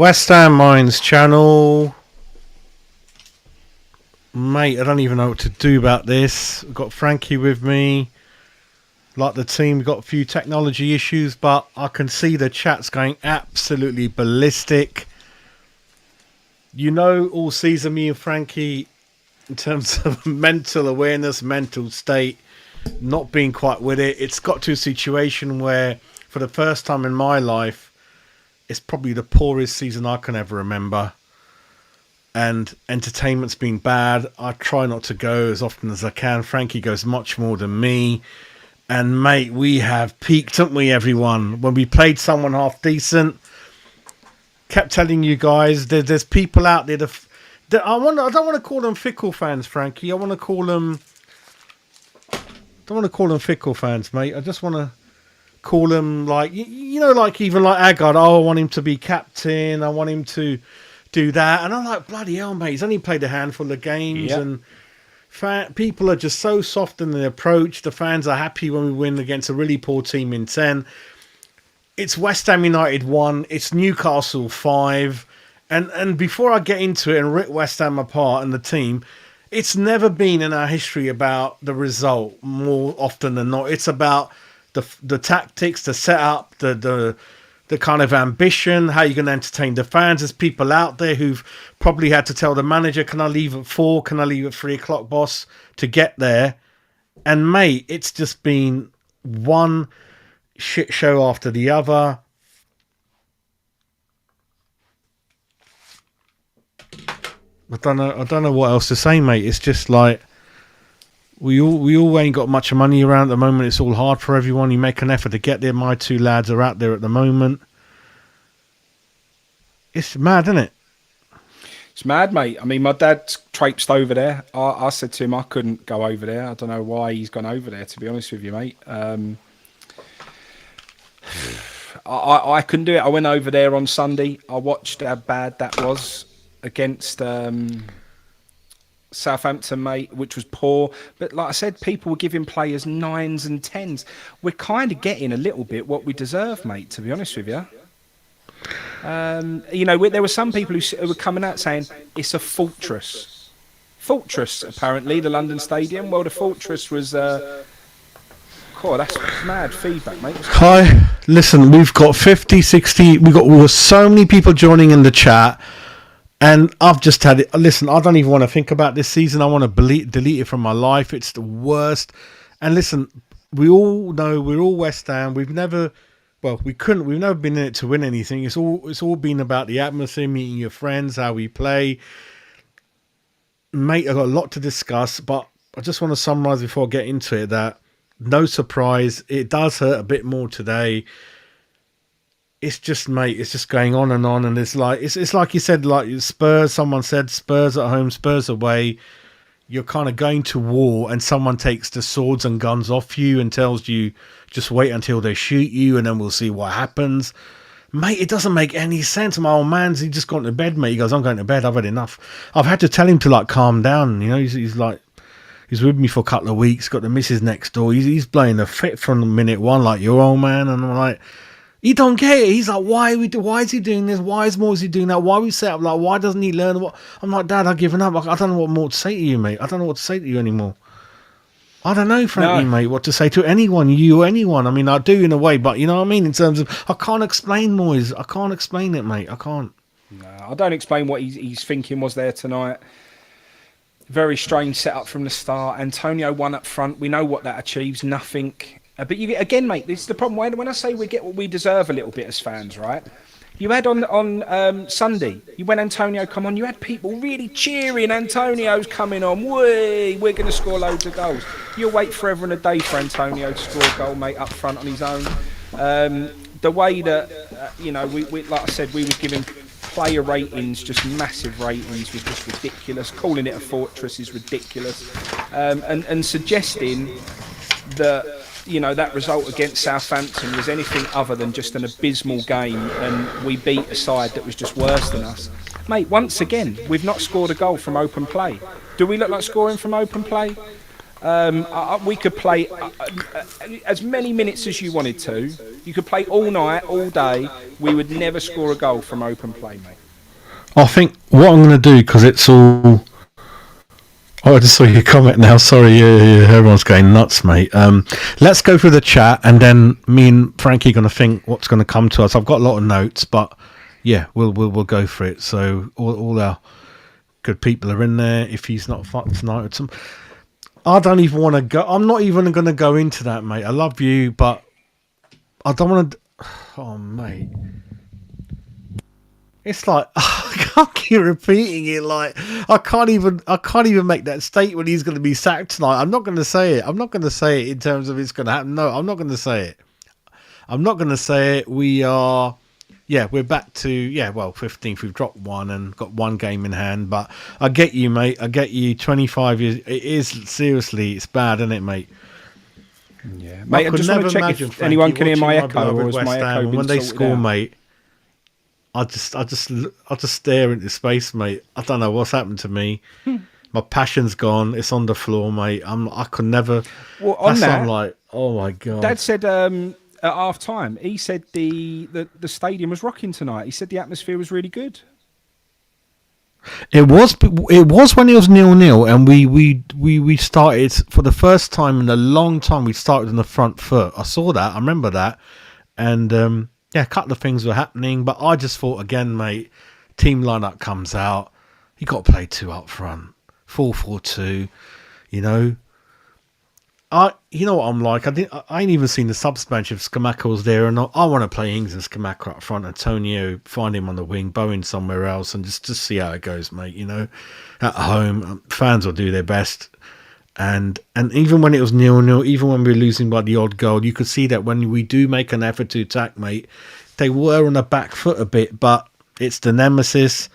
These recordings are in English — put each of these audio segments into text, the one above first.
West Ham Minds channel. Mate, I don't even know what to do about this. We've got Frankie with me. Like the team, we've got a few technology issues, but I can see the chat's going absolutely ballistic. You know, all season, me and Frankie, in terms of mental awareness, mental state, not being quite with it. It's got to a situation where, for the first time in my life, it's probably the poorest season I can ever remember. And entertainment's been bad. I try not to go as often as I can. Frankie goes much more than me. And, mate, we have peaked, haven't we, everyone? When we played someone half decent, kept telling you guys, there's people out there that I don't want to call them fickle fans, Frankie. I want to call them... don't want to call them fickle fans, mate. I just want to call them, like, you know, like even like Agard. Oh, I want him to be captain. I want him to do that. And I'm like, bloody hell, mate. He's only played a handful of games. Yep. And people are just so soft in their approach. The fans are happy when we win against a really poor team in 10. It's West Ham United 1. It's Newcastle 5. And before I get into it and rip West Ham apart and the team, it's never been in our history about the result more often than not. It's about the tactics, the setup, the kind of ambition, how you're going to entertain the fans. There's people out there who've probably had to tell the manager, can I leave at 4? Can I leave at 3 o'clock, boss, to get there? And, mate, it's just been one shit show after the other. I don't know what else to say, mate. It's just like we all ain't got much money around at the moment. It's all hard for everyone. You make an effort to get there. My 2 lads are out there at the moment. It's mad, isn't it? It's mad, mate. I mean, my dad traipsed over there. I said to him I couldn't go over there. I don't know why he's gone over there, to be honest with you, mate. I couldn't do it. I went over there on Sunday. I watched how bad that was against Southampton, mate, which was poor. But like I said, people were giving players 9s and 10s. We're kind of getting a little bit what we deserve, mate, to be honest with you. You know, there were some people who were coming out saying it's a fortress. Fortress, apparently, the London Stadium. Well, the fortress was... God, that's mad feedback, mate. Hi, listen, we've got 50, 60... We've got so many people joining in the chat. And I've just had it. Listen, I don't even want to think about this season. I want to delete it from my life. It's the worst. And listen, we all know we're all West Ham. We've never been in it to win anything. It's all been about the atmosphere, meeting your friends, how we play. Mate, I've got a lot to discuss, but I just want to summarise before I get into it that no surprise, it does hurt a bit more today. It's just, mate, it's just going on, and it's like you said, like Spurs. Someone said Spurs at home, Spurs away. You're kind of going to war, and someone takes the swords and guns off you and tells you just wait until they shoot you, and then we'll see what happens. Mate, it doesn't make any sense. My old man's he just gone to bed, mate. He goes, I'm going to bed. I've had enough. I've had to tell him to like calm down. You know, he's like. He's with me for a couple of weeks. Got the missus next door. He's blowing a fit from minute one, like your old man, and I'm like. He don't get it. He's like, why is he doing this? Why is Morsey doing that? Why we set up? Like, why doesn't he learn? What? I'm like, Dad, I've given up. I don't know what more to say to you, mate. I don't know what to say to you anymore. I don't know, frankly, mate, what to say to anyone, you or anyone. I mean, I do in a way, but you know what I mean? In terms of, I can't explain Moyes. I can't explain it, mate. I can't. No, I don't explain what he's thinking was there tonight. Very strange setup from the start. Antonio won up front. We know what that achieves. Nothing. But you again, mate, this is the problem. When I say we get what we deserve a little bit as fans, right? You had on Sunday, when Antonio come on, you had people really cheering. Antonio's coming on. We're going to score loads of goals. You'll wait forever and a day for Antonio to score a goal, mate, up front on his own. The way that, we like I said, we were giving player ratings, just massive ratings, was just ridiculous. Calling it a fortress is ridiculous. And suggesting that... that result against Southampton was anything other than just an abysmal game, and we beat a side that was just worse than us. Mate, once again, we've not scored a goal from open play. Do we look like scoring from open play? We could play as many minutes as you wanted to. You could play all night, all day. We would never score a goal from open play, mate. I think what I'm going to do, because it's all... Oh, I just saw your comment now. Sorry, yeah, everyone's going nuts, mate. Let's go through the chat, and then me and Frankie are going to think what's going to come to us. I've got a lot of notes, but yeah, we'll go for it. So all our good people are in there. If he's not fucked tonight, I don't even want to go. I'm not even going to go into that, mate. I love you, but I don't want to. Oh, mate. It's like I can't keep repeating it. Like I can't even make that statement. He's going to be sacked tonight. I'm not going to say it. I'm not going to say it in terms of it's going to happen. No, I'm not going to say it. I'm not going to say it. We're back to 15th. We've dropped one and got one game in hand. But I get you, mate. I get you. 25 years. It is seriously. It's bad, isn't it, mate? Yeah, mate. I just want to check if anyone can hear my echo, or is my echo been when they sorted score, out? mate. I just stare into space, mate. I don't know what's happened to me. My passion's gone. It's on the floor, mate. I could never. Well, on that, I'm like, oh my god. Dad said at half time, he said the stadium was rocking tonight. He said the atmosphere was really good. It was when it was 0-0, and we started for the first time in a long time. We started on the front foot. I saw that. I remember that, and yeah, a couple of things were happening, but I just thought again, mate. Team lineup comes out. You got to play two up front, 4-4-2. You know, you know what I'm like. I ain't even seen the substantive if Scamacca was there or not. I want to play Ings and Scamacca up front. Antonio, find him on the wing, Bowen somewhere else, and just see how it goes, mate. You know, at home, fans will do their best. And even when it was 0-0, even when we were losing by the odd goal, you could see that when we do make an effort to attack, mate, they were on the back foot a bit. But it's the nemesis.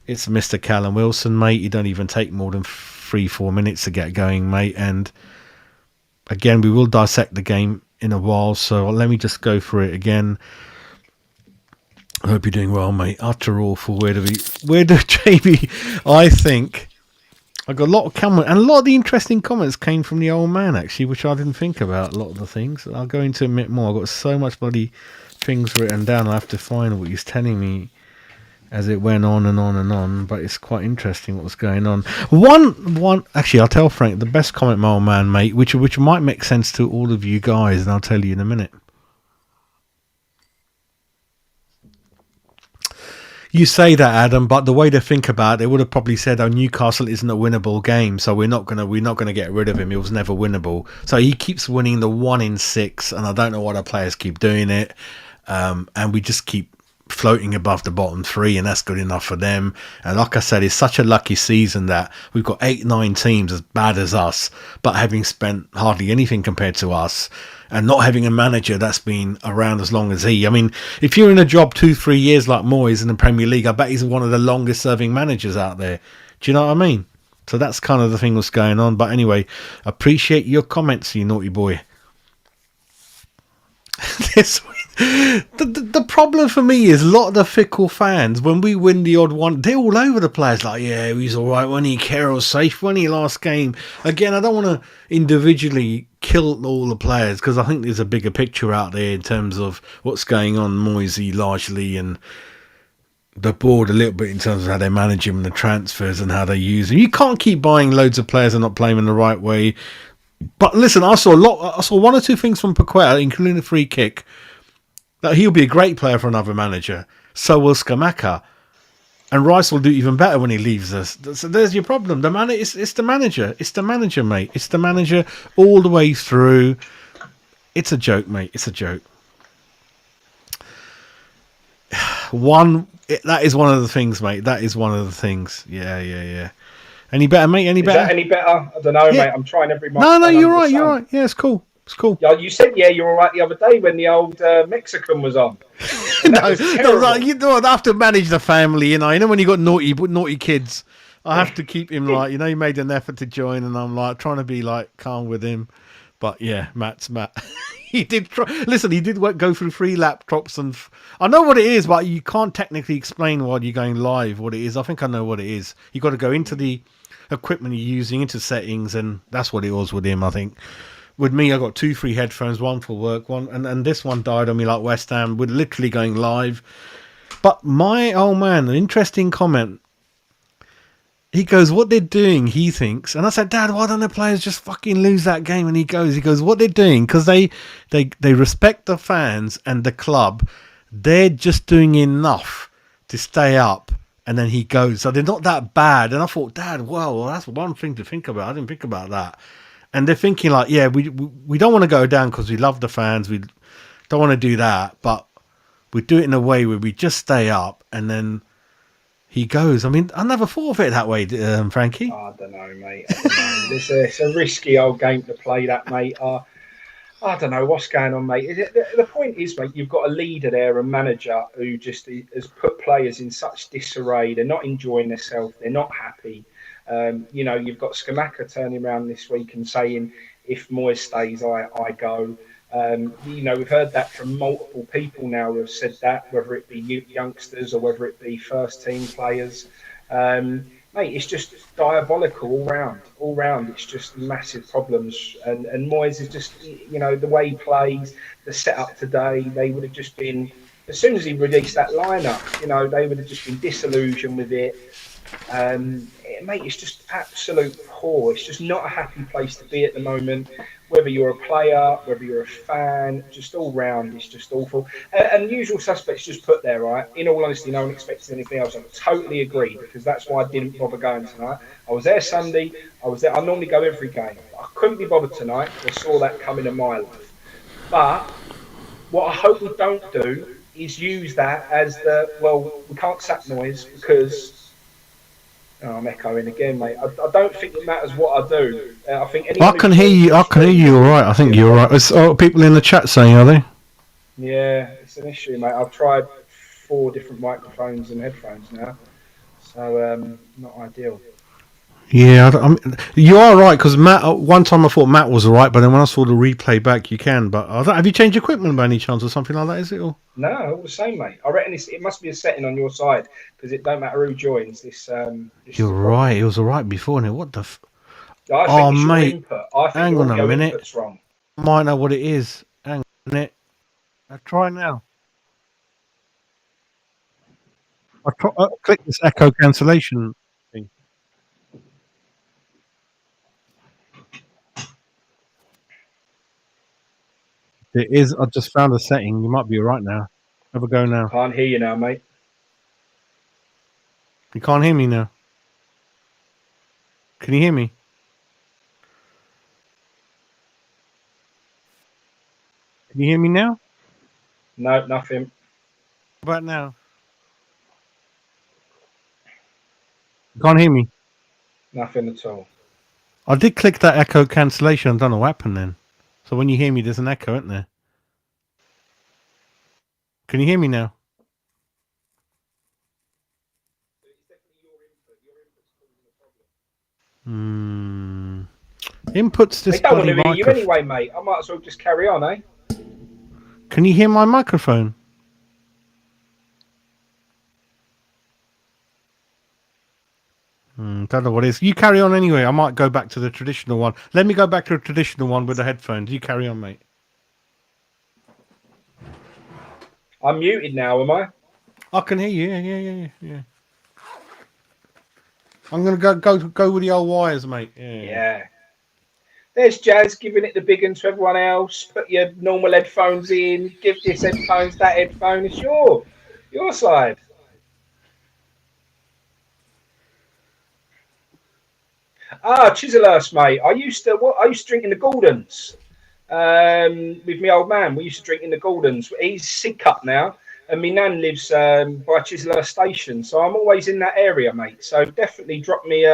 It's Mr. Callum Wilson, mate. You don't even take more than 3-4 minutes to get going, mate. And again, we will dissect the game in a while, so let me just go through it again. I hope you're doing well, mate. Utter awful. Where do Jamie? I think I got a lot of comment, and a lot of the interesting comments came from the old man, actually, which I didn't think about. A lot of the things I'll go into a bit more. I've got so much bloody things written down. I have to find what he's telling me as it went on and on and on. But it's quite interesting what was going on. One. Actually, I'll tell Frank the best comment, my old man, mate, which might make sense to all of you guys, and I'll tell you in a minute. You say that, Adam, but the way they think about it, they would have probably said, "Oh, Newcastle isn't a winnable game, so we're not gonna get rid of him. It was never winnable." So he keeps winning the 1 in 6, and I don't know why the players keep doing it. And we just keep floating above the bottom 3, and that's good enough for them. And like I said, it's such a lucky season that we've got 8-9 teams as bad as us, but having spent hardly anything compared to us, and not having a manager that's been around as long as he. I mean, if you're in a job 2-3 years like Moyes in the Premier League, I bet he's one of the longest serving managers out there. Do you know what I mean? So that's kind of the thing that's going on. But anyway, appreciate your comments, you naughty boy. The problem for me is a lot of the fickle fans, when we win the odd one, they're all over the place. Like, yeah, he's all right when he Carroll's safe when he last game. Again, I don't want to individually kill all the players, because I think there's a bigger picture out there in terms of what's going on Moisey largely, and the board a little bit in terms of how they manage him and the transfers and how they use him. You can't keep buying loads of players and not playing them the right way. But listen, I saw one or two things from Paqueta, including the free kick, that he'll be a great player for another manager. So will Scamacca. And Rice will do even better when he leaves us. So there's your problem. It's the manager. It's the manager, mate. It's the manager all the way through. It's a joke, mate. It's a joke. That is one of the things, mate. That is one of the things. Yeah. Any better, mate? Any better? Is that any better? I don't know, mate. I'm trying every month. No, you're right. You're right. Yeah, it's cool. It's cool. Yeah, you said, yeah, you were all right the other day when the old Mexican was on. No, you don't have to manage the family, you know. You know when you got naughty kids, I have to keep him like, you know, he made an effort to join, and I'm like trying to be like calm with him. But yeah, Matt's Matt. He did try. Listen, he did go through 3 laptops, and I know what it is, but you can't technically explain while you're going live what it is. I think I know what it is. You got to go into the equipment you're using into settings, and that's what it was with him, I think. With me, I got 2 free headphones, one for work, one, and this one died on me like West Ham. We're literally going live. But my old man, an interesting comment. He goes, what they're doing, he thinks. And I said, Dad, why don't the players just fucking lose that game? And he goes, what they're doing, because they respect the fans and the club. They're just doing enough to stay up. And then he goes, so they're not that bad. And I thought, Dad, well, that's one thing to think about. I didn't think about that. And they're thinking like, yeah, we don't want to go down because we love the fans. We don't want to do that. But we do it in a way where we just stay up and then he goes. I mean, I never thought of it that way, Frankie. I don't know, mate. I don't know. It's a risky old game to play, that, mate. I don't know what's going on, mate. The point is, mate, you've got a leader there, a manager who just has put players in such disarray. They're not enjoying themselves. They're not happy. You've got Skamaka turning around this week and saying, if Moyes stays, I go. We've heard that from multiple people now who have said that, whether it be youngsters or whether it be first team players. Mate, it's just diabolical all round. All round, it's just massive problems. And Moyes is just, the way he plays, the setup today, they would have just been, as soon as he released that lineup, they would have just been disillusioned with it. Mate, it's just absolute poor. It's just not a happy place to be at the moment. Whether you're a player, whether you're a fan, just all round, it's just awful. And usual suspects just put there, right? In all honesty, no one expected anything else. I totally agree, because that's why I didn't bother going tonight. I was there Sunday. I was there. I normally go every game. I couldn't be bothered tonight because I saw that coming a mile off. But what I hope we don't do is use that as we can't sack Moyes because. Oh, I'm echoing again, mate. I don't think it matters what I do. I think I can hear you. I can hear you all right. I think you're all right. There's people in the chat saying, are they? Yeah, it's an issue, mate. I've tried 4 different microphones and headphones now, so not ideal. Yeah, you are right, because Matt. One time I thought Matt was all right, but then when I saw the replay back, you can. But have you changed equipment by any chance or something like that? Is it all? No, all the same, mate. I reckon it must be a setting on your side because it don't matter who joins. This You're right. It was all right before, and what the? I think it's mate, your input. I think hang on a minute. Input's wrong. I might know what it is. Hang on a minute. I'll try now. I'll click this echo cancellation thing. It is. I just found a setting. You might be all right now. Have a go now. Can't hear you now, mate. You can't hear me now. Can you hear me? Can you hear me now? No, nothing. What about now? You can't hear me? Nothing at all. I did click that echo cancellation. I don't know what happened then. So when you hear me, there's an echo, isn't there? Can you hear me now? Inputs this. They don't want to hear you anyway, mate. I might as well just carry on, eh? Can you hear my microphone? Don't know what it is. You carry on anyway. I might go back to the traditional one. Let me go back to a traditional one with the headphones. You carry on, mate. I'm muted now, am I? I can hear you. Yeah. I'm gonna go with the old wires, mate. Yeah. There's Jazz giving it the big one to everyone else. Put your normal headphones in. Give this headphones, that headphone. It's your side. Chiselhurst, mate. I used to drink in the Gordons with my old man. We used to drink in the Gordons. He's Sidcup now, and my nan lives by Chiselhurst Station, so I'm always in that area, mate. So definitely drop me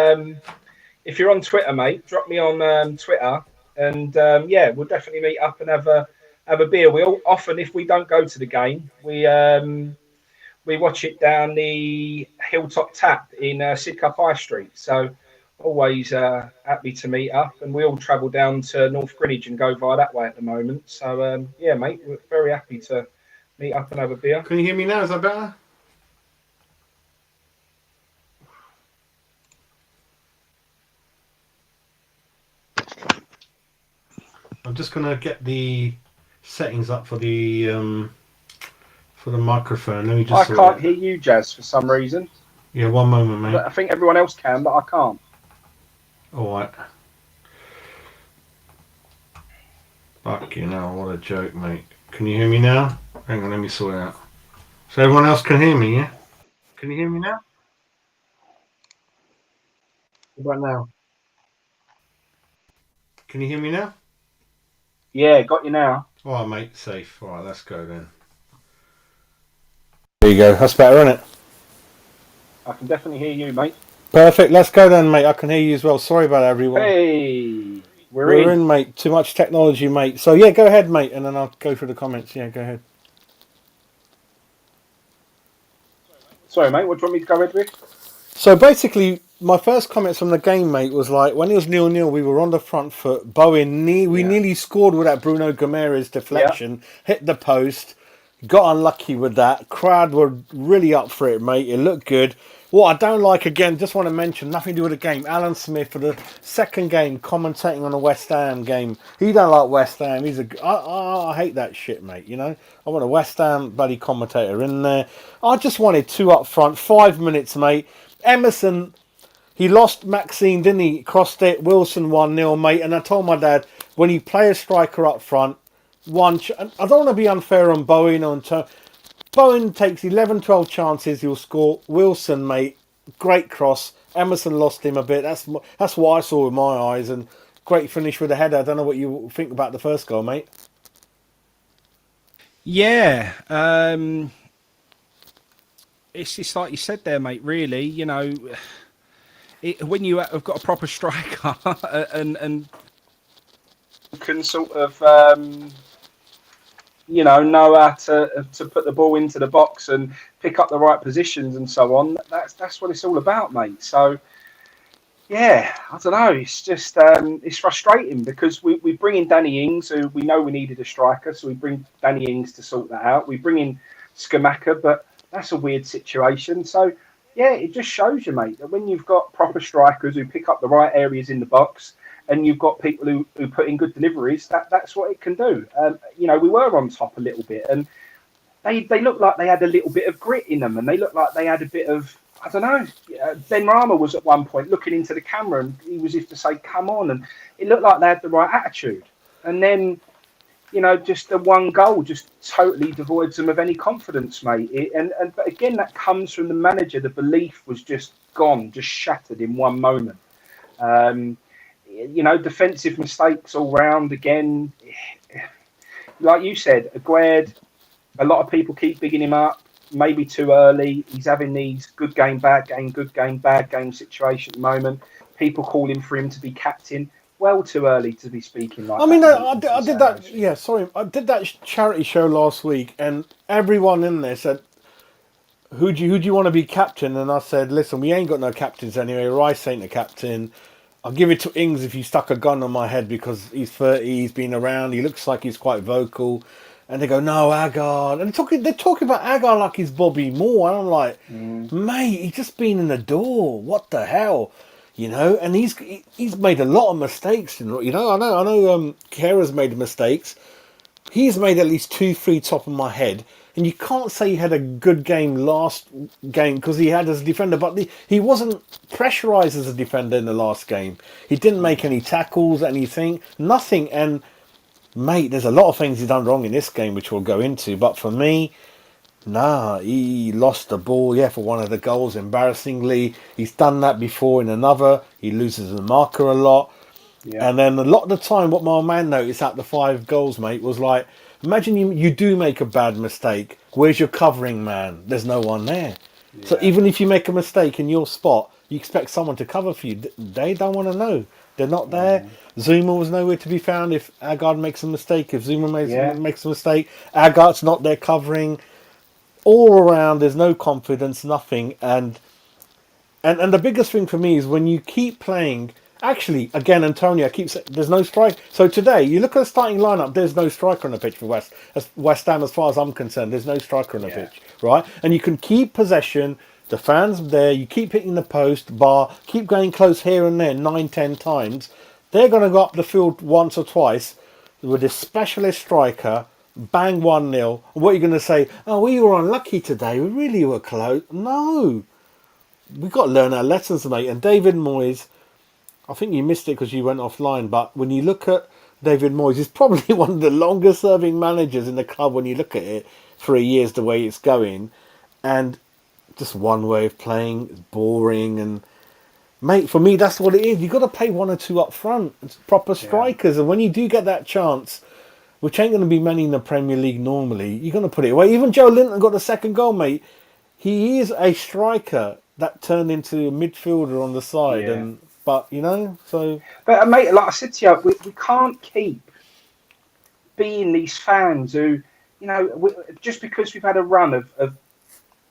if you're on Twitter, mate. Drop me on Twitter, and we'll definitely meet up and have a beer. We all often, if we don't go to the game, we watch it down the Hilltop Tap in Sidcup High Street. So. Always happy to meet up, and we all travel down to North Greenwich and go via that way at the moment. So mate, we're very happy to meet up and have a beer. Can you hear me now? Is that better? I'm just gonna get the settings up for the microphone. Let me I just sort can't it. hear you, Jazz, for some reason. Yeah, one moment, mate. I think everyone else can, but I can't. All right. Fuck you know, what a joke, mate. Can you hear me now? Hang on, let me sort it out. So everyone else can hear me, yeah? Can you hear me now? What about now? Can you hear me now? Yeah, got you now. All right, mate, safe. All right, let's go then. There you go. That's better, isn't it? I can definitely hear you, mate. Perfect. Let's go then, mate. I can hear you as well. Sorry about that, everyone. Hey, We're in, mate. Too much technology, mate. So, yeah, go ahead, mate, and then I'll go through the comments. Yeah, go ahead. Sorry, mate. What do you want me to go ahead with? So, basically, my first comments from the game, mate, was like, when it was 0-0, we were on the front foot. Bowen, we nearly scored with that Bruno Gomes deflection, hit the post, got unlucky with that. Crowd were really up for it, mate. It looked good. What I don't like, again, just want to mention, nothing to do with the game. Alan Smith, for the second game, commentating on a West Ham game. He don't like West Ham. I hate that shit, mate, you know. I want a West Ham bloody commentator in there. I just wanted two up front, 5 minutes, mate. Emerson, he lost Maxine, didn't he? Crossed it. Wilson 1-0, mate. And I told my dad, when you play a striker up front, I don't want to be unfair on Bowen or on Bowen takes 11, 12 chances, he'll score. Wilson, mate, great cross. Emerson lost him a bit. That's what I saw with my eyes. And great finish with a header. I don't know what you think about the first goal, mate. Yeah. It's just like you said there, mate, really. You know, when you have got a proper striker and can sort of know how to put the ball into the box and pick up the right positions and so on. That's what it's all about, mate. So yeah, I don't know. It's just it's frustrating because we bring in Danny Ings, who we know we needed a striker, so we bring Danny Ings to sort that out. We bring in Skamaka, but that's a weird situation. So yeah, it just shows you, mate, that when you've got proper strikers who pick up the right areas in the box, and you've got people who put in good deliveries, that's what it can do. We were on top a little bit, and they looked like they had a little bit of grit in them, and they looked like they had a bit of, I don't know. Ben Rama was at one point looking into the camera, and he was as if to say, "Come on!" And it looked like they had the right attitude. And then, just the one goal just totally devoids them of any confidence, mate. But again, that comes from the manager. The belief was just gone, just shattered in one moment. Defensive mistakes all round again. Like you said, Aguerd, a lot of people keep bigging him up, maybe too early. He's having these good game, bad game situation at the moment. People calling for him to be captain. Well, too early to be speaking like that. I mean, I did that. Yeah, sorry. I did that charity show last week, and everyone in there said, who do you want to be captain? And I said, listen, we ain't got no captains anyway. Rice ain't a captain. I'll give it to Ings if he stuck a gun on my head because he's 30, he's been around, he looks like he's quite vocal. And they go, no, Agar. And they're talking about Agar like he's Bobby Moore. And I'm like, mate, he's just been in the door. What the hell? And he's made a lot of mistakes. I know Kera's made mistakes. He's made at least 2-3 top of my head. And you can't say he had a good game last game because he had as a defender, but he wasn't pressurised as a defender in the last game. He didn't make any tackles, anything, nothing. And, mate, there's a lot of things he's done wrong in this game, which we'll go into. But for me, he lost the ball, for one of the goals, embarrassingly. He's done that before in another. He loses the marker a lot. Yeah. And then a lot of the time, what my man noticed at the 5 goals, mate, was like, imagine you do make a bad mistake. Where's your covering man? There's no one there. Yeah. So even if you make a mistake in your spot, you expect someone to cover for you. They don't want to know. They're not there. Zuma was nowhere to be found if Agard makes a mistake. If Zuma makes a mistake, Agard's not there covering. All around, there's no confidence, nothing. And the biggest thing for me is when you keep playing. Actually, again, Antonio keeps saying there's no strike. So today, you look at the starting lineup. There's no striker on the pitch for West Ham, as far as I'm concerned. There's no striker on the pitch, right? And you can keep possession. The fans there. You keep hitting the post bar. Keep going close here and there 9, 10 times. They're going to go up the field once or twice. with this specialist striker, bang 1-0. What are you going to say? Oh, we were unlucky today. We really were close. No. We've got to learn our lessons, mate. And David Moyes, I think you missed it because you went offline, but when you look at David Moyes, he's probably one of the longest serving managers in the club when you look at it. 3 years the way it's going. And just one way of playing. It's boring. And, mate, for me, that's what it is. You've got to play one or two up front. It's proper strikers. And when you do get that chance, which ain't going to be many in the Premier League normally, you're going to put it away. Even Joe Linton got the second goal, mate. He is a striker that turned into a midfielder on the side. Yeah. And but, you know, so... But, mate, like I said to you, we can't keep being these fans who, you know, just because we've had a run of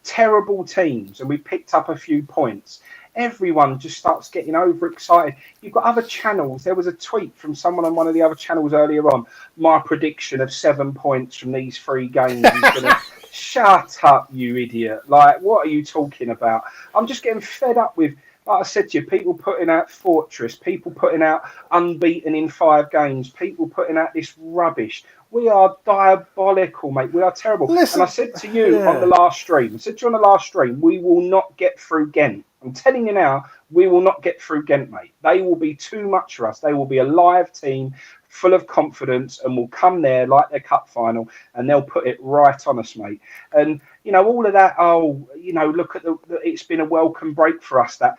terrible teams and we picked up a few points, everyone just starts getting overexcited. You've got other channels. There was a tweet from someone on one of the other channels earlier on. My prediction of 7 points from these 3 games is going to... Shut up, you idiot. Like, what are you talking about? I'm just getting fed up with, like I said to you, people putting out Fortress, people putting out unbeaten in 5 games, people putting out this rubbish. We are diabolical, mate. We are terrible. Listen, and I said to you on the last stream, we will not get through Ghent. I'm telling you now, we will not get through Ghent, mate. They will be too much for us. They will be a live team, full of confidence, and will come there like their cup final, and they'll put it right on us, mate. And, you know, all of that, oh, you know, look at it's been a welcome break for us. That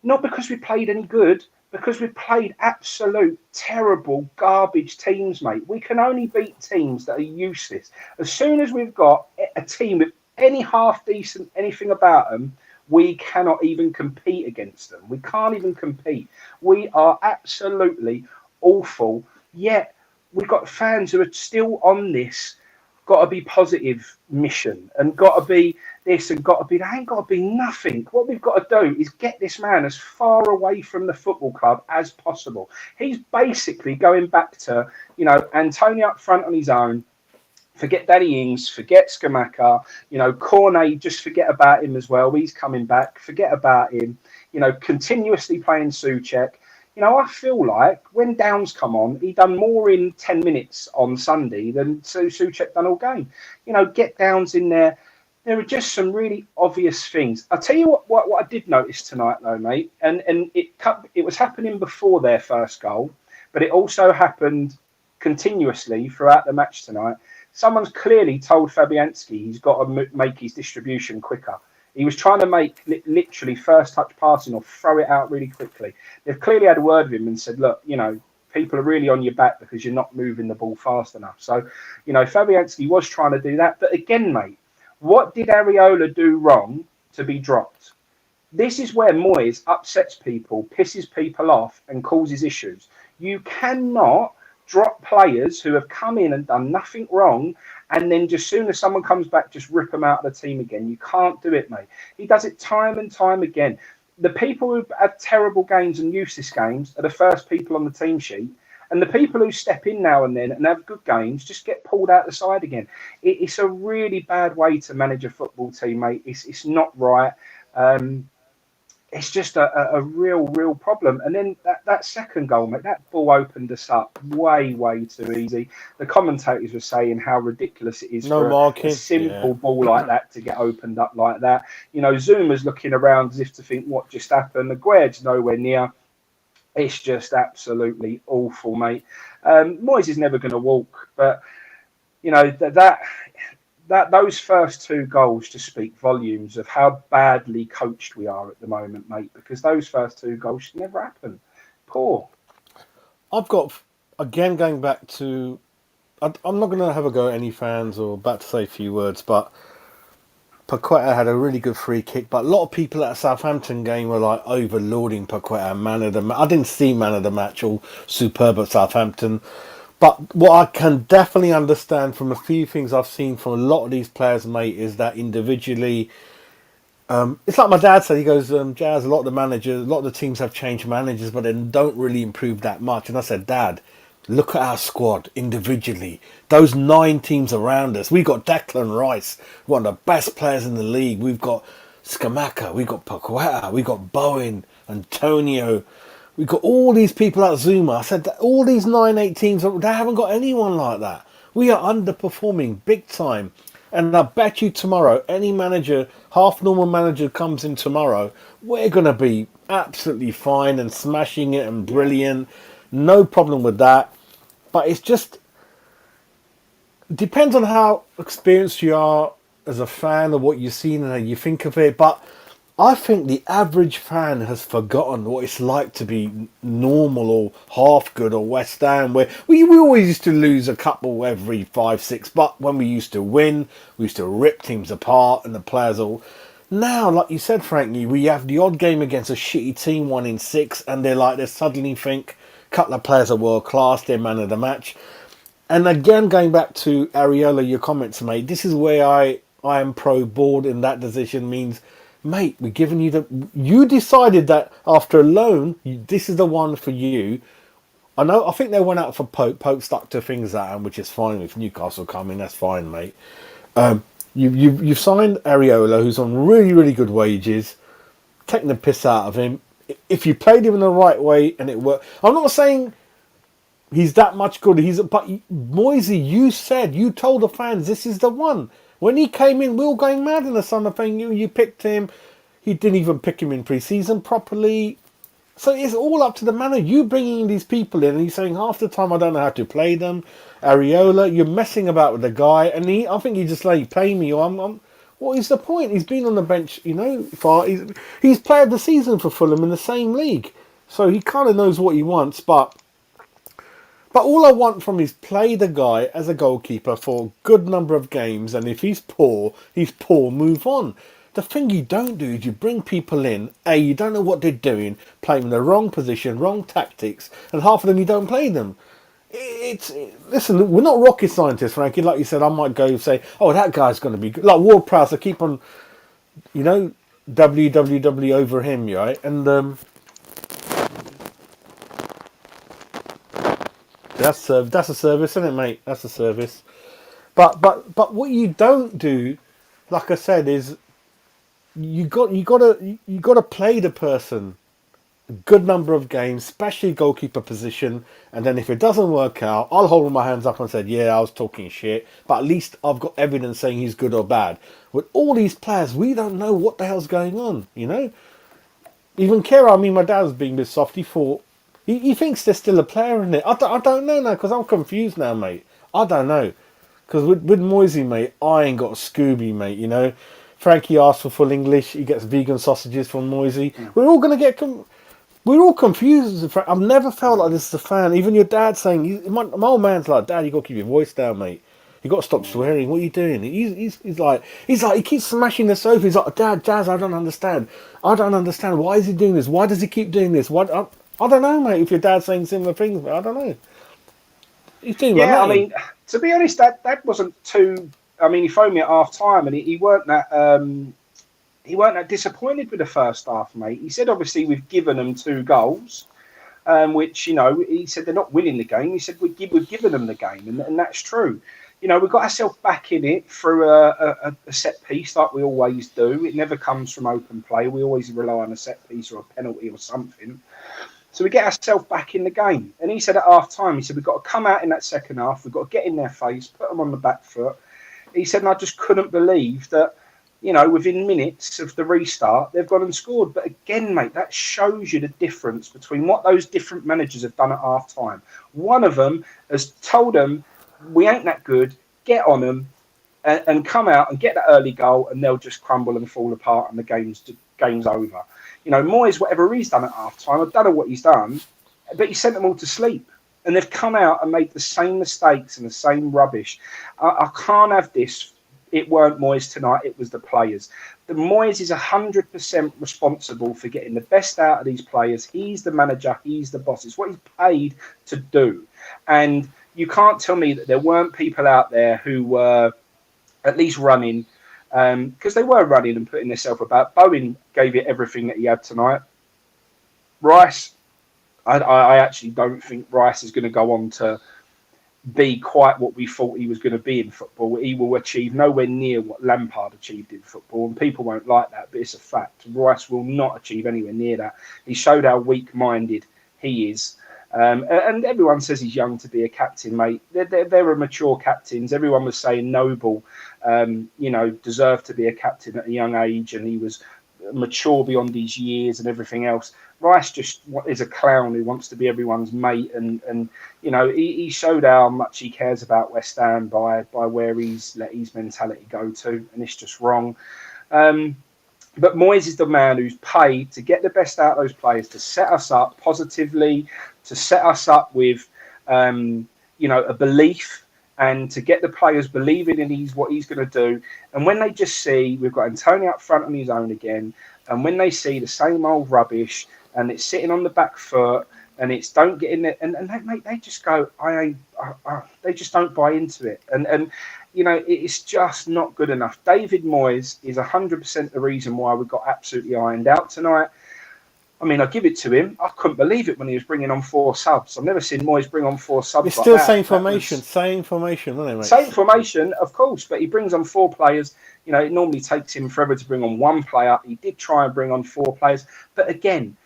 not because we played any good, because we played absolute terrible garbage teams, mate. We can only beat teams that are useless. As soon as we've got a team with any half decent anything about them, we cannot even compete against them. We can't even compete. We are absolutely awful. Yet we've got fans who are still on this got to be positive mission and got to be this and got to be that. Ain't got to be nothing. What we've got to do is get this man as far away from the football club as possible. He's basically going back to, you know, Antonio up front on his own. Forget Danny Ings, forget Skamaka, you know, Cornet, just forget about him as well. He's coming back, forget about him, you know, continuously playing Souček. You know, I feel like when Downs come on, he done more in 10 minutes on Sunday than Souček done all game. You know, get Downs in there. There are just some really obvious things. I'll tell you what I did notice tonight, though, mate, and it was happening before their first goal, but it also happened continuously throughout the match tonight. Someone's clearly told Fabianski he's got to make his distribution quicker. He was trying to make literally first touch passing or throw it out really quickly. They've clearly had a word with him and said, look, you know, people are really on your back because you're not moving the ball fast enough. So, you know, Fabianski was trying to do that. But again, mate, what did Areola do wrong to be dropped? This is where Moyes upsets people, pisses people off and causes issues. You cannot drop players who have come in and done nothing wrong, and then just soon as someone comes back, just rip them out of the team again. You can't do it, mate. He does it time and time again. The people who have terrible games and useless games are the first people on the team sheet, and the people who step in now and then and have good games just get pulled out the side again. It's a really bad way to manage a football team, mate. It's not right. It's just a real problem. And then that second goal, mate, that ball opened us up way too easy. The commentators were saying how ridiculous it is for a simple ball like that to get opened up like that. You know, Zuma's looking around as if to think what just happened. Aguero's nowhere near. It's just absolutely awful, mate. Moyes is never going to walk, but, you know, those first 2 goals just speak volumes of how badly coached we are at the moment, mate, because those first 2 goals should never happen. Poor. I've got, again, going back to... I'm not going to have a go at any fans or about to say a few words, but Paqueta had a really good free kick, but a lot of people at a Southampton game were like overlording Paqueta, man of the match. I didn't see man of the match or superb at Southampton. But what I can definitely understand from a few things I've seen from a lot of these players, mate, is that individually, it's like my dad said. He goes, Jazz, a lot of the teams have changed managers, but they don't really improve that much. And I said, Dad, look at our squad individually. Those 9 teams around us. We've got Declan Rice, one of the best players in the league. We've got Skamaka, we've got Paqueta, we've got Bowen, Antonio. We've got all these people at Zuma. I said that all these 9-8 teams, they haven't got anyone like that. We are underperforming big time. And I bet you tomorrow, any manager, half normal manager comes in tomorrow, we're going to be absolutely fine and smashing it and brilliant. No problem with that. But it's just, depends on how experienced you are as a fan of what you've seen and how you think of it. But I think the average fan has forgotten what it's like to be normal or half good or West Ham, where we always used to lose a couple every 5-6, but when we used to win, we used to rip teams apart and the players all. Now, like you said, Frankie, we have the odd game against a shitty team, 1 in 6, and they suddenly think a couple of players are world class, they're man of the match. And again, going back to Areola, your comments, mate, this is where I am pro board in that decision means, mate, we're giving you you decided that after a loan, this is the one for you. I think they went out for Pope. Pope stuck to things at him, which is fine. If Newcastle come in, that's fine, mate. You've signed Areola, who's on really, really good wages, taking the piss out of him. If you played him in the right way and it worked, I'm not saying he's that much good. But Moisey, you told the fans this is the one. When he came in, we were going mad in the summer thing. You picked him. He didn't even pick him in pre-season properly. So it's all up to the manager. You bringing these people in and he's saying half the time I don't know how to play them. Areola, you're messing about with the guy. And I think he just like, play me or what is the point? He's been on the bench, he's player of the season for Fulham in the same league. So he kind of knows what he wants, but all I want from is play the guy as a goalkeeper for a good number of games, and if he's poor, move on. The thing you don't do is you bring people in, you don't know what they're doing, play them in the wrong position, wrong tactics, and half of them you don't play them. Listen, we're not rocket scientists, Frankie. Like you said, I might go say, oh, that guy's going to be good. Like Ward-Prowse, I keep on, WWW over him, right? And that's a service, isn't it, mate? That's a service. But what you don't do, like I said, is you gotta play the person a good number of games, especially goalkeeper position, and then if it doesn't work out, I'll hold my hands up and say, yeah, I was talking shit, but at least I've got evidence saying he's good or bad. With all these players, we don't know what the hell's going on, Even Kera, my dad's being a bit soft. He thought he thinks there's still a player in it. I don't know now because I'm confused now, mate. I don't know because with Moisey, mate, I ain't got a Scooby, mate. Frankie asked for full English. He gets vegan sausages from Moisey. We're all gonna get. We're all confused. I've never felt like this as a fan. Even your dad saying, my old man's like, Dad, you got to keep your voice down, mate. You got to stop swearing. What are you doing? He's like, he keeps smashing the sofa. He's like, Dad, Jazz, I don't understand. Why is he doing this? Why does he keep doing this? What? I don't know, mate. If your dad's saying similar things, but I don't know. He's doing to be honest, that wasn't too. He phoned me at half time, and he weren't that. He weren't that disappointed with the first half, mate. He said, obviously, we've given them 2 goals, which, he said they're not winning the game. He said, we've given them the game, and that's true. We got ourselves back in it through a set piece like we always do. It never comes from open play. We always rely on a set piece or a penalty or something. So we get ourselves back in the game. And he said at half time, he said, we've got to come out in that second half. We've got to get in their face, put them on the back foot. He said, and I just couldn't believe that, within minutes of the restart, they've gone and scored. But again, mate, that shows you the difference between what those different managers have done at half time. One of them has told them, we ain't that good, get on them and come out and get that early goal, and they'll just crumble and fall apart and the game's over. Moyes, whatever he's done at half time, I don't know what he's done, but he sent them all to sleep. And they've come out and made the same mistakes and the same rubbish. I can't have this. It weren't Moyes tonight, it was the players. The Moyes is 100% responsible for getting the best out of these players. He's the manager, he's the boss. It's what he's paid to do. And you can't tell me that there weren't people out there who were at least running, because they were running and putting themselves about. Bowen gave it everything that he had tonight. Rice, I actually don't think Rice is going to go on to be quite what we thought he was going to be in football. He will achieve nowhere near what Lampard achieved in football, and people won't like that, but it's a fact. Rice will not achieve anywhere near that. He showed how weak-minded he is. And everyone says he's young to be a captain, mate. They're a mature captains. Everyone was saying Noble, deserved to be a captain at a young age, and he was mature beyond his years and everything else. Rice just is a clown who wants to be everyone's mate, and he showed how much he cares about West Ham by where he's let his mentality go to, and it's just wrong. But Moyes is the man who's paid to get the best out of those players, to set us up positively, to set us up with, a belief, and to get the players believing in what he's going to do. And when they just see we've got Antonio up front on his own again, and when they see the same old rubbish, and it's sitting on the back foot, and it's don't get in there, and they just go, they just don't buy into it. And it's just not good enough. David Moyes is 100% the reason why we got absolutely ironed out tonight. I mean, I give it to him. I couldn't believe it when he was bringing on 4 subs. I've never seen Moyes bring on 4 subs. It's like still that. same formation, wasn't it, mate? Same formation, of course, but he brings on 4 players. It normally takes him forever to bring on 1 player. He did try and bring on 4 players, but again,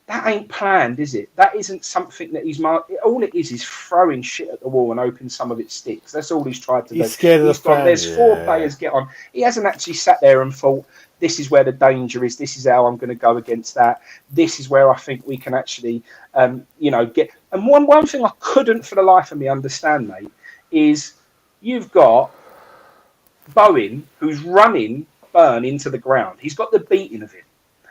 that ain't planned, is it? That isn't something that he's marked. All it is throwing shit at the wall and hoping some of it sticks. That's all he's tried to do. He's scared of the fan. There's 4 players get on. He hasn't actually sat there and thought, this is where the danger is. This is how I'm going to go against that. This is where I think we can actually, get. And one thing I couldn't for the life of me understand, mate, is you've got Bowen who's running Burn into the ground. He's got the beating of it.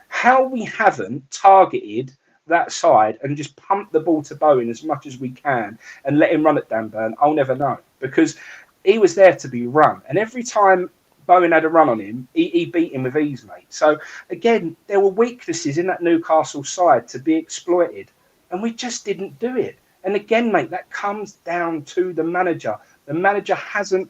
How we haven't targeted that side and just pumped the ball to Bowen as much as we can and let him run at Dan Burn, I'll never know, because he was there to be run. And every time Bowen had a run on him, he beat him with ease, mate. So, again, there were weaknesses in that Newcastle side to be exploited, and we just didn't do it. And again, mate, that comes down to the manager. The manager hasn't,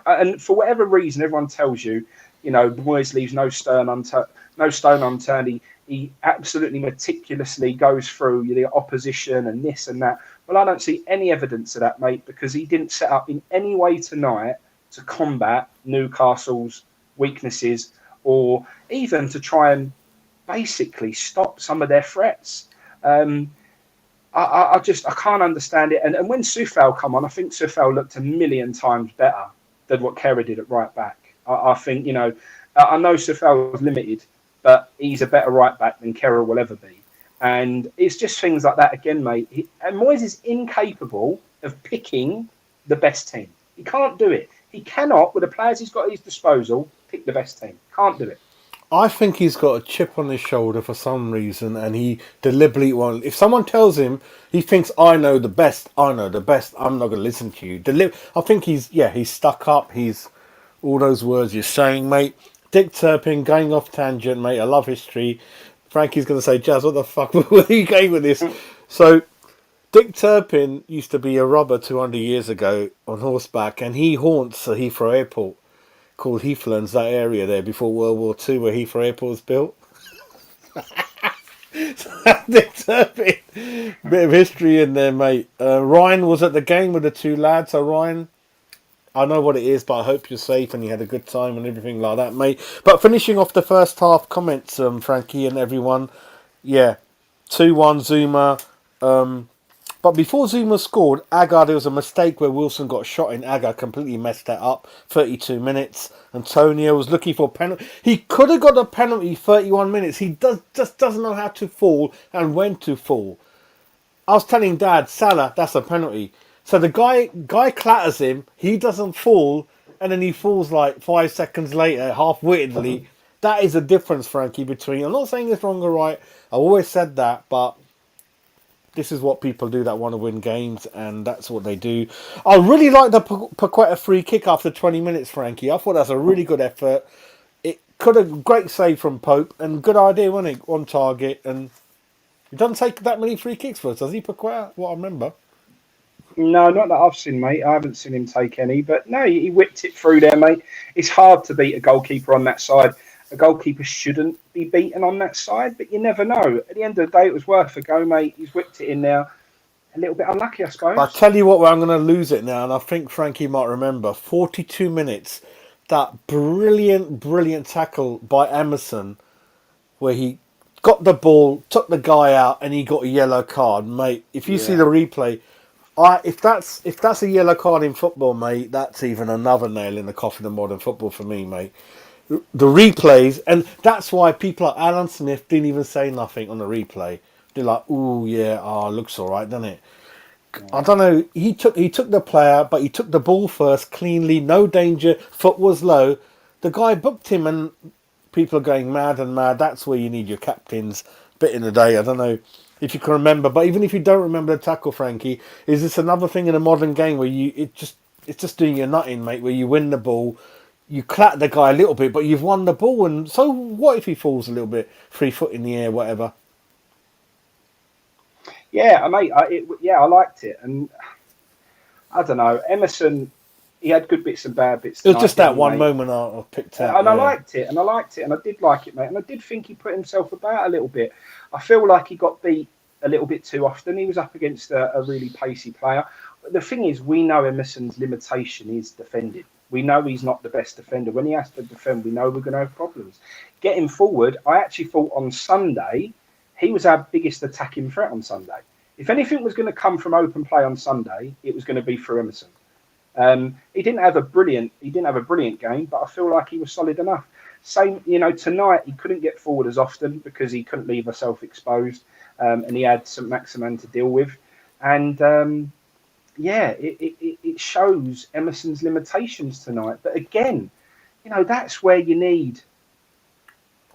and for whatever reason, everyone tells you, Moyes leaves no stone unturned. He absolutely meticulously goes through the opposition and this and that. Well, I don't see any evidence of that, mate, because he didn't set up in any way tonight to combat Newcastle's weaknesses, or even to try and basically stop some of their threats. I can't understand it. And when Sufal come on, I think Sufal looked a million times better than what Kerr did at right back. I think, I know Sufal was limited, but he's a better right back than Kerr will ever be. And it's just things like that again, mate. And Moyes is incapable of picking the best team. He can't do it. He cannot, with the players he's got at his disposal, pick the best team. Can't do it. I think he's got a chip on his shoulder for some reason, and he deliberately won't. If someone tells him, he thinks, I know the best, I'm not going to listen to you. I think he's stuck up. He's all those words you're saying, mate. Dick Turpin going off tangent, mate. I love history. Frankie's going to say, Jazz, what the fuck? Where are you going with this? So, Dick Turpin used to be a robber 200 years ago on horseback, and he haunts Heathrow Airport, called Heathlands, that area there before World War II, where Heathrow Airport was built. Dick Turpin, bit of history in there, mate. Ryan was at the game with the 2 lads. So Ryan, I know what it is, but I hope you're safe and you had a good time and everything like that, mate. But finishing off the first half comments, Frankie and everyone, 2-1 Zuma. But before Zuma scored, Agger, there was a mistake where Wilson got shot in. Agger completely messed that up. 32 minutes. Antonio was looking for a penalty. He could have got a penalty 31 minutes. He just doesn't know how to fall and when to fall. I was telling Dad, Salah, that's a penalty. So the guy clatters him. He doesn't fall. And then he falls like 5 seconds later, half-wittedly. That is the difference, Frankie, between... I'm not saying it's wrong or right. I've always said that, but... this is what people do that want to win games, and that's what they do. I really like the Paqueta free kick after 20 minutes, Frankie. I thought that's a really good effort. It could have great save from Pope, and good idea, wasn't it, on target. And he doesn't take that many free kicks for us, does he, Paqueta? What I remember. No, not that I've seen, mate. I haven't seen him take any, but no, he whipped it through there, mate. It's hard to beat a goalkeeper on that side. A goalkeeper shouldn't be beaten on that side, but you never know. At the end of the day, it was worth a go, mate. He's whipped it in there. A little bit unlucky, I suppose. I tell you what, I'm going to lose it now, and I think Frankie might remember. 42 minutes, that brilliant tackle by Emerson, where he got the ball, took the guy out, and he got a yellow card, mate. If you see the replay, if that's a yellow card in football, mate, that's even another nail in the coffin of modern football for me, mate. The replays, and that's why people like Alan Smith didn't even say nothing on the replay. They're like, "Ooh, yeah, looks all right, doesn't it?" I don't know. He took the player, but he took the ball first, cleanly, no danger. Foot was low. The guy booked him, and people are going mad and mad. That's where you need your captains. Bit in the day. I don't know if you can remember, but even if you don't remember the tackle, Frankie, is this another thing in a modern game where it's just doing your nutting, mate? Where you win the ball, you clap the guy a little bit, but you've won the ball, and so what if he falls a little bit, 3 foot in the air, whatever? Yeah, mate. I liked it, and I don't know. Emerson, he had good bits and bad bits. It was just that one mate. moment I picked out, and I liked it, and I did like it, mate. And I did think he put himself about a little bit. I feel like he got beat a little bit too often. He was up against a really pacey player. But the thing is, we know Emerson's limitation is defending. We know he's not the best defender. When he has to defend, we know we're going to have problems. Getting forward, I actually thought on Sunday, he was our biggest attacking threat on Sunday. If anything was going to come from open play on Sunday, it was going to be for Emerson. He didn't have a brilliant game, but I feel like he was solid enough. Same, tonight he couldn't get forward as often because he couldn't leave himself exposed, and he had St. Maximin to deal with. And it shows Emerson's limitations tonight. But again, that's where you need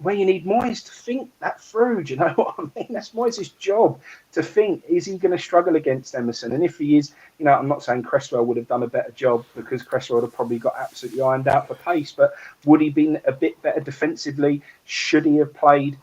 Moyes to think that through. Do you know what I mean? That's Moyes' job to think, is he going to struggle against Emerson? And if he is, I'm not saying Cresswell would have done a better job because Cresswell would have probably got absolutely ironed out for pace, but would he been a bit better defensively? Should he have played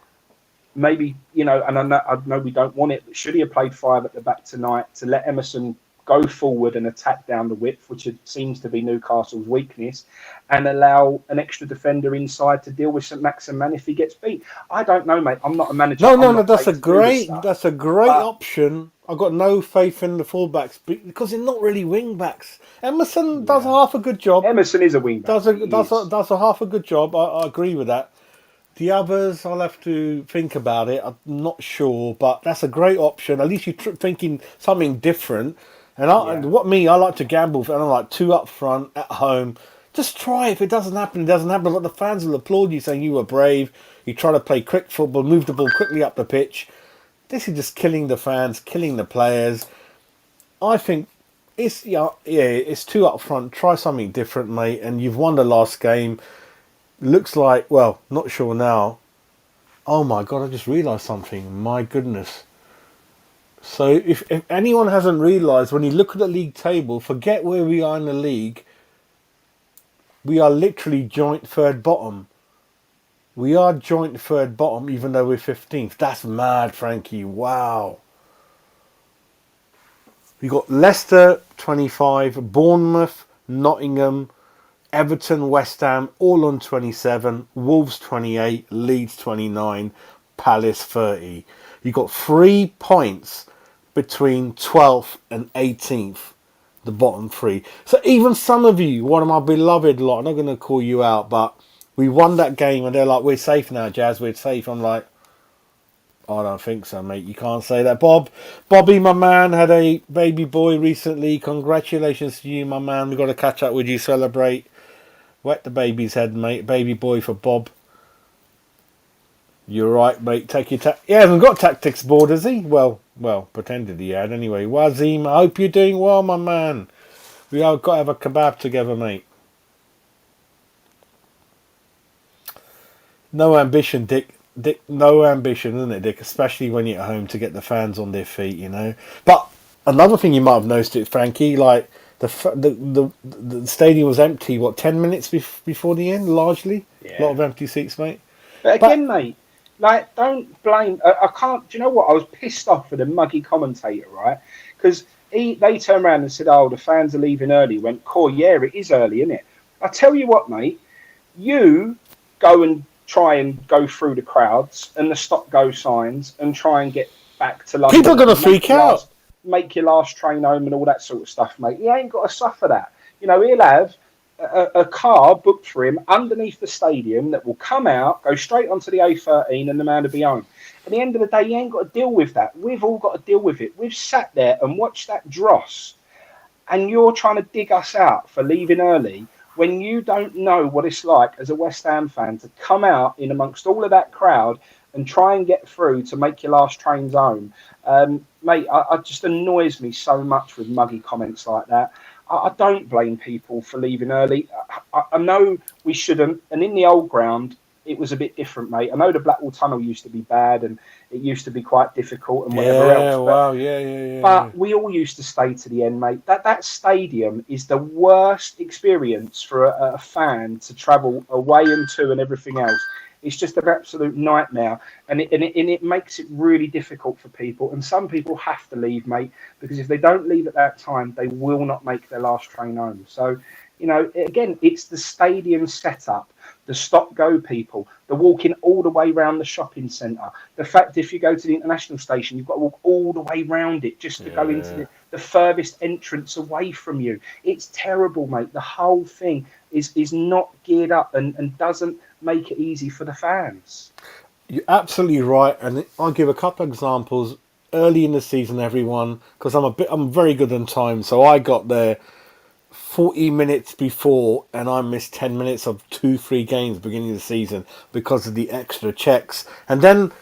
maybe, and I know we don't want it, but should he have played 5 at the back tonight to let Emerson go forward and attack down the width, which seems to be Newcastle's weakness, and allow an extra defender inside to deal with St. Maximin if he gets beat? I don't know, mate. I'm not a manager. No. That's a great option. I've got no faith in the fullbacks because they're not really wing backs. Emerson does half a good job. Emerson is a wing back. Does a half a good job. I agree with that. The others, I'll have to think about it. I'm not sure, but that's a great option. At least you're thinking something different. And I like to gamble, and I like 2 up front at home. Just try. If it doesn't happen, it doesn't happen. But the fans will applaud you, saying you were brave. You try to play quick football, move the ball quickly up the pitch. This is just killing the fans, killing the players. I think it's 2 up front. Try something different, mate. And you've won the last game. Looks like, well, not sure now. Oh my God! I just realised something. My goodness. So if anyone hasn't realised, when you look at the league table, forget where we are in the league. We are literally joint third bottom. We are joint third bottom, even though we're 15th. That's mad, Frankie. Wow. We got Leicester 25, Bournemouth, Nottingham, Everton, West Ham, all on 27, Wolves 28, Leeds 29, Palace 30. You got 3 points between 12th and 18th, the bottom 3. So even some of you, one of my beloved lot, I'm not going to call you out, but we won that game and they're like, we're safe now, Jazz, we're safe. I'm like, I don't think so, mate. You can't say that. Bobby, my man, had a baby boy recently. Congratulations to you, my man. We've got to catch up with you, celebrate. Wet the baby's head, mate. Baby boy for Bob. You're right, mate. Take your he hasn't got tactics board, has he? Well, pretended he had anyway. Wazim, I hope you're doing well, my man. We have got to have a kebab together, mate. No ambition, Dick. No ambition, isn't it, Dick? Especially when you're at home, to get the fans on their feet, But another thing you might have noticed it, Frankie, like the stadium was empty. 10 minutes before the end, largely. Yeah. A lot of empty seats, mate. But again, mate, like, don't blame. I can't. Do you know what? I was pissed off with the muggy commentator, right? Because they turned around and said, "Oh, the fans are leaving early." Went, "Core, yeah, it is early, isn't it?" I tell you what, mate. You go and try and go through the crowds and the stop go signs and try and get back to London. People are going to freak out. Make your last train home and all that sort of stuff, mate. You ain't got to suffer that. He'll have a car booked for him underneath the stadium that will come out, go straight onto the A13, and the man will be home. At the end of the day, you ain't got to deal with that. We've all got to deal with it. We've sat there and watched that dross, and you're trying to dig us out for leaving early when you don't know what it's like as a West Ham fan to come out in amongst all of that crowd and try and get through to make your last trains home. Mate, I just annoys me so much with muggy comments like that. I don't blame people for leaving early. I know we shouldn't, and in the old ground, it was a bit different, mate. I know the Blackwall Tunnel used to be bad and it used to be quite difficult and whatever else. But, wow, yeah. but we all used to stay to the end, mate. That stadium is the worst experience for a fan to travel away and to and everything else. It's just an absolute nightmare, and it makes it really difficult for people. And some people have to leave, mate, because if they don't leave at that time, they will not make their last train home. So, you know, again, it's the stadium setup, the stop-go people, the walking all the way around the shopping centre. The fact if you go to the international station, you've got to walk all the way around it just to go into the furthest entrance away from you. It's terrible, mate. The whole thing is not geared up and doesn't make it easy for the fans. You're absolutely right, and I'll give a couple of examples. Early in the season, everyone, because I'm very good on time, so I got there 40 minutes before, and I missed 10 minutes of 2-3 games beginning of the season because of the extra checks. And then,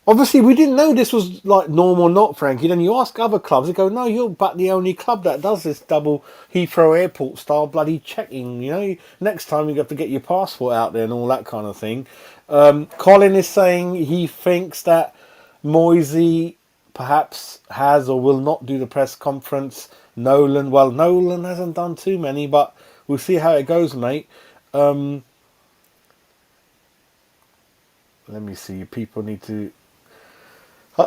obviously, we didn't know this was like normal or not, Frankie. Then you ask other clubs, they go, no, you're but the only club that does this double Heathrow Airport style bloody checking. You know, next time you have to get your passport out there and all that kind of thing. Colin is saying he thinks that Moisey perhaps has or will not do the press conference. Nolan hasn't done too many, but we'll see how it goes, mate. Let me see. People need to.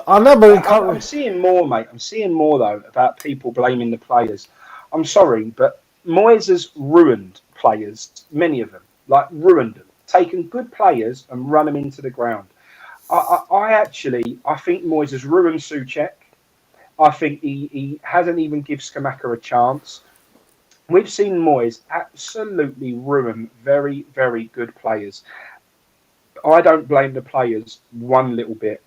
I know, but I'm seeing more, mate. I'm seeing more though about people blaming the players. I'm sorry, but Moyes has ruined players, many of them, like ruined them, taken good players and run them into the ground. I think Moyes has ruined Souček. I think he hasn't even given Skamaka a chance. We've seen Moyes absolutely ruin very, very good players. I don't blame the players one little bit,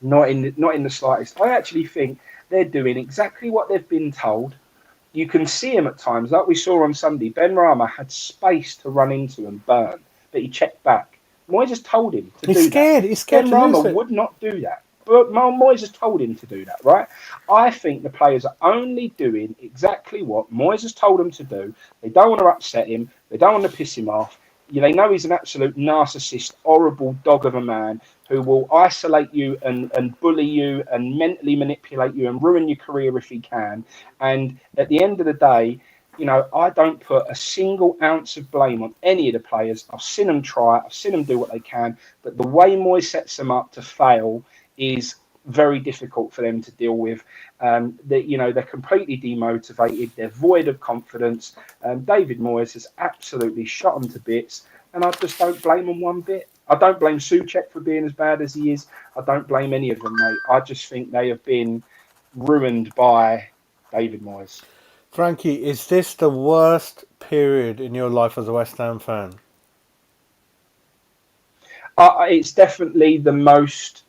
not in the slightest. I actually think they're doing exactly what they've been told. You can see him at times, like we saw on Sunday. Ben Rama had space to run into and burn, but he checked back. Moyes has told him to do that. He's scared. Ben Rama would not do that. But Moyes has told him to do that, right? I think the players are only doing exactly what Moyes has told them to do. They don't want to upset him. They don't want to piss him off. They know he's an absolute narcissist, horrible dog of a man who will isolate you and bully you and mentally manipulate you and ruin your career if he can. And at the end of the day, you know, I don't put a single ounce of blame on any of the players. I've seen them try. I've seen them do what they can. But the way Moyes sets them up to fail is very difficult for them to deal with. They're completely demotivated. They're void of confidence. David Moyes has absolutely shot them to bits, and I just don't blame them one bit. I don't blame Souček for being as bad as he is. I don't blame any of them, mate. I just think they have been ruined by David Moyes. Frankie, is this the worst period in your life as a West Ham fan? It's definitely the most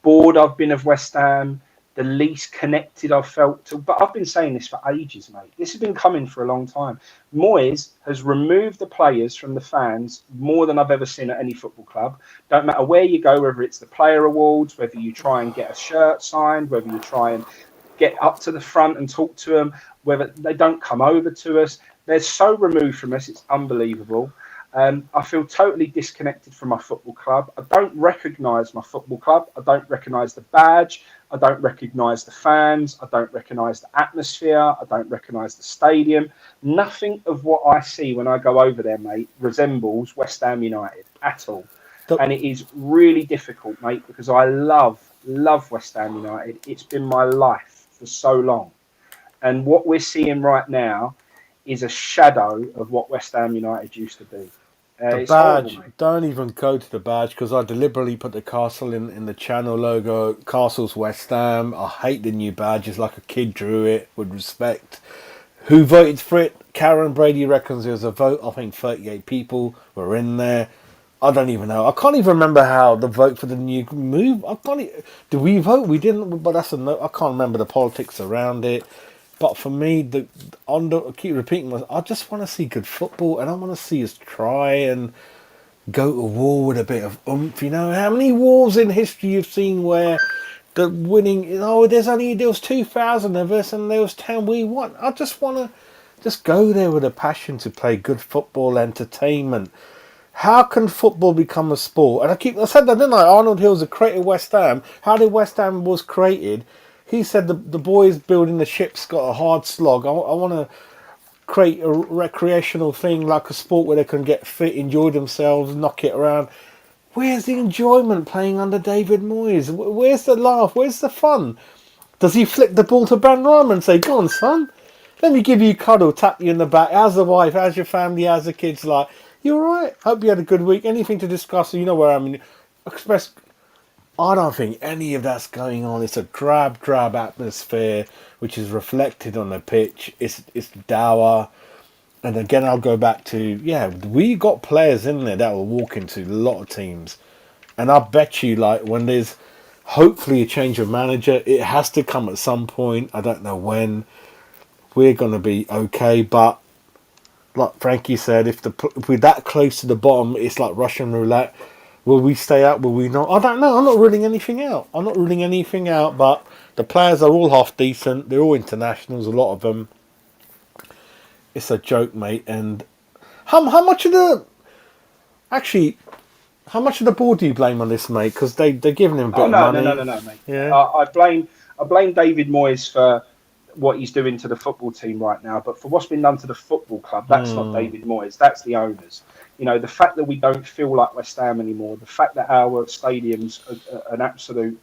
bored I've been of West Ham, the least connected I've felt to. But I've been saying this for ages, mate. This has been coming for a long time. Moyes has removed the players from the fans more than I've ever seen at any football club. Don't matter where you go, whether it's the player awards, whether you try and get a shirt signed, whether you try and get up to the front and talk to them, whether they don't come over to us. They're so removed from us, it's unbelievable. I feel totally disconnected from my football club. I don't recognise my football club. I don't recognise the badge. I don't recognise the fans. I don't recognise the atmosphere. I don't recognise the stadium. Nothing of what I see when I go over there, mate, resembles West Ham United at all. And it is really difficult, mate, because I love West Ham United. It's been my life for so long. And what we're seeing right now is a shadow of what West Ham United used to be. The badge, horrible, don't even go to the badge, because I deliberately put the castle in the channel logo. Castle's West Ham. I hate the new badge. It's like a kid drew it with respect. Who voted for it? Karen Brady reckons there was a vote. I think 38 people were in there. I don't even know. I can't even remember how the vote for the new move. Did we vote? We didn't. But that's a no. I can't remember the politics around it. But for me, I keep repeating myself. I just want to see good football, and I want to see us try and go to war with a bit of oomph. You know, how many wars in history you've seen where the winning? There was 2,000 of us, and there was 10 we won. I just want to just go there with a passion to play good football, entertainment. How can football become a sport? And I said that, didn't I? Arnold Hill's the creator of West Ham. How did West Ham was created? He said the boys building the ship's got a hard slog. I want to create a recreational thing, like a sport where they can get fit, enjoy themselves, knock it around. Where's the enjoyment playing under David Moyes? Where's the laugh? Where's the fun? Does he flick the ball to Ben Rama and say, "Go on, son, let me give you a cuddle, tap you in the back. How's the wife? How's your family? How's the kids?" Like, "You all right? Hope you had a good week. Anything to discuss?" You know where I'm in. Express. I don't think any of that's going on. It's a drab atmosphere, which is reflected on the pitch. It's dour. And again, I'll go back to, we got players in there that will walk into a lot of teams. And I bet you, like, when there's hopefully a change of manager, it has to come at some point. I don't know when. We're going to be okay. But like Frankie said, if we're that close to the bottom, it's like Russian roulette. Will we stay out? Will we not? I don't know. I'm not ruling anything out. But the players are all half decent. They're all internationals, a lot of them. It's a joke, mate. And how much of the board do you blame on this, mate? Because they're giving him a bit of money. No, mate. Yeah. I blame David Moyes for what he's doing to the football team right now, but for what's been done to the football club, that's not David Moyes. That's the owners. You know, the fact that we don't feel like West Ham anymore, the fact that our stadium's an absolute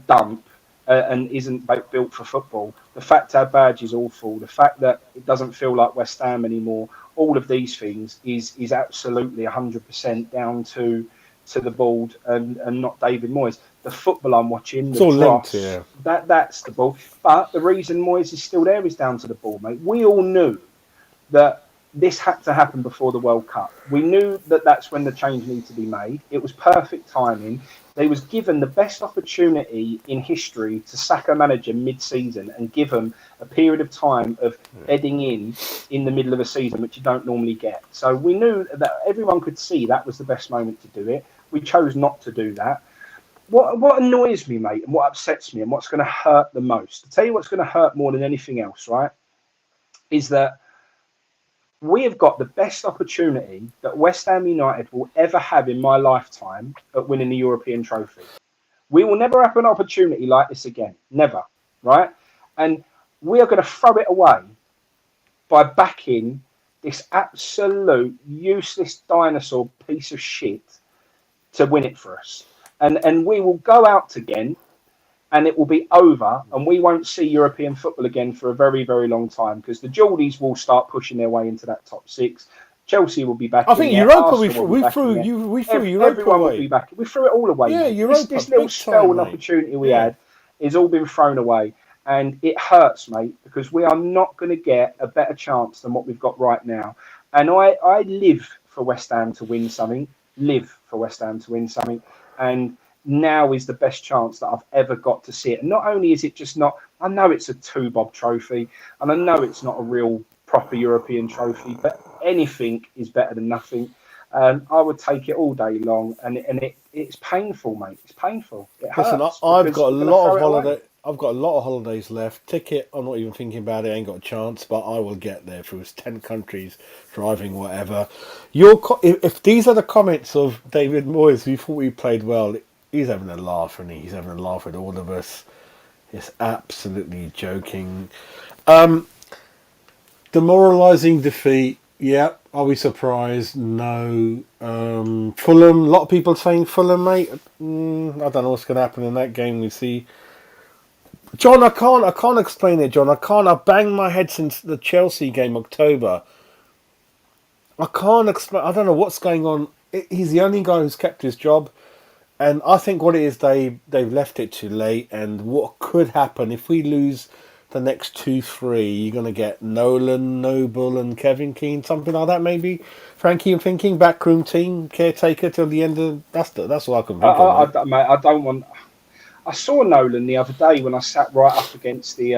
dump. And isn't built for football. The fact our badge is awful. The fact that it doesn't feel like West Ham anymore. All of these things is absolutely 100% down to the board and not David Moyes. The football I'm watching, the dross, that's the ball. But the reason Moyes is still there is down to the ball, mate. We all knew that this had to happen before the World Cup. We knew that that's when the change needed to be made. It was perfect timing. They was given the best opportunity in history to sack a manager mid-season and give them a period of time of bedding in the middle of a season, which you don't normally get. So we knew that everyone could see that was the best moment to do it. We chose not to do that. What annoys me, mate, and what upsets me and what's going to hurt the most, to tell you what's going to hurt more than anything else, right, is that we have got the best opportunity that West Ham United will ever have in my lifetime at winning the European trophy. We will never have an opportunity like this again. Never. Right? And we are going to throw it away by backing this absolute useless dinosaur piece of shit to win it for us. And we will go out again and it will be over, and we won't see European football again for a very, very long time because the Geordies will start pushing their way into that top six. Chelsea will be back. I think Europa we threw Europa everyone away. Will be back. We threw it all away. Yeah, Europa. This little spell and opportunity we had is all been thrown away, and it hurts, mate, because we are not going to get a better chance than what we've got right now. And I live for West Ham to win something. And now is the best chance that I've ever got to see it. And not only is it just not, I know it's a 2-bob trophy, and I know it's not a real proper European trophy, but anything is better than nothing. I would take it all day long, and it's painful, mate. It's painful. It hurts. Listen, I've got a lot of holiday. I've got a lot of holidays left. Ticket, I'm not even thinking about it. Ain't got a chance, but I will get there. If it was 10 countries, driving, whatever. If these are the comments of David Moyes, we thought we played well. He's having a laugh, and he's having a laugh with all of us. It's absolutely joking. Demoralising defeat. Yeah. Are we surprised? No. Fulham. A lot of people saying Fulham, mate. I don't know what's going to happen in that game. We see. John, I can't explain it, John. I banged my head since the Chelsea game, October. I can't explain. I don't know what's going on. He's the only guy who's kept his job. And I think what it is, they've left it too late. And what could happen if we lose the next 2-3, you're going to get Nolan, Noble, and Kevin Keane, something like that, maybe. Frankie, I'm thinking backroom team, caretaker till the end of. That's what I can think of. Mate. Mate, I don't want. I saw Nolan the other day when I sat right up against the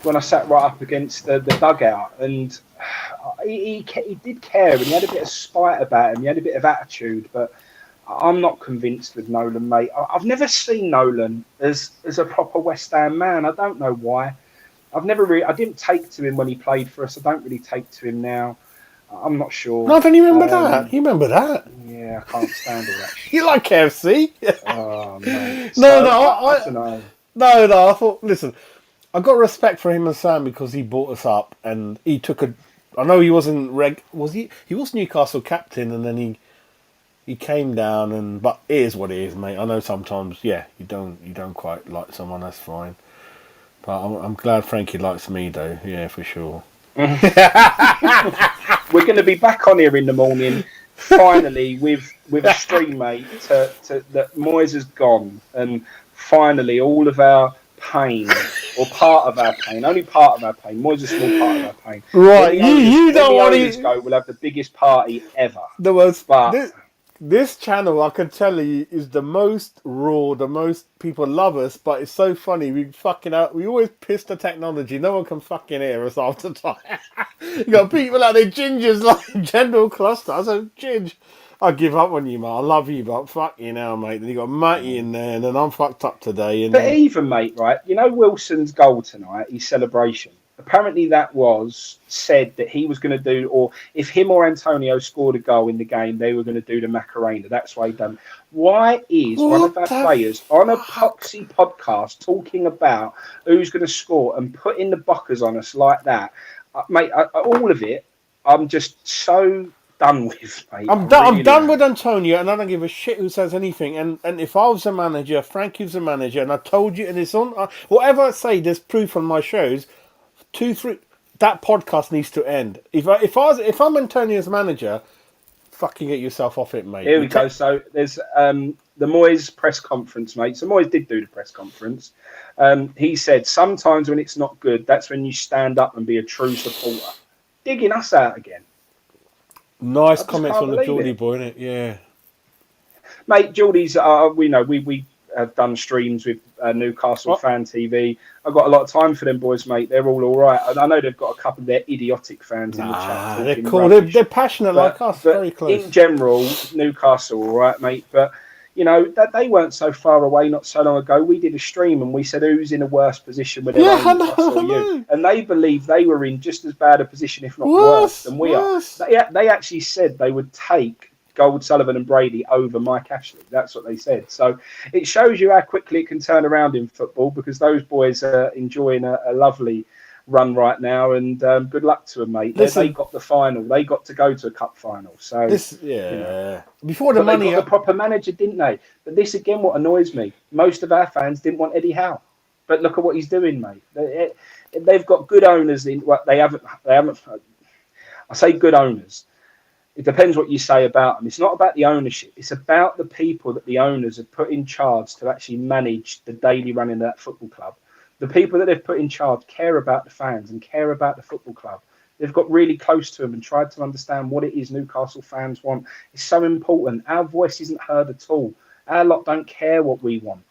the dugout, and he did care, and he had a bit of spite about him. He had a bit of attitude, but I'm not convinced with Nolan, mate. I've never seen Nolan as a proper West Ham man. I don't know why. I didn't take to him when he played for us. I don't really take to him now. I'm not sure. No, don't you remember that? You remember that? Yeah, I can't stand all that shit. You like KFC? Oh, mate. I don't know. No, I thought, listen, I got respect for him and Sam because he brought us up and he took a. I know he wasn't was he? He was Newcastle captain and then he came down but it is what it is, mate. I know sometimes, you don't quite like someone. That's fine, but I'm glad Frankie likes me though. Yeah, for sure. We're going to be back on here in the morning, finally with a stream, mate. That Moyes has gone, and finally all of our pain, or part of our pain, only part of our pain. Moyes is a small part of our pain. Right, you don't want to go. We'll have the biggest party ever. This channel, I can tell you, is the most raw, the most people love us, but it's so funny. We always piss the technology. No one can fucking hear us half the time. You got people like the gingers, like General Cluster. I said, Ginge, I give up on you, mate. I love you, but fuck you now, mate. Then you got Matty in there, and then I'm fucked up today. But even, mate, right? You know Wilson's goal tonight, his celebration. Apparently that was said that he was going to do, or if him or Antonio scored a goal in the game, they were going to do the Macarena. That's why he done. Why is one of our players on a Poxy podcast talking about who's going to score and putting the buckers on us like that? Mate, all of it, I'm just so done with, mate. I'm done with Antonio, and I don't give a shit who says anything. And if I was a manager, Frankie was a manager, and I told you, and it's on, whatever I say, there's proof on my shows. 2-3, that podcast needs to end. If I'm Antonio's manager, fucking get yourself off it, mate. Here we go. So there's the Moyes press conference, mate. So Moyes did do the press conference. He said sometimes when it's not good, that's when you stand up and be a true supporter. Digging us out again. Nice comments from the Geordie boy, innit? Yeah, mate. Geordie's. We know we have done streams with Newcastle Fan TV. I've got a lot of time for them boys, mate. They're all right. And I know they've got a couple of their idiotic fans in the chat. They're cool. They're passionate like us. Very close. In general, Newcastle, all right, mate. But you know that they weren't so far away not so long ago. We did a stream and we said who's in a worse position with their own Newcastle you, and they believed they were in just as bad a position, if not worse than we are. They actually said they would take Gold, Sullivan and Brady over Mike Ashley. That's what they said. So it shows you how quickly it can turn around in football, because those boys are enjoying a lovely run right now, and good luck to them, mate. They got the final. They got to go to a cup final. So before the money, they got the proper manager, didn't they? But this again, what annoys me, most of our fans didn't want Eddie Howe, but look at what he's doing, mate. They've got good owners. They haven't. I say good owners. It depends what you say about them. It's not about the ownership. It's about the people that the owners have put in charge to actually manage the daily running of that football club. The people that they've put in charge care about the fans and care about the football club. They've got really close to them and tried to understand what it is Newcastle fans want. It's so important. Our voice isn't heard at all. Our lot don't care what we want.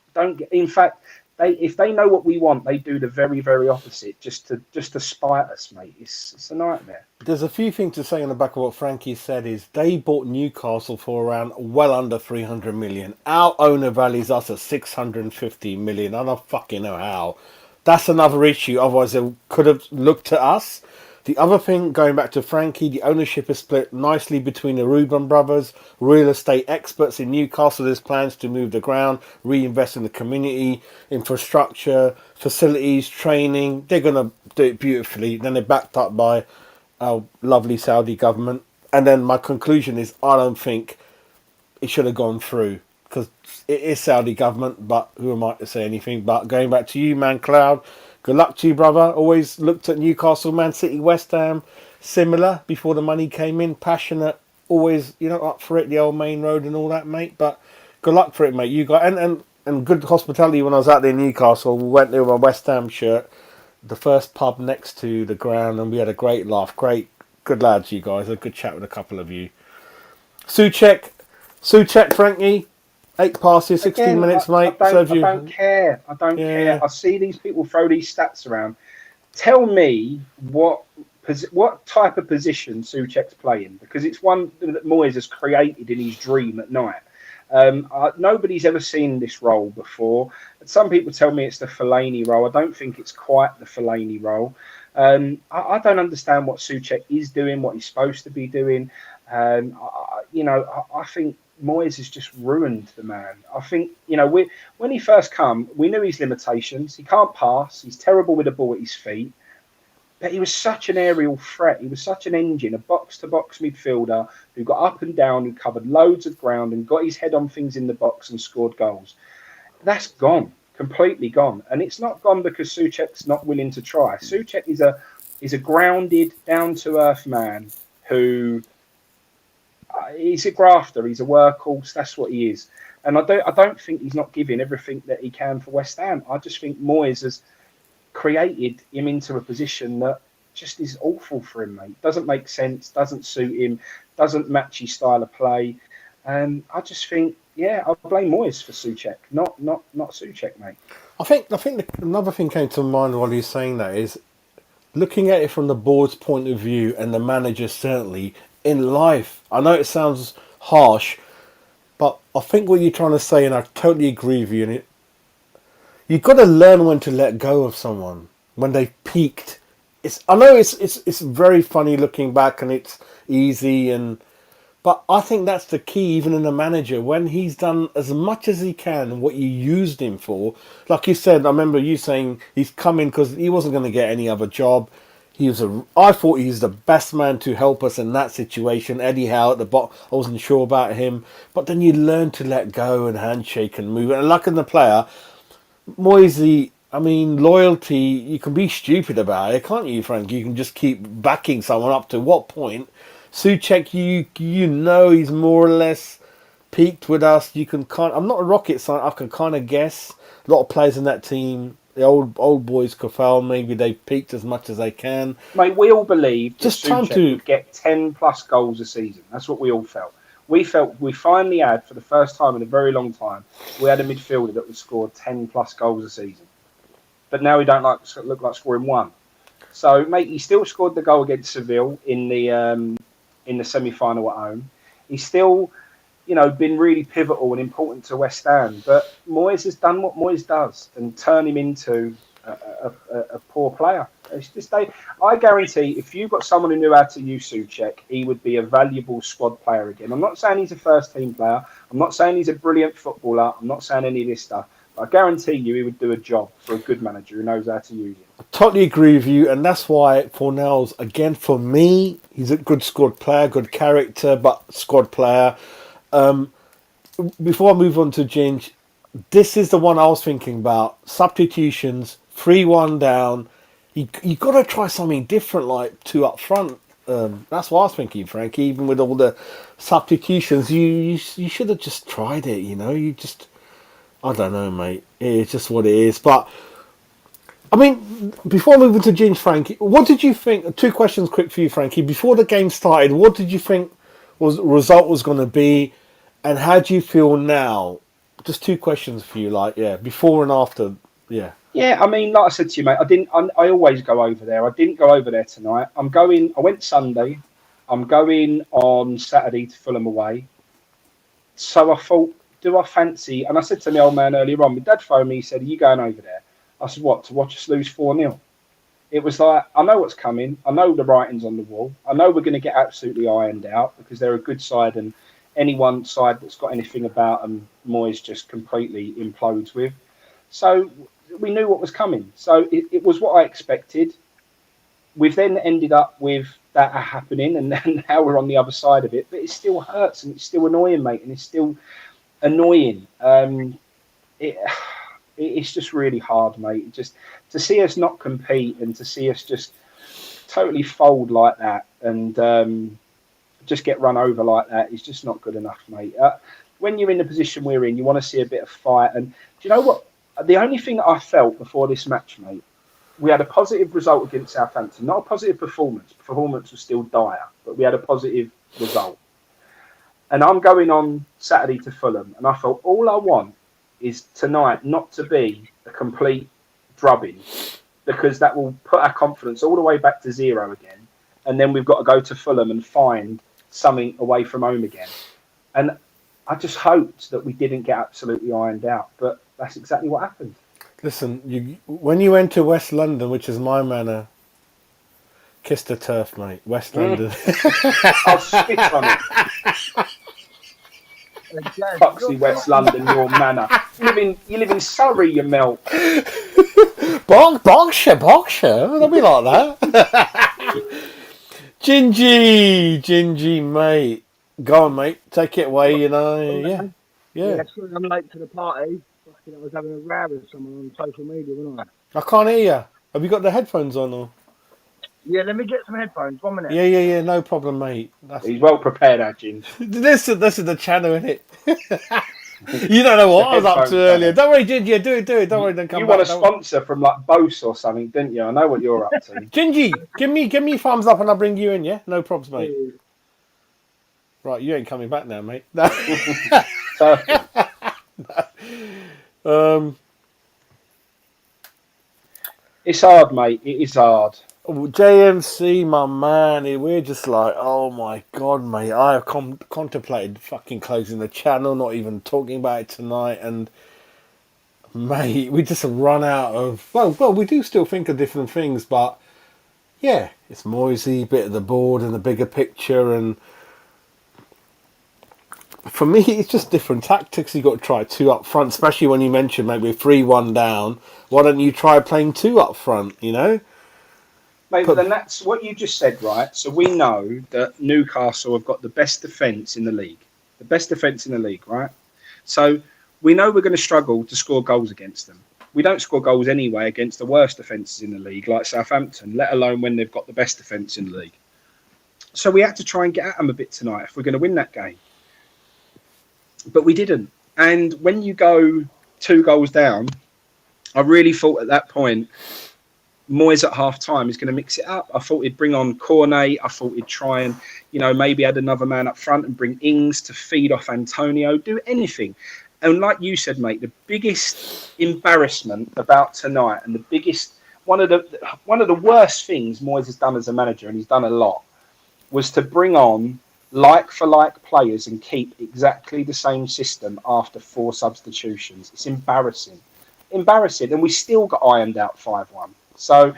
In fact, if they know what we want, they do the very, very opposite, just to spite us, mate. It's a nightmare. There's a few things to say on the back of what Frankie said. Is they bought Newcastle for around well under 300 million. Our owner values us at 650 million. I don't fucking know how. That's another issue. Otherwise, they could have looked at us. The other thing, going back to Frankie, the ownership is split nicely between the Reuben brothers, real estate experts in Newcastle. There's plans to move the ground, reinvest in the community, infrastructure, facilities, training. They're going to do it beautifully. Then they're backed up by our lovely Saudi government. And then my conclusion is I don't think it should have gone through, because it is Saudi government, but who am I to say anything? But going back to you, Man Cloud, good luck to you, brother. Always looked at Newcastle, Man City, West Ham, similar before the money came in. Passionate, always, up for it, the old main road and all that, mate. But good luck for it, mate. You got and and good hospitality when I was out there in Newcastle. We went there with my West Ham shirt, the first pub next to the ground, and we had a great laugh. Good lads, you guys. A good chat with a couple of you. Suchek, Frankie, 8 passes, 16 Again, minutes, I mate. don't care. I don't care. I see these people throw these stats around. Tell me what type of position Suchek's playing, because it's one that Moyes has created in his dream at night. Nobody's ever seen this role before. Some people tell me it's the Fellaini role. I don't think it's quite the Fellaini role. I don't understand what Suchek is doing, what he's supposed to be doing. I think Moyes has just ruined the man. I think, when he first come, we knew his limitations. He can't pass. He's terrible with the ball at his feet. But he was such an aerial threat. He was such an engine, a box-to-box midfielder who got up and down, who covered loads of ground and got his head on things in the box and scored goals. That's gone, completely gone. And it's not gone because Suchek's not willing to try. Suchek is a grounded, down-to-earth man who... he's a grafter. He's a workhorse. That's what he is. And I don't think he's not giving everything that he can for West Ham. I just think Moyes has created him into a position that just is awful for him, mate. Doesn't make sense. Doesn't suit him. Doesn't match his style of play. And I just think, I blame Moyes for Suchek, not Suchek, mate. I think another thing came to mind while you're saying that is looking at it from the board's point of view and the manager certainly in life. I know it sounds harsh, but I think what you're trying to say, and I totally agree with you, and you've got to learn when to let go of someone when they've peaked. I know it's very funny looking back, and it's easy, but I think that's the key, even in a manager, when he's done as much as he can what you used him for. Like you said, I remember you saying he's coming because he wasn't going to get any other job. I thought he's the best man to help us in that situation. Eddie Howe at the bottom, I wasn't sure about him, but then you learn to let go and handshake and move. And like in the player, Moisey, loyalty, you can be stupid about it, can't you, Frank? You can just keep backing someone up to what point? Suchek, he's more or less peaked with us. I'm not a rocket scientist, I can kind of guess. A lot of players in that team, the old boys, Kofal, maybe they've peaked as much as they can. Mate, we all believed just Suchek would get 10 plus goals a season. That's what we all felt. We felt we finally had, for the first time in a very long time, we had a midfielder that would score 10 plus goals a season. But now he don't look like scoring one. So, mate, he still scored the goal against Seville in the semi-final at home. He's still, been really pivotal and important to West Ham. But Moyes has done what Moyes does and turned him into a poor player. It's just I guarantee if you got someone who knew how to use Suchek, he would be a valuable squad player again. I'm not saying he's a first team player. I'm not saying he's a brilliant footballer. I'm not saying any of this stuff. But I guarantee you he would do a job for a good manager who knows how to use him. I totally agree with you, and that's why Fornals, again, for me, he's a good squad player, good character, but squad player. Before I move on to Ginge, this is the one I was thinking about. Substitutions, 3-1 down. You got to try something different, like 2 up front. That's what I was thinking, Frank. Even with all the substitutions, you should have just tried it. I don't know, mate. It's just what it is. But before moving to Ginge, Frankie, what did you think? 2 questions, quick for you, Frankie. Before the game started, what did you think the result was going to be, and how do you feel now? Just 2 questions for you, before and after, yeah. Yeah, like I said to you, mate, I always go over there. I didn't go over there tonight. I went Sunday. I'm going on Saturday to Fulham away. So I thought, do I fancy? And I said to my old man earlier on, my dad phoned me, he said, are you going over there? I said, what, to watch us lose 4-0? It was like, I know what's coming. I know the writing's on the wall. I know we're going to get absolutely ironed out because they're a good side, and any one side that's got anything about them, Moyes just completely implodes with. So we knew what was coming. So it was what I expected. We've then ended up with that happening, and then now we're on the other side of it. But it still hurts, and it's still annoying, mate, and it's still annoying. It's just really hard, mate. Just to see us not compete and to see us just totally fold like that and just get run over like that is just not good enough, mate. when you're in the position we're in, you want to see a bit of fight. And do you know what? The only thing that I felt before this match, mate, we had a positive result against Southampton. Not a positive performance. Performance was still dire, but we had a positive result. And I'm going on Saturday to Fulham, and I felt all I want is tonight not to be a complete drubbing, because that will put our confidence all the way back to zero again. And then we've got to go to Fulham and find something away from home again. And I just hoped that we didn't get absolutely ironed out, but that's exactly what happened. Listen, when you went to West London, which is my manor, kiss the turf, mate. West London. I'll spit on it. Foxy West London, your manor. You live in Surrey, you melt. Berkshire. Don't be like that. Gingy, mate. Go on, mate. Take it away, you know. Yeah. Sorry, I'm late to the party. I was having a row with someone on social media, wasn't I? I can't hear you. Have you got the headphones on? Or? Yeah, let me get some headphones. 1 minute. Yeah. No problem, mate. He's well prepared, Ginge. This is the channel, isn't it? You don't know what I was up to earlier. Don't worry, Gingy. Do it. Don't worry. Don't come you back. Want a sponsor from like Bose or something, didn't you? I know what you're up to. Gingy, give me thumbs up and I'll bring you in. Yeah, no problems, mate. Right, you ain't coming back now, mate. No. It's hard, mate. It is hard. JMC, my man, we're just like, oh my god, mate. I have contemplated fucking closing the channel, not even talking about it tonight, and mate, we just run out of. Well, we do still think of different things, but yeah, it's Moisey, bit of the board and the bigger picture, and for me, it's just different tactics. You got to try two up front, especially when you mentioned maybe 3-1 down. Why don't you try playing two up front? You know, mate. But then that's what you just said, right? So we know that Newcastle have got the best defence in the league, right? So we know we're going to struggle to score goals against them. We don't score goals anyway against the worst defences in the league, like Southampton, let alone when they've got the best defence in the league. So we had to try and get at them a bit tonight if we're going to win that game. But we didn't. And when you go 2 goals down, I really thought at that point, Moyes at half time is going to mix it up. I thought he'd bring on Cornet. I thought he'd try and, maybe add another man up front and bring Ings to feed off Antonio, do anything. And like you said, mate, the biggest embarrassment about tonight and the biggest, one of the worst things Moyes has done as a manager, and he's done a lot, was to bring on like-for-like players and keep exactly the same system after 4 substitutions. It's embarrassing. And we still got ironed out 5-1. So,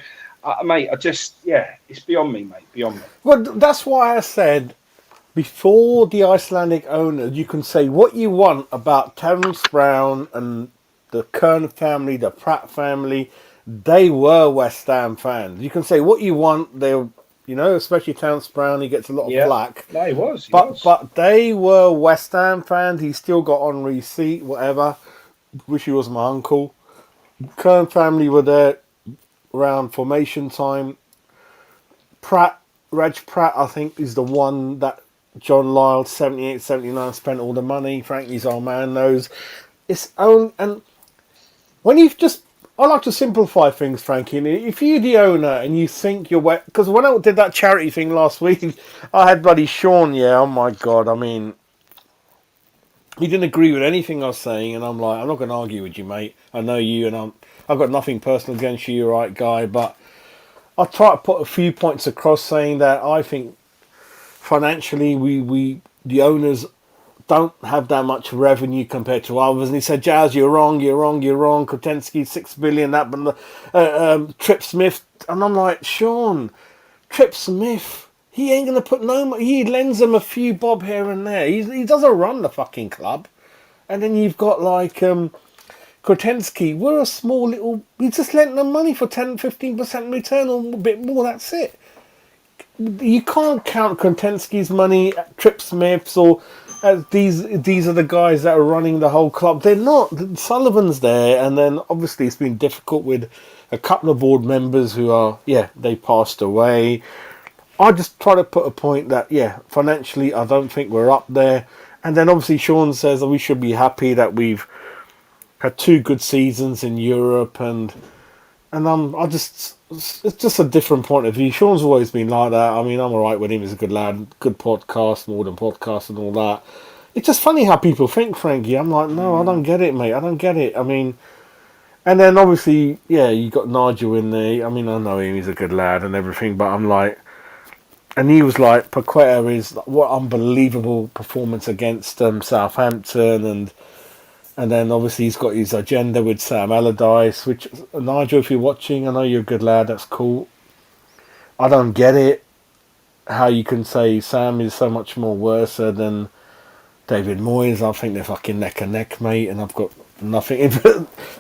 mate, it's beyond me, mate, beyond me. Well, that's why I said before the Icelandic owners, you can say what you want about Terence Brown and the Kern family, the Pratt family. They were West Ham fans. You can say what you want. They were, especially Terence Brown, he gets a lot of flack. No, he was. But they were West Ham fans. He still got on receipt, whatever. Wish he was my uncle. Kern family were there around formation time. Reg Pratt, I think, is the one that John Lyle, 78, 79, spent all the money. Frankie's our man knows. It's own, and when you've just, I like to simplify things, Frankie. If you're the owner and you think you're wet, because when I did that charity thing last week, I had bloody Sean. Yeah, oh my god. I mean, he didn't agree with anything I was saying, and I'm like, I'm not going to argue with you, mate. I know you, and I've got nothing personal against you, you're right guy. But I try to put a few points across, saying that I think financially, we the owners don't have that much revenue compared to others. And he said, Jazz, you're wrong. Kotensky, 6 billion, that, but Trip Smith. And I'm like, Sean, Trip Smith, he ain't going to put no money. He lends them a few bob here and there. He doesn't run the fucking club. And then you've got like Kotensky. We're a small little, he just lent them money for 10-15% return or a bit more, that's it. You can't count Kotensky's money, Trip Smith's, or these are the guys that are running the whole club. They're not. Sullivan's there, and then obviously it's been difficult with a couple of board members who are, they passed away. I just try to put a point that, financially I don't think we're up there, And then obviously Sean says that we should be happy that we've had 2 good seasons in Europe, and it's just a different point of view. Sean's always been like that. I mean, I'm alright with him. He's a good lad, good podcast, more than podcast and all that. It's just funny how people think, Frankie. I'm like, no, I don't get it, mate. I don't get it. I mean, and then obviously, yeah, you got Nigel in there. I mean, I know him. He's a good lad and everything, but I'm like, and he was like, Paqueta is what unbelievable performance against Southampton, and then obviously he's got his agenda with Sam Allardyce, which, Nigel, if you're watching, I know you're a good lad, that's cool. I don't get it, how you can say Sam is so much more worse than David Moyes. I think they're fucking neck and neck, mate, and I've got nothing.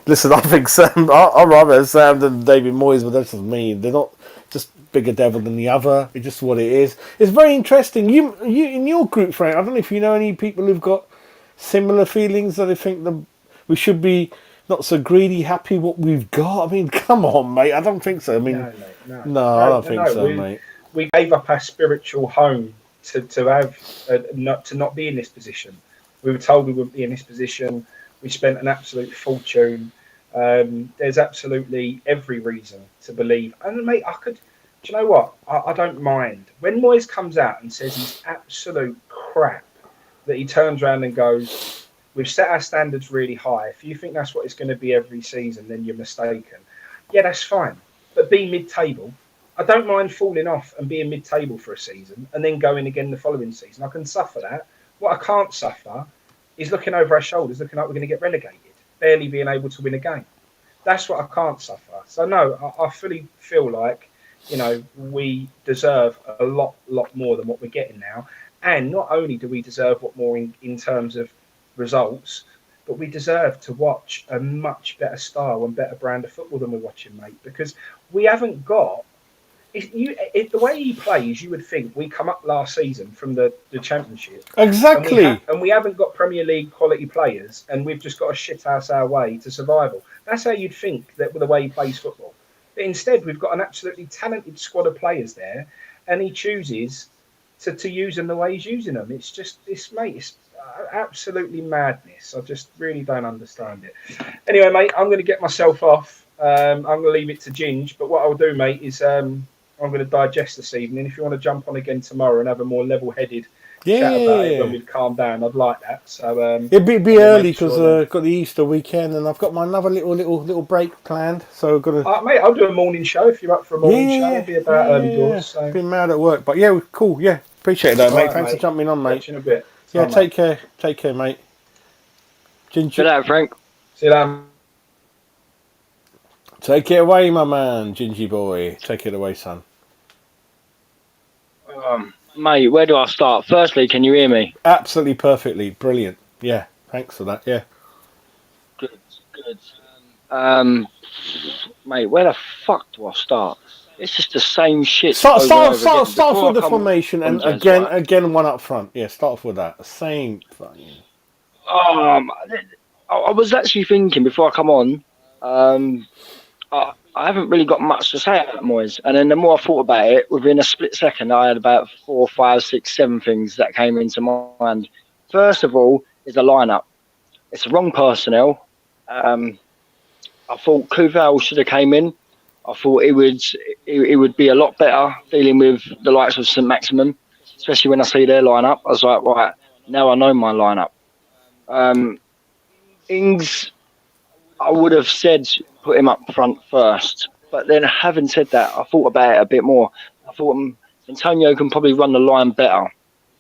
Listen, I think Sam, I'd rather have Sam than David Moyes, but that's just me. They're not just bigger devil than the other. It's just what it is. It's very interesting. You in your group, Frank, I don't know if you know any people who've got similar feelings, that they think that we should be not so greedy, happy what we've got. I mean, come on, mate. I don't think so. I mean, no, I don't think so, mate. We gave up our spiritual home to have not be in this position. We were told we wouldn't be in this position. We spent an absolute fortune. There's absolutely every reason to believe. And mate, do you know what? I don't mind when Moyes comes out and says he's absolute crap, that he turns around and goes, we've set our standards really high. If you think that's what it's going to be every season, then you're mistaken. Yeah, that's fine. But be mid-table. I don't mind falling off and being mid-table for a season and then going again the following season. I can suffer that. What I can't suffer is looking over our shoulders, looking like we're going to get relegated, barely being able to win a game. That's what I can't suffer. So, no, I fully feel like, we deserve a lot more than what we're getting now. And not only do we deserve what more in terms of results, but we deserve to watch a much better style and better brand of football than we're watching, mate. Because we haven't got... the way he plays, you would think we come up last season from the Championship. Exactly. And we haven't got Premier League quality players, and we've just got to shit our way to survival. That's how you'd think that with the way he plays football. But instead, we've got an absolutely talented squad of players there, and he chooses to use them the way he's using them. It's just, it's absolutely madness. I just really don't understand it. Anyway, mate, I'm going to get myself off. I'm going to leave it to Ginge. But what I'll do, mate, is I'm going to digest this evening. If you want to jump on again tomorrow and have a more level-headed chat about it when we've calmed down, I'd like that. So it'd be early because I've got the Easter weekend and I've got my another little break planned. So I've got to. Mate, I'll do a morning show if you're up for a morning show. It'll be about early doors. So. Been mad at work, but yeah, cool. Yeah, appreciate that, mate. Thanks for jumping on, mate. Catch you in a bit. Yeah, take care, mate. Good night, Frank. See you later. Take it away, my man, Gingy boy. Take it away, son. Mate, where do I start? Firstly, can you hear me? Absolutely perfectly. Brilliant. Yeah, thanks for that. Yeah. Good. Mate, where the fuck do I start? It's just the same shit. Start off with the formation and again one up front. Yeah, start off with that. Same fucking. I was actually thinking before I come on, I haven't really got much to say about Moyes. And then the more I thought about it, within a split second, I had about 4, 5, 6, 7 things that came into mind. First of all, is the lineup. It's the wrong personnel. I thought Kuval should have came in. I thought it would be a lot better dealing with the likes of St Maximum, especially when I see their lineup. I was like, right, now I know my lineup. Ings, I would have said put him up front first, but then having said that, I thought about it a bit more. I thought Antonio can probably run the line better.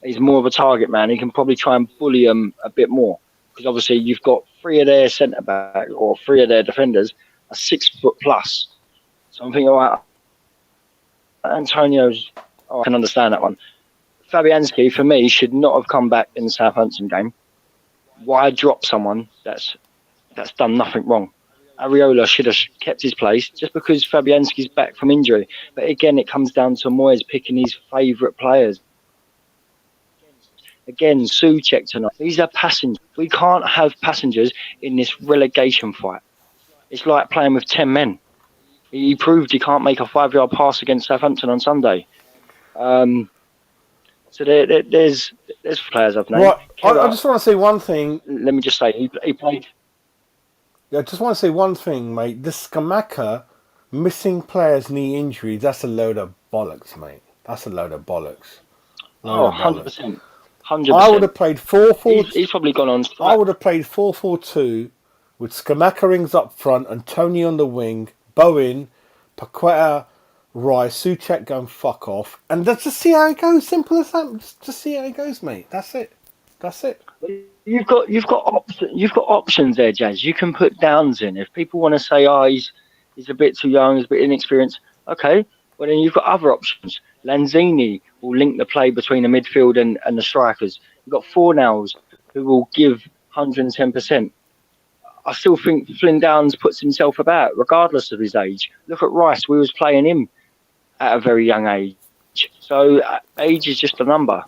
He's more of a target man. He can probably try and bully him a bit more because obviously you've got 3 of their centre back or 3 of their defenders are 6 foot plus. So I'm thinking, all right, Antonio's. I can understand that one. Fabianski for me should not have come back in the Southampton game. Why drop someone that's done nothing wrong? Areola should have kept his place just because Fabianski's back from injury. But again, it comes down to Moyes picking his favourite players. Again, Souček tonight. These are passengers. We can't have passengers in this relegation fight. It's like playing with 10 men. He proved he can't make a 5-yard pass against Southampton on Sunday. So there's players I've named. Right. I Keller, just want to say one thing. let me just say, he played. I just want to say one thing, mate. This Skamaka missing players knee injury, that's a load of bollocks, mate. That's a load of bollocks. Load Oh, of bollocks. 100%. I would 100%. have played 4-4. He's probably gone on I strike. would have played 4-4-2 with Skamaka rings up front and Tony on the wing, Bowen, Paqueta, Rice, Suchek going fuck off, and let's just see how it goes. Simple as that. Just see how it goes, mate. That's it. That's it. You've got options there, Jazz. You can put Downs in. If people want to say, oh, he's a bit too young, he's a bit inexperienced, okay. Well, then you've got other options. Lanzini will link the play between the midfield and the strikers. You've got Fornals who will give 110%. I still think Flynn Downs puts himself about, regardless of his age. Look at Rice. We was playing him at a very young age. So age is just a number.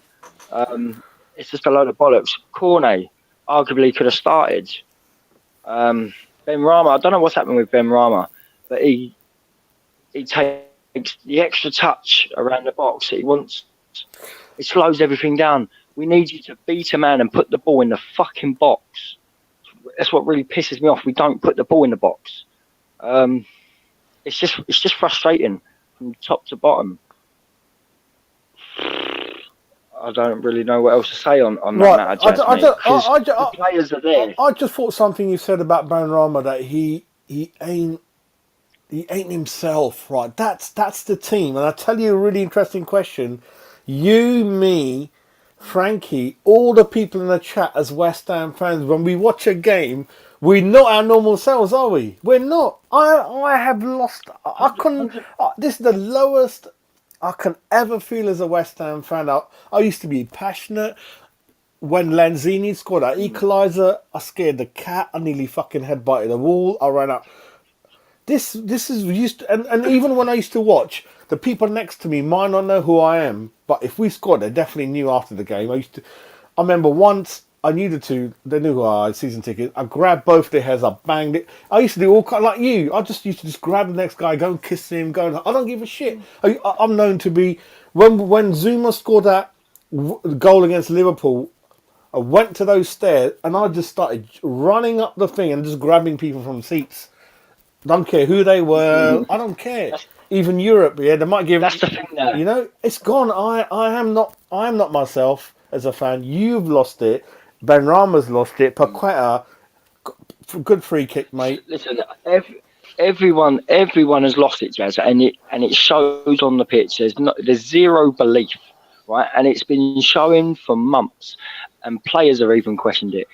It's just a load of bollocks. Cornet arguably could have started. Ben Rama, I don't know what's happening with Ben Rama, but he takes the extra touch around the box that he wants. It slows everything down. We need you to beat a man and put the ball in the fucking box. That's what really pisses me off. We don't put the ball in the box. It's just frustrating from top to bottom. I don't really know what else to say on that matter, Jazz, the players are there. I just thought something you said about Benrahma that he ain't himself, right? That's the team. And I tell you a really interesting question. You, me, Frankie, all the people in the chat as West Ham fans, when we watch a game, we're not our normal selves, are we? We're not. I have lost. I couldn't. This is the lowest I can ever feel as a West Ham fan. I used to be passionate. When Lanzini scored that equaliser, I scared the cat. I nearly fucking headbutted the wall. I ran up. This is used to, and even when I used to watch, the people next to me might not know who I am, but if we scored, they definitely knew after the game. I remember once I knew the two, they knew who I had season tickets. I grabbed both their heads, I banged it. I used to do all kind like you. I just used to just grab the next guy, go and kiss him, go. I don't give a shit. I'm known to be when Zuma scored that goal against Liverpool. I went to those stairs and I just started running up the thing and just grabbing people from seats. Don't care who they were. I don't care. Even Europe, yeah, they might give. That's the thing, though. You know, it's gone. I am not myself as a fan. You've lost it. Benrahma's lost it. Paqueta, good free kick, mate. Listen, everyone has lost it, Jazz, and it shows on the pitch. There's zero belief, right? And it's been showing for months, and players have even questioned it.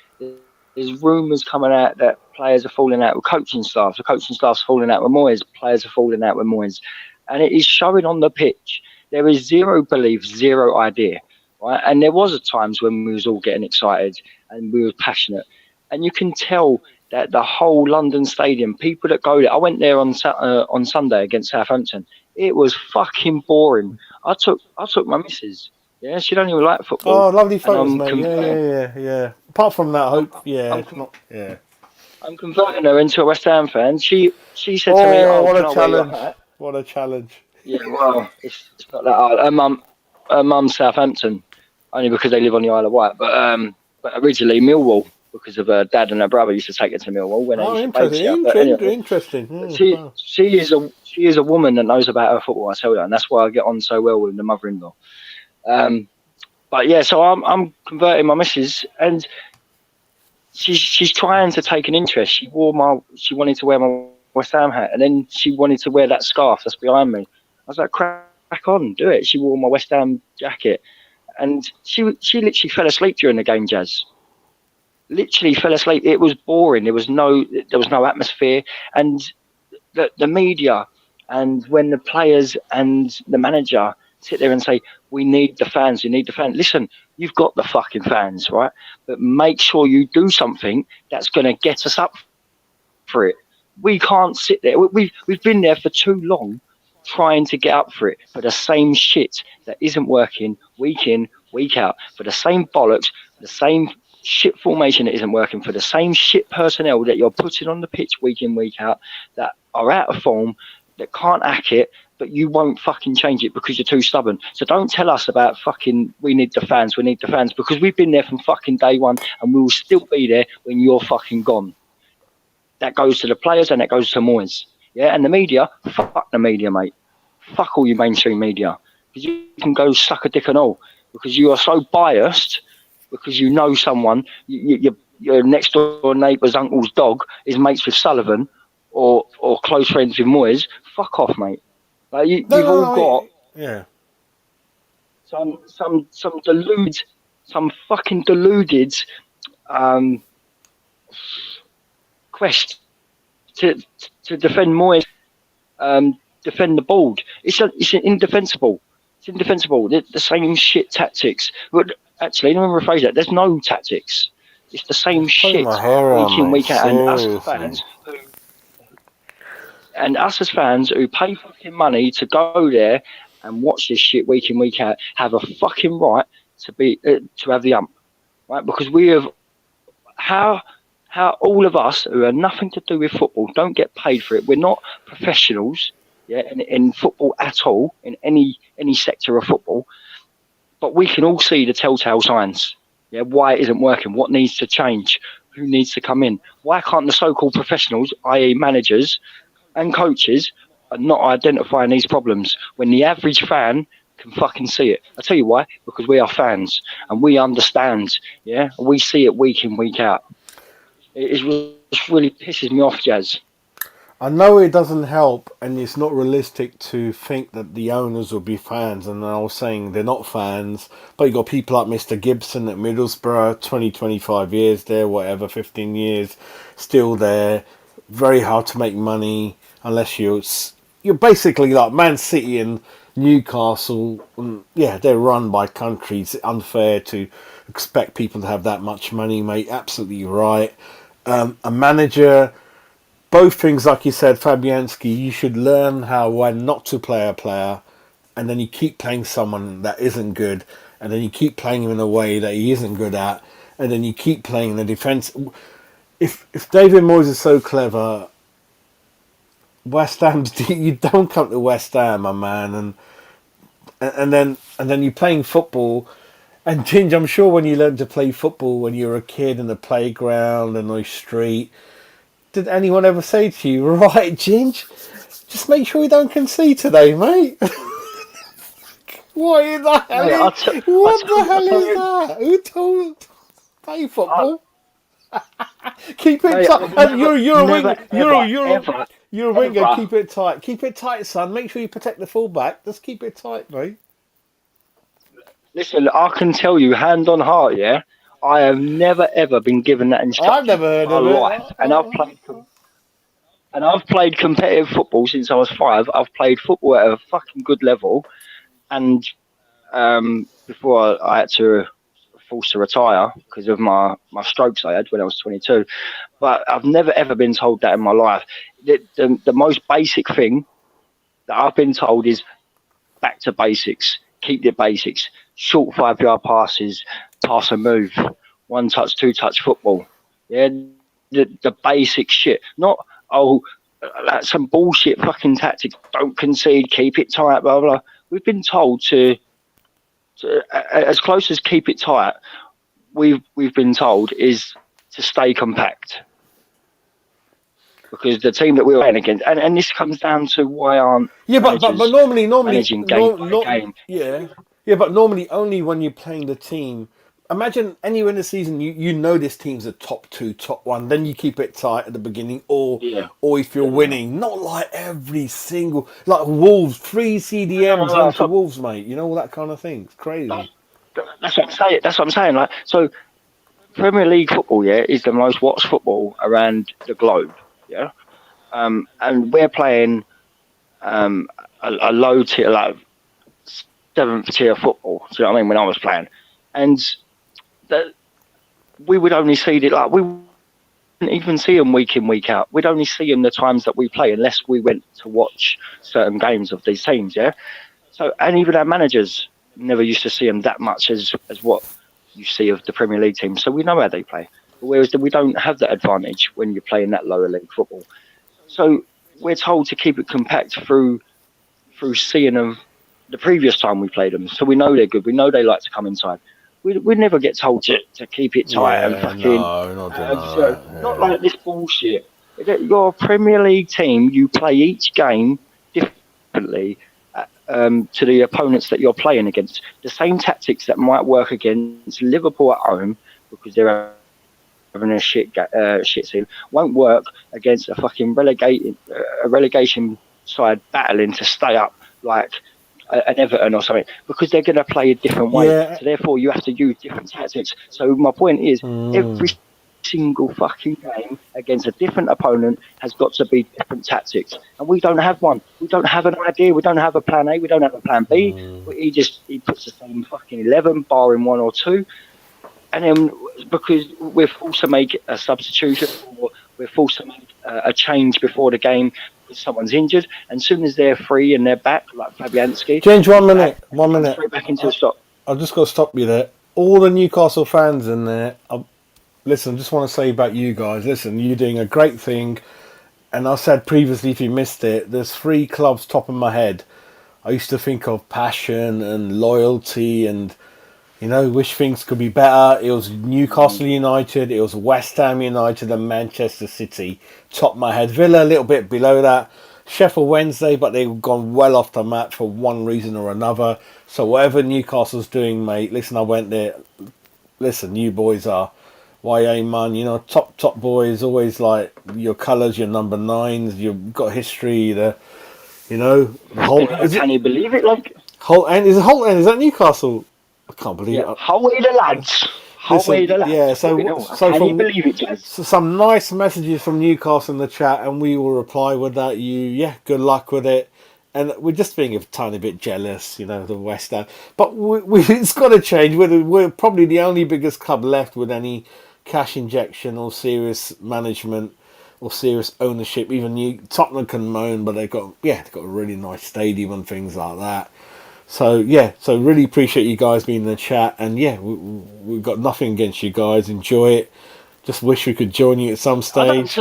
There's rumours coming out that players are falling out with coaching staff. The coaching staff's falling out with Moyes. Players are falling out with Moyes. And it is showing on the pitch. There is zero belief, zero idea. Right? And there was times when we was all getting excited and we were passionate. And you can tell that the whole London Stadium, people that go there, I went there on Sunday against Southampton. It was fucking boring. I took my missus. Yeah, she don't even like football. Oh, lovely photos, mate. Yeah. Apart from that, I hope. Yeah, I'm converting her into a West Ham fan. She said to me, "Oh, what a challenge! What a challenge!" Yeah, well, it's not that hard. Her mum's Southampton, only because they live on the Isle of Wight. But originally Millwall, because of her dad and her brother used to take her to Millwall when they used to babysit. Interesting. She is a woman that knows about her football. I tell you, and that's why I get on so well with the mother-in-law. But yeah, so I'm converting my missus, and she's trying to take an interest. She wanted to wear my West Ham hat, and then she wanted to wear that scarf that's behind me. I was like, crack on, do it. She wore my West Ham jacket, and she literally fell asleep during the game, Jazz. Literally fell asleep. It was boring. There was no atmosphere, and the media, and when the players and the manager sit there and say, we need the fans. Listen, you've got the fucking fans, right? But make sure you do something that's going to get us up for it. We can't sit there. We've been there for too long trying to get up for it, for the same shit that isn't working week in, week out, for the same bollocks, for the same shit formation that isn't working, for the same shit personnel that you're putting on the pitch week in, week out, that are out of form, that can't hack it, but you won't fucking change it because you're too stubborn. So don't tell us about fucking we need the fans, because we've been there from fucking day one and we will still be there when you're fucking gone. That goes to the players and that goes to Moyes. Yeah, and the media, fuck the media, mate. Fuck all you mainstream media. Because you can go suck a dick and all. Because you are so biased, because you know someone, your next door neighbour's uncle's dog is mates with Sullivan or close friends with Moyes. Fuck off, mate. Like you've all got some deluded, some fucking deluded quest to defend Moyes, defend the board. It's indefensible. It's indefensible. The same shit tactics. But actually, let me rephrase that. There's no tactics. It's the same shit week in, week out. And us as fans who pay fucking money to go there and watch this shit week in, week out have a fucking right to be to have the ump, right? Because we have how all of us who have nothing to do with football don't get paid for it. We're not professionals, yeah, in football at all, in any sector of football. But we can all see the telltale signs. Yeah, why it isn't working, what needs to change, who needs to come in. Why can't the so-called professionals, i.e. managers and coaches, are not identifying these problems when the average fan can fucking see it? I tell you why, because we are fans and we understand, yeah, we see it week in, week out. It really pisses me off, Jazz. I know it doesn't help, and it's not realistic to think that the owners will be fans. And I was saying they're not fans, but you got people like Mr. Gibson at Middlesbrough, 20, 25 years there, whatever, 15 years, still there. Very hard to make money unless you're basically like Man City and Newcastle. Yeah, they're run by countries. It's unfair to expect people to have that much money, mate. Absolutely right. A manager. Both things, like you said, Fabianski, you should learn when not to play a player, and then you keep playing someone that isn't good, and then you keep playing him in a way that he isn't good at, and then you keep playing the defence. If David Moyes is so clever, West Ham, you don't come to West Ham, my man, and then you're playing football. And Ginge, I'm sure when you learned to play football when you were a kid in the playground and on the street, did anyone ever say to you, right, Ginge, just make sure you don't concede today, mate? What the hell is that? Who told play football? Keep it tight. You're a winger. You're a winger. Keep it tight. Keep it tight, son. Make sure you protect the fullback. Just keep it tight, mate. Listen, I can tell you, hand on heart, yeah, I have never ever been given that instruction. I've never heard of it. And I've played competitive football since I was 5. I've played football at a fucking good level, and before I had to forced to retire because of my strokes I had when I was 22. But I've never ever been told that in my life. The most basic thing that I've been told is back to basics. Keep the basics. Short 5-yard passes, pass and move, 1-touch, 2-touch football. Yeah, the basic shit. Not that's some bullshit fucking tactics. Don't concede, keep it tight, blah blah. We've been told to as close as keep it tight. We've been told is to stay compact. Because the team that we were playing against, and this comes down to why aren't but normally managing game. Yeah, but normally only when you're playing the team. Imagine anywhere in the season you know this team's a top 2, top 1, then you keep it tight at the beginning, or if you're winning, not like every single like Wolves 3 CDMs onto Wolves, mate. You know, all that kind of thing. It's crazy. That's what I'm saying. That's what I'm saying. Like, so Premier League football, is the most watched football around the globe. Yeah, and we're playing a low tier, like 7th tier football. Do you know what I mean? When I was playing, and that we would only see it like we wouldn't even see them week in, week out. We'd only see them the times that we play, unless we went to watch certain games of these teams. Yeah, so and even our managers never used to see them that much as what you see of the Premier League teams. So we know how they play. Whereas we don't have that advantage when you're playing that lower league football. So we're told to keep it compact through seeing of the previous time we played them. So we know they're good. We know they like to come inside. We never get told to keep it tight and fucking. no, not doing Not like this bullshit. You're a Premier League team. You play each game differently to the opponents that you're playing against. The same tactics that might work against Liverpool at home because they're having a shit season won't work against a fucking relegation side battling to stay up like an Everton or something, because they're going to play a different way. Yeah. So therefore, you have to use different tactics. So my point is, every single fucking game against a different opponent has got to be different tactics, and we don't have one. We don't have an idea. We don't have a plan A. We don't have a plan B. He puts the same fucking 11, barring one or two, and then because we're forced to make a substitution or we're forced to make a change before the game because someone's injured, and as soon as they're free and they're back, like Fabianski, James, 1 minute. 1 minute. Straight back into a stop. I've just got to stop you there. All the Newcastle fans in there. Listen, I just want to say about you guys. Listen, you're doing a great thing. And I said previously, if you missed it, there's 3 clubs top of my head. I used to think of passion and loyalty and, wish things could be better. It was Newcastle United, it was West Ham United and Manchester City. Top of my head. Villa a little bit below that. Sheffield Wednesday, but they've gone well off the map for one reason or another. So whatever Newcastle's doing, mate, listen, I went there. Listen, you boys are YA man, top boys, always like your colours, your number 9s, you've got history, the whole. Can you believe it? Like Holt End, is that Newcastle? I can't believe it. How are the lads? Yeah, so can you believe it, Jazz? So some nice messages from Newcastle in the chat, and we will reply with that. Good luck with it. And we're just being a tiny bit jealous, the West Ham. But it's got to change. We're probably the only biggest club left with any cash injection or serious management or serious ownership. Even Tottenham can moan, but they've got a really nice stadium and things like that. So really appreciate you guys being in the chat, and we've got nothing against you guys. Enjoy it. Just wish we could join you at some stage.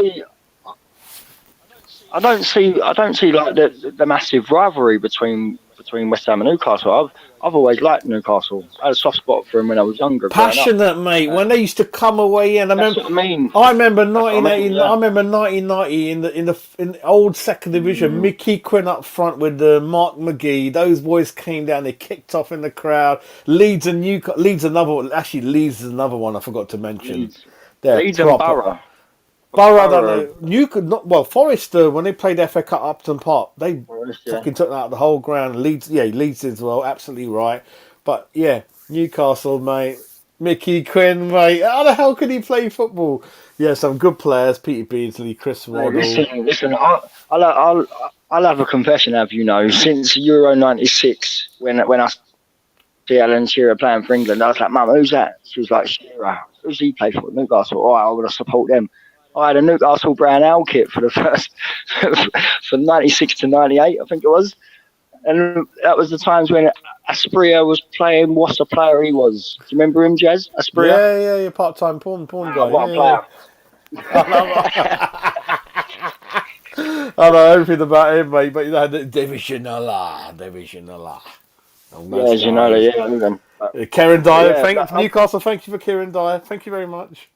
I don't see like the massive rivalry between West Ham and Newcastle. I've always liked Newcastle. I had a soft spot for them when I was younger. Passionate, mate. When they used to come away, and I remember 1980. I remember 1990 in the old second division. Mickey Quinn up front with Mark McGee. Those boys came down. They kicked off in the crowd. Leeds is another one I forgot to mention. Leeds and Borough. Borough, I don't know. You could not. Well, Forest, when they played FA Cup Upton Park, they fucking took that out of the whole ground. Leeds as well. Absolutely right. But Newcastle, mate. Mickey Quinn, mate. How the hell could he play football? Yeah, some good players. Peter Beardsley, Chris Waddle. Listen. I'll have a confession. Since Euro '96, when I see Alan Shearer playing for England, I was like, Mum, who's that? She was like, Shearer. Who's he play for? Newcastle. All right, I want to support them. I had a Newcastle brown owl kit for the first, from 96 to 98, I think it was. And that was the times when Aspria was playing. What's the player he was? Do you remember him, Jazz? Aspria? Yeah, part-time porn guy. What a player. I know everything about him, mate, but divisionala. Kieran Dyer, Newcastle, thank you for Kieran Dyer. Thank you very much.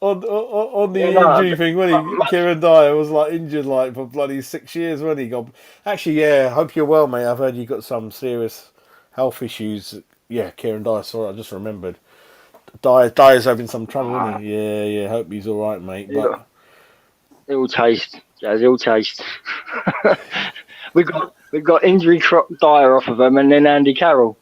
on the injury thing, when Kieran Dyer was injured for bloody 6 years, when he got. Actually, I hope you're well, mate. I've heard you got some serious health issues. Yeah, Kieran Dyer. Sorry, I just remembered. Dyer's having some trouble, isn't he? Yeah. Hope he's all right, mate. But ill taste, Jazz. Ill taste. we got injury Dyer off of him, and then Andy Carroll.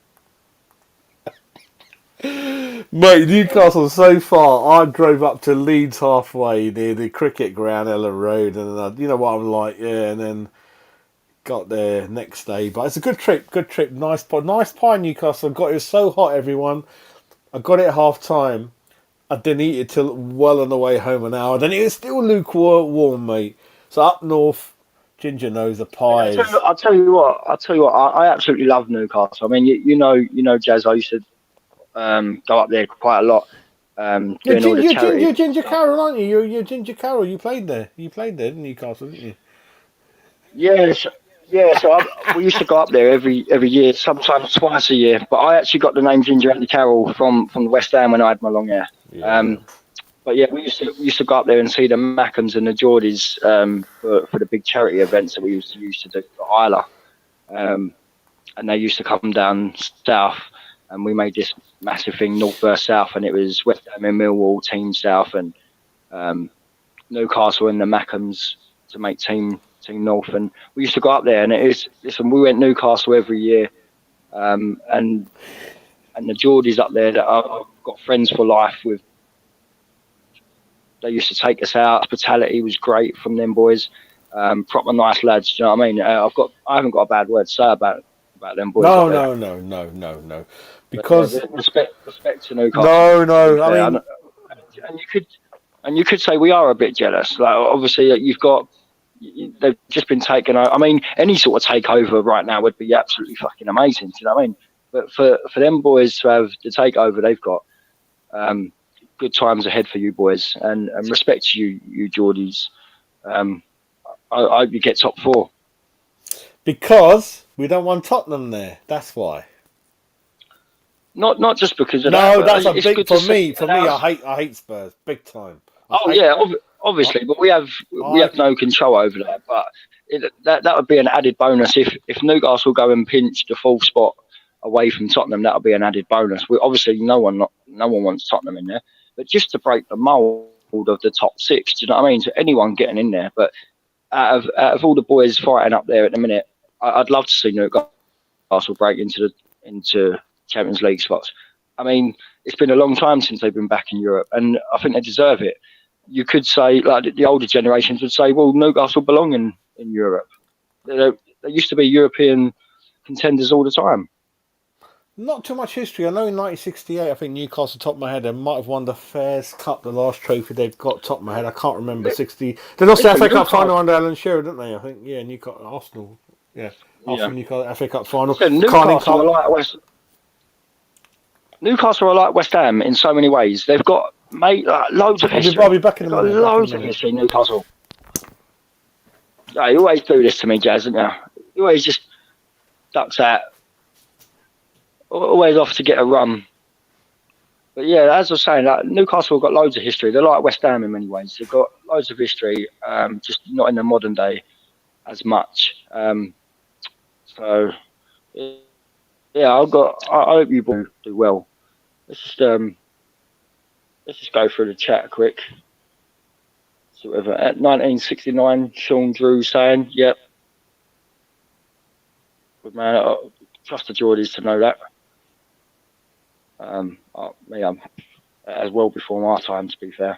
Mate, Newcastle so far. I drove up to Leeds halfway near the cricket ground, Ellen Road, and you know what I'm like, and then got there next day. But it's a good trip. Nice pie, Newcastle. It was so hot, everyone. I got it at half time. I didn't eat it till well on the way home an hour. Then it was still lukewarm, mate. So up north, Ginger knows the pies. I'll tell you what. I absolutely love Newcastle. I mean, you know, Jazz. I used to go up there quite a lot. doing all the charity. You're Ginger Carroll, aren't you? You're Ginger Carroll. You played there. You played there in Newcastle, didn't you? Yes, yeah. So we used to go up there every year, sometimes twice a year. But I actually got the name Ginger Andy Carroll from the West Ham when I had my long hair. Yeah. But yeah, we used to go up there and see the Mackhams and the Geordies for the big charity events that we used to do for Isla. And they used to come down south, and we made this massive thing north versus south, and it was West Ham and Millwall team south, and Newcastle and the Mackhams to make team north. And we used to go up there, and we went Newcastle every year, and the Geordies up there that I've got friends for life with. They used to take us out. Hospitality was great from them boys. Proper nice lads. Do you know what I mean? I haven't got a bad word to say about them boys. No. Because respect to Newcastle. No. I mean, and you could say we are a bit jealous. Like obviously they've just been taken over. I mean, any sort of takeover right now would be absolutely fucking amazing. Do you know what I mean? But for them boys to have the takeover they've got, good times ahead for you boys, and respect to you Geordies. I hope you get top 4. because we don't want Tottenham there. That's why. Not just because of that. No, that's a big for me. For me, I hate Spurs big time. Obviously, but we have no control over that. But that would be an added bonus if Newcastle go and pinch the 4th spot away from Tottenham. That would be an added bonus. Obviously no one wants Tottenham in there, but just to break the mould of the top 6. Do you know what I mean? So anyone getting in there, but out of all the boys fighting up there at the minute, I'd love to see Newcastle break into Champions League spots. I mean, it's been a long time since they've been back in Europe, and I think they deserve it. You could say, like the older generations would say, well, Newcastle belong in Europe. They used to be European contenders all the time. Not too much history. I know in 1968, I think Newcastle, top of my head, they might have won the Fairs Cup, the last trophy they've got, top of my head. I can't remember. 60. They lost the FA Cup final under Alan Shearer, didn't they? I think, yeah, Newcastle, Arsenal. Yeah, Arsenal, Newcastle, FA Cup final. Yeah, Newcastle are like West Ham in so many ways. They've got loads of history. I'll be back in a minute. Loads of history, Newcastle. You always do this to me, Jazz, don't you? You always just ducks out. Always off to get a run. But yeah, as I was saying, Newcastle have got loads of history. They're like West Ham in many ways. They've got loads of history, just not in the modern day as much. So yeah, I hope you both do well. Let's just go through the chat quick. So whatever. At 1969, Sean Drew saying, "Yep, good man. I trust the Geordies to know that." I'm as well before my time, to be fair.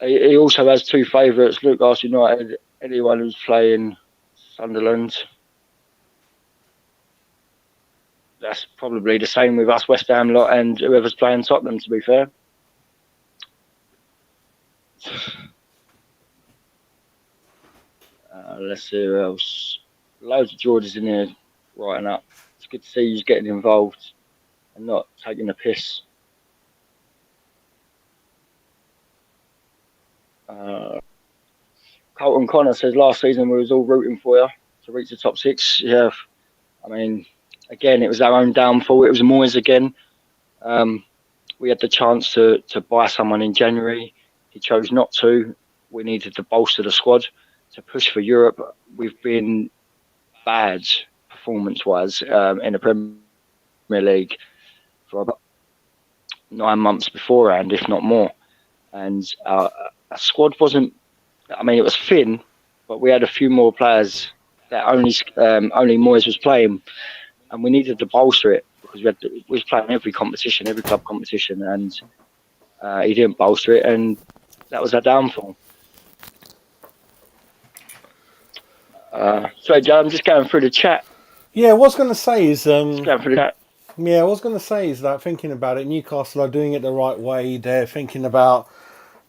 He also has 2 favourites: Newcastle United. Anyone who's playing Sunderland. That's probably the same with us West Ham lot and whoever's playing Tottenham, to be fair. Let's see who else. Loads of Geordies in here writing up. It's good to see you getting involved and not taking a piss. Colton Connor says last season we was all rooting for you to reach the top 6. Yeah, I mean, again, it was our own downfall. It was Moyes again. We had the chance to buy someone in January. He chose not to. We needed to bolster the squad to push for Europe. We've been bad performance-wise in the Premier League for about 9 months beforehand, if not more. And our squad wasn't. I mean, it was thin, but we had a few more players that only Moyes was playing, and we needed to bolster it because we was playing every competition, every club competition, and he didn't bolster it, and that was our downfall. So, Joe, I'm just going through the chat. Yeah, what I was going to say is... Just going through the chat. Yeah, what I was going to say is that thinking about it, Newcastle are doing it the right way. They're thinking about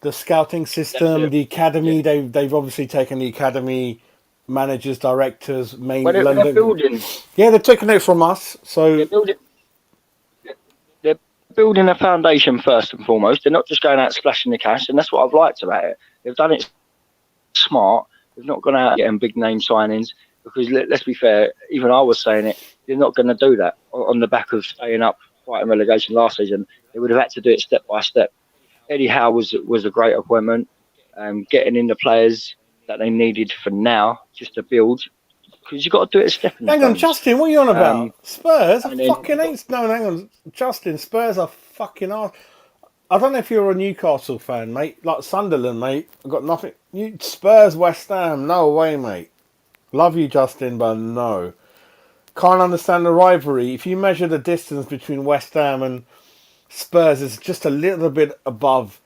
the scouting system, the academy. Yeah. They've obviously taken the academy managers, directors, London. They're building. Yeah, they're taking it from us. So they're building a foundation first and foremost. They're not just going out splashing the cash, and that's what I've liked about it. They've done it smart. They've not gone out getting big name signings because let's be fair. Even I was saying it. They're not going to do that on the back of staying up, fighting relegation last season. They would have had to do it step by step. Eddie Howe was a great appointment. Getting in the players that they needed for now, just to build, because you've got to do it as stepping Hang on, stones. Justin, what are you on about? Spurs are and then- fucking ain't. No, hang on, Justin. Spurs are fucking arse. I don't know if you're a Newcastle fan, mate. Like Sunderland, mate. I've got nothing. You Spurs, West Ham. No way, mate. Love you, Justin, but no. Can't understand the rivalry. If you measure the distance between West Ham and Spurs, it's just a little bit above.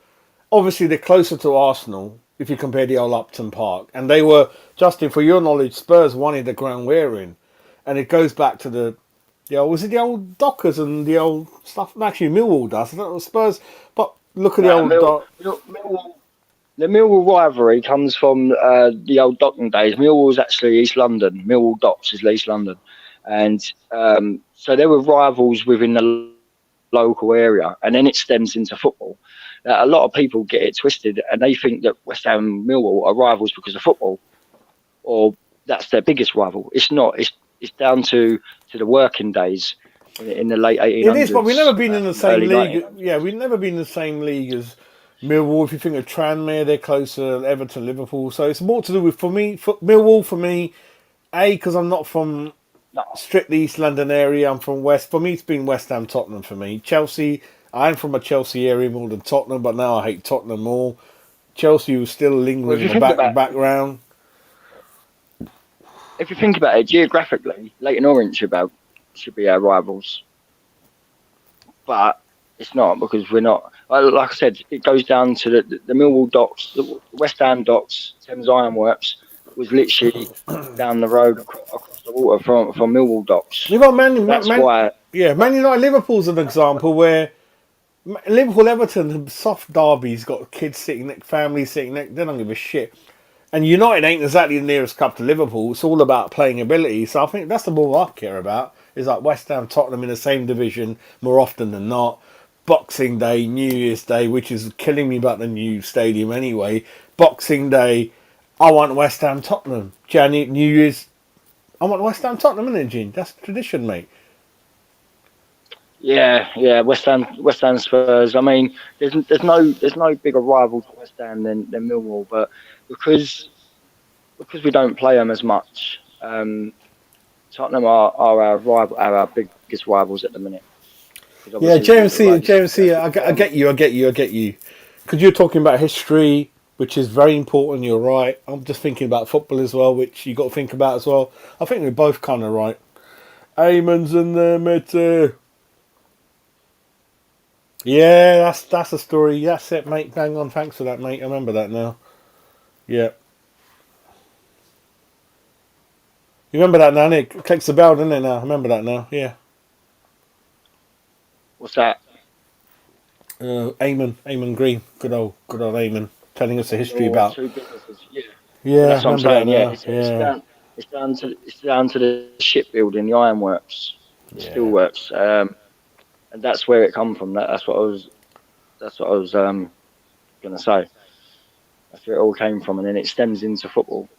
Obviously, they're closer to Arsenal if you compare the old Upton Park. And they were, Justin, for your knowledge, Spurs wanted the ground we're in. And it goes back to the old, was it the old Dockers and the old stuff? Actually, Millwall does. I don't know Spurs, but look at the old Millwall. The Millwall rivalry comes from the old Docking days. Millwall is actually East London. Millwall Docks is East London. And so there were rivals within the local area. And then it stems into football. A lot of people get it twisted and they think that West Ham and Millwall are rivals because of football. Or that's their biggest rival. It's not. It's down to the working days in the late 1800s. It is, but we've never been in the same league. 1900s. Yeah, we've never been in the same league as Millwall. If you think of Tranmere, they're closer. Everton, Liverpool. So it's more to do with Millwall for me. Because I'm not from strictly East London area. I'm from West. For me, it's been West Ham, Tottenham. For me, Chelsea. I'm from a Chelsea area more than Tottenham, but now I hate Tottenham more. Chelsea was still lingering in the background. If you think about it, geographically, Leighton Orient should be our rivals. But it's not because we're not. Like I said, it goes down to the Millwall Docks, the West Ham Docks, Thames Ironworks was literally down the road across the water from Millwall Docks. You got Man United Liverpool's an example where Liverpool Everton have soft derbies, got kids sitting next, families sitting next, they don't give a shit. And United ain't exactly the nearest cup to Liverpool. It's all about playing ability. So I think that's the more I care about. Is like West Ham, Tottenham in the same division more often than not. Boxing Day, New Year's Day, which is killing me about the new stadium anyway. Boxing Day, I want West Ham, Tottenham. New Year's, I want West Ham, Tottenham, isn't it, Gene? That's tradition, mate. Yeah. West Ham Spurs. I mean, there's no bigger rival to West Ham than Millwall, but because we don't play them as much, Tottenham are our rival, are our biggest rivals at the minute. Yeah, JMC, I get you. Because you're talking about history, which is very important. You're right. I'm just thinking about football as well, which you got to think about as well. I think we're both kind of right. Eamon's in there, mate. Yeah, that's a story. That's it, mate. Hang on, thanks for that, mate. I remember that now. Yeah. You remember that now, Nick? Clicks the bell, doesn't it now? I remember that now, yeah. What's that? Eamon Green. Good old Eamon. Telling us the history about... Two businesses, yeah. Yeah, that's what I'm saying, yeah. It's down to the shipbuilding, the ironworks, the steelworks. And that's where it come from. That's what I was gonna say. That's where it all came from, and then it stems into football.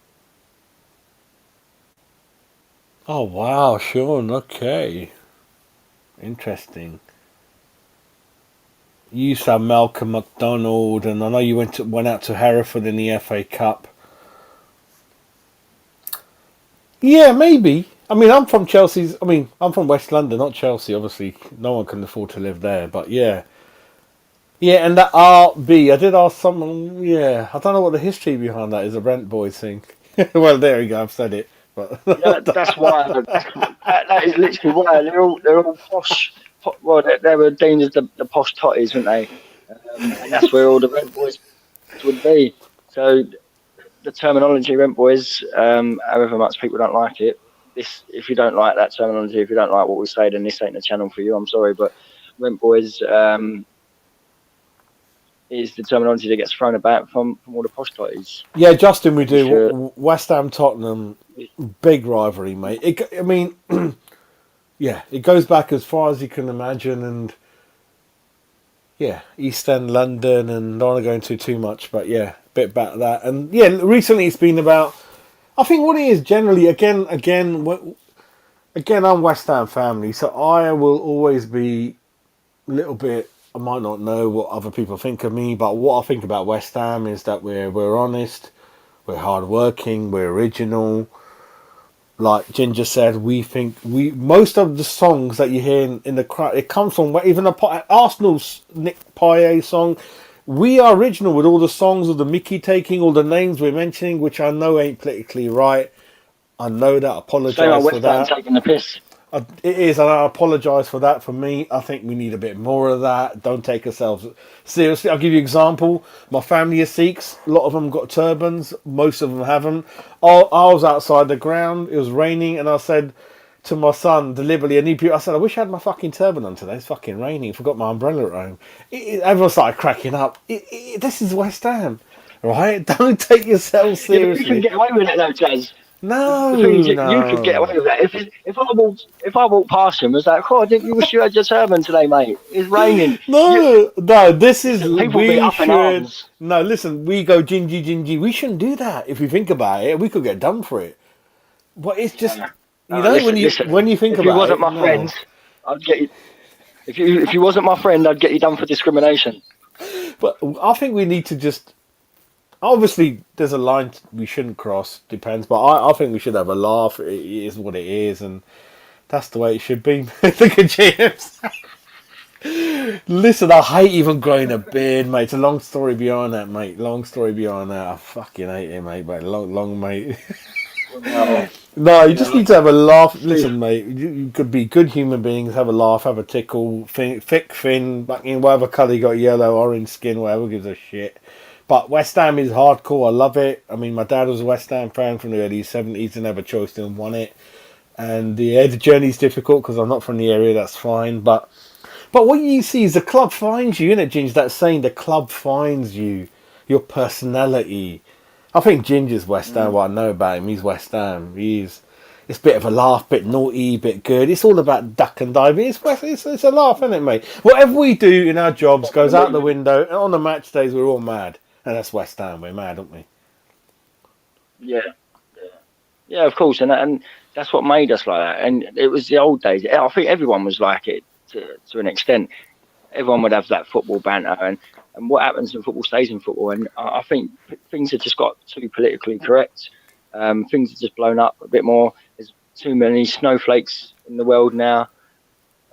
Oh wow, Sean. Okay, interesting. You used to have Malcolm McDonald, and I know you went out to Hereford in the FA Cup. Yeah, maybe. I mean, I'm from Chelsea's. I mean, I'm from West London, not Chelsea. Obviously, no one can afford to live there. But yeah, and that RB. I did ask someone. Yeah, I don't know what the history behind that is. A Rent Boys thing. Well, there you go. I've said it. But yeah, that's why. That is literally why they're all posh. Well, they were deemed as the posh totties, weren't they? And that's where all the Rent Boys would be. So the terminology Rent Boys, however much people don't like it. If you don't like that terminology, if you don't like what we say, then this ain't the channel for you. I'm sorry, but Rent Boys is the terminology that gets thrown about from all the posh totties. Yeah, Justin, we do. Sure. West Ham, Tottenham, big rivalry, mate. I mean, yeah, it goes back as far as you can imagine, and yeah, East End London, and don't want to go into too much, but yeah, a bit about that. And yeah, recently it's been about. I think what it is generally, again, I'm West Ham family, so I will always be a little bit. I might not know what other people think of me, but what I think about West Ham is that we're honest, we're hardworking, we're original. Like Ginger said, we think we most of the songs that you hear in the crowd, it comes from even Arsenal's Nick Payet song. We are original with all the songs of the Mickey taking, all the names we're mentioning, which I know ain't politically right. I know that. I Same apologise old for West Ham that. taking the piss. It is, and I apologise for that. For me, I think we need a bit more of that. Don't take ourselves seriously. I'll give you an example. My family are Sikhs. A lot of them got turbans. Most of them haven't. I was outside the ground. It was raining, and I said to my son deliberately, I said, I wish I had my fucking turban on today. It's fucking raining. I forgot my umbrella at home. Everyone started cracking up. This is West Ham, right? Don't take yourself Yeah, but you can seriously. get away with it though, Jazz. No, The thing is, you could get away no. with that. If I walked past him, it's like, oh, didn't you wish you had your turban today, mate? It's raining. No, this is, Listen, people be we up in should, arms. no, listen, we go gingy. We shouldn't do that. If you think about it, we could get done for it. But it's just, when you think If you about wasn't it, my friend, no. I'd get you. If you wasn't my friend, I'd get you done for discrimination. But I think we need to just, obviously, there's a line we shouldn't cross, depends, but I think we should have a laugh. It is what it is, and that's the way it should be. Look at James. Listen, I hate even growing a beard, mate. It's a long story behind that, mate. Long story behind that. I fucking hate it, mate. But long, mate. Well, No, you just need to have a laugh. Listen, mate. You could be good human beings. Have a laugh. Have a tickle. Thick, thin, back in whatever colour you got, yellow, orange skin, whatever gives a shit. But West Ham is hardcore. I love it. I mean, my dad was a West Ham fan from the early 70s and never chose to won it. And the journey's difficult because I'm not from the area. That's fine, but what you see is the club finds you, innit, Ginge? That saying, the club finds you, your personality. I think Ginger's West Ham. What I know about him, he's West Ham. It's a bit of a laugh, bit naughty, bit good. It's all about duck and dive. It's a laugh, isn't it, mate? Whatever we do in our jobs goes out the window. And on the match days, we're all mad. And that's West Ham. We're mad, aren't we? yeah, of course, and that's what made us like that. And it was the old days. I think everyone was like it to an extent. Everyone would have that football banter, and what happens in football stays in football. And I think things have just got too politically correct. Things have just blown up a bit more. There's too many snowflakes in the world now.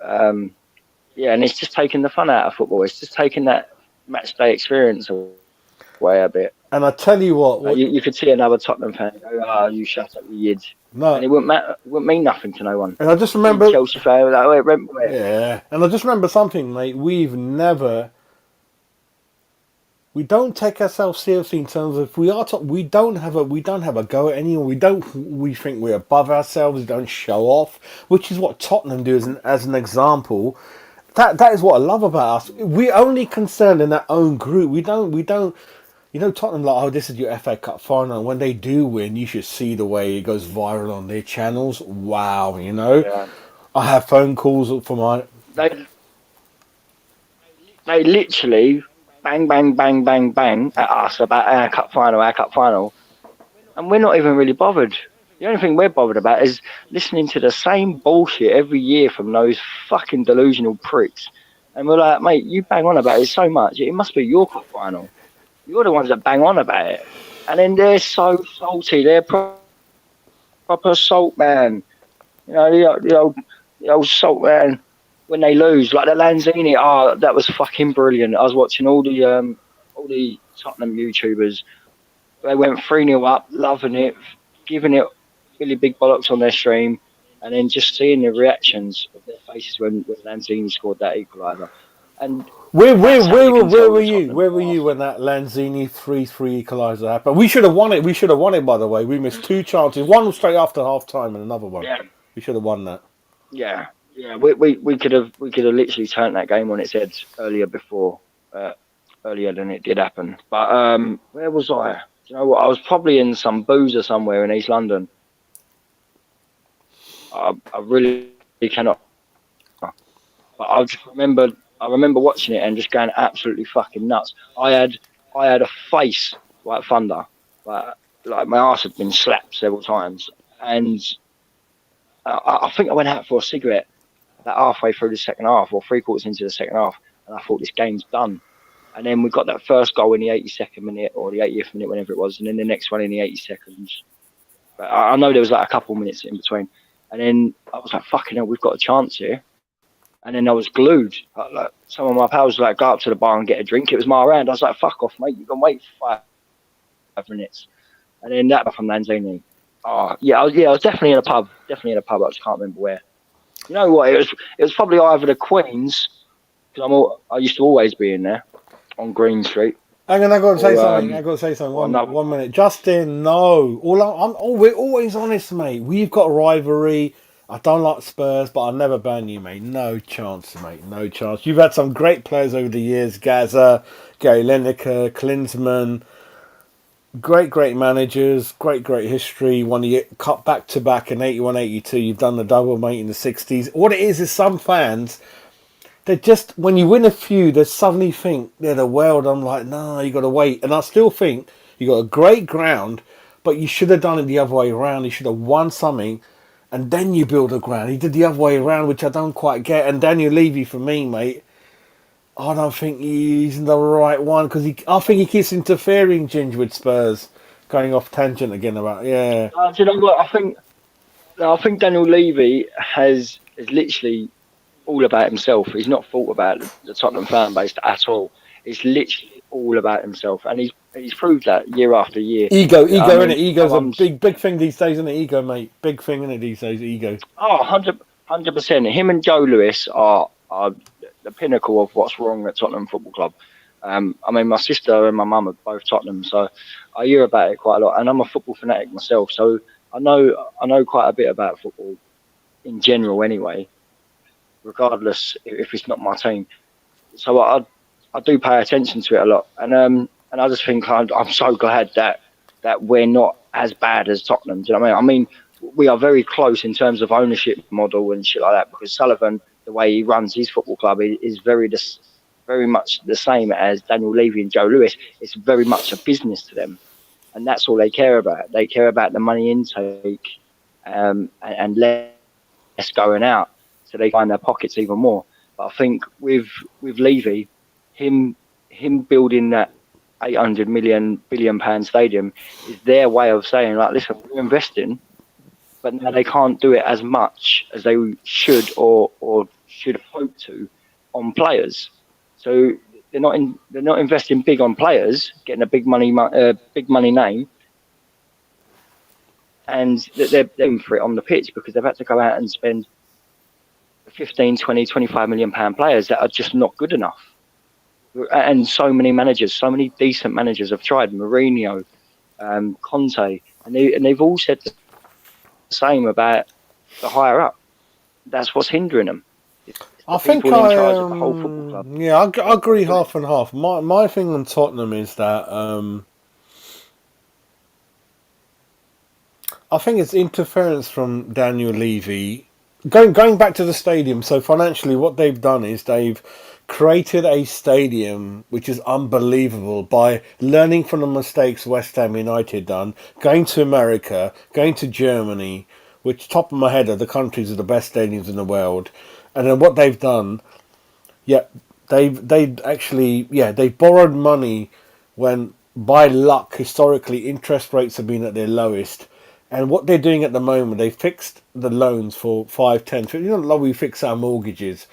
Yeah, and it's just taking the fun out of football. It's just taking that match day experience away a bit. And I tell you what You could see another Tottenham fan go, "Oh, you shut up, you yid," no, and it wouldn't mean nothing to no one. and I just remember, Chelsea fan, like, "Oh, remember it." yeah, and I just remember something, mate. We don't take ourselves seriously in terms of we don't have a go at anyone. We think we're above ourselves. We don't show off, which is what Tottenham do as an example. That is what I love about us. We're only concerned in our own group. We don't. You know, Tottenham like, oh, this is your FA Cup final. And when they do win, you should see the way it goes viral on their channels. Wow, you know. Yeah. I have phone calls from my. They literally bang, bang, bang, bang, bang at us about our cup final, and we're not even really bothered. The only thing we're bothered about is listening to the same bullshit every year from those fucking delusional pricks. And we're like, mate, you bang on about it so much, it must be your cup final. You're the ones that bang on about it. And then they're so salty. They're proper salt man. You know, the old salt man. When they lose, like the Lanzini, that was fucking brilliant. I was watching all the Tottenham YouTubers. They went 3-0 up, loving it, giving it really big bollocks on their stream, and then just seeing the reactions of their faces when Lanzini scored that equaliser. And Where were you? Where were you when that Lanzini 3-3 equaliser happened? We should have won it. By the way. We missed two chances. One was straight after half time, and another one. Yeah. We should have won that. Yeah. We could have literally turned that game on its head earlier than it did happen. But where was I? Do you know what? I was probably in some boozer somewhere in East London. I really cannot. But I just remember I remember watching it and just going absolutely fucking nuts. I had a face like thunder, like my ass had been slapped several times, and I think I went out for a cigarette about halfway through the second half, or 3/4 into the second half, and I thought this game's done. And then we got that first goal in the 82nd minute or the 80th minute, whenever it was, and then the next one in the 80 seconds. But I know there was like a couple minutes in between, and then I was like, "Fucking hell, we've got a chance here." And then I was glued. Like some of my pals were like, "Go up to the bar and get a drink." It was my round. I was like, "Fuck off, mate! You can wait for 5 minutes." And then that from Lanzini. Oh yeah, I was definitely in a pub. Definitely in a pub. I just can't remember where. You know what? It was probably either the Queen's, because I used to always be in there on Green Street. Hang on, I got to say something. I got to say something. One minute, Justin. No, we're always honest, mate. We've got a rivalry. I don't like Spurs, but I'll never ban you, mate. No chance, mate. No chance. You've had some great players over the years: Gaza, Gary Lineker, Klinsmann. Great managers. Great history. Won the cup back to back in 81, 82. You've done the double, mate, in the 60s. What it is some fans. They just, when you win a few, they suddenly think they're the world. I'm like, no, you got to wait. And I still think you got a great ground, but you should have done it the other way around. You should have won something, and then you build a ground. He did the other way around, which I don't quite get. And Daniel Levy, for me, mate, I don't think he's the right one, because I think he keeps interfering, Ginger, with Spurs. Going off tangent again about, yeah. Do you know what? I think Daniel Levy is literally all about himself. He's not thought about the Tottenham fan base at all. It's literally all about himself, and he's proved that year after year. Ego, isn't it? Ego's a big thing these days, isn't it? Ego, mate, big thing, isn't it, these days? Ego. Oh, 100%. Him and Joe Lewis are the pinnacle of what's wrong at Tottenham Football Club. I mean, my sister and my mum are both Tottenham, so I hear about it quite a lot, and I'm a football fanatic myself, so I know quite a bit about football in general, anyway. Regardless if it's not my team, so I do pay attention to it a lot, and I just think I'm so glad that we're not as bad as Tottenham. Do you know what I mean? We are very close in terms of ownership model and shit like that, because Sullivan, the way he runs his football club, is very much the same as Daniel Levy and Joe Lewis. It's very much a business to them, and that's all they care about. They care about the money intake and less going out, so they find their pockets even more. But I think with Levy, him building that 800 billion pound stadium is their way of saying, like, listen, we're investing, but now they can't do it as much as they should or should hope to on players. So they're not investing big on players, getting a big money name, and they're in for it on the pitch, because they've had to go out and spend 15, 20, 25 million pound players that are just not good enough. And so many decent managers have tried. Mourinho, Conte, and they've all said the same about the higher up. That's what's hindering them. I think in charge of the whole football club. Yeah, I agree half and half. My thing on Tottenham is that I think it's interference from Daniel Levy. Going back to the stadium, so financially what they've done is they've created a stadium which is unbelievable by learning from the mistakes West Ham United done, going to America, going to Germany, which, top of my head, are the countries of the best stadiums in the world. And then what they've done, they've borrowed money when, by luck, historically, interest rates have been at their lowest. And what they're doing at the moment, they fixed the loans for 5, 10, 15, like we fix our mortgages.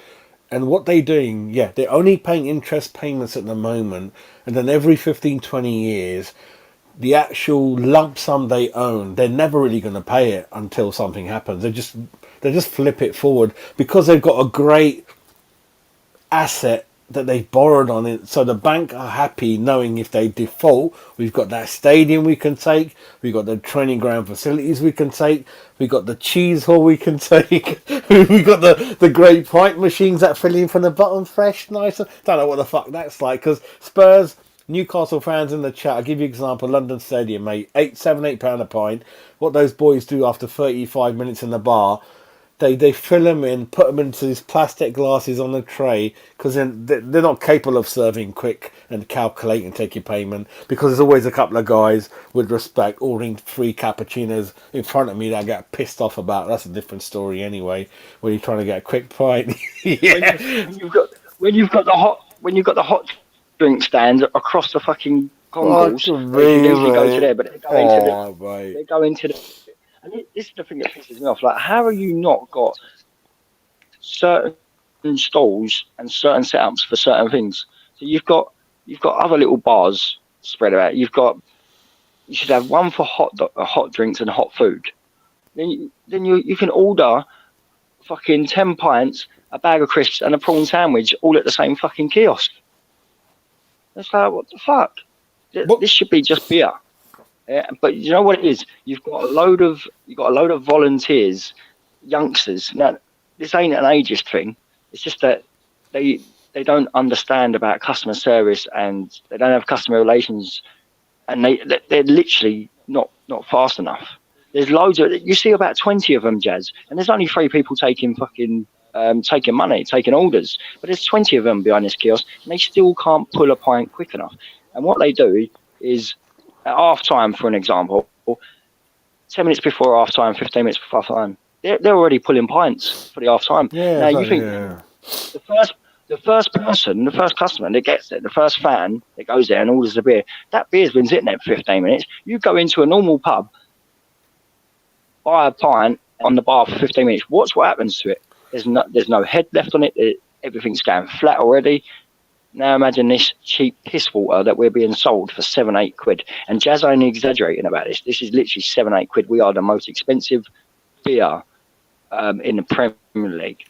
And what they're doing, they're only paying interest payments at the moment. And then every 15, 20 years, the actual lump sum they own, they're never really going to pay it until something happens. They just flip it forward, because they've got a great asset that they've borrowed on it. So the bank are happy knowing if they default, we've got that stadium we can take, we've got the training ground facilities we can take, we've got the cheese hall we can take, we've got the great pint machines that fill in from the bottom, fresh, nice. Don't know what the fuck that's like, because Spurs, Newcastle fans in the chat, I'll give you an example. London Stadium, mate, £8 a pint. What those boys do after 35 minutes in the bar, They fill them in, put them into these plastic glasses on a tray, because then they're not capable of serving quick and calculate and take your payment, because there's always a couple of guys with respect ordering 3 cappuccinos in front of me that I get pissed off about. That's a different story anyway, when you're trying to get a quick pint. Yeah. When you've got the hot drink stand across the fucking concourse, Fuck where you me, can easily go to mate. there, but Mate. they go into the. And this is the thing that pisses me off. Like, how have you not got certain stalls and certain setups for certain things? So you've got other little bars spread out. You should have one for hot drinks and hot food. Then you can order fucking 10 pints, a bag of crisps, and a prawn sandwich all at the same fucking kiosk. It's like, what the fuck? This should be just beer. Yeah, but you know what it is? You've got a load of volunteers, youngsters. Now, this ain't an ageist thing. It's just that they don't understand about customer service, and they don't have customer relations, and they're literally not fast enough. There's loads of, you see about 20 of them, Jazz, and there's only 3 people taking taking money, taking orders. But there's 20 of them behind this kiosk, and they still can't pull a pint quick enough. And what they do is, at half time, for an example, 10 minutes before half time, 15 minutes before half time, they're already pulling pints for the half time. Yeah, now you exactly, think yeah. the first person, the first customer that gets there, the first fan that goes there and orders a beer, that beer's been sitting there for 15 minutes. You go into a normal pub, buy a pint on the bar for 15 minutes. What happens to it? There's no head left on it. Everything's going flat already. Now imagine this cheap piss water that we're being sold for 7-8 quid. And Jazz ain't exaggerating about this. This is literally 7-8 quid. We are the most expensive beer in the Premier League.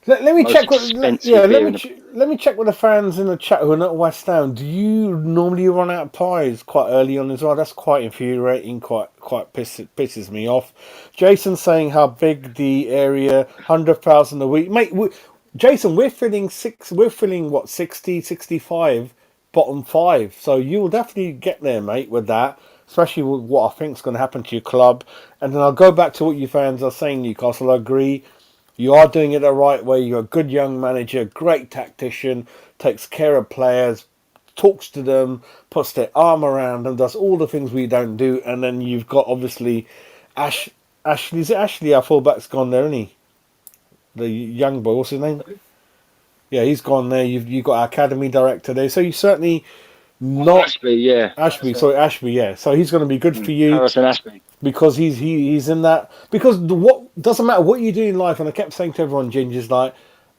Let me Most check. Let me check with the fans in the chat who are not West Ham. Do you normally run out of pies quite early on as well? That's quite infuriating. Quite pisses me off. Jason saying how big the area, 100,000 a week, mate. Jason, we're filling what 60, 65 bottom 5. So you will definitely get there, mate, with that. Especially with what I think is going to happen to your club. And then I'll go back to what you fans are saying, Newcastle. I agree. You are doing it the right way. You're a good young manager, great tactician, takes care of players, talks to them, puts their arm around them, does all the things we don't do. And then you've got, obviously, Ashley. Is it Ashley? Our fullback's gone there, isn't he? The young boy, what's his name? Yeah, he's gone there. You've got our academy director there. So you certainly not... Ashby, yeah. Ashby, yeah. So he's going to be good for you. Harrison Ashby. Because he's in that, because what doesn't matter what you do in life, and I kept saying to everyone, Ginger's like,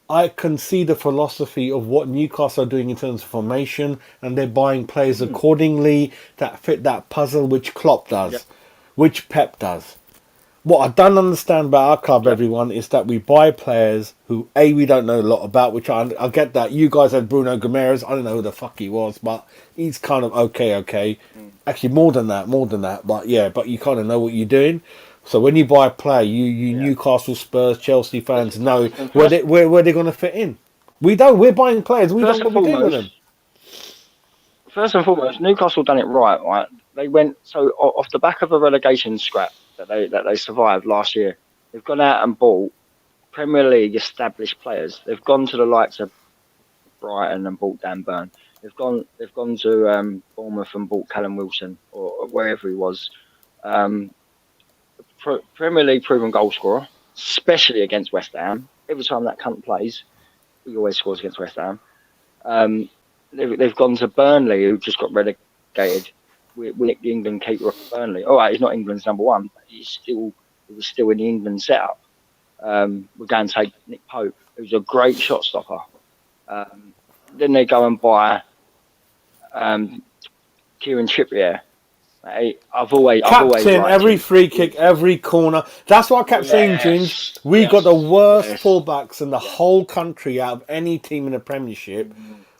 I can see the philosophy of what Newcastle are doing in terms of formation, and they're buying players accordingly that fit that puzzle, which Klopp does, which Pep does. What I don't understand about our club, everyone, is that we buy players who, A, we don't know a lot about, which I get that. You guys had Bruno Gomes. I don't know who the fuck he was, but he's kind of okay. Actually, more than that. But yeah, but you kind of know what you're doing. So when you buy a player, you Newcastle, Spurs, Chelsea fans know where they're going to fit in. We don't. We're buying players. We don't know what we're doing with them. First and foremost, Newcastle done it right. They went off the back of a relegation scrap that they survived last year. They've gone out and bought Premier League established players. They've gone to the likes of Brighton and bought Dan Burn. They've gone to Bournemouth and bought Callum Wilson or wherever he was. Premier League proven goal scorer, especially against West Ham. Every time that cunt plays, he always scores against West Ham. They've gone to Burnley, who just got relegated. We nicked the England keeper off Burnley. All right, he's not England's number one, but he was still in the England setup. We're going to take Nick Pope, who's a great shot stopper. Then they go and buy Kieran Trippier. Captain, every free kick, every corner. That's what I kept saying, Ginge. We got the worst fullbacks in the whole country out of any team in the Premiership.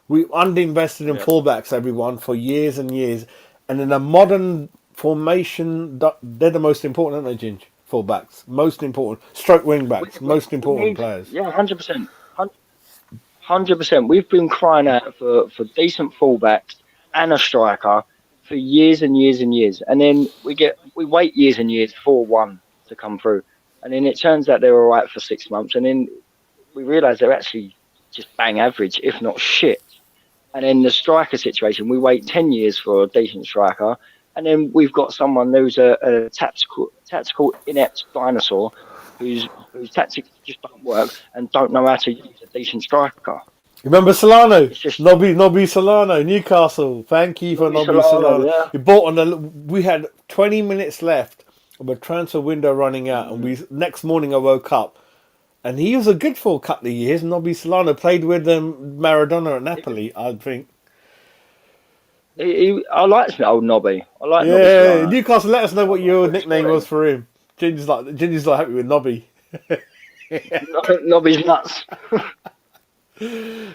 We underinvested in fullbacks, everyone, for years and years. And in a modern formation, they're the most important, aren't they, Ginge? Fullbacks, most important. Stroke wing backs, most important players. Yeah, 100%. 100%. We've been crying out for decent fullbacks and a striker for years and years and years. And then we wait years and years for one to come through. And then it turns out they're all right for 6 months, and then we realise they're actually just bang average, if not shit. And then the striker situation, we wait 10 years for a decent striker, and then we've got someone who's a tactical inept dinosaur whose tactics just don't work and don't know how to use a decent striker. Remember Solano? It's just Nobby Solano, Newcastle. Thank you for Nobby Solano. Yeah. You bought we had 20 minutes left of a transfer window running out, and next morning I woke up, and he was a good for a couple of years. Nobby Solano played with Maradona at Napoli, I think. I like old Nobby. I like Nobby Yeah, Solano. Newcastle, let us know what your nickname was for him. Ginger's not happy with Nobby. Nobby's nuts.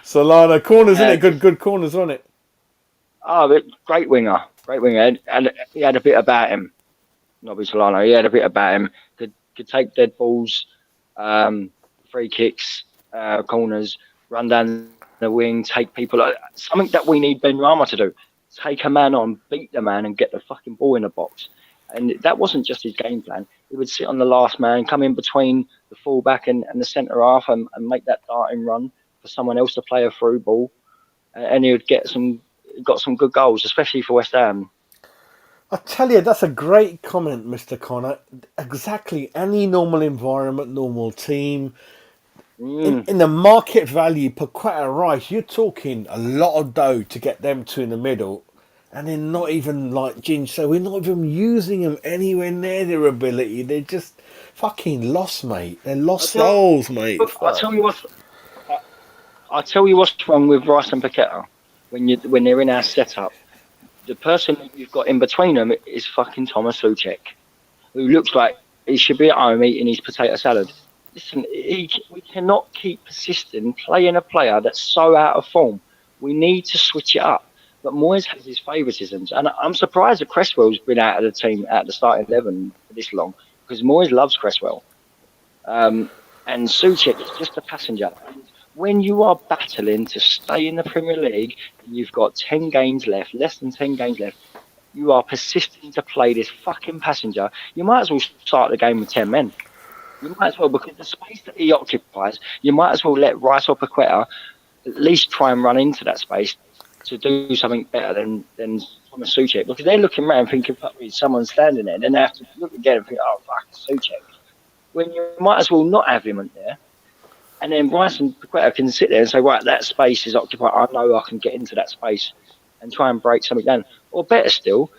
Solano, corners, isn't it? Good corners, wasn't it? Oh, but great winger. And he had a bit about him. Nobby Solano. He had a bit about him. Could take dead balls, free kicks, corners, run down the wing, take people. Something that we need Ben Rama to do. Take a man on, beat the man, and get the fucking ball in the box. And that wasn't just his game plan. He would sit on the last man, come in between the fullback and the centre half, and make that darting run for someone else to play a through ball, and he would got some good goals, especially for West Ham. I tell you, that's a great comment, Mr. Connor. Exactly, any normal environment, normal team, in the market value per quarter Rice, you're talking a lot of dough to get them two in the middle, and they're not even like Ginge. So we're not even using them anywhere near their ability. They're just fucking lost, mate. They're lost souls, mate. I tell you what's wrong with Rice and Paqueta when they're in our setup. The person that you've got in between them is fucking Thomas Souček, who looks like he should be at home eating his potato salad. Listen, we cannot keep persisting playing a player that's so out of form. We need to switch it up. But Moyes has his favouritisms, and I'm surprised that Cresswell's been out of the team at the starting 11 for this long, because Moyes loves Cresswell. And Souček is just a passenger. When you are battling to stay in the Premier League, and you've got 10 games left, less than 10 games left, you are persisting to play this fucking passenger. You might as well start the game with 10 men. You might as well, because the space that he occupies, you might as well let Rice or Paqueta at least try and run into that space to do something better than Thomas Souček, because they're looking around thinking, fuck me, someone's standing there, and then they have to look again and think, oh, fuck, Souček. When you might as well not have him in there. And then Rice and Paqueta can sit there and say, right, that space is occupied. I know I can get into that space and try and break something down. Or better still,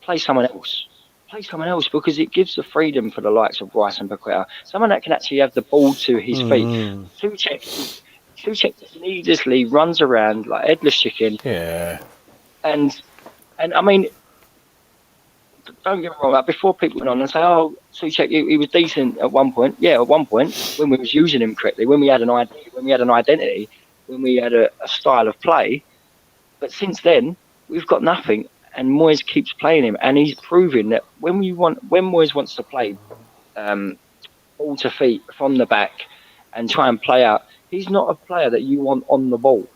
play someone else. Play someone else, because it gives the freedom for the likes of Rice and Paqueta. Someone that can actually have the ball to his feet. Souček needlessly runs around like headless chicken. Yeah. And I mean, don't get me wrong, like before people went on and say, oh, Souček, he was decent at one point. Yeah, at one point, when we was using him correctly, when we had an identity, when we had a style of play. But since then, we've got nothing, and Moyes keeps playing him, and he's proving that when Moyes wants to play ball to feet from the back and try and play out, he's not a player that you want on the ball.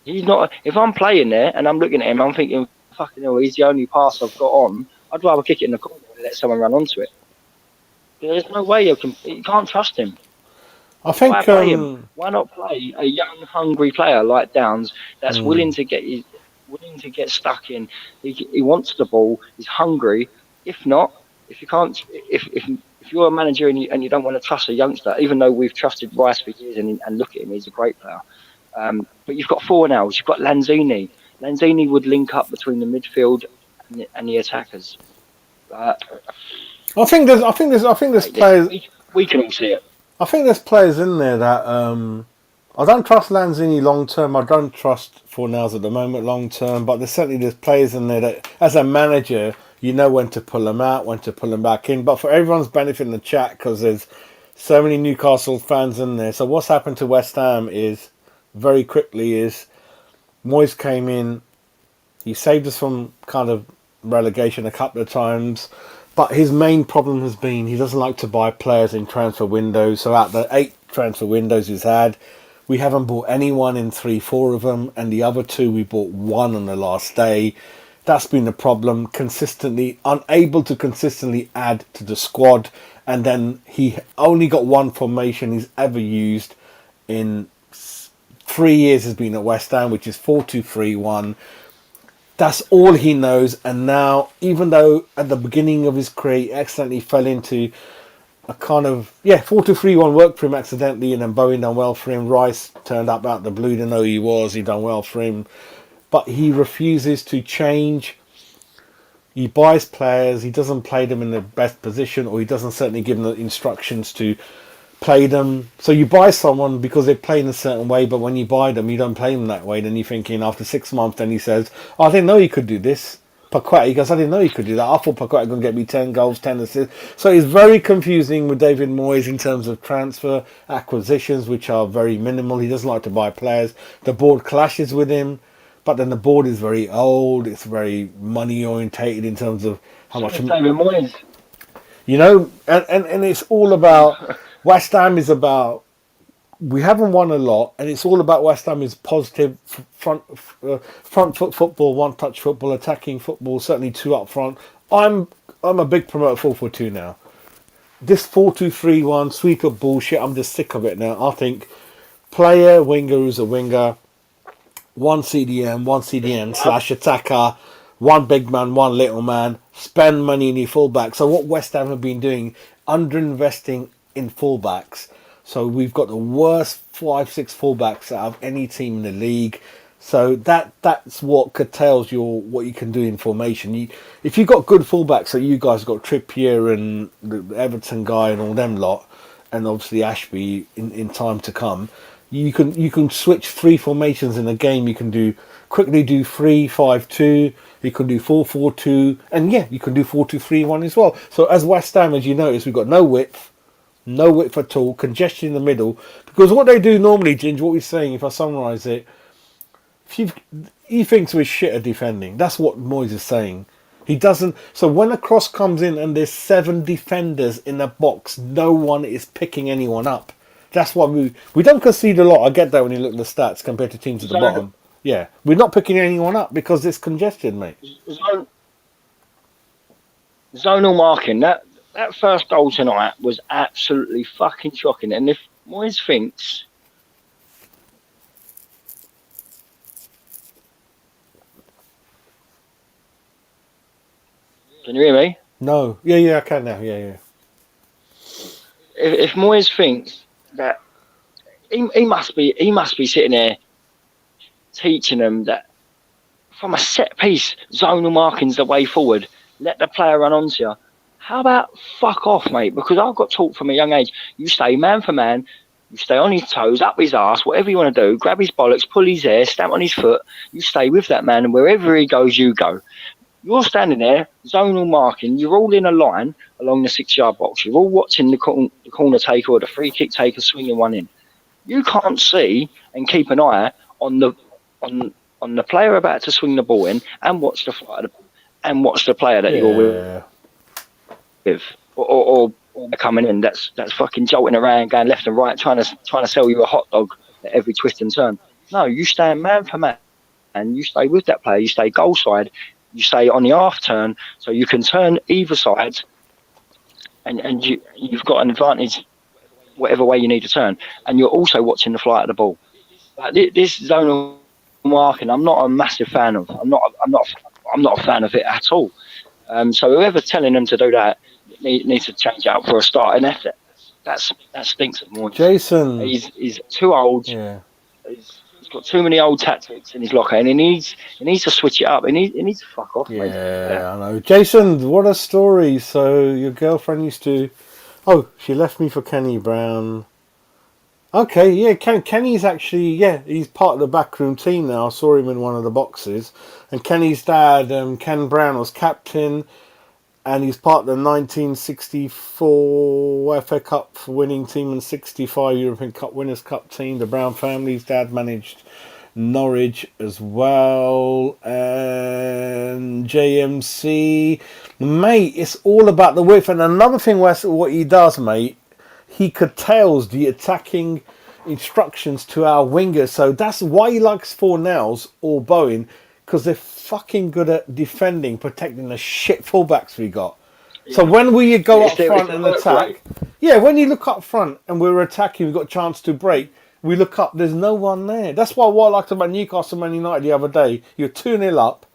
He's not. If I'm playing there and I'm looking at him, I'm thinking, fucking hell, he's the only pass I've got on. I'd rather kick it in the corner and let someone run onto it. There's no way you can't trust him. I think. Why play him? Why not play a young, hungry player like Downs that's willing to get stuck in? He wants the ball. He's hungry. If not, if you're a manager and you don't want to trust a youngster, even though we've trusted Rice for years and look at him, he's a great player. But you've got Fornals, you've got Lanzini. Lanzini would link up between the midfield and the attackers. I think there's players. We can all see it. I think there's players in there that I don't trust Lanzini long term. I don't trust Fornals at the moment long term. But there's players in there that, as a manager, you know when to pull them out, when to pull them back in. But for everyone's benefit in the chat, because there's so many Newcastle fans in there. So what's happened to West Ham is, very quickly, is Moyes came in. He saved us from kind of relegation a couple of times. But his main problem has been he doesn't like to buy players in transfer windows. So out the 8 transfer windows he's had, we haven't bought anyone in 3-4 of them. And the other 2, we bought one on the last day. That's been the problem. Consistently unable to consistently add to the squad, and then he only got one formation he's ever used in 3 years has been at West Ham, which is 4-2-3-1. That's all he knows. And now, even though at the beginning of his career he accidentally fell into a kind of 4-2-3-1 worked for him accidentally, and then Bowen done well for him. Rice turned up out the blue, didn't know who he was. He done well for him, but he refuses to change. He buys players. He doesn't play them in the best position, or he doesn't certainly give them the instructions to play them. So you buy someone because they play in a certain way, but when you buy them, you don't play them that way. Then you're thinking after 6 months, then he says, oh, I didn't know he could do this. Paqueta, he goes, I didn't know he could do that. I thought Paqueta was going to get me 10 goals, 10 assists. So it's very confusing with David Moyes in terms of transfer acquisitions, which are very minimal. He doesn't like to buy players. The board clashes with him, but then the board is very old. It's very money orientated in terms of how much. David Moyes. You know, and it's all about, West Ham is about, we haven't won a lot, and it's all about West Ham is positive front foot football, one touch football, attacking football, certainly two up front. I'm a big promoter of 4-4-2 now. This 4-2-3-1 sweeper bullshit, I'm just sick of it now. I think player, winger who's a winger, one CDM / attacker, one big man, one little man, spend money in your fullback. So what West Ham have been doing, underinvesting in fullbacks. So we've got the worst 5-6 fullbacks out of any team in the league. So that's what curtails what you can do in formation. If you've got good fullbacks, so you guys got Trippier and the Everton guy and all them lot, and obviously Ashby in time to come, you can switch 3 formations in a game. You can quickly do 3-5-2. You can do 4-4-2, and you can do 4-2-3-1 as well. So as West Ham, as you notice, we've got no width at all, congestion in the middle. Because what they do normally, Ginge, what we're saying, if I summarise it, he thinks we're shit at defending. That's what Moyes is saying. He doesn't. So when a cross comes in and there's 7 defenders in the box, no one is picking anyone up. That's why we don't concede a lot. I get that when you look at the stats compared to teams at the bottom. Yeah, we're not picking anyone up because there's congestion, mate. Zonal marking. That first goal tonight was absolutely fucking shocking. And if Moyes thinks can you hear me? No. Yeah, I can now. Yeah. If Moyes thinks that he must be sitting there teaching them that from a set piece, zonal marking's the way forward. Let the player run onto you. How about fuck off, mate? Because I've got taught from a young age. You stay man for man. You stay on his toes, up his arse, whatever you want to do. Grab his bollocks, pull his hair, stamp on his foot. You stay with that man, and wherever he goes, you go. You're standing there, zonal marking. You're all in a line along the 6-yard box. You're all watching the corner taker or the free kick taker swinging one in. You can't see and keep an eye on the player about to swing the ball in, and watch the flight of the ball, and watch the player that you're with, or coming in. That's fucking jolting around, going left and right, trying to sell you a hot dog at every twist and turn. No, you stand man for man, and you stay with that player. You stay goal side. You stay on the half turn, so you can turn either side, and you've got an advantage whatever way you need to turn, and you're also watching the flight of the ball. Like this zonal marking, I'm not a massive fan of. I'm not a fan of it at all. So whoever's telling them to do that needs to change it up for a start, and that stinks of Moyes. Jason, he's too old. Yeah. He's got too many old tactics in his locker, and he needs to switch it up. He needs to fuck off, mate. Yeah, I know. Jason, what a story. So your girlfriend used to... Oh, she left me for Kenny Brown. Okay, yeah, Kenny's actually... Yeah, he's part of the backroom team now. I saw him in one of the boxes. And Kenny's dad, Ken Brown, was captain. And he's part of the 1964 FA Cup winning team and 65 European Cup Winners' Cup team. The Brown family's dad managed Norwich as well. And JMC. Mate, it's all about the width. And another thing, Wes, what he does, mate, he curtails the attacking instructions to our wingers. So that's why he likes Fornells or Bowen, because they're fucking good at defending, protecting the shit fullbacks we got. So when we go up front and attack, when you look up front and we're attacking, we've got a chance to break. We look up, there's no one there. That's what I liked about Newcastle Man United the other day. You're 2-0 up,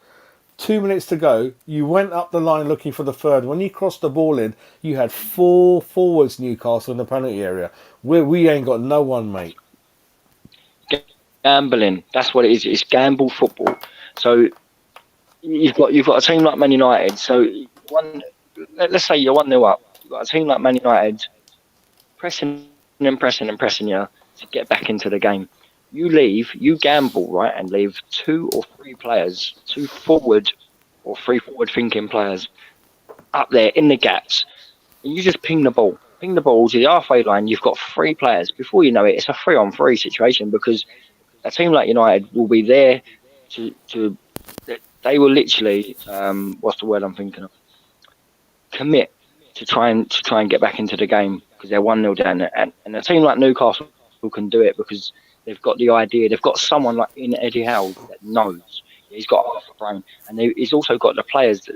2 minutes to go. You went up the line looking for the third. When you crossed the ball in, you had 4 forwards Newcastle in the penalty area. We ain't got no one, mate. Gambling. That's what it is. It's gamble football. So you've got a team like Man United. So let's say you're 1-0 up. You've got a team like Man United pressing and pressing and pressing you to get back into the game. You gamble, right, and leave 2 or 3 players, 2 forward or 3 forward thinking players up there in the gaps. And you just ping the ball to the halfway line. You've got 3 players. Before you know it, it's a 3-on-3 situation because a team like United will be there to they will literally, what's the word I'm thinking of? Commit to try and get back into the game because they're 1-0 down there. And a team like Newcastle can do it because they've got the idea. They've got someone like in Eddie Howe that knows. He's got half a brain, and he's also got the players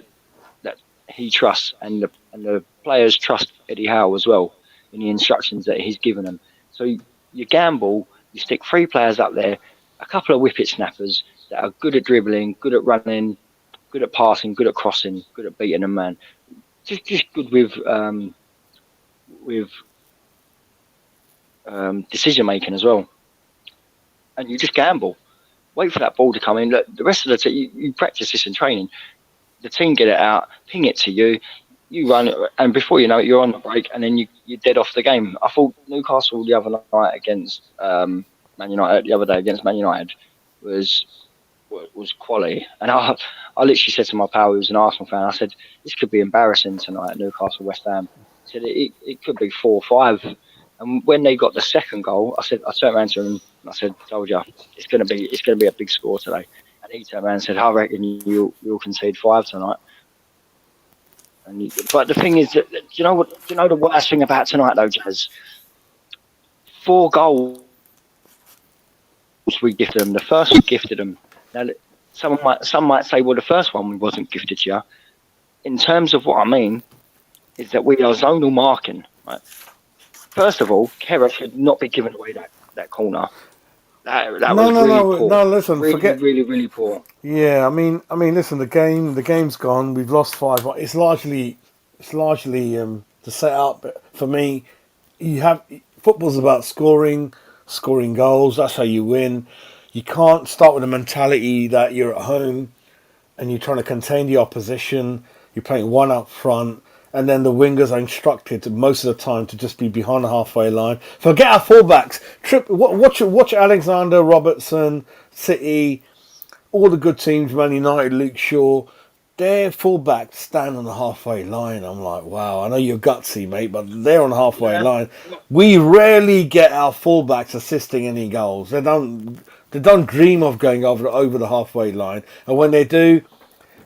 that he trusts, and the players trust Eddie Howe as well in the instructions that he's given them. So you gamble, you stick 3 players up there, a couple of whippet snappers that are good at dribbling, good at running, good at passing, good at crossing, good at beating a man. Just good with decision making as well. And you just gamble. Wait for that ball to come in. Look, the rest of the team, you practice this in training. The team get it out, ping it to you, you run it, and before you know it, you're on the break, and then you're dead off the game. I thought Newcastle the other night against Man United, the other day against Man United, was quality. And I literally said to my pal, who was an Arsenal fan, I said, this could be embarrassing tonight at Newcastle West Ham. I said, it could be 4-5. And when they got the second goal, I turned around to him and I said, told you, it's gonna be a big score today. And he turned around and said, I reckon you'll concede 5 tonight. But the thing is, that, do you know the worst thing about tonight though, Jazz? 4 goals we gifted them. The first we gifted them. Now, some might say, well, the first one wasn't gifted to you. In terms of what I mean, is that we are zonal marking. Right? First of all, Kerr should not be giving away that corner. That was really poor. No. Listen, really poor. Yeah, I mean, listen. The game's gone. We've lost 5. It's largely the setup. For me, football's about scoring goals. That's how you win. You can't start with a mentality that you're at home and you're trying to contain the opposition. You're playing 1 up front. And then the wingers are instructed most of the time to just be behind the halfway line. Forget our fullbacks. Watch Alexander, Robertson, City, all the good teams, Man United, Luke Shaw. Their fullbacks stand on the halfway line. I'm like, wow, I know you're gutsy, mate, but they're on the halfway line. We rarely get our fullbacks assisting any goals. They don't dream of going over the halfway line. And when they do,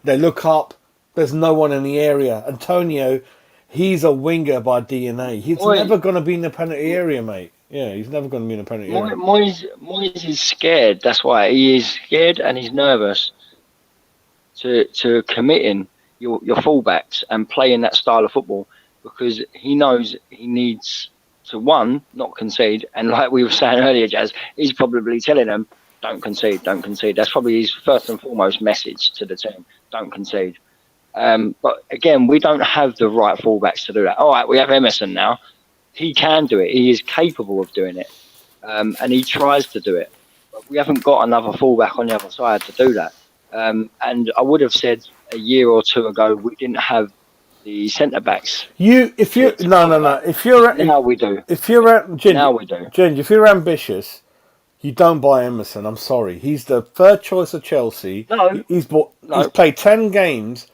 they look up. There's no one in the area. Antonio, he's a winger by DNA. He's never going to be in the penalty area, mate. Yeah, he's never going to be in the penalty area. Moyes is scared. That's why he is scared and he's nervous to committing your fullbacks and playing that style of football because he knows he needs to, one, not concede. And like we were saying earlier, Jazz, he's probably telling them, don't concede. That's probably his first and foremost message to the team. Don't concede. But again, we don't have the right fullbacks to do that. All right, we have Emerson now. He can do it. He is capable of doing it. And he tries to do it. But we haven't got another fullback on the other side to do that. And I would have said a year or 2 ago, we didn't have the centre backs. No. If you're now we do. If you're now we do. Ginge, if you're ambitious, you don't buy Emerson. I'm sorry. He's the third choice of Chelsea. No. He's played 10 games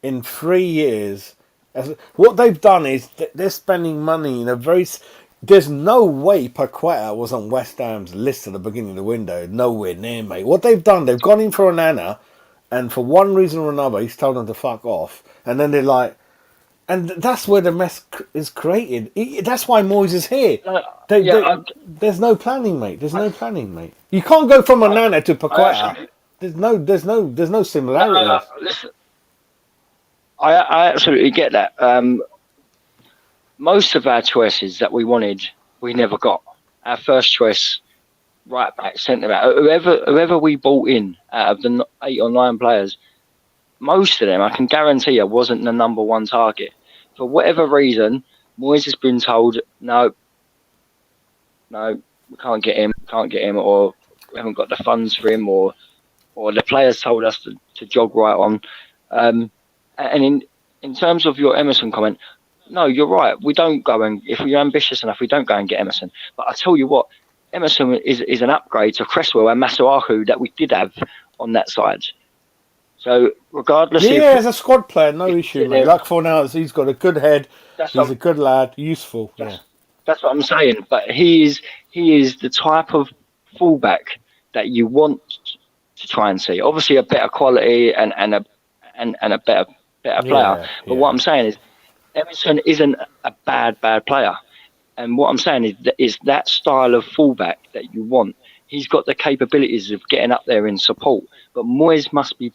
in 3 years. What they've done is they're spending money in a very... There's no way Paqueta was on West Ham's list at the beginning of the window. Nowhere near, mate. What they've done, they've gone in for Onana, and for one reason or another, he's told them to fuck off. And then they're like... And that's where the mess is created. That's why Moyes is here. There's no planning, mate. You can't go from Onana to Paqueta. There's no similarity. Listen, I absolutely get that. Most of our choices that we wanted, we never got. Our first choice, right back, centre back, whoever we bought in out of the 8 or 9 players, most of them, I can guarantee you, wasn't the number one target. For whatever reason, Moyes has been told, no, we can't get him, or we haven't got the funds for him, or the players told us to jog right on. And in terms of your Emerson comment, no, you're right. We don't go and, if we're ambitious enough, we don't go and get Emerson. But I tell you what, Emerson is an upgrade to Cresswell and Masuaku that we did have on that side. So regardless, as a squad player, no issue, mate. Like for now, he's got a good head. He's a good lad, useful. That's what I'm saying. But he is the type of fullback that you want to try and see. Obviously, a better quality and a better player. But what I'm saying is, Emerson isn't a bad player. And what I'm saying is that style of fullback that you want. He's got the capabilities of getting up there in support. But Moyes must be.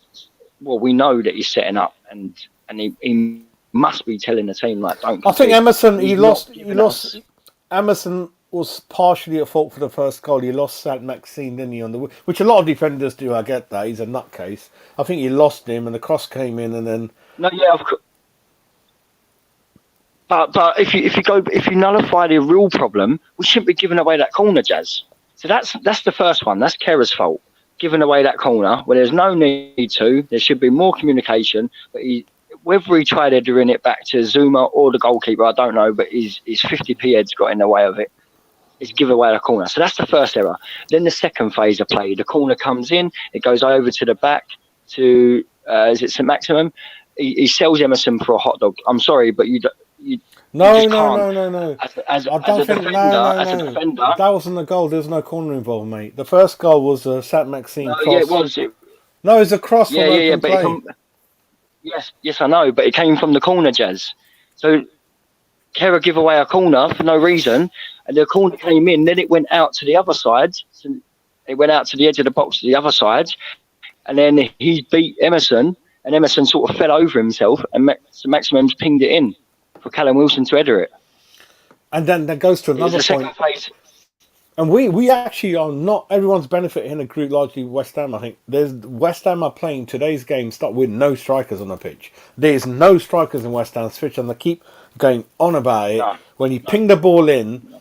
Well, we know that he's setting up, and he must be telling the team, like, don't. I think Emerson, he lost. Emerson was partially at fault for the first goal. He lost Saint Maxime, didn't he? Which a lot of defenders do. I get that. He's a nutcase. I think he lost him, and the cross came in, and then. No, yeah, of course. But if you nullify the real problem, we shouldn't be giving away that corner, Jazz. So that's the first one. That's Kerr's fault. Giving away that corner where there's no need to. There should be more communication. But whether he tried to doing it back to Zuma or the goalkeeper, I don't know. But his 50p head's got in the way of it. Is give away the corner. So that's the first error. Then the second phase of play, the corner comes in, it goes over to the back to is it St Maximum? He sells Emerson for a hot dog. I'm sorry, but you. No. As a defender, that wasn't a goal. There was no corner involved, mate. The first goal was a Saint Maxime cross. Yeah, it was. No, it was a cross from open play. Yes, I know, but it came from the corner, Jazz. So Kerr give away a corner for no reason, and the corner came in. Then it went out to the other side. So it went out to the edge of the box to the other side, and then he beat Emerson, and Emerson sort of fell over himself, and Maximum's pinged it in for Callum Wilson to header it. And then that goes to another point. Phase. And we actually are not everyone's benefiting in a group largely West Ham. I think West Ham are playing today's game start with no strikers on the pitch. There's no strikers in West Ham's pitch, and they keep going on about it. When you ping the ball in,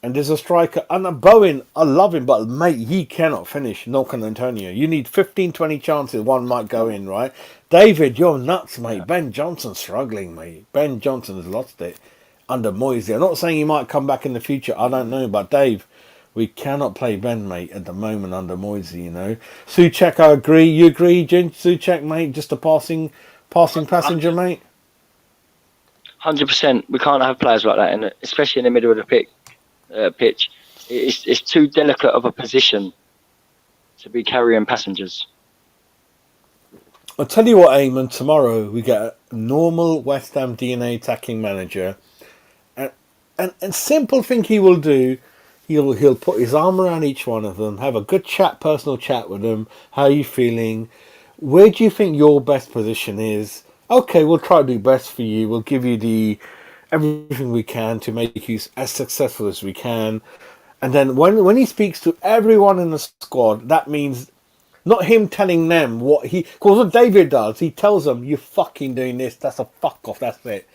and there's a striker, and a Bowen, I love him, but mate, he cannot finish. Nor can Antonio. You need 15, 20 chances, one might go in, right? David, you're nuts, mate. Ben Johnson's struggling, mate. Ben Johnson has lost it under Moyes. I'm not saying he might come back in the future. I don't know, but Dave, we cannot play Ben, mate, at the moment under Moyes, you know. Souček, I agree. You agree, Jin? Souček, mate, just a passing passenger, mate? 100%. We can't have players like that, especially in the middle of the pitch. It's too delicate of a position to be carrying passengers. I'll tell you what, Eamon, tomorrow we get a normal West Ham DNA attacking manager, and simple thing he will do, he'll put his arm around each one of them, have a good personal chat with them. How are you feeling? Where do you think your best position is? Okay, we'll try to do best for you. We'll give you everything we can to make you as successful as we can. And then when he speaks to everyone in the squad, that means not him telling them because what David does, he tells them, you're fucking doing this, that's a fuck off, that's it.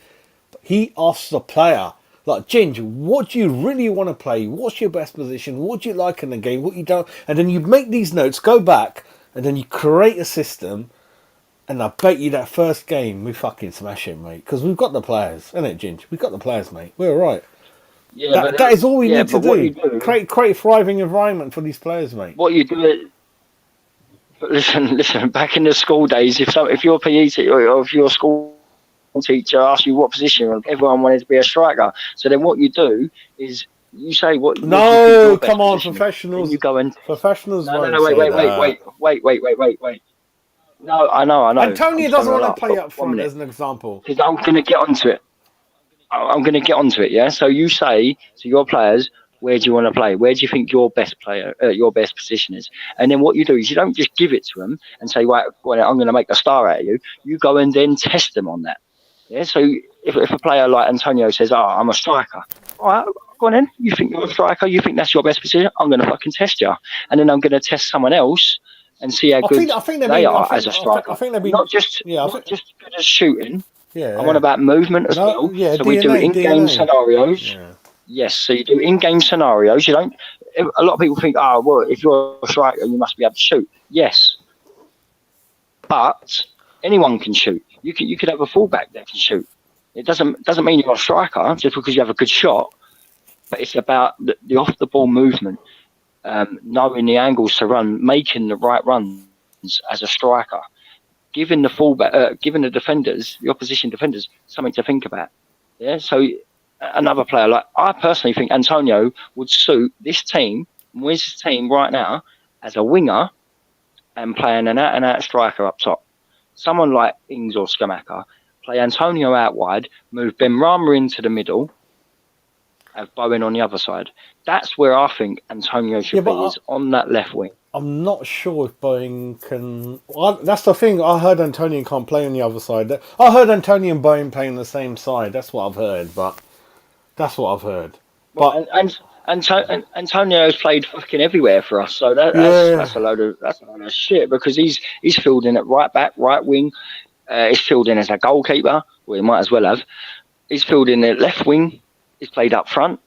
But he asks the player, like, Ginge, what do you really want to play? What's your best position? What do you like in the game? What you don't? And then you make these notes, go back, and then you create a system. And I bet you that first game, we fucking smash it, mate. Because we've got the players, innit, Ginge? We've got the players, mate. We're all right. Yeah, that is all we need to do. Create a thriving environment for these players, mate. What you do but listen. Back in the school days, if your PE teacher or if your school teacher asked you what position, everyone wanted to be a striker. So then what you do is you say what. No, come on, professionals. You go and professionals. No, wait. No, I know. Antonio doesn't want to play up front as an example. Because I'm going to get onto it. Yeah. So you say to your players, Where do you want to play? Where do you think your best player, your best position is? And then what you do is you don't just give it to them and say, right, well, I'm going to make a star out of you. You go and then test them on that. Yeah. So if a player like Antonio says, "Oh, I'm a striker," all right, go on then. You think you're a striker? You think that's your best position? I'm going to fucking test you, and then I'm going to test someone else and see how good they are as a striker. I think they've been Not just good at shooting. Yeah. I want about movement as well. Yeah, so we do in-game scenarios. Yeah. Yes, so you do in-game scenarios. You don't. A lot of people think, oh, well, if you're a striker, you must be able to shoot. Yes, but anyone can shoot. You could have a fullback that can shoot. It doesn't mean you're a striker just because you have a good shot. But it's about the off-the-ball movement, knowing the angles to run, making the right runs as a striker, giving the fullback, giving the defenders, the opposition defenders, something to think about. Yeah, so. Another player, like I personally think Antonio would suit this team, Moyes' team right now, as a winger and playing an out-and-out striker up top. Someone like Ings or Skamaka, play Antonio out wide, move Benrahma into the middle, have Bowen on the other side. That's where I think Antonio should be, is on that left wing. I'm not sure if Bowen can... that's the thing, I heard Antonio can't play on the other side. I heard Antonio and Bowen playing on the same side, that's what I've heard, but... That's what I've heard. But Antonio's played fucking everywhere for us, so that's a load of shit, because he's filled in at right back, right wing. He's filled in as a goalkeeper. Well, he might as well have. He's filled in at left wing. He's played up front.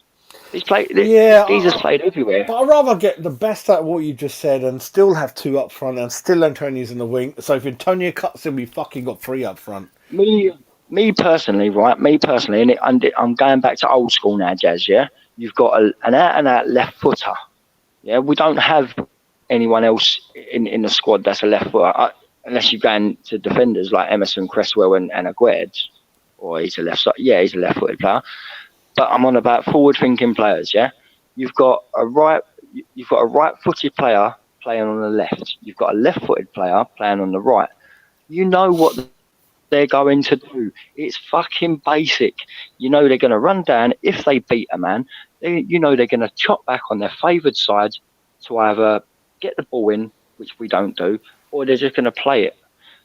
He's played. He's just played everywhere. But I'd rather get the best out of what you just said and still have two up front and still Antonio's in the wing. So if Antonio cuts in, we fucking got three up front. Me personally, and I'm going back to old school now, Jazz, yeah? You've got an out-and-out left footer. Yeah, we don't have anyone else in the squad that's a left footer, unless you go into defenders like Emerson, Cresswell and Aguerd, or he's a left-footed player. But I'm on about forward-thinking players, yeah? You've got a right-footed player playing on the left. You've got a left-footed player playing on the right. You know what they're going to do. It's fucking basic. You know they're going to run down. If they beat a man, you know they're going to chop back on their favoured side to either get the ball in, which we don't do, or they're just going to play it.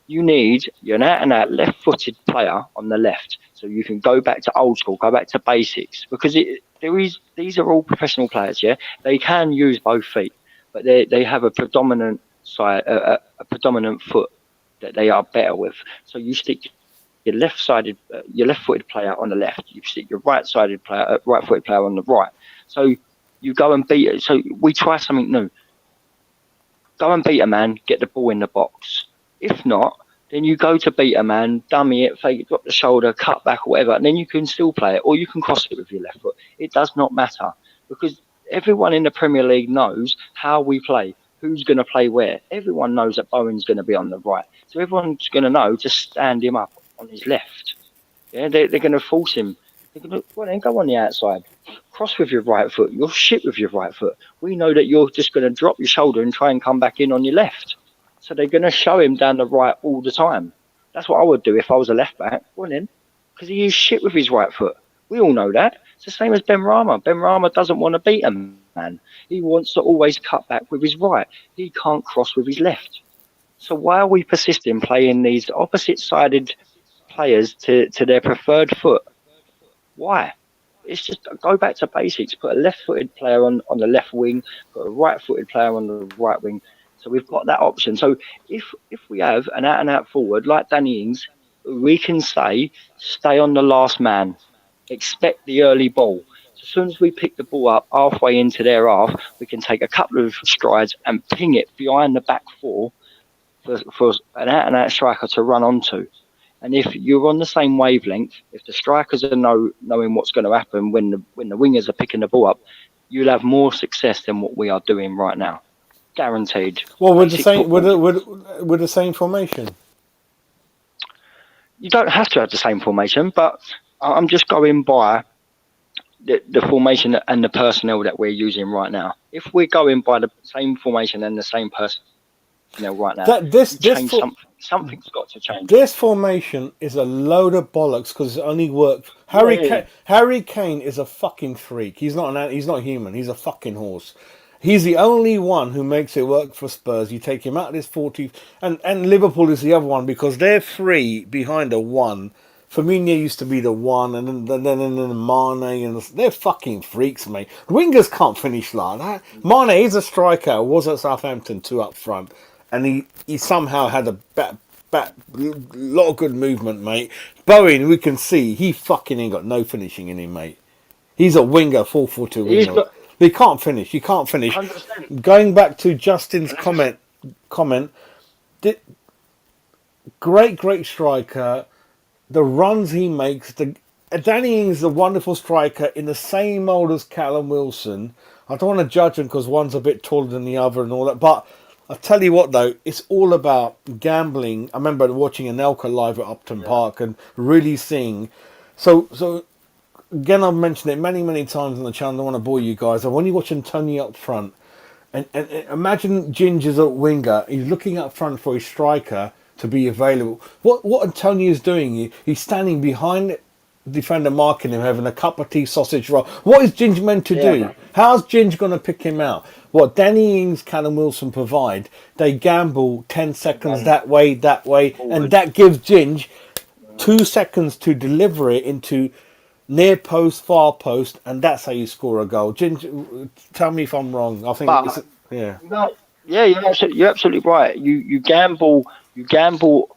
You need an out-and-out left-footed player on the left, so you can go back to old school, go back to basics, because these are all professional players. Yeah, they can use both feet, but they have a predominant side, a predominant foot that they are better with. So you stick your left-footed player on the left. You stick your right-footed player on the right. So you go and beat it. So we try something new. Go and beat a man, get the ball in the box. If not, then you go to beat a man, dummy it, fake, drop the shoulder, cut back or whatever, and then you can still play it, or you can cross it with your left foot. It does not matter, because everyone in the Premier League knows how we play. Who's going to play where? Everyone knows that Bowen's going to be on the right. So everyone's going to know to stand him up on his left. Yeah, they're going to force him. They're going to, well, then go on the outside. Cross with your right foot. You're shit with your right foot. We know that you're just going to drop your shoulder and try and come back in on your left. So they're going to show him down the right all the time. That's what I would do if I was a left back. Well then, because he is shit with his right foot. We all know that. It's the same as Benrahma. Benrahma doesn't want to beat a man. He wants to always cut back with his right. He can't cross with his left. So why are we persisting playing these opposite-sided players to their preferred foot? Why? It's just go back to basics. Put a left-footed player on the left wing. Put a right-footed player on the right wing. So we've got that option. So if we have an out-and-out forward like Danny Ings, we can say, stay on the last man. Expect the early ball. So as soon as we pick the ball up halfway into their half, we can take a couple of strides and ping it behind the back four for an out-and-out striker to run onto. And if you're on the same wavelength, if the strikers are knowing what's going to happen when the wingers are picking the ball up, you'll have more success than what we are doing right now. Guaranteed. Well, with the same formation. You don't have to have the same formation, but I'm just going by the formation and the personnel that we're using right now. If we're going by the same formation and the same personnel right now, this Something's got to change. This formation is a load of bollocks because it only worked. Harry Kane is a fucking freak. He's not he's not human. He's a fucking horse. He's the only one who makes it work for Spurs. You take him out of this 40, and Liverpool is the other one because they're three behind a one. Firmino used to be the one, and then Mane, and they're fucking freaks, mate. Wingers can't finish like that. Mane is a striker. Was at Southampton, two up front, and he somehow had a lot of good movement, mate. Bowen, we can see he fucking ain't got no finishing in him, mate. He's a winger, 4-4-2 winger. He can't finish. He can't finish. 100%. Going back to Justin's comment, great striker. The runs he makes. Danny Ings is a wonderful striker in the same mould as Callum Wilson. I don't want to judge him because one's a bit taller than the other and all that. But I'll tell you what, though, it's all about gambling. I remember watching Anelka live at Upton Park and really seeing. So again, I've mentioned it many times on the channel. I don't want to bore you guys. When you watch Antonio up front, and imagine Ginger's at winger. He's looking up front for his striker to be available. What Antonio's doing, he's standing behind the defender marking him, having a cup of tea, sausage roll. What is Ginger meant to do? How's Ginger going to pick him out? What Danny Ings, Callum Wilson provide, they gamble 10 seconds that way, and that gives Ginger 2 seconds to deliver it into near post, far post, and that's how you score a goal. Ginger, tell me if I'm wrong. I think No, yeah, you're absolutely right. You gamble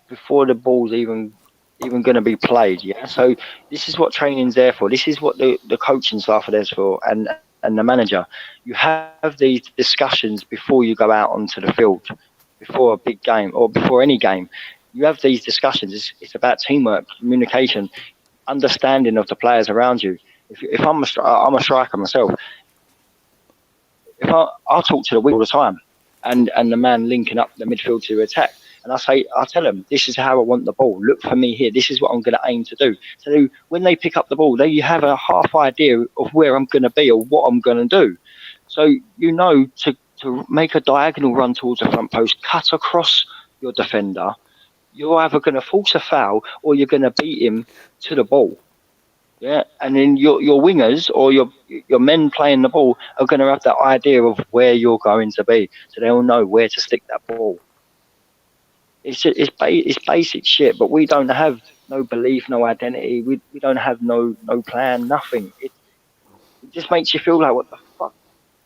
before the ball's even going to be played. Yeah. So this is what training's there for. This is what the coaching staff are there for, and the manager. You have these discussions before you go out onto the field, before a big game or before any game. You have these discussions. It's about teamwork, communication, understanding of the players around you. If I'm a striker myself, I'll talk to the wing all the time, and the man linking up the midfield to attack. And I tell them, this is how I want the ball. Look for me here. This is what I'm going to aim to do. So when they pick up the ball, you have a half idea of where I'm going to be or what I'm going to do. So you know to make a diagonal run towards the front post, cut across your defender, you're either going to force a foul or you're going to beat him to the ball. Yeah, and then your wingers or your men playing the ball are going to have that idea of where you're going to be, so they'll know where to stick that ball. It's basic shit, but we don't have no belief, no identity. We don't have no plan, nothing. It just makes you feel like, what the fuck?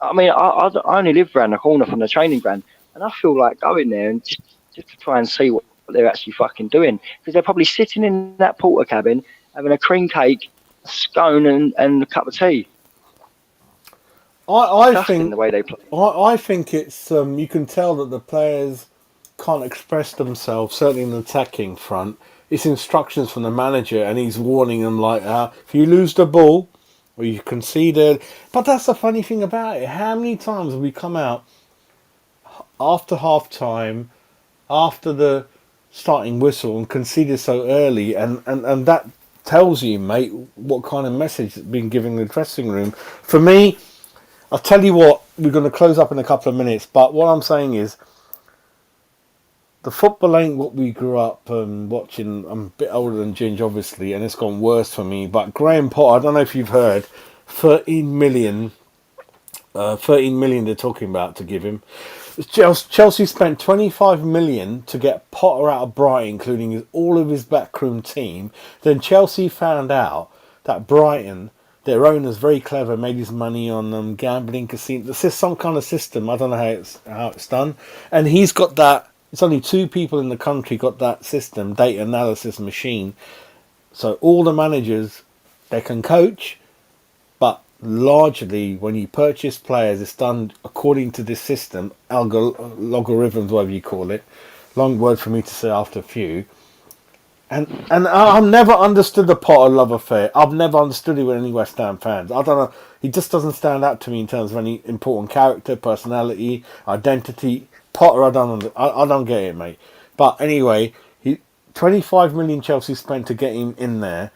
I mean, I only live around the corner from the training ground, and I feel like going there and just to try and see what they're actually fucking doing, because they're probably sitting in that porter cabin having a cream cake, a scone, and a cup of tea. I think the way they play. I think it's you can tell that the players can't express themselves, certainly in the attacking front. It's instructions from the manager, and he's warning them like, if you lose the ball or you conceded. But that's the funny thing about it. How many times have we come out after half time, after the starting whistle, and conceded so early, and that tells you, mate, what kind of message it's been giving the dressing room. For me, I'll tell you what, we're going to close up in a couple of minutes, but what I'm saying is, the football ain't what we grew up watching. I'm a bit older than Ginge, obviously, and it's gone worse for me. But Graham Potter, I don't know if you've heard, 13 million they're talking about to give him. Chelsea spent 25 million to get Potter out of Brighton, including all of his backroom team. Then Chelsea found out that Brighton, their owner's very clever, made his money on gambling, casino. This is some kind of system. I don't know how it's done. And he's got that. It's only 2 people in the country got that system, data analysis machine. So all the managers, they can coach, but largely when you purchase players, it's done according to this system, logarithms, whatever you call it. Long word for me to say after a few. And I've never understood the Potter love affair. I've never understood it with any West Ham fans. I don't know. He just doesn't stand out to me in terms of any important character, personality, identity. Potter, I don't get it, mate. But anyway, 25 million Chelsea spent to get him in there,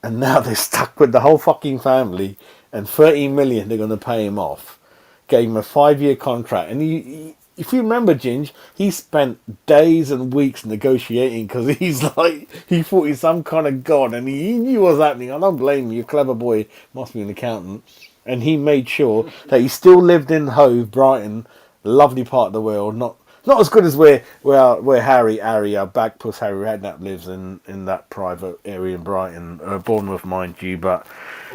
and now they're stuck with the whole fucking family, and 13 million they're going to pay him off. Gave him a 5-year contract, and if you remember, Ginge, he spent days and weeks negotiating because he's like, he thought he's some kind of god and he knew what was happening. I don't blame you, clever boy, must be an accountant. And he made sure that he still lived in Hove, Brighton, lovely part of the world, not as good as where Harry, our Bagpuss Harry Redknapp lives in that private area in Brighton, Bournemouth, mind you. But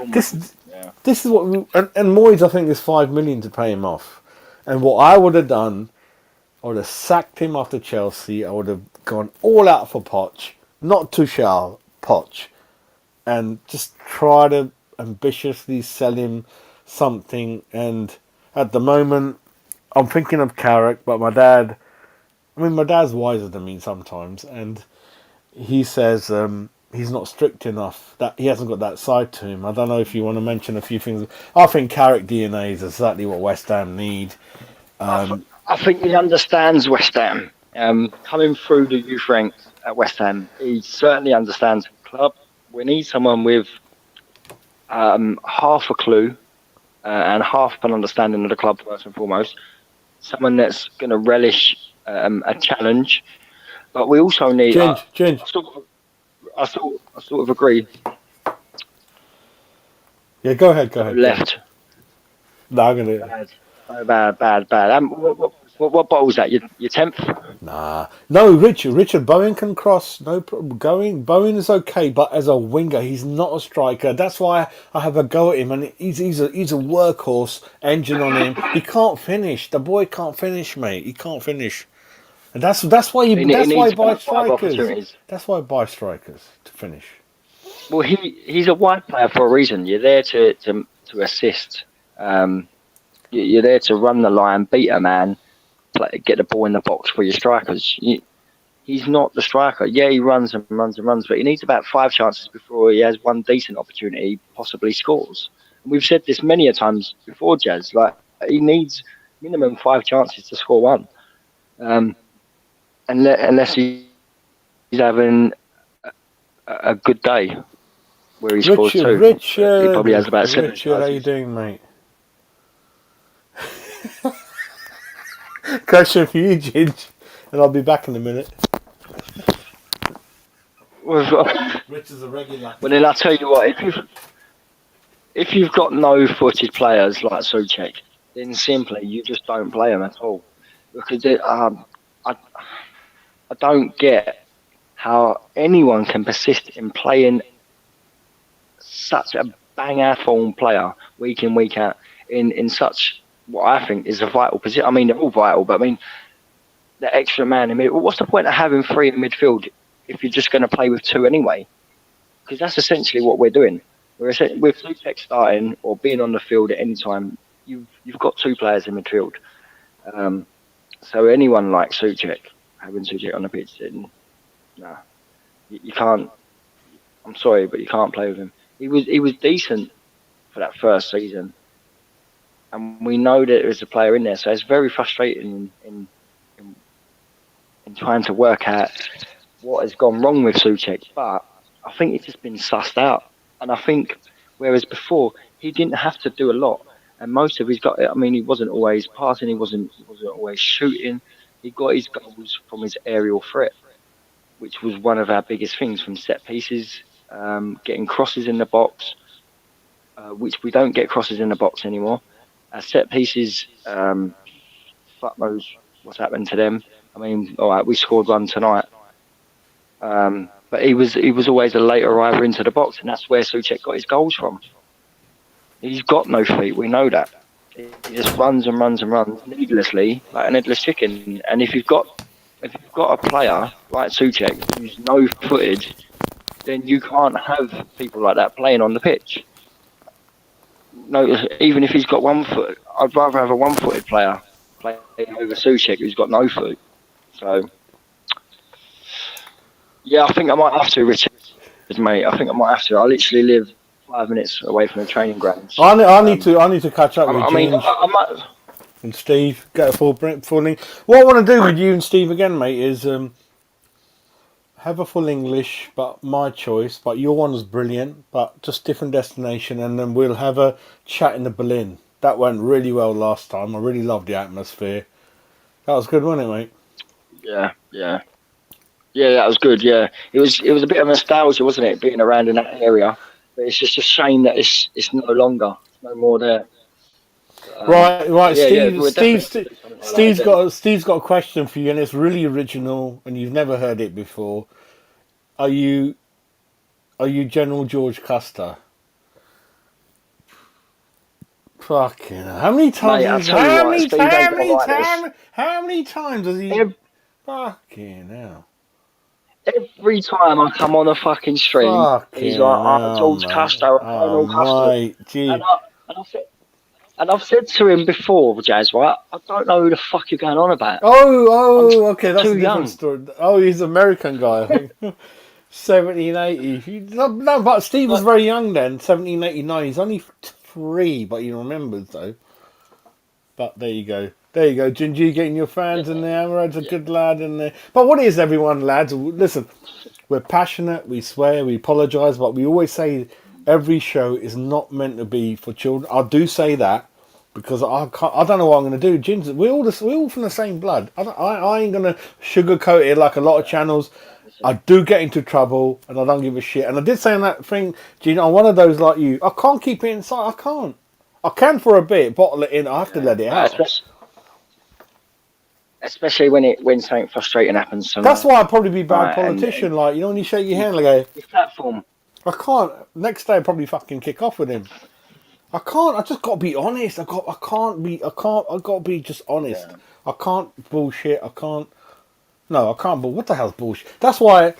this is what and Moyes, I think, is 5 million to pay him off. And what I would have done, I would have sacked him after Chelsea. I would have gone all out for Poch, not Tuchel, Poch, and just try to ambitiously sell him something. And at the moment, I'm thinking of Carrick, but my dad's wiser than me sometimes, and he says he's not strict enough, that he hasn't got that side to him. I don't know if you want to mention a few things. I think Carrick DNA is exactly what West Ham need. I think he understands West Ham. Coming through the youth ranks at West Ham, he certainly understands the club. We need someone with half a clue and half an understanding of the club, first and foremost. Someone that's going to relish a challenge, but we also need. Ginge. I sort of agree. Yeah, go ahead. Left. No, I'm gonna. Bad. What bottle's that? Your 10th? Nah, no, Richard Bowen can cross, no problem. Bowen is okay, but as a winger, he's not a striker. That's why I have a go at him, and he's a workhorse engine on him. He can't finish. The boy can't finish, mate. He can't finish, and that's why he buys strikers. That's why I buy strikers to finish. Well, he's a wide player for a reason. You're there to assist. You're there to run the line, beat a man, get the ball in the box for your strikers. He's not the striker. Yeah, he runs, but he needs about 5 chances before he has one decent opportunity, possibly scores. And we've said this many a times before, Jazz. Like, he needs minimum 5 chances to score one, unless he's having a good day where he scores 2. Richard, he probably has about 7 Richard, how you doing, mate? Question for you, Ginge, and I'll be back in a minute. Richard's a regular. Well, then I'll tell you what, if you've got no footed players like Souček, then simply you just don't play them at all. Because I don't get how anyone can persist in playing such a bang-ass form player week in, week out in such what I think is a vital position. I mean, they're all vital, but I mean, the extra man in midfield. What's the point of having 3 in midfield if you're just going to play with 2 anyway? Because that's essentially what we're doing. With Souček starting or being on the field at any time, you've got 2 players in midfield. So anyone like Souček, having Souček on the pitch, then nah, you can't. I'm sorry, but you can't play with him. He was decent for that first season. And we know that there's a player in there, so it's very frustrating in trying to work out what has gone wrong with Souček. But I think it's just been sussed out, and I think whereas before he didn't have to do a lot, and most of his got. I mean, he wasn't always passing, he wasn't always shooting. He got his goals from his aerial threat, which was one of our biggest things, from set pieces, getting crosses in the box, which we don't get crosses in the box anymore. Set pieces, fuck knows what's happened to them. I mean, all right, we scored one tonight, but he was always a late arriver into the box, and that's where Souček got his goals from. He's got no feet, we know that. He just runs needlessly, like an headless chicken. And if you've got a player like Souček who's no-footed, then you can't have people like that playing on the pitch. No, even if he's got 1 foot, I'd rather have a 1-footed player playing over Souček who's got no foot. So, yeah, I think I might have to, Richard, mate. I think I might have to. I literally live 5 minutes away from the training grounds. I need to catch up with James and Steve. Get a full link. What I want to do with you and Steve again, mate, is have a full English, but my choice. But your one was brilliant, but just different destination, and then we'll have a chat in the Berlin. That went really well last time. I really loved the atmosphere. That was good, wasn't it, mate? Yeah, yeah. Yeah, that was good. Yeah, it was a bit of nostalgia, wasn't it, being around in that area? But it's just a shame that it's no longer, it's no more there. But Right. yeah, yeah, Steve, we're definitely Steve, do something like that again. Steve's got a question for you, and it's really original, and you've never heard it before. Are you General George Custer? Fucking hell. How many times Mate, I has he? tell you what, Steve ain't gonna like this. How many times has he? Every, Fucking hell. every time I come on a fucking stream, he's Fucking like, "Oh, hell, George mate. Custer, Oh, Colonel Custer," mate. and Gee. I and I said. And I've said to him before, Jazz, right? I don't know who the fuck you're going on about. I'm Okay, that's a too different young. story. Oh, he's an American guy, I think. 1780. No, but Steve was Like, very young then, 1789. He's only 3, but he remembers, though. But there you go. There you go. Gingy getting your fans in there. Hammerhead's a good lad in there. But what is everyone, lads? Listen, we're passionate, we swear, we apologise, but we always say every show is not meant to be for children. I do say that because I don't know what I'm going to do. Ginger, we're all from the same blood. I ain't going to sugarcoat it like a lot of channels. I do get into trouble and I don't give a shit. And I did say on that thing, Gina, I'm one of those like you. I can't keep it inside. I can't. I can for a bit, bottle it in. I have to let it out. especially when something frustrating happens to That's me. why I'd probably be a bad Right, politician. Like, you know, when you shake your hand, like, go, your platform. I can't. Next day, I'd probably fucking kick off with him. I can't. I just got to be honest. I got to be just honest. Yeah. I can't bullshit. I can't. No, I can't. But what the hell's bullshit? That's why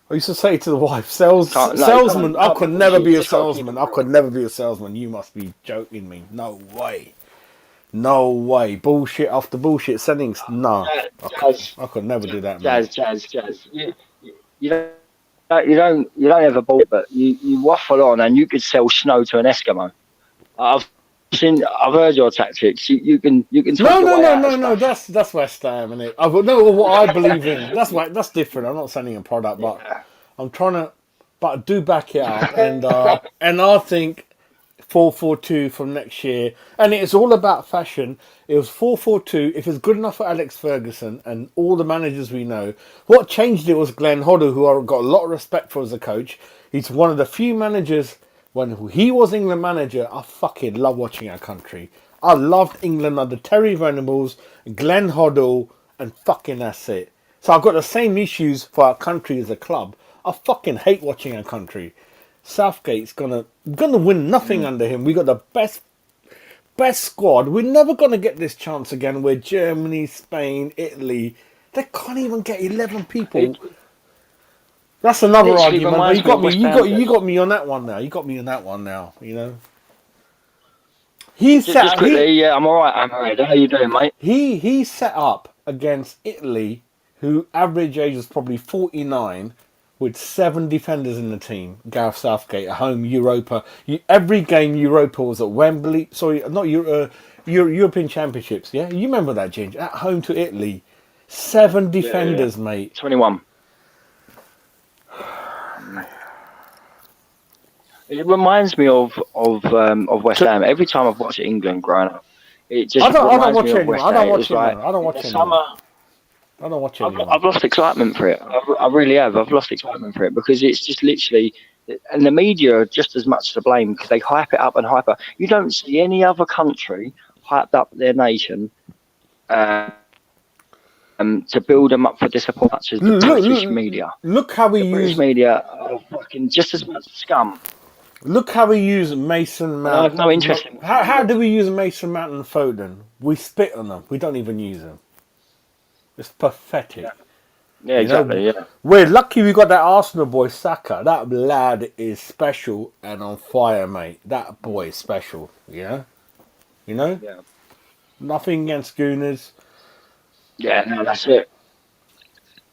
I used to say to the wife, salesman. I could never be a salesman. I could never be a salesman. You must be joking me. No way. No way. Bullshit after bullshit settings. No. I could never do that, man. Jazz. You don't ever bullshit, but you waffle on, and you could sell snow to an Eskimo. I've heard your tactics. You can talk your way out of stuff. That's West Ham, isn't it? What I believe in. That's different. I'm not selling a product, but I'm trying to. But I do back it up, and I think 4-4-2 from next year, and it's all about fashion. It was 4-4-2. If it's good enough for Alex Ferguson and all the managers we know, what changed it was Glenn Hoddle, who I've got a lot of respect for as a coach. He's one of the few managers. When he was England manager, I fucking love watching our country. I loved England under Terry Venables, Glenn Hoddle, and fucking that's it. So I've got the same issues for our country as a club. I fucking hate watching our country. Southgate's gonna win nothing under him. We got the best squad. We're never gonna get this chance again where Germany, Spain, Italy, they can't even get 11 people. That's another argument. You got me on that one now. You got me on that one now. You know. Just quickly, I'm alright. How you doing, mate? He set up against Italy, who average age is probably 49, with 7 defenders in the team. Gareth Southgate at home, Europa. Every game Europa was at Wembley. Sorry, not European Championships. Yeah, you remember that, Ginge? At home to Italy, 7 defenders, mate. 21. It reminds me of West Ham. Every time I've watched England growing up, it just reminds me of West Ham. I don't watch it. I've lost excitement for it. I really have. I've lost excitement for it because it's just literally, and the media are just as much to blame because they hype it up and hype up. You don't see any other country hyped up their nation to build them up for disappointment as the British media. Look how we use British media are fucking just as much scum. Look how we use Mason Mount. I have no interest in How do we use Mason Mount and Foden? We spit on them. We don't even use them. It's pathetic. Yeah, exactly. Yeah. We're lucky we got that Arsenal boy Saka. That lad is special and on fire, mate. That boy is special. Yeah. You know. Yeah. Nothing against Gooners. Yeah, no, that's it.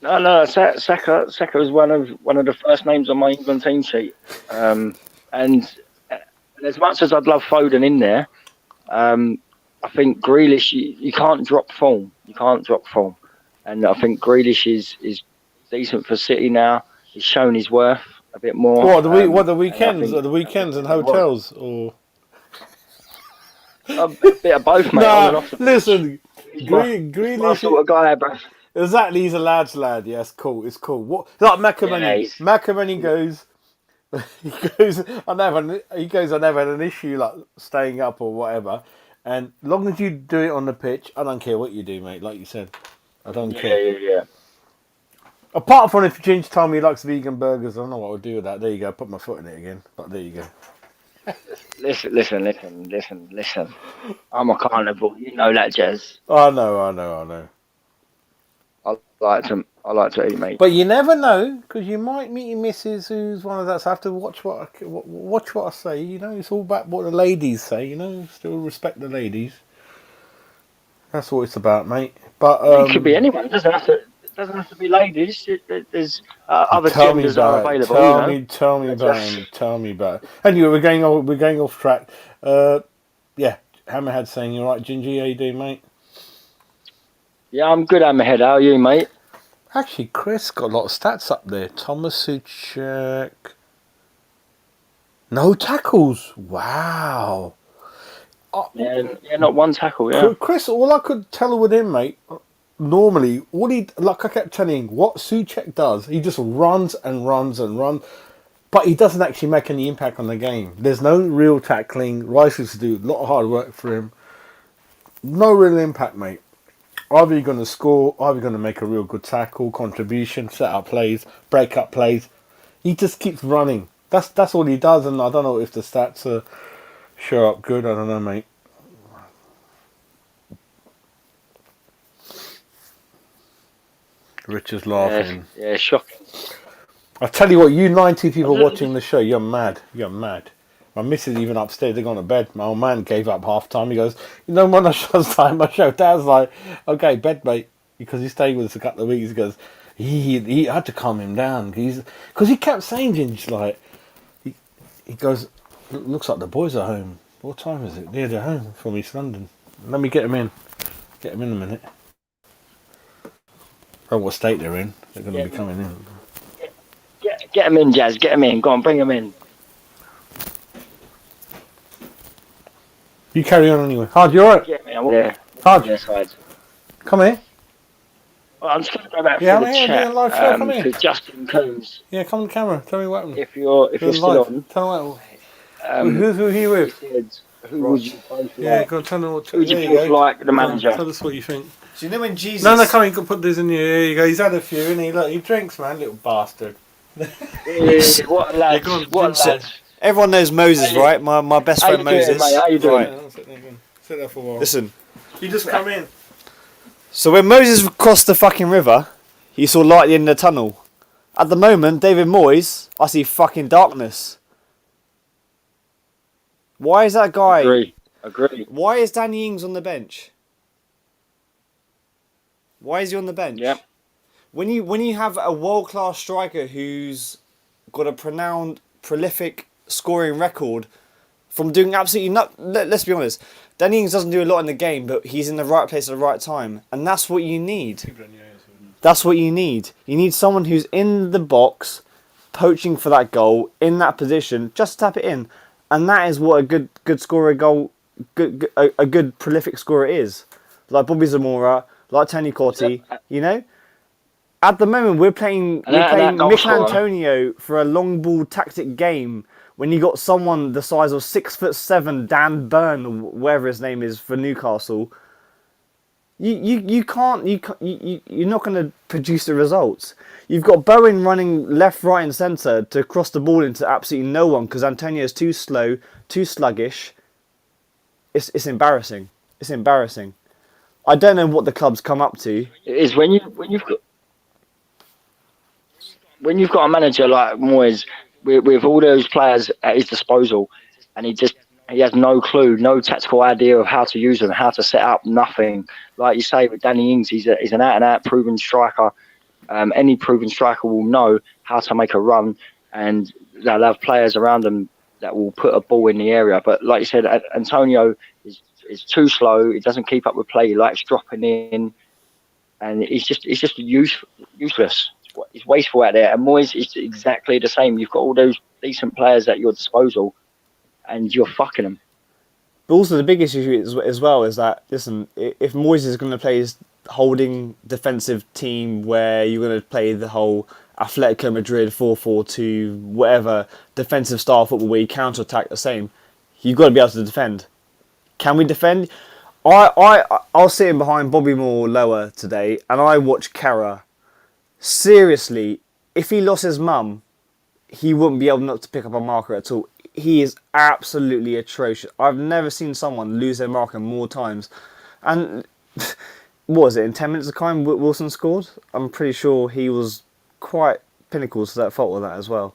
No, Saka was one of the first names on my England team sheet. And as much as I'd love Foden in there, I think Grealish, you can't drop form. You can't drop form. And I think Grealish is decent for City now. He's shown his worth a bit more. What the weekends? Are the weekends in hotels or? A bit of both, mate. On and Nah, off the pitch. listen, He's my Grealish. sort of guy, bro. Exactly, he's a lad's lad. Yeah, it's cool. It's cool. What like Macaroni? he's- Macaroni goes. He goes. He goes. I never had an issue like staying up or whatever. And long as you do it on the pitch, I don't care what you do, mate. Like you said, I don't care. Yeah. Apart from if Ginge told me he likes vegan burgers, I don't know what I would do with that. There you go. Put my foot in it again. But there you go. Listen. I'm a carnivore. You know that, Jez. I know. I like to eat, mate. But you never know, because you might meet your missus who's one of that. So I have to watch watch what I say. You know, it's all about what the ladies say. You know, still respect the ladies. That's what it's about, mate. But It could be anyone. It doesn't have to be ladies. There's other genders are available. Tell me about it. Anyway, we're going off track. Yeah, Hammerhead saying you're right, Gingy. How you doing, mate? Yeah, I'm good, Hammerhead. How are you, mate? Actually, Chris got a lot of stats up there. Thomas Suchek. No tackles. Wow. Yeah, not one tackle, yeah. Chris, all I could tell with him, mate, normally, like I kept telling him, what Suchek does, he just runs and runs and runs, but he doesn't actually make any impact on the game. There's no real tackling. Rice used to do a lot of hard work for him. No real impact, mate. Either you're going to score, either you're going to make a real good tackle, contribution, set up plays, break up plays. He just keeps running. That's all he does, and I don't know if the stats show up good. I don't know, mate. Rich is laughing. Yeah, shocking. I tell you what, you 90 people watching the show, you're mad. You're mad. My missus even upstairs, they're gone to bed. My old man gave up half time. He goes, you know, when I started my show, Dad's like, okay, bed, mate. Because he stayed with us a couple of weeks. He goes, he had to calm him down. Because he kept saying things like, he goes, looks like the boys are home. What time is it? Yeah, they're home from East London. Let me get them in. Get them in a minute. I don't know what state they're in. They're going to be coming in. Get them in, Jazz. Get them in. Go on, bring them in. You carry on anyway. Hard, you alright? Yeah. Hard. Yeah, sides. Come here. Well, I'm just going to go back Yeah, for the I'm here, chat. doing live show, come here. To Justin Coons. Yeah, come on the camera. Tell me what happened. If you're still live. on, Tell me who are you with? Who would you both Yeah, like? go on, tell me what. Who would you both like the manager? Tell us what you think. Do you know when Jesus? No, come on, you can put this in here. There you go. He's had a few, and he drinks, man, little bastard. What a lad! Yeah, go on, What a lad! Everyone knows Moses, right? My best How friend you doing, Moses. mate? How you doing? Right. Sit there for a while. Listen. You just come in. So when Moses crossed the fucking river, he saw light at the end of the tunnel. At the moment, David Moyes, I see fucking darkness. Why is that guy? Agree. Why is Danny Ings on the bench? Why is he on the bench? Yep. When you have a world class striker who's got a prolific scoring record from doing absolutely nothing. Let's be honest, Danny Ings doesn't do a lot in the game, but he's in the right place at the right time, and that's what you need. That's what you need. You need someone who's in the box, poaching for that goal in that position, just tap it in, and that is what a good scorer a good prolific scorer is. Like Bobby Zamora, like Tony Cotti, you know. At the moment, we're playing Mikel Antonio for a long ball tactic game. When you got someone the size of 6'7", Dan Burn, or whatever his name is for Newcastle, you're not going to produce the results. You've got Bowen running left, right, and centre to cross the ball into absolutely no one because Antonio is too slow, too sluggish. It's embarrassing. It's embarrassing. I don't know what the club's come up to. It is when you've got a manager like Moyes with all those players at his disposal, and he has no clue, no tactical idea of how to use them, how to set up, nothing. Like you say with Danny Ings, he's an out-and-out proven striker. Any proven striker will know how to make a run, and they'll have players around them that will put a ball in the area. But like you said, Antonio is too slow. He doesn't keep up with play. He likes dropping in, and he's just useless. He's wasteful out there. And Moyes is exactly the same. You've got all those decent players at your disposal, and you're fucking them. But also the biggest issue as well is that, listen, if Moyes is going to play his holding defensive team where you're going to play the whole Atletico Madrid 4-4-2, whatever defensive style football where you counter-attack the same, you've got to be able to defend. Can we defend? I was sitting behind Bobby Moore lower today and I watched Kara. Seriously, if he lost his mum, he wouldn't be able not to pick up a marker at all. He is absolutely atrocious. I've never seen someone lose their marker more times. And what was it, in 10 minutes of time Wilson scored? I'm pretty sure he was quite pinnacles to that fault with that as well.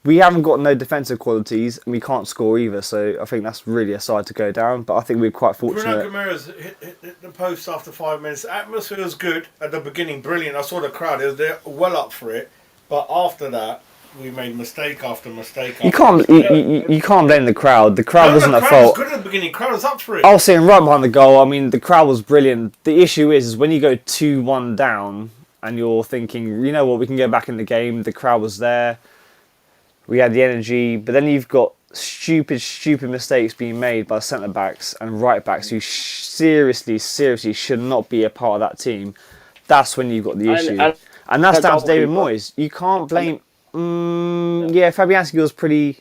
We haven't got no defensive qualities and we can't score either, so I think that's really a side to go down. But I think we're quite fortunate. Bruno Guimaraes hit the post after 5 minutes. The atmosphere was good at the beginning, brilliant. I saw the crowd; they're well up for it. But after that, we made mistake after mistake. You can't blame the crowd. The crowd wasn't at fault. The crowd was good at the beginning. The crowd was up for it. I was sitting right behind the goal. I mean, the crowd was brilliant. The issue is when you go 2-1 down and you're thinking, you know what, we can get back in the game. The crowd was there. We had the energy, but then you've got stupid mistakes being made by centre backs and right backs who seriously should not be a part of that team. That's when you've got the issue, and that's down to David Moyes. You can't blame. Yeah, Fabianski was pretty.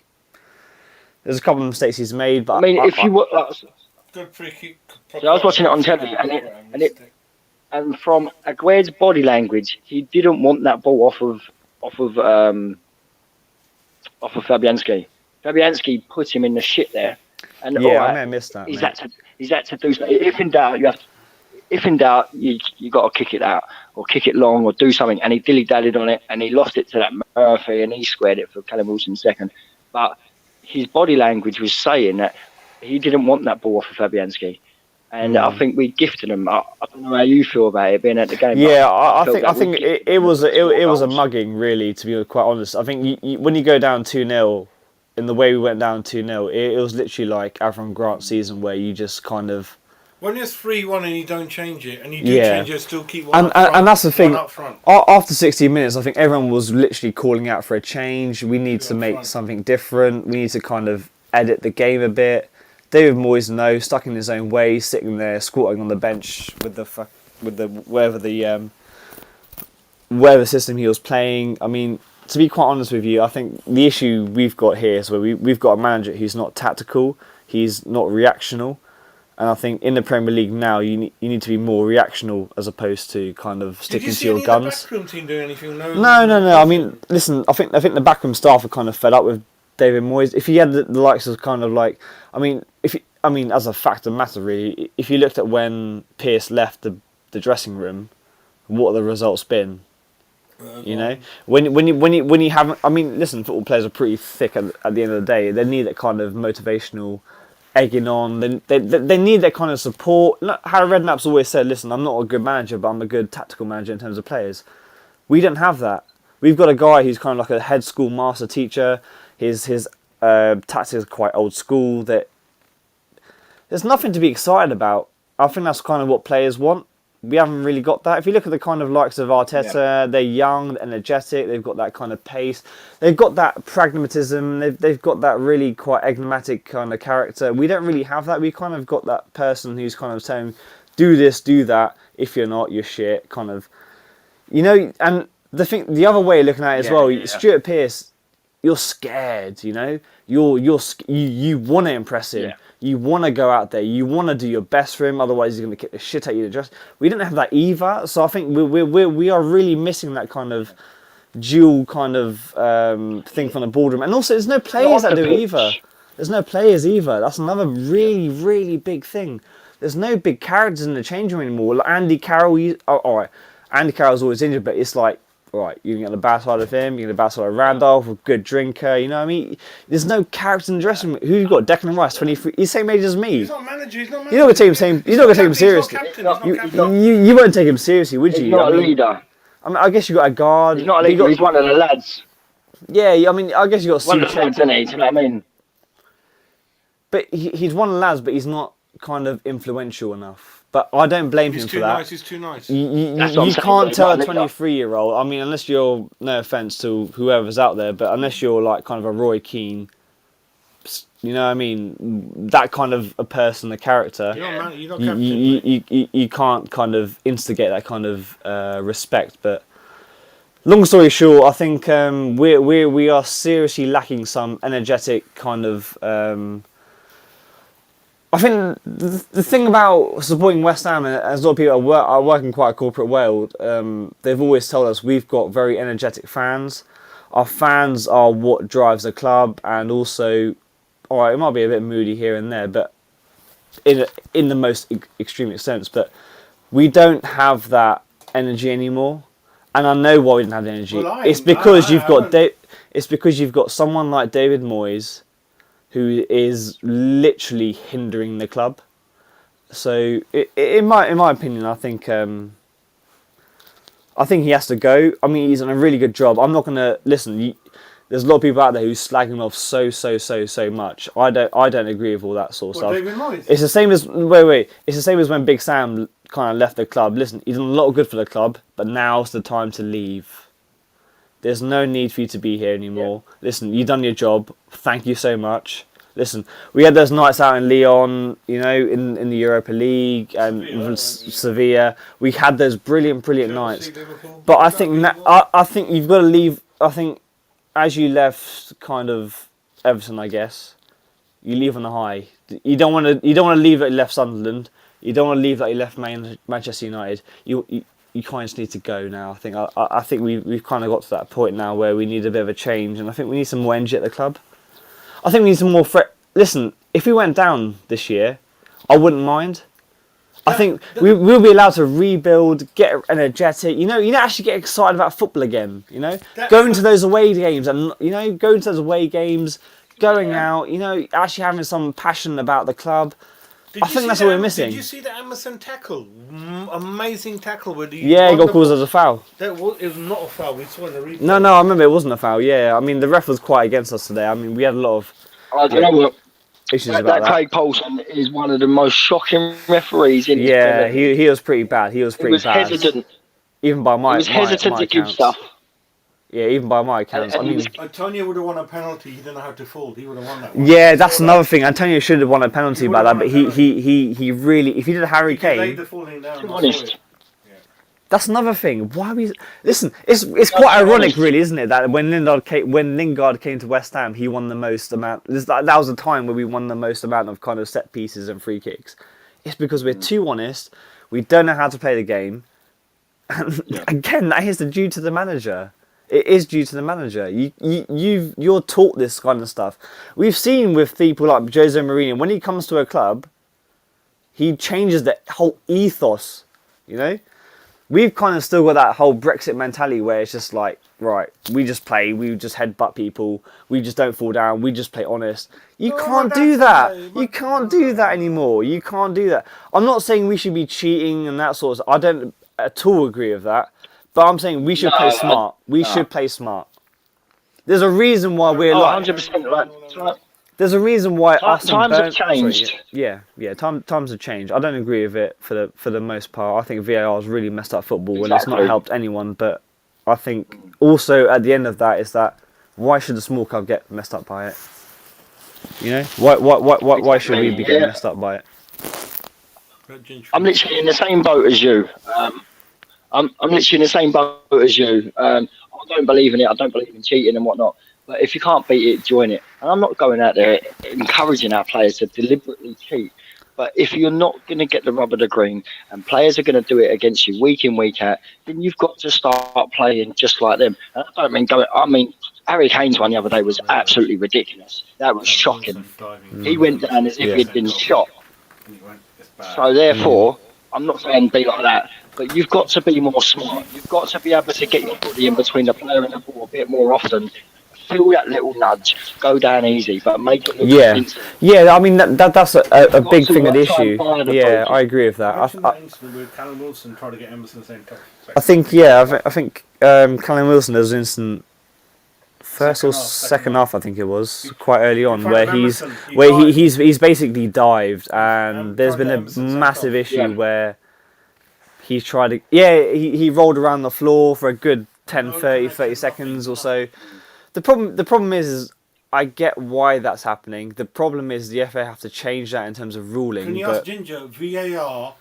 There's a couple of mistakes he's made, but I mean, if you were, good free kick. so I was watching it on telly, and from Aguero's body language, he didn't want that ball off of Fabianski. Fabianski put him in the shit there, and yeah, I may have missed that. He's had to do something. If in doubt, you got to kick it out or kick it long or do something. And he dilly-dallied on it, and he lost it to that Murphy, and he squared it for Callum Wilson second. But his body language was saying that he didn't want that ball off of Fabianski. And I think we gifted him. I don't know how you feel about it being at the game. Yeah, I think it was a mugging, really, to be quite honest. I think when you go down 2-0, in the way we went down 2-0, it was literally like Avram Grant's season where you just kind of. When it's 3-1 and you don't change it, and you do change it, still keep one up front, and that's the thing. Up front. After 60 minutes, I think everyone was literally calling out for a change. We need to make something different. We need to kind of edit the game a bit. David Moyes, stuck in his own way, sitting there squatting on the bench with the whatever system he was playing. I mean, to be quite honest with you, I think the issue we've got here is where we've got a manager who's not tactical, he's not reactional, and I think in the Premier League now you need to be more reactional as opposed to kind of sticking to your guns. Did you see any of the backroom team do anything? No. I mean, listen, I think the backroom staff are kind of fed up with David Moyes. If he had the likes of kind of like, as a fact of matter, really, if you looked at when Pearce left the dressing room, what are the results been? You know, when you haven't. I mean, listen, football players are pretty thick at the end of the day. They need that kind of motivational egging on. They need that kind of support. Harry Redknapp's always said, "Listen, I'm not a good manager, but I'm a good tactical manager in terms of players." We don't have that. We've got a guy who's kind of like a head school master teacher. His tactics are quite old school. That there's nothing to be excited about. I think that's kind of what players want. We haven't really got that. If you look at the kind of likes of Arteta, they're young, energetic, they've got that kind of pace, they've got that pragmatism, they've got that really quite enigmatic kind of character. We don't really have that. We kind of got that person who's kind of saying, do this, do that. If you're not, you're shit. Kind of, you know. And the other way of looking at it as well, Stuart Pearce, you're scared. You know, you want to impress him. Yeah. You want to go out there. You want to do your best for him. Otherwise, he's going to kick the shit out of you to dress. We don't have that either. So I think we are really missing that kind of dual kind of thing from the boardroom. And also, there's no players that do it either. There's no players either. That's another really, really big thing. There's no big characters in the change room anymore. Like Andy Carroll, all right. Andy Carroll's always injured, but it's like, all right, you can get the bad side of him, you can get the bad side of Randolph, a good drinker, you know what I mean? There's no character in the dressing room. Who you got? Declan Rice, 23. He's the same age as me. He's not manager. You're not going to take him seriously. You won't take him seriously, would you? He's not a leader. I mean, I guess you got a guard. He's not a leader. He's one of the lads. Yeah, I mean, I guess you got one of the lads, isn't he? Do you know what I mean? But he's one of the lads, but he's not kind of influential enough. But I don't blame him for that. He's too nice. You can't tell a 23-year-old. I mean, unless you're, no offense to whoever's out there, but unless you're like kind of a Roy Keane, You know what I mean? That kind of a person, a character. You're not You, captain. you can't kind of instigate that kind of respect. But long story short, I think we are seriously lacking some energetic kind of. I think the thing about supporting West Ham, and as a lot of people are working quite a corporate world, they've always told us we've got very energetic fans. Our fans are what drives the club, and also, all right, it might be a bit moody here and there, but in the most extreme sense. But we don't have that energy anymore, and I know why we didn't have the energy. Well, It's because you've got someone like David Moyes, who is literally hindering the club. So, in my opinion, I think he has to go. I mean, he's done a really good job. I'm not gonna listen. There's a lot of people out there who slag him off so much. I don't agree with all that sort of stuff. David Moyes? It's the same as It's the same as when Big Sam kind of left the club. Listen, he's done a lot of good for the club, but now's the time to leave. There's no need for you to be here anymore. Yeah. Listen, you've done your job. Thank you so much. Listen, we had those nights out in Lyon, you know, in the Europa League and Sevilla. We had those brilliant nights. But I think I think you've got to leave. I think as you left, kind of Everton, I guess, you leave on the high. You don't want to leave that you left Sunderland. You don't want to leave that you left Manchester United. You kind of just need to go now. I think we've kind of got to that point now where we need a bit of a change, and I think we need some more energy at the club. I think we need some more. Listen, if we went down this year, I wouldn't mind. I think we'll be allowed to rebuild, get energetic. You know, actually get excited about football again. You know, going to those away games and going to those away games, going out. You know, actually having some passion about the club. I think that's what we're missing. Did you see the Emerson tackle? Amazing tackle. He got caused as a foul. It was not a foul. We saw in the replay. No, I remember it wasn't a foul. Yeah, I mean the ref was quite against us today. I mean we had a lot of. I don't know what. Issues about that. Craig Paulson is one of the most shocking referees in history. Yeah, he was pretty bad. He was bad. Hesitant. Even by my He was hesitant to give stuff. Yeah, even by my accounts. I mean, Antonio would have won a penalty. He didn't know how to fall. He would have won that one. Yeah, that's another thing. Antonio should have won a penalty about that, but he really, if he did a Harry Kane, that's another thing. Why we listen? It's quite ironic, really, isn't it? That when Lingard came to West Ham, he won the most amount. That was a time where we won the most amount of kind of set pieces and free kicks. It's because we're too honest. We don't know how to play the game. And again, that is due to the manager. It is due to the manager. You're taught this kind of stuff. We've seen with people like Jose Mourinho, when he comes to a club, he changes the whole ethos. You know, we've kind of still got that whole Brexit mentality where it's just like, right, we just play, we just headbutt people, we just don't fall down, we just play honest. You can't do that. You can't do that anymore. You can't do that. I'm not saying we should be cheating and that sort of stuff. I don't at all agree with that. But I'm saying we should play smart. We should play smart. There's a reason why we're like. 100% right. There's a reason why times have changed. Times have changed. I don't agree with it for the most part. I think VAR has really messed up football and it's not helped anyone. But I think also at the end of that is that why should the small club get messed up by it? You know, why should we be getting messed up by it? I'm literally in the same boat as you. I'm literally in the same boat as you. I don't believe in it. I don't believe in cheating and whatnot. But if you can't beat it, join it. And I'm not going out there encouraging our players to deliberately cheat. But if you're not going to get the rub of the green and players are going to do it against you week in, week out, then you've got to start playing just like them. And I don't mean going. I mean, Harry Kane's one the other day was absolutely ridiculous. That was shocking. He went down as if he'd been shot. So therefore, I'm not saying be like that. But you've got to be more smart. You've got to be able to get your body in between the player and the ball a bit more often. Feel that little nudge. Go down easy, but make it look convincing. Yeah. I mean that's a big thing of the issue. Yeah, I agree with that. With Callum Wilson trying to get Emerson the same time. I think Callum Wilson has an instant first or second half. I think it was quite early on where he's basically dived and there's been a massive issue where. He's tried to... Yeah, he rolled around the floor for a good 10, 30 seconds or so. The problem is I get why that's happening. The problem is the FA have to change that in terms of ruling. Can you ask Ginger, VAR,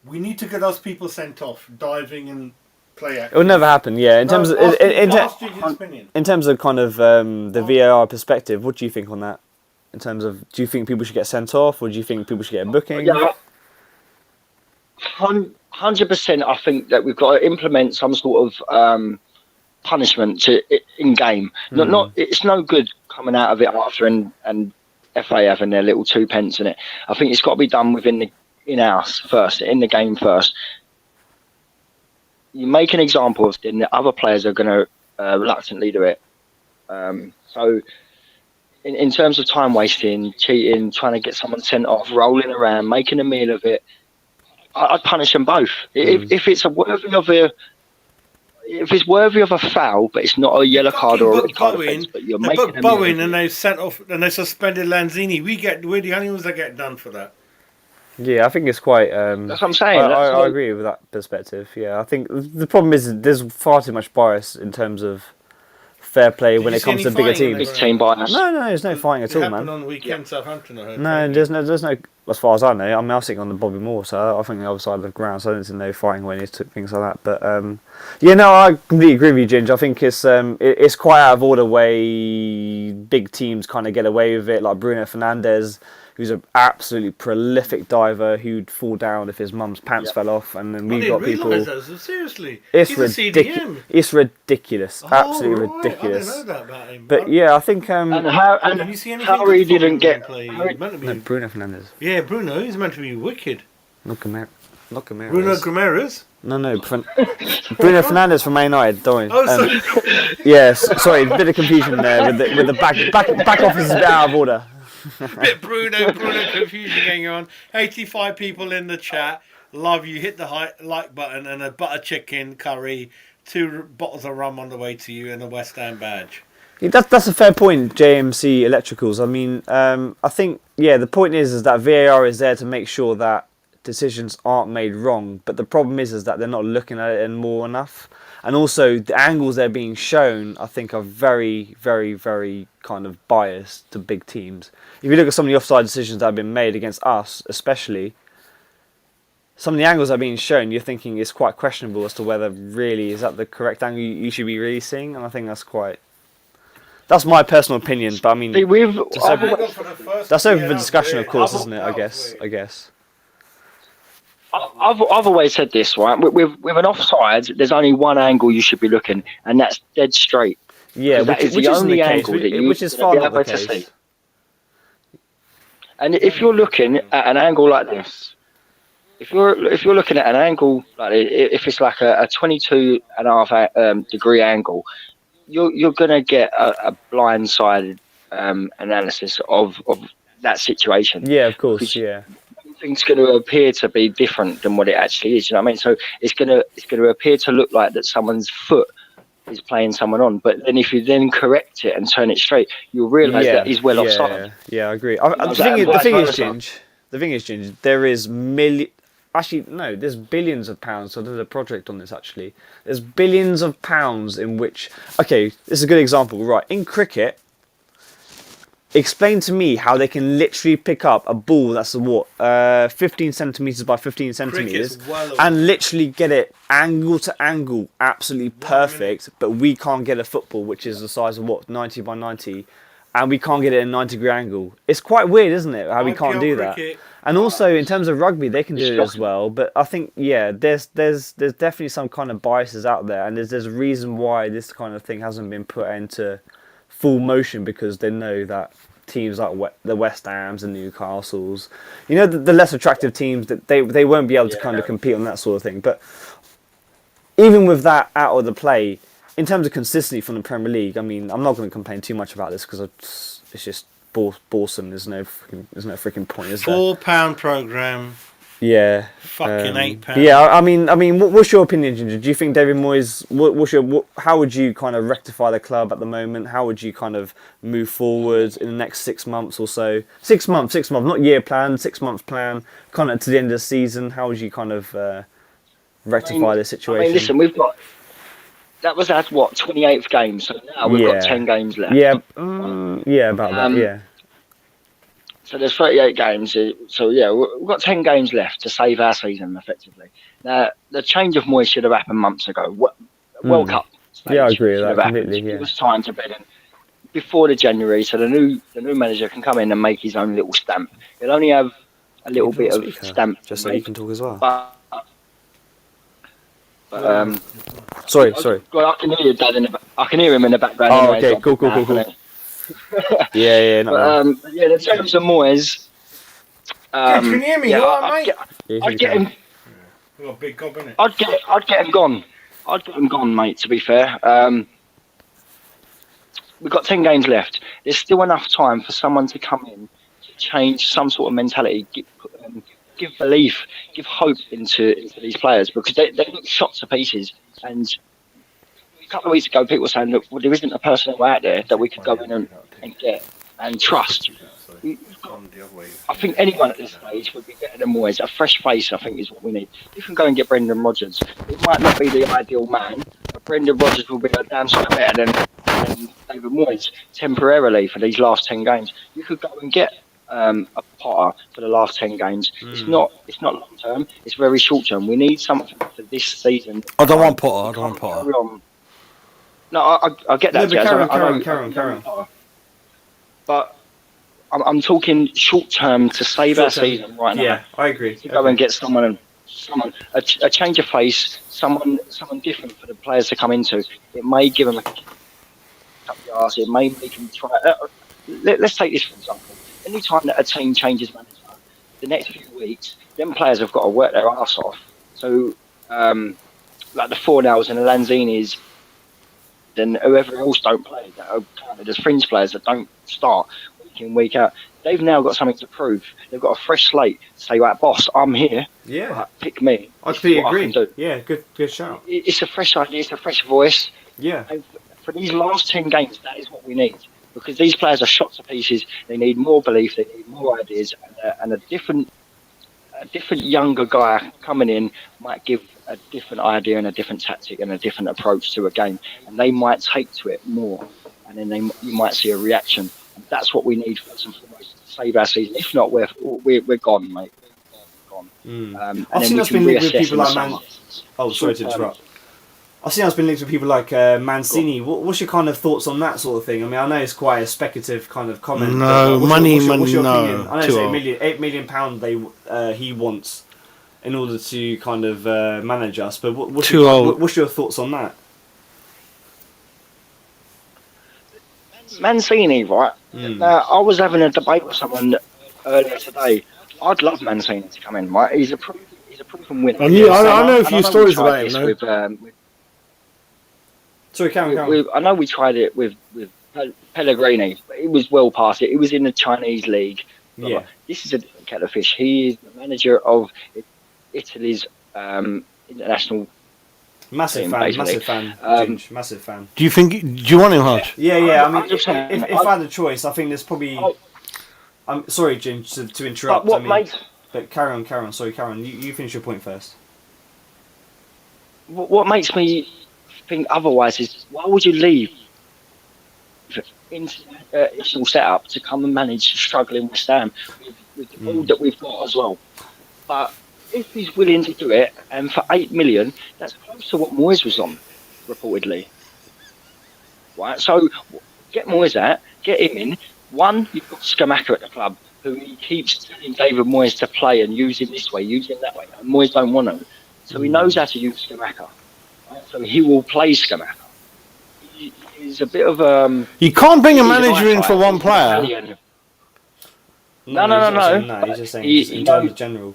we need to get those people sent off, diving and play action. It will never happen, yeah. In terms of in terms of kind of the VAR perspective, what do you think on that? In terms of, do you think people should get sent off, or do you think people should get a booking? Yeah, 100%. I think that we've got to implement some sort of punishment in game. Not it's no good coming out of it after and FA having their little 2 pence in it. I think it's got to be done in house first, in the game first. You make an example of it, then the other players are going to reluctantly do it. So in terms of time wasting, cheating, trying to get someone sent off, rolling around, making a meal of it, I'd punish them both. If it's worthy of a foul, but it's not a yellow card or a red card offence, but you're making a meal Bowen and they sent off and they suspended Lanzini. We're the only ones that get done for that. Yeah, I think it's quite. That's what I'm saying. I agree with that perspective. Yeah, I think the problem is there's far too much bias in terms of fair play when it comes to bigger teams. Big team bias. No, there's no fighting at all, man. Happened on the weekend, Southampton. I heard. No, there's no. As far as I know, I'm now sitting on the Bobby Moore, so I think the other side of the ground. So I don't see no fighting when he took things like that. But yeah, no, I completely agree with you, Ginger. I think it's quite out of order way big teams kind of get away with it, like Bruno Fernandes, who's an absolutely prolific diver who'd fall down if his mum's pants fell off, and then we've got people. Seriously, it's ridiculous. It's ridiculous, absolutely ridiculous. I didn't know that about him. But yeah, I think. And have you seen anything Harry didn't get. No, Bruno Fernandes. Yeah, Bruno. He's meant to be wicked. Not Gamera. Bruno Guimaraes. No, Bruno Fernandes from Man United. Don't worry. Oh, sorry. Yes, sorry, a bit of confusion there with the back office is a bit out of order. Bit Bruno confusion going on. 85 people in the chat. Love you. Hit the like button and a butter chicken curry, 2 bottles of rum on the way to you, and a West Ham badge. Yeah, that's a fair point, JMC Electricals. I mean, I think the point is that VAR is there to make sure that decisions aren't made wrong, but the problem is that they're not looking at it more enough. And also, the angles they're being shown, I think, are very, very, very kind of biased to big teams. If you look at some of the offside decisions that have been made against us, especially, some of the angles that are being shown, you're thinking it's quite questionable as to whether really is that the correct angle you should be really seeing. And I think that's my personal opinion. But I mean, that's open for discussion, of course, isn't it? I guess. I've always said this, right? With an offside, there's only one angle you should be looking, and that's dead straight. Yeah, which is the only angle that you is far not the case. See. And if you're looking at an angle like this, if you're looking at an angle like if it's like a 22.5 degree angle, you're gonna get a blindsided analysis of that situation. Yeah, of course. Yeah. Things going to appear to be different than what it actually is. You know what I mean? So it's going to appear to look like that someone's foot is playing someone on, but then if you then correct it and turn it straight, you'll realise that he's well offside. Yeah, I agree. The thing is, Ginge, there is there's billions of pounds. So there's a project on this actually. There's billions of pounds in which. Okay, this is a good example, right? In cricket. Explain to me how they can literally pick up a ball that's 15 centimetres by 15 centimetres and literally get it angle to angle absolutely perfect, but we can't get a football which is the size of 90 by 90 and we can't get it at a 90-degree angle. It's quite weird, isn't it, how we can't do that? And also in terms of rugby, they can do it as well, but I think there's definitely some kind of biases out there, and there's a reason why this kind of thing hasn't been put into full motion, because they know that teams like the West Hams and Newcastles, the less attractive teams, that they won't be able to kind of compete on that sort of thing. But even with that out of the play, in terms of consistency from the Premier League, I mean, I'm not going to complain too much about this because it's just boresome. There's no freaking point, is there? £4 programme. Yeah. Fucking £8. Yeah, I mean, what's your opinion, Ginger? Do you think David Moyes? How would you kind of rectify the club at the moment? How would you kind of move forward in the next 6 months or so? 6 months, not year plan, 6 months plan, kind of to the end of the season. How would you kind of rectify the situation? I mean, listen, we've got that was our, what, 28th game. So now we've got 10 games left. Yeah, yeah, about that. Yeah. So there's 38 games. So yeah, we've got 10 games left to save our season effectively. Now the change of Moyes should have happened months ago. World Cup. Yeah, I agree with should that have happened. completely. Yeah. It was time to bed in before the January, so the new manager can come in and make his own little stamp. He'll only have a little bit of stamp, just so you can talk as well. But Sorry. Well, I can hear your dad I can hear him in the background. Oh, anyway, okay, cool. Yeah, yeah, the terms of Moyes. Can you hear me? Yeah, You all right, mate? I'd get him. We've got a big gob, innit? I'd get him gone. I'd get him gone, mate. To be fair, we've got 10 games left. There's still enough time for someone to come in, to change some sort of mentality, give belief, give hope into these players, because they look shot to pieces. And a couple of weeks ago, people were saying, look, well, there isn't a person out there that we could go in and get and trust. I think anyone at this stage would be better than Moyes. A fresh face, I think, is what we need. You can go and get Brendan Rodgers. It might not be the ideal man, but Brendan Rodgers will be a damn sight better than David Moyes temporarily for these last 10 games. You could go and get a Potter for the last 10 games. It's not long term. It's very short term. We need something for this season. I don't want Potter. No, I get that. No, carry on. But I'm talking short term to save our season right now. Yeah, I agree. To go and get someone a change of face, someone different for the players to come into. It may give them a couple of yards. It may make them try. Let's take this for example. Any time that a team changes manager, the next few weeks, them players have got to work their arse off. So, like the Fornells and the Lanzinis, then whoever else don't play, that are counted as fringe players that don't start week in, week out, they've now got something to prove. They've got a fresh slate to say, right, boss, I'm here. Yeah. Right, pick me. I completely agree. Yeah, good shout. It's a fresh idea. It's a fresh voice. Yeah. And for these last 10 games, that is what we need. Because these players are shot to pieces. They need more belief. They need more ideas. And a different younger guy coming in might give a different idea and a different tactic and a different approach to a game. And they might take to it more. And then you might see a reaction. And that's what we need first and foremost to save our season. If not, we're gone, mate. We're gone. I think that's been linked with people like sorry to interrupt. I think that's been linked with people like Mancini. What's your kind of thoughts on that sort of thing? I mean, I know it's quite a speculative kind of comment. No, money, no. Opinion? I know it's £8 million he wants in order to kind of manage us. But what's your thoughts on that? Mancini, right? Now, I was having a debate with someone earlier today. I'd love Mancini to come in, right? He's a proven winner. I know a few stories about him. Sorry, Karen. I know we tried it with Pellegrini, but it was well past it. It was in the Chinese league. Yeah. This is a different kettle of fish. He is the manager of Italy's international massive team, massive fan. Do you want him, Hodge? Yeah. I mean, if I had a choice, I think there's probably. I'm sorry, Jim, to interrupt. But carry on. Sorry, Karen. You finish your point first. What makes me think otherwise is, why would you leave international setup to come and manage struggling West Ham with the ball that we've got as well? But if he's willing to do it, and for $8 million, that's close to what Moyes was on, reportedly. Right, so get Moyes out, get him in. One, you've got Scamacca at the club, who he keeps telling David Moyes to play and use him this way, use him that way, and Moyes don't want him. So he knows how to use Scamacca. So he will play Scamacca. He's a bit of a... You can't bring a manager in for one player. No. He's just saying in terms of general.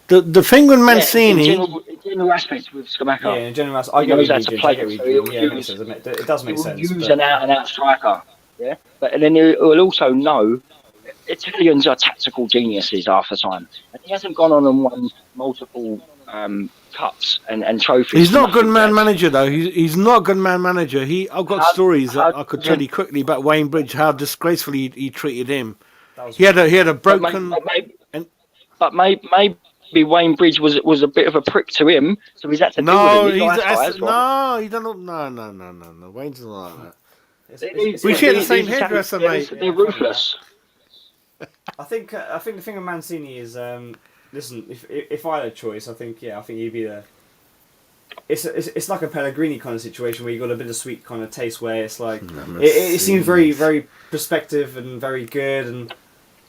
The thing with Mancini... in general aspects with Scamacca. Yeah, in general aspects. I get what it does make sense. He'll use an out-and-out striker. Yeah? And then he'll also know Italians are tactical geniuses half the time. And he hasn't gone on and won multiple... cups and trophies. He's not a good man manager though. He's not a good man manager. I've got stories that I could tell you quickly about Wayne Bridge, how disgracefully he treated him. He had a broken. But maybe maybe Wayne Bridge was a bit of a prick to him, so he's had to deal No, with him. he's Right? no, he don't. No. Wayne's not like that. It's We share the same These hairdresser, Italians, mate. They're ruthless. I think the thing with Mancini is, listen, if I had a choice, I think he'd be the. It's like a Pellegrini kind of situation where you got a bit of sweet kind of taste where it's like it seems very very perspective and very good, and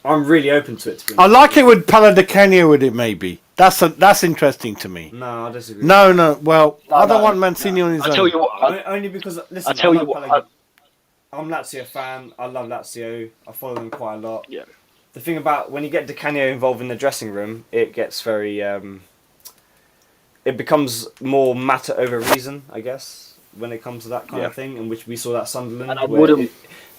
I'm really open to it. I like it with Palladicania with it. Maybe that's interesting to me. No, I disagree. No. Well, I don't want Mancini on his own. I tell you what. Only because listen, I tell you what. I'm Lazio fan. I love Lazio. I follow them quite a lot. Yeah. The thing about when you get Di Canio involved in the dressing room, it gets very. It becomes more matter over reason, I guess, when it comes to that kind of thing, in which we saw that Sunderland. And I wouldn't.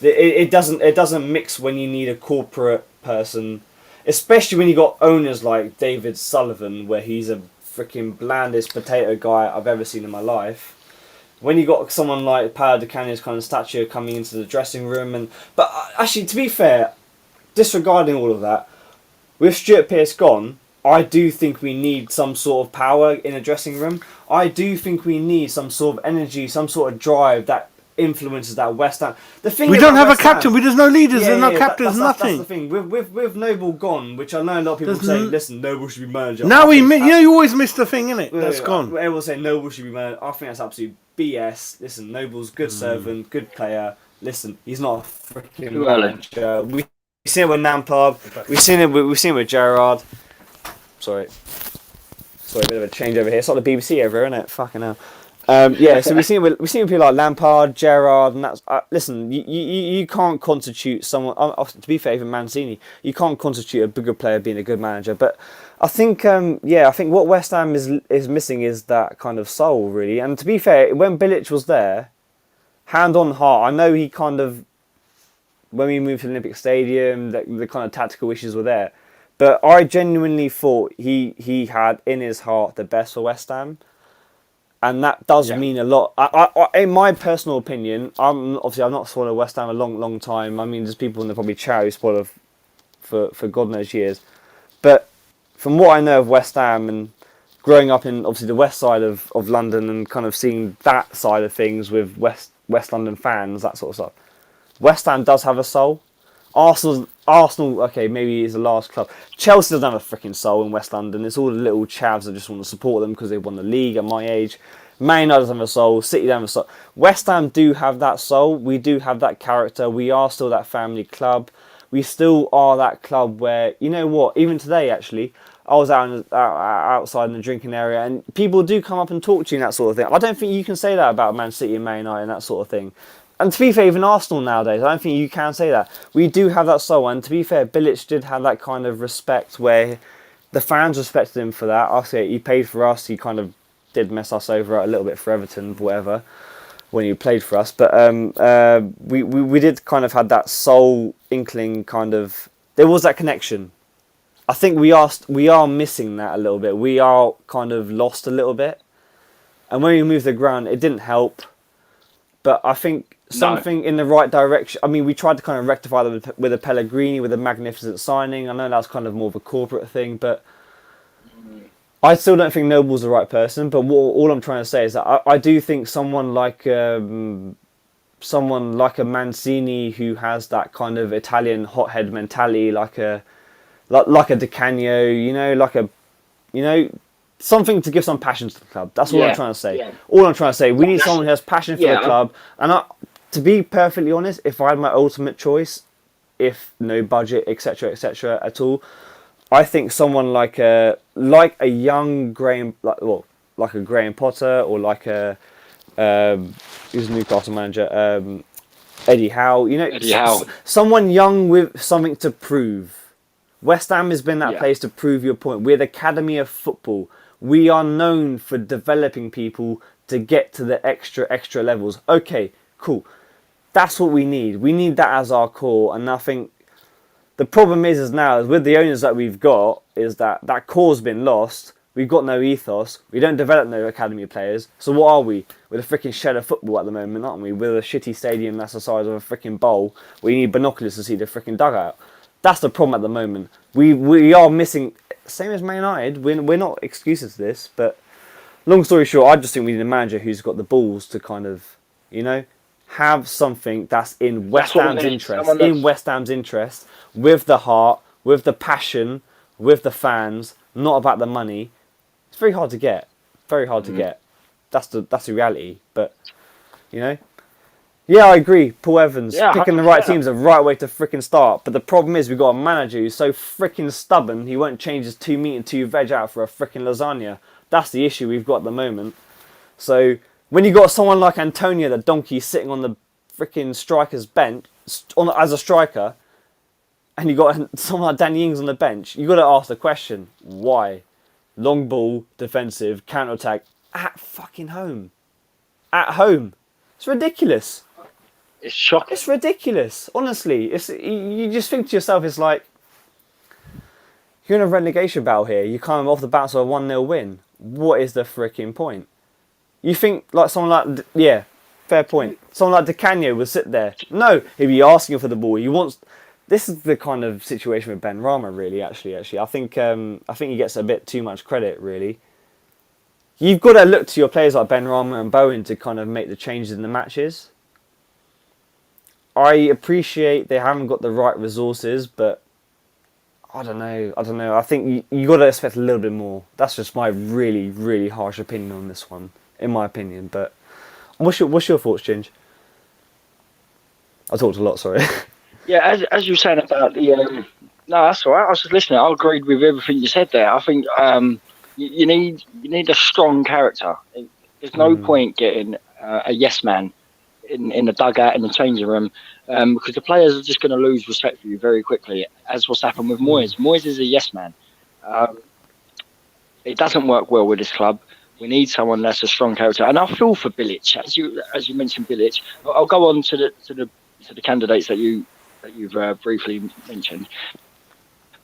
It doesn't mix when you need a corporate person, especially when you got owners like David Sullivan, where he's a freaking blandest potato guy I've ever seen in my life. When you got someone like Paolo Di Canio's kind of stature coming into the dressing room, but actually, to be fair, disregarding all of that, with Stuart Pearce gone, I do think we need some sort of power in a dressing room. I do think we need some sort of energy, some sort of drive that influences that West Ham. The thing We don't have a West Ham- captain. There's no leaders. There's no captains. That's Nothing. the thing. With Noble gone, which I know a lot of people There's say, n- listen, Noble should be manager. Now I think you always miss the thing, innit? That's gone. Everyone say Noble should be manager. I think that's absolute BS. Listen, Noble's good servant, good player. Listen, he's not a freaking manager. We've seen it with Lampard. We've seen it with Gerrard. Sorry, a bit of a change over here. It's like the BBC over here, isn't it? Fucking hell. So we've seen with people like Lampard, Gerrard, and that's. Listen, you can't constitute someone. To be fair, even Mancini, you can't constitute a bigger player being a good manager. But I think, I think what West Ham is missing is that kind of soul, really. And to be fair, when Bilic was there, hand on heart, I know he kind of, when we moved to the Olympic Stadium, the kind of tactical issues were there. But I genuinely thought he had in his heart the best for West Ham. And that does mean a lot. I, in my personal opinion, I've not followed West Ham a long time. I mean, there's people in the probably chat who spoil for God knows years. But from what I know of West Ham and growing up in obviously the west side of London and kind of seeing that side of things with West London fans, that sort of stuff, West Ham does have a soul. Arsenal, okay, maybe is the last club. Chelsea doesn't have a freaking soul in West London. It's all the little chavs that just want to support them because they won the league at my age. Man United doesn't have a soul. City don't have a soul. West Ham do have that soul. We do have that character. We are still that family club. We still are that club where, you know what, even today actually, I was outside in the drinking area and people do come up and talk to you and that sort of thing. I don't think you can say that about Man City and Man United and that sort of thing. And to be fair, even Arsenal nowadays, I don't think you can say that. We do have that soul, and to be fair, Bilic did have that kind of respect where the fans respected him for that. I say he paid for us. He kind of did mess us over a little bit for Everton, whatever, when he played for us. But we did kind of had that soul inkling kind of. There was that connection. I think we are missing that a little bit. We are kind of lost a little bit, and when we moved the ground, it didn't help. But I think something in the right direction. I mean, we tried to kind of rectify that with a Pellegrini, with a magnificent signing. I know that's kind of more of a corporate thing, but I still don't think Noble's the right person. But all I'm trying to say is that I do think someone like a Mancini who has that kind of Italian hothead mentality, like a Di Canio, something to give some passion to the club. That's all I'm trying to say. Yeah. All I'm trying to say, we need someone who has passion for the club. And to be perfectly honest, if I had my ultimate choice, if no budget, etc., at all, I think someone like a young Graham, like a Graham Potter, or like a who's the Newcastle manager, Eddie Howe. Eddie Howe. Someone young with something to prove. West Ham has been that place to prove your point. We're the academy of football. We are known for developing people to get to the extra levels. Okay, cool. That's what we need. We need that as our core. And I think the problem is now with the owners that we've got is that core's been lost. We've got no ethos. We don't develop no academy players. So what are we? We're a freaking shed of football at the moment, aren't we? We're a shitty stadium that's the size of a freaking bowl. We need binoculars to see the freaking dugout. That's the problem at the moment. We are missing same as Man United. We're not excuses to this, but long story short, I just think we need a manager who's got the balls to kind of, have something that's in West Ham's interest, with the heart, with the passion, with the fans, not about the money. It's very hard to get. Very hard to get. That's the reality. But, yeah, I agree. Paul Evans, picking the right team's the right way to freaking start. But the problem is we've got a manager who's so freaking stubborn, he won't change his 2 meat and 2 veg out for a freaking lasagna. That's the issue we've got at the moment. So when you got someone like Antonio, the donkey, sitting on the freaking striker's bench as a striker, and you got someone like Danny Ings on the bench, you got to ask the question: why? Long ball, defensive, counter attack, at fucking home, at home. It's ridiculous. It's shocking. It's ridiculous. Honestly, you just think to yourself, it's like you're in a relegation battle here. You come off the bounce of a 1-0 win. What is the freaking point? You think like someone like fair point. Someone like Di Canio will sit there. No, he'll be asking for the ball. He wants. This is the kind of situation with Ben Rama, really. Actually, I think he gets a bit too much credit, really. You've got to look to your players like Ben Rama and Bowen to kind of make the changes in the matches. I appreciate they haven't got the right resources, but I don't know. I think you got to expect a little bit more. That's just my really, really harsh opinion on this one, in my opinion. But what's your thoughts, Ginge? I talked a lot, sorry. Yeah, as you were saying about the... no, that's all right. I was just listening. I agreed with everything you said there. I think you need a strong character. There's no point getting a yes man in the dugout, in the changing room, because the players are just going to lose respect for you very quickly, as what's happened with Moyes. Moyes is a yes man. It doesn't work well with this club. We need someone that's a strong character, and I feel for Bilic. As you mentioned, Bilic. I'll go on to the candidates that you've briefly mentioned.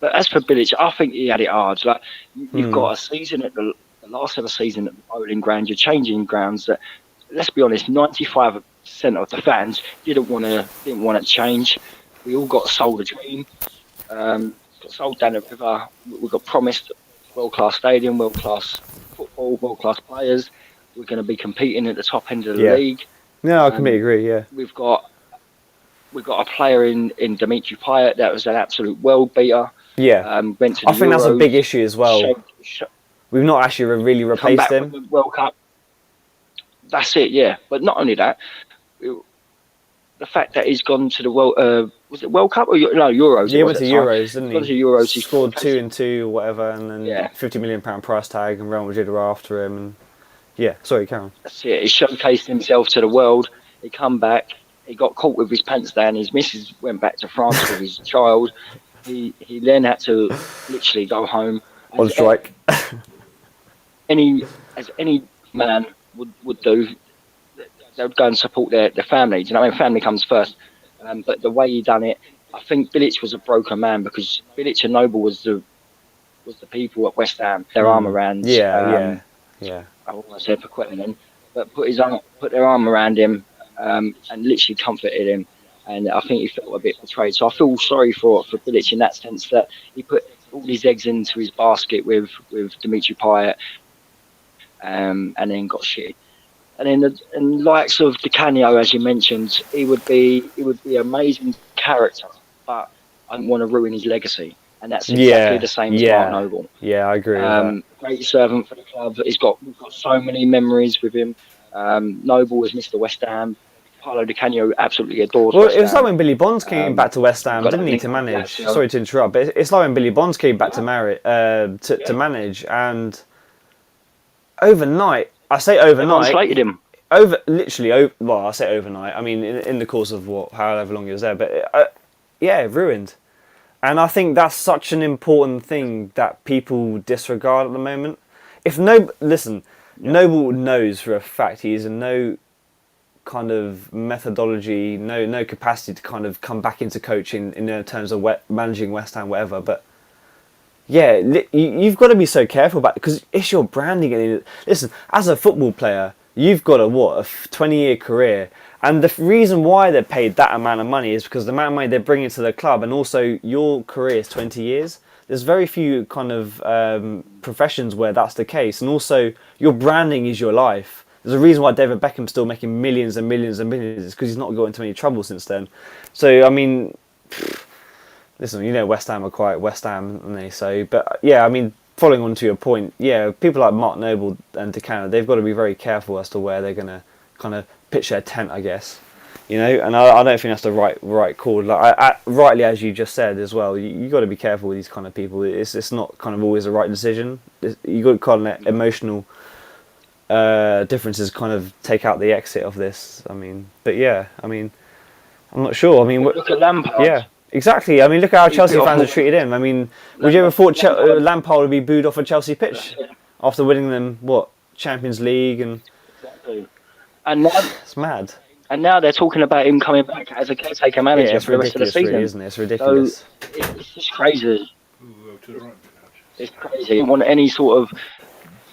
But as for Bilic, I think he had it hard. Like you've got a season at the last ever season at the Bowling Ground. You're changing grounds. That, let's be honest, 95% of the fans didn't want to change. We all got sold a dream. Got sold down the river. We got promised world-class stadium, world-class football, world-class players. We're going to be competing at the top end of the league. No, I completely agree. Yeah, we've got a player in Dimitri Payet that was an absolute world beater. Yeah, went to the I think Euros, that's a big issue as well. We've not actually really replaced him. The World Cup. That's it, yeah. But not only that, the fact that he's gone to the World was it World Cup or no Euros? Yeah, he went to Euros, didn't he? Gone to Euros. He scored 2-2 or whatever, and then £50 million price tag, and Real Madrid were after him. And sorry, Karen. That's it. He showcased himself to the world. He come back. He got caught with his pants down. His missus went back to France with his child. He then had to literally go home on strike. Any man would do, they would go and support their family. Do you know what I mean? Family comes first. But the way he done it, I think Bilic was a broken man, because Bilic and Noble was the people at West Ham. Their arm around. Yeah. I almost said for Quetterman, but put their arm around him and literally comforted him. And I think he felt a bit betrayed. So I feel sorry for Bilic in that sense, that he put all his eggs into his basket with Dimitri Payet, and then got shit. And then the likes of Di Canio, as you mentioned, he would be amazing character, but I don't want to ruin his legacy. And that's exactly the same as Mark Noble. Yeah, I agree with that. Great servant for the club. We've got so many memories with him. Noble was Mr. West Ham. Paulo Di Canio absolutely adores West Ham. It was like when Billy Bonds came back to West Ham, didn't he, to manage? Sorry to interrupt, but it's like when Billy Bonds came back to manage, and overnight, I say overnight, slated him. I say overnight. I mean, in the course of however long he was there, but ruined. And I think that's such an important thing that people disregard at the moment. Noble knows for a fact he is in no kind of methodology, no capacity to kind of come back into coaching in terms of managing West Ham, whatever. But you've got to be so careful about it, because it's your branding. Listen, as a football player, you've got a 20-year career, and the reason why they're paid that amount of money is because the amount of money they're bringing to the club, and also your career is 20 years. There's very few kind of professions where that's the case, and also your branding is your life. There's a reason why David Beckham's still making millions and millions and millions. It's because he's not got into any trouble since then. So I mean, listen, you know, West Ham are quite West Ham, aren't they? So, but yeah, I mean, following on to your point, yeah, people like Mark Noble and DeCanna, they've got to be very careful as to where they're going to kind of pitch their tent, I guess. You know, and I don't think that's the right call. Like, rightly, as you just said as well, you got to be careful with these kind of people. It's not kind of always the right decision. You got to kind of emotional differences kind of take out the exit of this. I mean, but yeah, I mean, I'm not sure. I mean, Look at Lampard. yeah, exactly. I mean, look at how Chelsea fans have treated him. I mean, would you ever thought Lampard would be booed off a Chelsea pitch after winning them Champions League and? Exactly. And now, It's mad. and now they're talking about him coming back as a caretaker manager Yeah, it's for the rest of the ridiculous, season. really, isn't it? It's ridiculous. So it's just crazy. It's crazy. You want any sort of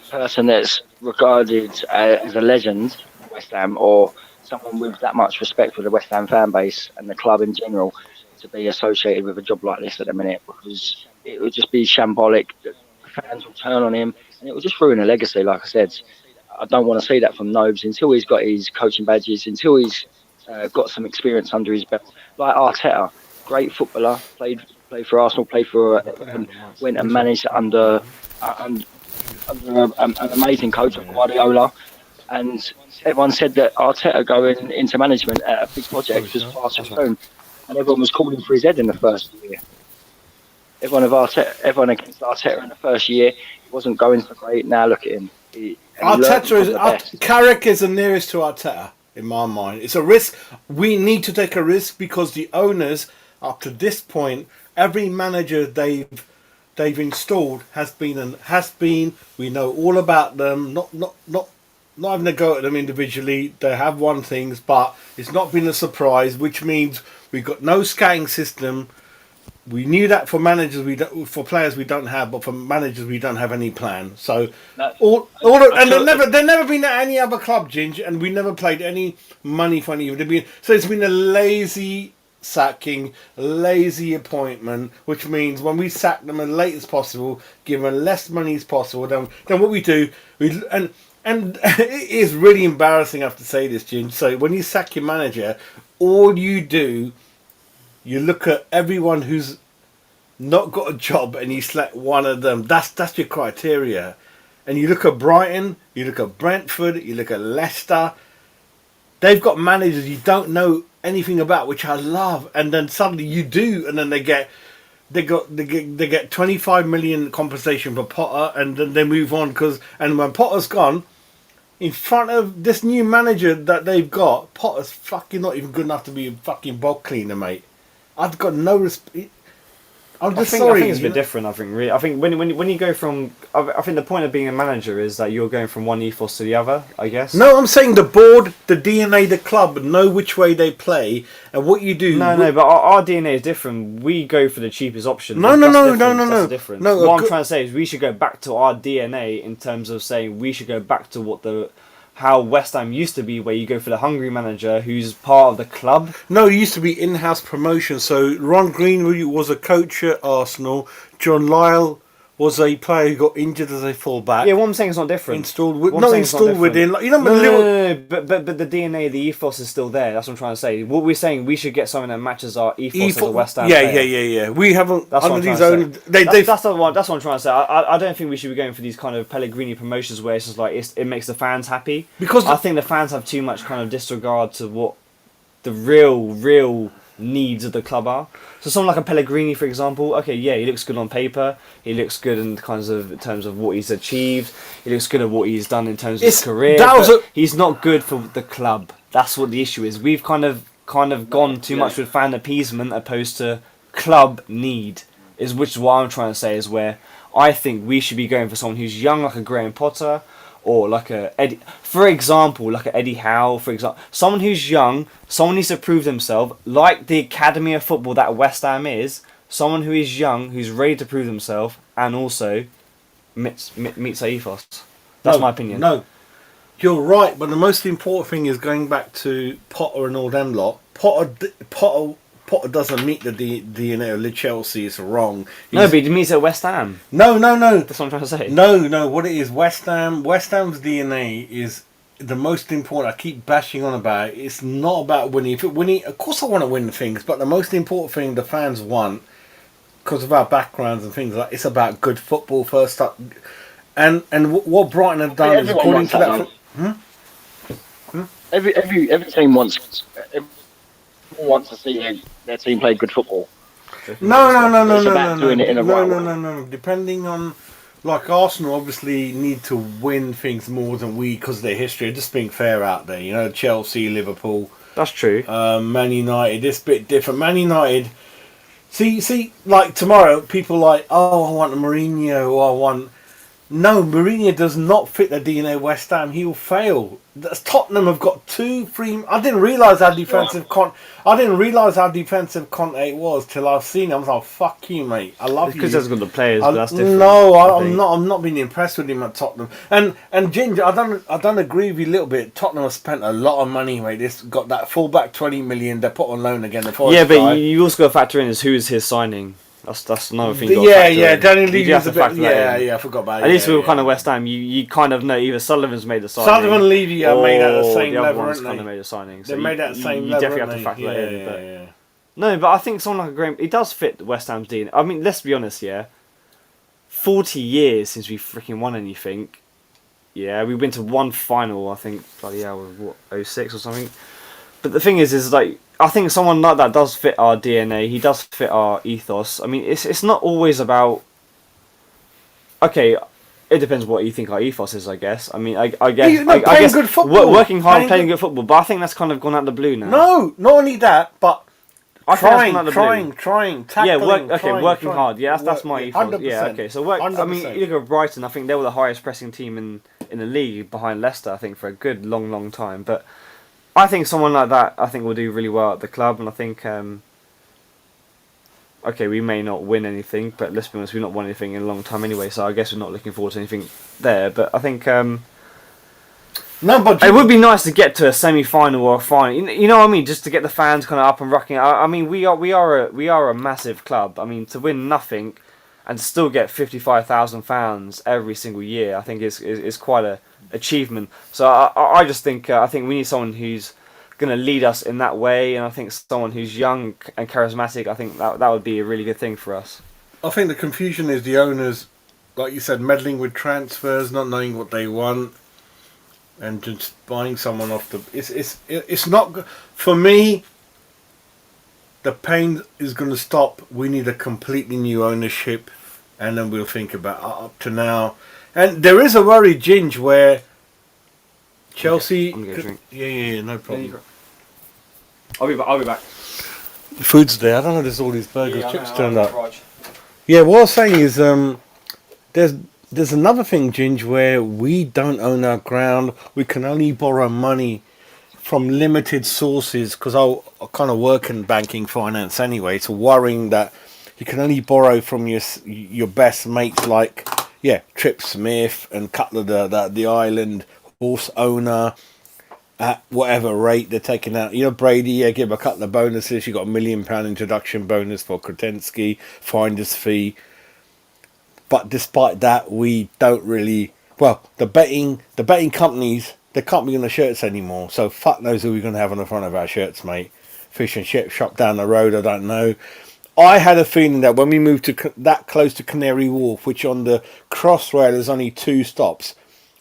person that's regarded as a legend, West Ham, or someone with that much respect for the West Ham fan base and the club in general, to be associated with a job like this at the minute, because it would just be shambolic. The fans will turn on him, and it will just ruin a legacy. Like I said, I don't want to see that from Nobes until he's got his coaching badges, until he's got some experience under his belt. Like Arteta, great footballer, played for Arsenal, played for went and managed under an amazing coach, Guardiola, and everyone said that Arteta going into management at a big project was far too soon, and everyone was calling for his head in the first year. Everyone against Arteta in the first year, it wasn't going so great. Now look at him. Carrick is the nearest to Arteta in my mind. It's a risk. We need to take a risk because the owners, up to this point, every manager they've installed has been. We know all about them. Not having a go at them individually. They have won things, but it's not been a surprise. Which means we've got no scouting system. We knew that for managers for players we don't have, but for managers we don't have any plan. So they've never been at any other club, Ginge, and we never played any money for any of it. So it's been a lazy sacking, lazy appointment, which means when we sack them as late as possible, give them less money as possible, then what we do, and it is really embarrassing I have to say this, Ginge. So when you sack your manager, all you do, you look at everyone who's not got a job and you select one of them. That's your criteria. And you look at Brighton, you look at Brentford, you look at Leicester. They've got managers you don't know anything about, which I love. And then suddenly you do, and then they get 25 million compensation for Potter, and then they move on and when Potter's gone, in front of this new manager that they've got, Potter's fucking not even good enough to be a fucking bog cleaner, mate. I've got no respect. I think it's a bit different. I think really. I think when you go from, I think the point of being a manager is that you're going from one ethos to the other. I guess. No, I'm saying the board, the DNA, the club know which way they play and what you do. No, but our DNA is different. We go for the cheapest option. No. That's the difference. What I'm trying to say is we should go back to our DNA in terms of saying we should go back to how West Ham used to be, where you go for the hungry manager who's part of the club. No, it used to be in-house promotion. So Ron Greenwood was a coach at Arsenal. John Lyle was a player who got injured as a fullback. Yeah, what I'm saying is not different. Installed within. Like, but the DNA, the ethos is still there. That's what I'm trying to say. What we're saying, we should get something that matches our ethos as a West Ham player. Yeah. We haven't. That's what I'm trying to say. That's what I'm trying to say. I don't think we should be going for these kind of Pellegrini promotions where it's just like it makes the fans happy. Because I think the fans have too much kind of disregard to what the real needs of the club are. So someone like a Pellegrini, for example, okay, yeah, he looks good on paper. He looks good in terms of what he's achieved. He looks good at what he's done in terms of his career. He's not good for the club. That's what the issue is. We've kind of gone too much with fan appeasement opposed to club need. Which is what I'm trying to say is where I think we should be going for someone who's young, like a Graham Potter, or like a Eddie, for example, like a Eddie Howe, for example. Someone who's young, someone needs to prove themselves, like the academy of football that West Ham is. Someone who is young, who's ready to prove themselves, and also meets our ethos. That's my opinion. No, you're right, but the most important thing is going back to Potter and all them lot. Potter Potter doesn't meet the DNA of Chelsea. It's wrong. No, He's- but he means at West Ham. no. That's what I'm trying to say. No. What it is, West Ham's DNA is the most important. I keep bashing on about it. It's not about winning. If it winning, of course, I want to win things, but the most important thing the fans want, because of our backgrounds and things like, it's about good football first up. And what Brighton have done is Everyone according wants to that, that. Every team wants to see their team play good football. No. It's about doing it in a right way. No. Depending on, like Arsenal, obviously need to win things more than we because of their history. Just being fair out there, you know, Chelsea, Liverpool, That's true. Man United. It's a bit different. Man United. See, like tomorrow, people like, oh, I want a Mourinho, or I want. No, Mourinho does not fit the DNA of West Ham. He will fail. Tottenham have got 2-3. I didn't realise how defensive Conte was till I've seen him. I was like, "Fuck you, mate. I love you." Because he's got the players, but that's different. No, I I'm think. not. I'm not being impressed with him at Tottenham. And Ginger, I don't agree with you a little bit. Tottenham have spent a lot of money, mate. This got that fullback 20 million. They put on loan again. The Forest Yeah, but guy. you also got to factor in is who is his signing. That's another thing. Yeah. Danny Levy's have a to factor bit. that in. Yeah. I forgot about it. At least yeah, we were yeah. kind of West Ham. You kind of know either Sullivan's made the signing. Sullivan Levy are made at the or same the other level, one's aren't kind of they? made a signing. So They're made at the same you level. definitely have to aren't factor they? that in. But Yeah. no, but I think someone like Graham, he does fit West Ham's DNA. I mean, let's be honest, yeah. 40 years since we freaking won anything. Yeah, we went to one final, I think, bloody hell, what, 06 or something. But the thing is like, I think someone like that does fit our DNA. He does fit our ethos. I mean, it's not always about. Okay, it depends what you think our ethos is, I guess. I mean, I guess, No, I playing guess good football. working hard, Playing playing good football. But I think that's kind of gone out the blue now. No, not only that, but I think that's gone out the blue. trying, Yeah, tackling. working hard. Yeah, that's my ethos. 100%. Yeah, okay. So work. I mean, 100%. you look at Brighton. I think they were the highest pressing team in the league behind Leicester. I think for a good long time. But I think someone like that, I think will do really well at the club, and I think. Okay, we may not win anything, but let's be honest, we've not won anything in a long time anyway. So I guess we're not looking forward to anything there. But I think. No, but It would be nice to get to a semi-final or a final. You know what I mean? Just to get the fans kind of up and rocking. I mean, we are a massive club. I mean, to win nothing, and to still get 55,000 fans every single year, I think is quite a achievement. So I just think I think we need someone who's going to lead us in that way, and I think someone who's young and charismatic. I think that would be a really good thing for us. I think the confusion is the owners, like you said, meddling with transfers, not knowing what they want, and just buying someone off the. It's not for me. The pain is going to stop. We need a completely new ownership, and then we'll think about up to now. And there is a worry, Ginge, where Chelsea. I'm gonna get a drink. Yeah, no problem. I'll be back. The food's there. I don't know. There's all these burgers, chips turned up. Yeah, what I was saying is, there's another thing, Ginge, where we don't own our ground. We can only borrow money from limited sources, because I kind of work in banking finance anyway. It's worrying that you can only borrow from your best mates, like Trip Smith and Cutler, the island horse owner, at whatever rate they're taking out. You know, Brady, give a couple of bonuses. You got £1 million introduction bonus for Kretensky, finder's fee. But despite that, we don't really. Well, the betting companies, they can't be on the shirts anymore. So fuck knows who we're going to have on the front of our shirts, mate. Fish and chip shop down the road, I don't know. I had a feeling that when we moved to that close to Canary Wharf, which on the crossrail there's only 2 stops,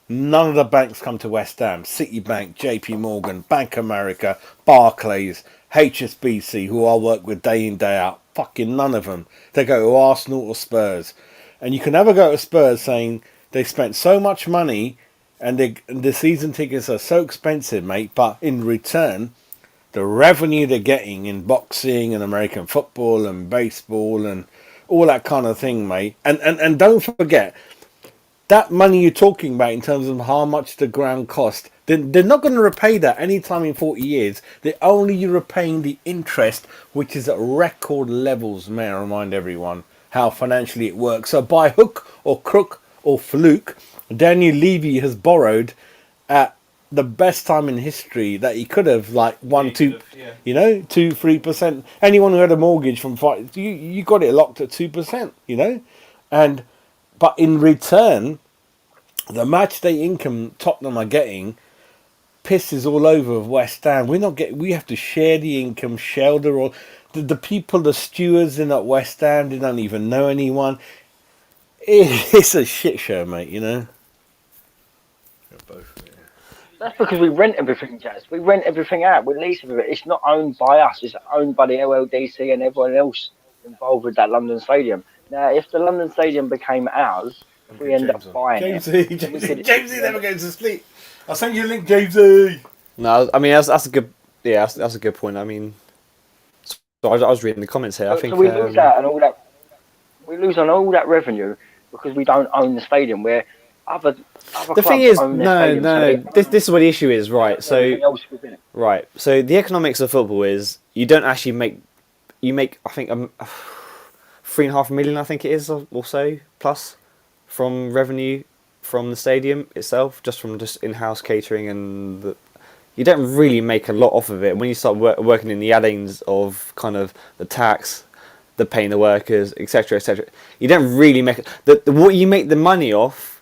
none of the banks come to West Ham. Citibank, JP Morgan, Bank America, Barclays, HSBC, who I work with day in, day out. Fucking none of them. They go to Arsenal or Spurs. And you can never go to Spurs saying they spent so much money and the season tickets are so expensive, mate. But in return, the revenue they're getting in boxing and American football and baseball and all that kind of thing, mate. And don't forget, that money you're talking about in terms of how much the ground cost, they're not going to repay that anytime in 40 years. They're only repaying the interest, which is at record levels, may I remind everyone how financially it works. So by hook or crook or fluke, Daniel Levy has borrowed at the best time in history that he could have like won he 2, could have, yeah. you know, 2-3%. Anyone who had a mortgage from 5, you got it locked at 2%, you know, but in return, the match day income Tottenham are getting pisses all over of West Ham. We have to share the income, shelter all the people, the stewards in at West Ham. They don't even know anyone. It's a shit show, mate. You know. That's because we rent everything, Jazz. We rent everything out. We lease everything. It's not owned by us. It's owned by the LLDC and everyone else involved with that London Stadium. Now, if the London Stadium became ours, if we end up buying Jamesy never goes to sleep. I'll send you a link, Jamesy. No, I mean that's a good. Yeah, that's a good point. I mean, so I was reading the comments here. I think so we lose out and all that. We lose on all that revenue because we don't own the stadium. Where other the thing is, own no. This is what the issue is, right? So right. So the economics of football is you don't actually make. You make, I think, 3.5 million. I think it is, or so plus, from revenue from the stadium itself, just in-house catering, and you don't really make a lot off of it when you start working in the add-ins of kind of the tax, the paying the workers, etc., etc. You don't really make what you make the money off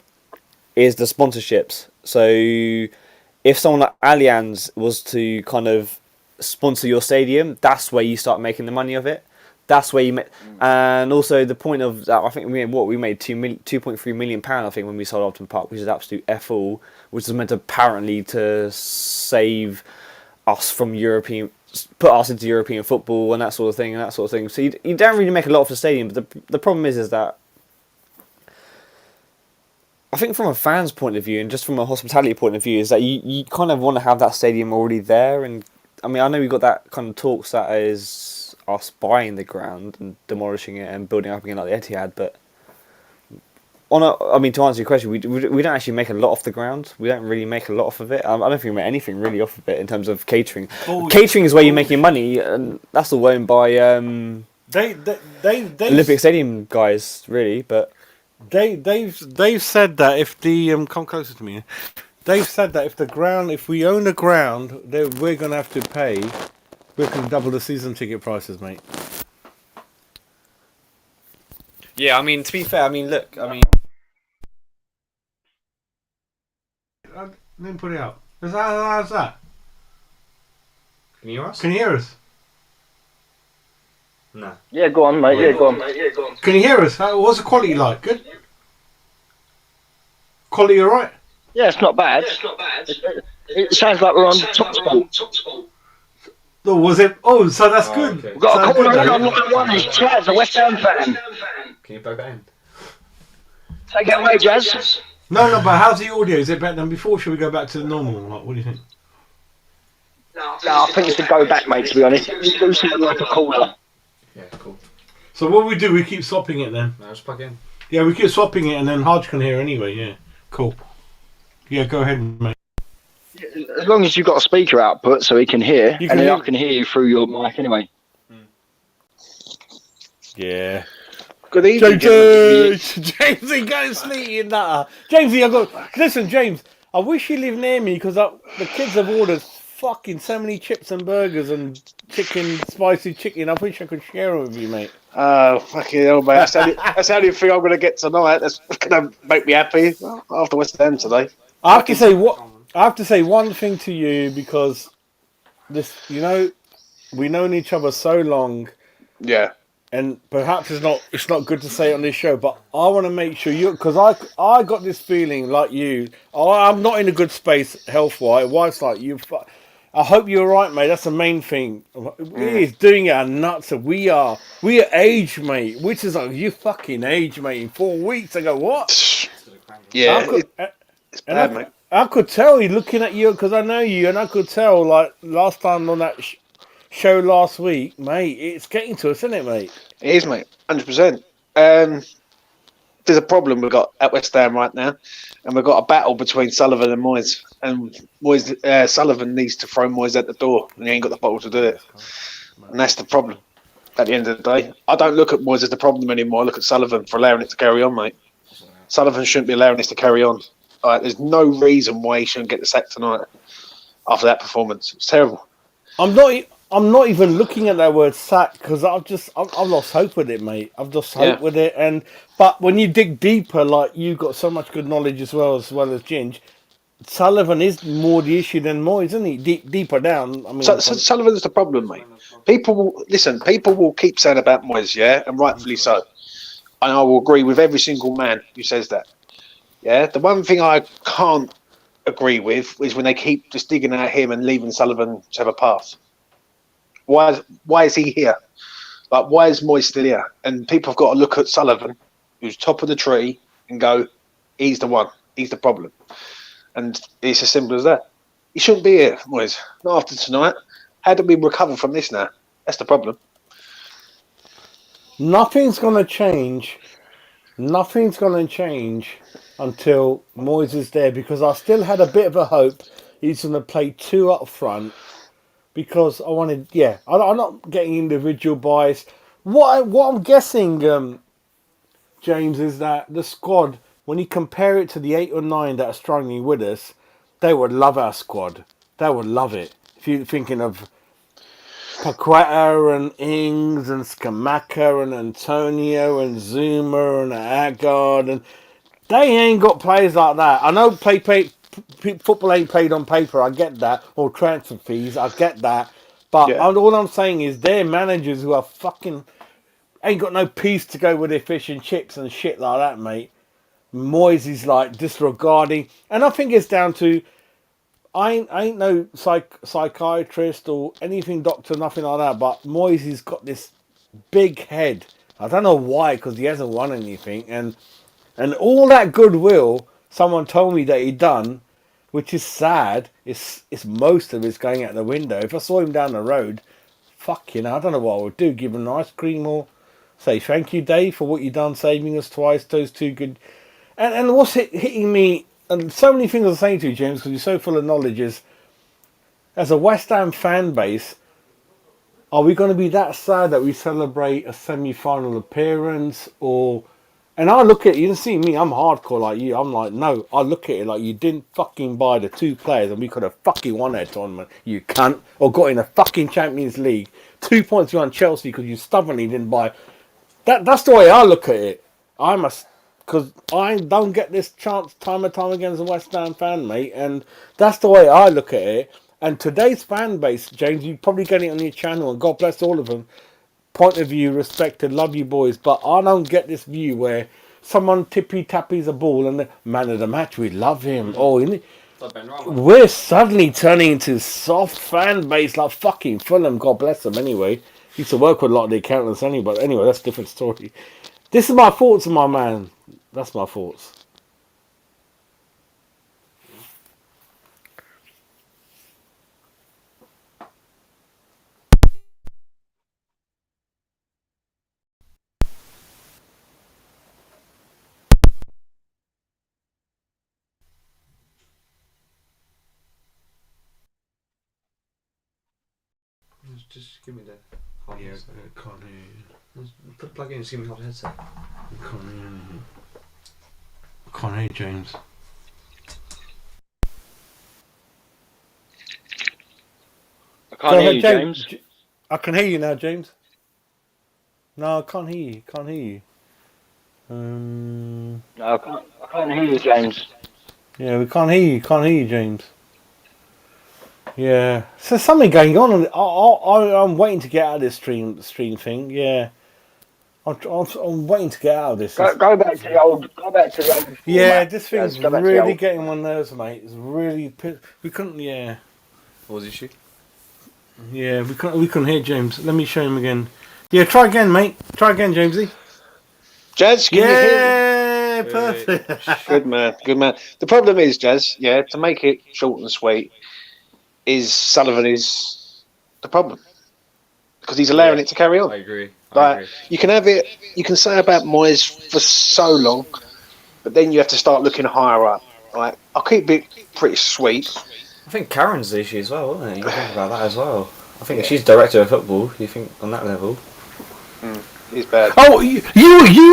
is the sponsorships. So if someone like Allianz was to kind of sponsor your stadium, that's where you start making the money of it. That's where you make, and also the point of that. I think we made £2.3 million. I think when we sold Upton Park, which is absolute f all, which is meant apparently to save us from put us into European football and that sort of thing. So you don't really make a lot of the stadium. But the problem is that I think from a fan's point of view and just from a hospitality point of view is that you kind of want to have that stadium already there. And I mean, I know we've got that kind of talks that is us buying the ground and demolishing it and building up again like the Etihad, but to answer your question, we don't actually make a lot off the ground. We don't really make a lot off of it. I don't think we make anything really off of it in terms of catering. Catering is where you make your money, and that's all owned by Olympic Stadium guys, really. But they've said that if the come closer to me. They've said that if we own the ground, then we're gonna have to pay. We can double the season ticket prices, mate. yeah, I mean, to be fair, I mean, look, I mean, Let me put it out. How's that? can you hear us? Can you hear us? No. Yeah, go on, mate. Yeah, go on. Can you hear us? What's the quality like? Good? Quality alright? Yeah, it's not bad. It sounds like we're on top spot. Oh, was it? Oh, so that's good. Okay. We've got a So caller good, on line one. It's Jazz, a West Ham fan. Can you plug that in? Take it away, Jazz. No, but how's the audio? Is it better than before? Should we go back to the normal? Like, what do you think? No, I think it's to go back, mate, to be honest. You do sound like a caller. Yeah, cool. So what we do, we keep swapping it then. No, just plug in. Yeah, we keep swapping it and then Hodge can hear anyway, yeah. Cool. Yeah, go ahead, mate. As long as you've got a speaker output so he can hear, You and can then hear- I can hear you through your mic anyway. Yeah. Good evening. Jamesy, go and sleep, you nutter. Jamesy, listen, James, I wish you lived near me because the kids have ordered fucking so many chips and burgers and spicy chicken. I wish I could share it with you, mate. Fucking hell, mate. That's the only thing I'm going to get tonight. That's going to make me happy after West Ham today. I have to say one thing to you because we've known each other so long. Yeah. And perhaps it's not good to say it on this show, but I want to make sure because I got this feeling like you. I'm not in a good space health-wise. Wife's like you. I hope you're right, mate. That's the main thing. He's doing it nuts. We are age, mate. Which is like you fucking age, mate. 4 weeks ago, what? Yeah. It's bad, mate. I could tell you looking at you because I know you, and I could tell like last time on that show last week, mate. It's getting to us, isn't it, mate? It is, mate. 100%. There's a problem we've got at West Ham right now, and we've got a battle between Sullivan and Moyes. And Sullivan needs to throw Moyes at the door, and he ain't got the bottle to do it. And that's the problem. At the end of the day, I don't look at Moyes as the problem anymore. I look at Sullivan for allowing it to carry on, mate. Sullivan shouldn't be allowing this to carry on. All right, there's no reason why he shouldn't get the sack tonight after that performance. It's terrible. I'm not even looking at that word sack because I've lost hope with it, mate. I've lost hope with it, but when you dig deeper, like you've got so much good knowledge as well as Ginge. Sullivan is more the issue than Moyes, isn't he? Deeper down. I mean, So Sullivan's the problem, mate. People will keep saying about Moyes, yeah, and rightfully so. And I will agree with every single man who says that. Yeah, the one thing I can't agree with is when they keep just digging at him and leaving Sullivan to have a pass. Why is he here? Like, why is Moyes still here? And people have got to look at Sullivan, who's top of the tree, and go, he's the one. He's the problem. And it's as simple as that. He shouldn't be here, Moyes. Not after tonight. How do we recover from this now? That's the problem. Nothing's going to change. Nothing's going to change until Moyes is there, because I still had a bit of a hope he's going to play two up front, because I wanted, I'm not getting individual bias. What I'm guessing, James, is that the squad, when you compare it to the 8 or 9 that are struggling with us, they would love our squad. They would love it. If you're thinking of Paqueta and Ings and Skamaka and Antonio and Zuma and Agard, and they ain't got players like that. I know football ain't played on paper, I get that, or transfer fees, I get that. But all I'm saying is they're managers who are fucking ain't got no peace to go with their fish and chips and shit like that, mate. Moyes is like disregarding, and I think it's down to I ain't no psychiatrist or anything, doctor, nothing like that. But Moyes has got this big head. I don't know why, because he hasn't won anything, and all that goodwill someone told me that he done, which is sad. It's most of it's going out the window. If I saw him down the road, fucking, I don't know what I would do. Give him an ice cream or say thank you, Dave, for what you done, saving us twice. Those two good. And what's hitting me, and so many things I'm saying to you, James, because you're so full of knowledge, is as a West Ham fan base, are we going to be that sad that we celebrate a semi-final appearance? Or, and I look at it, you can see me, I'm hardcore like you. I'm like, no, I look at it like you didn't fucking buy the 2 players and we could have fucking won that tournament, you cunt, or got in a fucking Champions League. 2 points behind Chelsea because you stubbornly didn't buy. That's the way I look at it. Because I don't get this chance time and time again as a West Ham fan, mate, and that's the way I look at it. And today's fan base, James, you probably get it on your channel, and God bless all of them. Point of view, respected, love you boys, but I don't get this view where someone tippy-tappies a ball and the man of the match, we love him. We're suddenly turning into soft fan base like fucking Fulham, God bless them anyway. Used to work with a lot of the accountants anyway, but anyway, that's a different story. This is my thoughts, my man. That's my thoughts. Just give me the hard headset. Can't hear you. Put the plug in and just give me the hard headset. Can't hear anything. Can't hear James. I can't hear you, James. I can hear you now, James. No, I can't hear you. Can't hear you. No, I can't hear you, James. Yeah, we can't hear you. Can't hear you, James. Yeah, so there's something going on. I'm waiting to get out of this stream thing. Yeah, I'm waiting to get out of this. Go back to the old. Go back to the old. Yeah, this thing's really getting on my nerves, mate. It's really we couldn't. Yeah. What was the issue? Yeah, we couldn't hear James. Let me show him again. Yeah, try again, mate. Try again, Jamesy. Jazz, can you Yeah, hear perfect. Good man, good man. The problem is, Jazz, to make it short and sweet, is Sullivan is the problem. Because he's allowing it to carry on. I agree. You can have it, you can say about Moyes for so long, but then you have to start looking higher up. Right? I'll keep it pretty sweet. I think Karen's the issue as well, isn't it? You think about that as well. I think if she's director of football, you think on that level. He's bad. Oh, you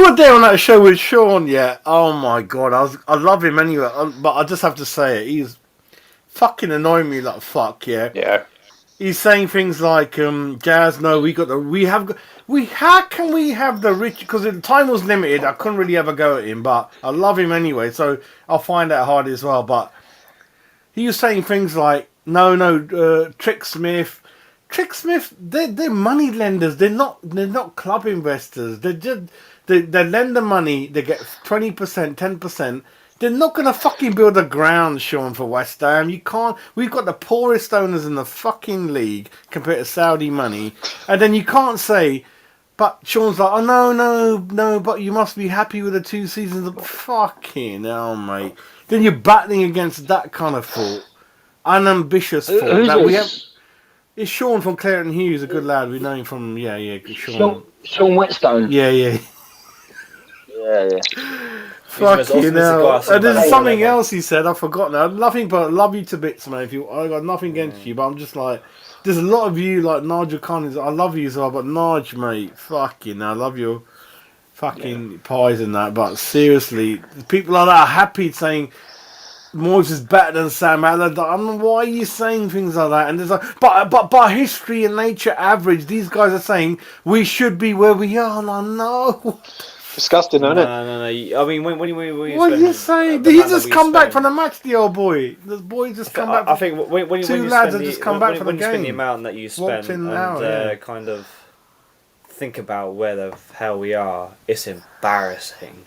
were there on that show with Sean, yeah. Oh my god, I love him anyway, but I just have to say it. He's fucking annoying me like fuck, yeah. Yeah. He's saying things like, Jazz, no, how can we have the rich, because the time was limited, I couldn't really ever go at him, but I love him anyway, so I'll find that hard as well, but he was saying things like, Trick Smith, they're money lenders, they're not club investors, they lend the money, they get 20%, 10%, they're not going to fucking build a ground, Sean, for West Ham. You can't. We've got the poorest owners in the fucking league compared to Saudi money. And then you can't say, but Sean's like, oh, no, but you must be happy with the 2 seasons. Fucking hell, mate. Then you're battling against that kind of thought. Unambitious thought. Who's That we have. this? It's Sean from Clareton Hughes, a good lad. We know him from, Sean. Sean Whetstone. Yeah. Yeah. Fucking hell. guy There's something else he said, I've forgotten. I nothing but love you to bits, man. I got nothing against you, but I'm just like, there's a lot of you, like Nigel Collins. I love you as well, but Nige, mate, fucking, I love your fucking pies and that. But seriously, people like that are happy saying Moyes is better than Sam Allardyce. I mean, why are you saying things like that? And there's like, but by history and nature average, these guys are saying we should be where we are. And I know. Disgusting, isn't it? No. I mean, when What are you saying? Did he just come back from the match, the old boy? The boy just come back. I think when two you lads spend have just come back from the when you spend the game. amount that you spend Walked in and now, yeah. kind of think about where the hell we are, it's embarrassing.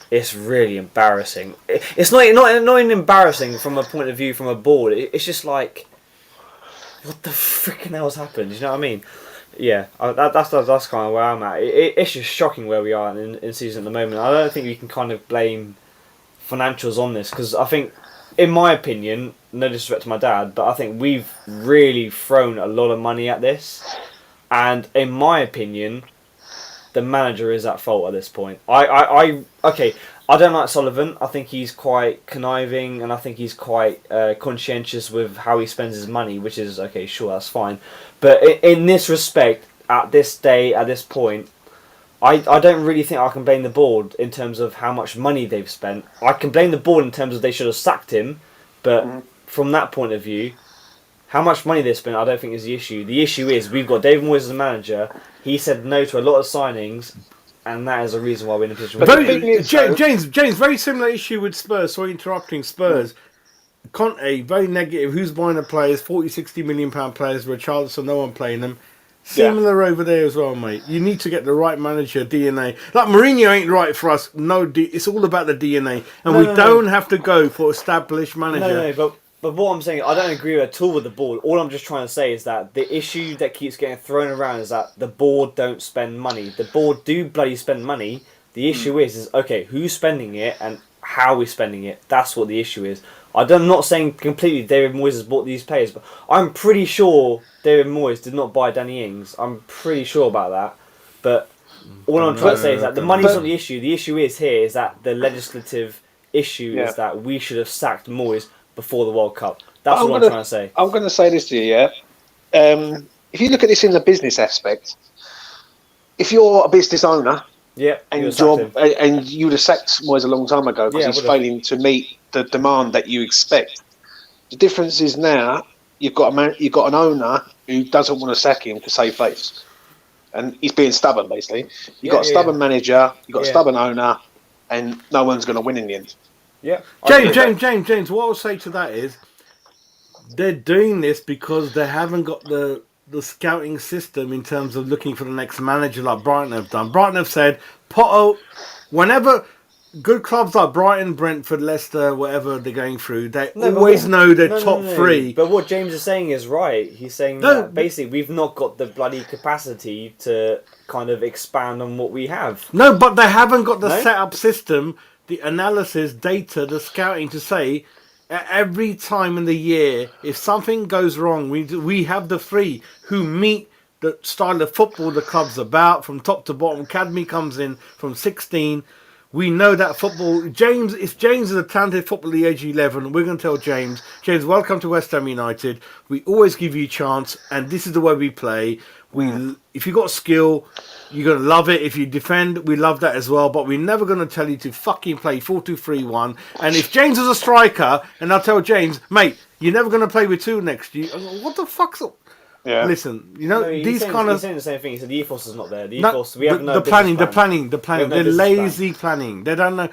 It's really embarrassing. It's not even embarrassing from a point of view from a board. It's just like, what the freaking hell's happened? You know what I mean? Yeah, that's kind of where I'm at. It's just shocking where we are in season at the moment. I don't think we can kind of blame financials on this, because I think, in my opinion, no disrespect to my dad, but I think we've really thrown a lot of money at this, and in my opinion, the manager is at fault at this point. I don't like Sullivan. I think he's quite conniving, and I think he's quite conscientious with how he spends his money, which is okay, sure, that's fine. But in this respect, at this day, at this point, I don't really think I can blame the board in terms of how much money they've spent. I can blame the board in terms of they should have sacked him, but from that point of view, how much money they spent, I don't think is the issue. The issue is we've got David Moyes as a manager. He said no to a lot of signings, and that is the reason why we're in a position. James, very similar issue with Spurs. Sorry, interrupting Spurs. Conte, very negative. Who's buying the players? 40, 60 million pound players. Richarlison, no one playing them. Similar over there as well, mate. You need to get the right manager, DNA. Like Mourinho ain't right for us. No, it's all about the DNA, and we don't have to go for established manager. But what I'm saying, I don't agree at all with the board. All I'm just trying to say is that the issue that keeps getting thrown around is that the board don't spend money. The board do bloody spend money. The issue is okay, who's spending it and how we're spending it. That's what the issue is. I'm not saying completely David Moyes has bought these players, but I'm pretty sure David Moyes did not buy Danny Ings. I'm pretty sure about that. But all I'm trying to say is that the money's not the issue. The issue is that the legislative issue is that we should have sacked Moyes before the World Cup. That's what I'm trying to say. I'm going to say this to you, yeah. If you look at this in the business aspect, if you're a business owner, and you would have sacked Moyes a long time ago because he's failing to meet the demand that you expect. The difference is now you've got an owner who doesn't want to sack him to save face, and he's being stubborn. Basically, you've got a stubborn manager, you've got a stubborn owner, and no one's going to win in the end. Yeah, James. What I'll say to that is, they're doing this because they haven't got the scouting system in terms of looking for the next manager like Brighton have done. Brighton have said, Potter, whenever good clubs like Brighton, Brentford, Leicester, whatever they're going through, they always know their top three. But what James is saying is right. He's saying that basically we've not got the bloody capacity to kind of expand on what we have. No, but they haven't got the set-up system, the analysis, data, the scouting to say, every time in the year, if something goes wrong, we have the three who meet the style of football the club's about from top to bottom. Academy comes in from 16. We know that football. If James is a talented footballer at the age of 11, we're going to tell James, welcome to West Ham United. We always give you a chance, and this is the way we play. If you got skill, you're gonna love it. If you defend, we love that as well. But we're never gonna tell you to fucking play 4-2-3-1. And if James is a striker, and I'll tell James, mate, you're never gonna play with two next year. What the fuck's up? Yeah. Listen, you know, No, these kind he's of saying the same thing. He said the ethos is not there. The no, ethos, we have no the planning, business plan. the planning. no They're business lazy planning. They don't know.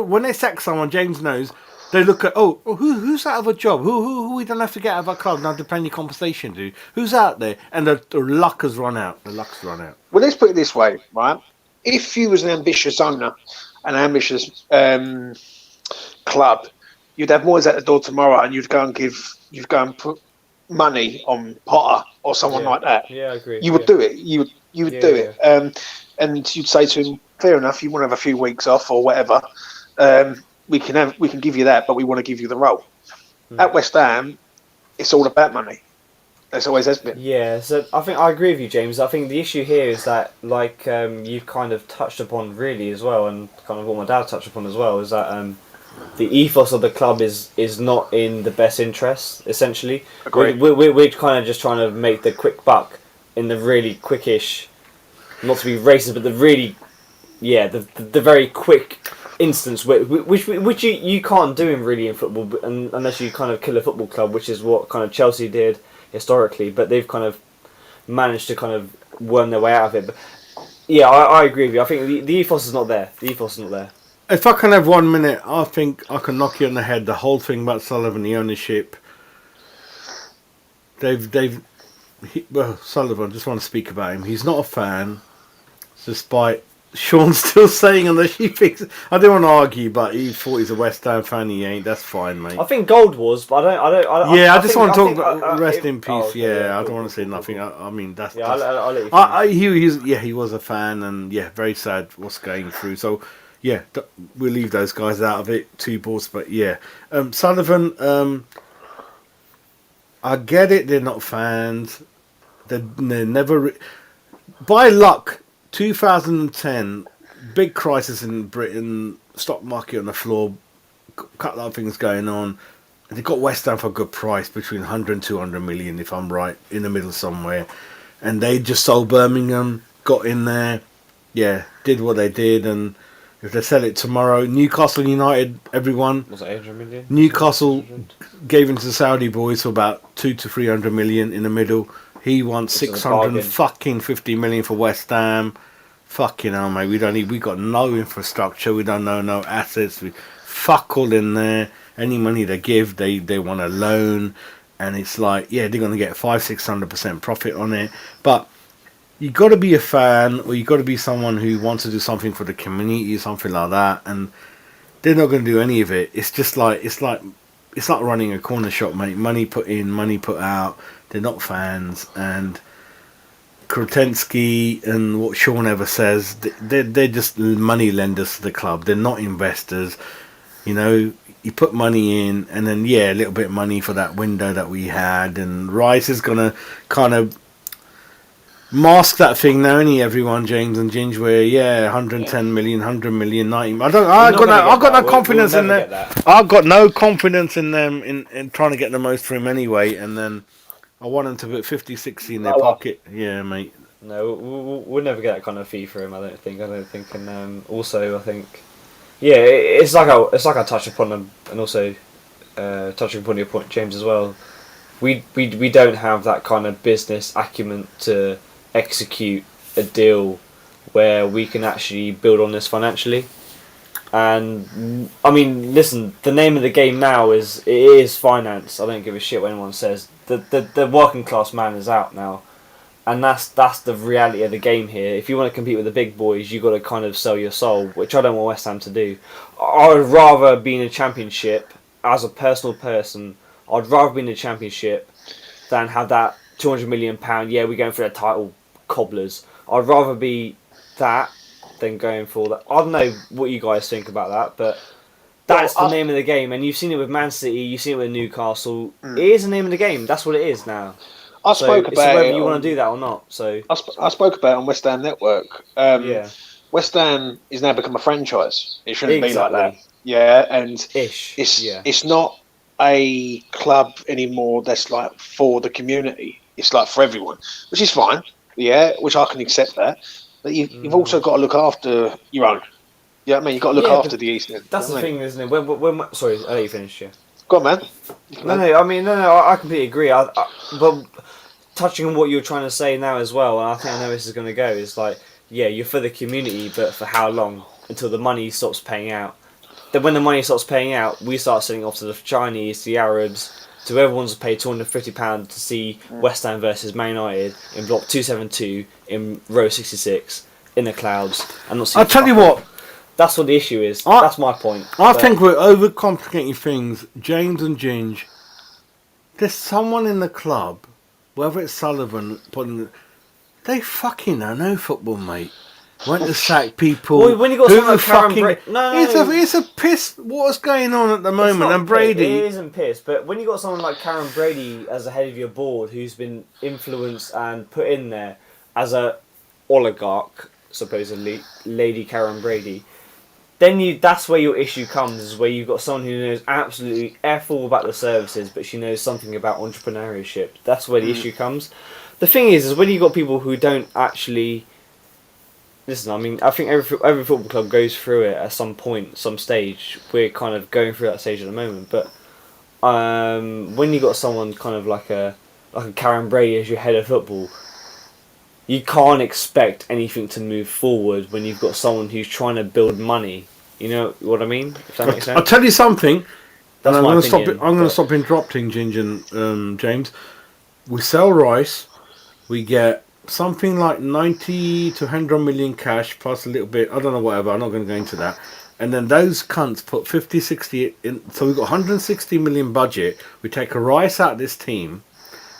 When they sack someone, James knows. They look at who's out of a job? Who we don't have to get out of our club now to pay any compensation to? Who's out there? And the luck has run out. The luck's run out. Well, let's put it this way, right? If you was an ambitious owner, an ambitious club, you'd have Moyes at the door tomorrow, and you'd go and put money on Potter or someone like that. Yeah, I agree. You would do it. You would do it. And you'd say to him, fair enough, you want to have a few weeks off or whatever. We can give you that, but we want to give you the role. At West Ham, it's all about money. That's always has been. Yeah, so I think I agree with you, James. I think the issue here is that, like you've kind of touched upon really as well, and kind of what my dad touched upon as well, is that the ethos of the club is not in the best interest, essentially. We're kind of just trying to make the quick buck in the really quickish, not to be racist, but the really, the very quick instance which you can't do in football, unless you kind of kill a football club, which is what kind of Chelsea did historically, but they've kind of managed to kind of worm their way out of it. But yeah, I agree with you. I think the ethos is not there. The ethos is not there. If I can have 1 minute, I think I can knock you on the head. The whole thing about Sullivan, the ownership. Sullivan, I just want to speak about him. He's not a fan, despite Sean's still saying on the sheep picks. I don't want to argue, but he thought he's a West Ham fan. He ain't. That's fine, mate. I think Gold was, but I don't. I just want to talk about rest in peace. I don't want to say nothing. I mean, that's. Yeah, I'll let you finish. He was a fan, and very sad what's going through. So, we'll leave those guys out of it. Two balls, but Sullivan. I get it. They're not fans. They're never. By luck, 2010, big crisis in Britain. Stock market on the floor. Couple of things going on. They got West Ham for a good price, between 100 and 200 million, if I'm right, in the middle somewhere. And they just sold Birmingham, got in there, did what they did, and if they sell it tomorrow, Newcastle United, everyone. Was it 800 million? Newcastle gave into the Saudi boys for about 200 to 300 million in the middle. He wants 650 million for West Ham. Fucking hell, mate. We got no infrastructure. We don't know no assets. We fuck all in there. Any money they give, they want a loan, and it's like, they're gonna get 500-600% profit on it. But you got to be a fan, or you got to be someone who wants to do something for the community, something like that. And they're not gonna do any of it. It's just like it's like running a corner shop, mate. Money put in, money put out. They're not fans, and Krotensky and what Sean ever says, they're just money lenders to the club. They're not investors. You put money in, and then a little bit of money for that window that we had, and Rice is gonna kind of mask that thing now, isn't he, everyone, James and Ginge, where 110 million, 100 million, 90. I got no confidence in them. I've got no confidence in them in trying to get the most for him anyway, and then I want them to put 50, 60 in their pocket. Yeah, mate. No, we'll never get that kind of fee for him. I don't think, and also I think, it's like I touched upon them, and also touching upon your point, James, as well. We don't have that kind of business acumen to execute a deal where we can actually build on this financially. And I mean, listen, the name of the game now is finance. I don't give a shit what anyone says. The working class man is out now, and that's the reality of the game here. If you want to compete with the big boys, you got to kind of sell your soul, which I don't want West Ham to do. I would rather be in a championship as a personal person. I'd rather be in the championship than have that £200 million. We're going for the title, cobblers. I'd rather be that than going for that. I don't know what you guys think about that, but that's the name of the game. And you've seen it with Man City, you've seen it with Newcastle. It is the name of the game. That's what it is now. I spoke about whether you want to do that or not. So I spoke about it on West Ham Network. West Ham is now become a franchise. It shouldn't be like that. Yeah, and it's not a club anymore that's like for the community. It's like for everyone, which is fine. yeah, which I can accept that. But you've also got to look after your own. You know what I mean? You've got to look Yeah, after but the East End. That's You know the what I mean? thing, isn't it? When sorry, I'll let you finish. Yeah. Go on, man. No, I mean, no, I completely agree. But touching on what you're trying to say now as well, and I think I know this is going to go, is like, yeah, you're for the community, but for how long? Until the money stops paying out. Then when the money stops paying out, we start selling off to the Chinese, the Arabs, to everyone's paid £250 to see West Ham versus Man United in Block 272 in row 66 in the clouds. And not see I'll tell you what. That's what the issue is. I- That's my point. I But- think we're overcomplicating things. James and Ginge. There's someone in the club, whether it's Sullivan, they fucking know football, mate. Went to sack people. Well, when you got who someone like Karen fucking- No. It's a piss. What's going on at the It's moment? not And Brady. It isn't pissed, but when you got someone like Karen Brady as the head of your board, who's been influenced and put in there as a oligarch, supposedly, Lady Karen Brady, then that's where your issue comes, is where you've got someone who knows absolutely F all about the services, but she knows something about entrepreneurship. That's where the issue comes. The thing is when you got people who don't actually... Listen, I mean, I think every football club goes through it at some point, some stage. We're kind of going through that stage at the moment, but when you got someone kind of like a Karen Brady as your head of football, you can't expect anything to move forward when you've got someone who's trying to build money. You know what I mean? If that makes sense. I'll tell you something. That's and my I'm going opinion, to but- stop interrupting Ginger and James. We sell rice. We get something like 90 to 100 million cash plus a little bit. I don't know, whatever. I'm not going to go into that. And then those cunts put 50, 60 in. So we've got 160 million budget. We take a rice out of this team.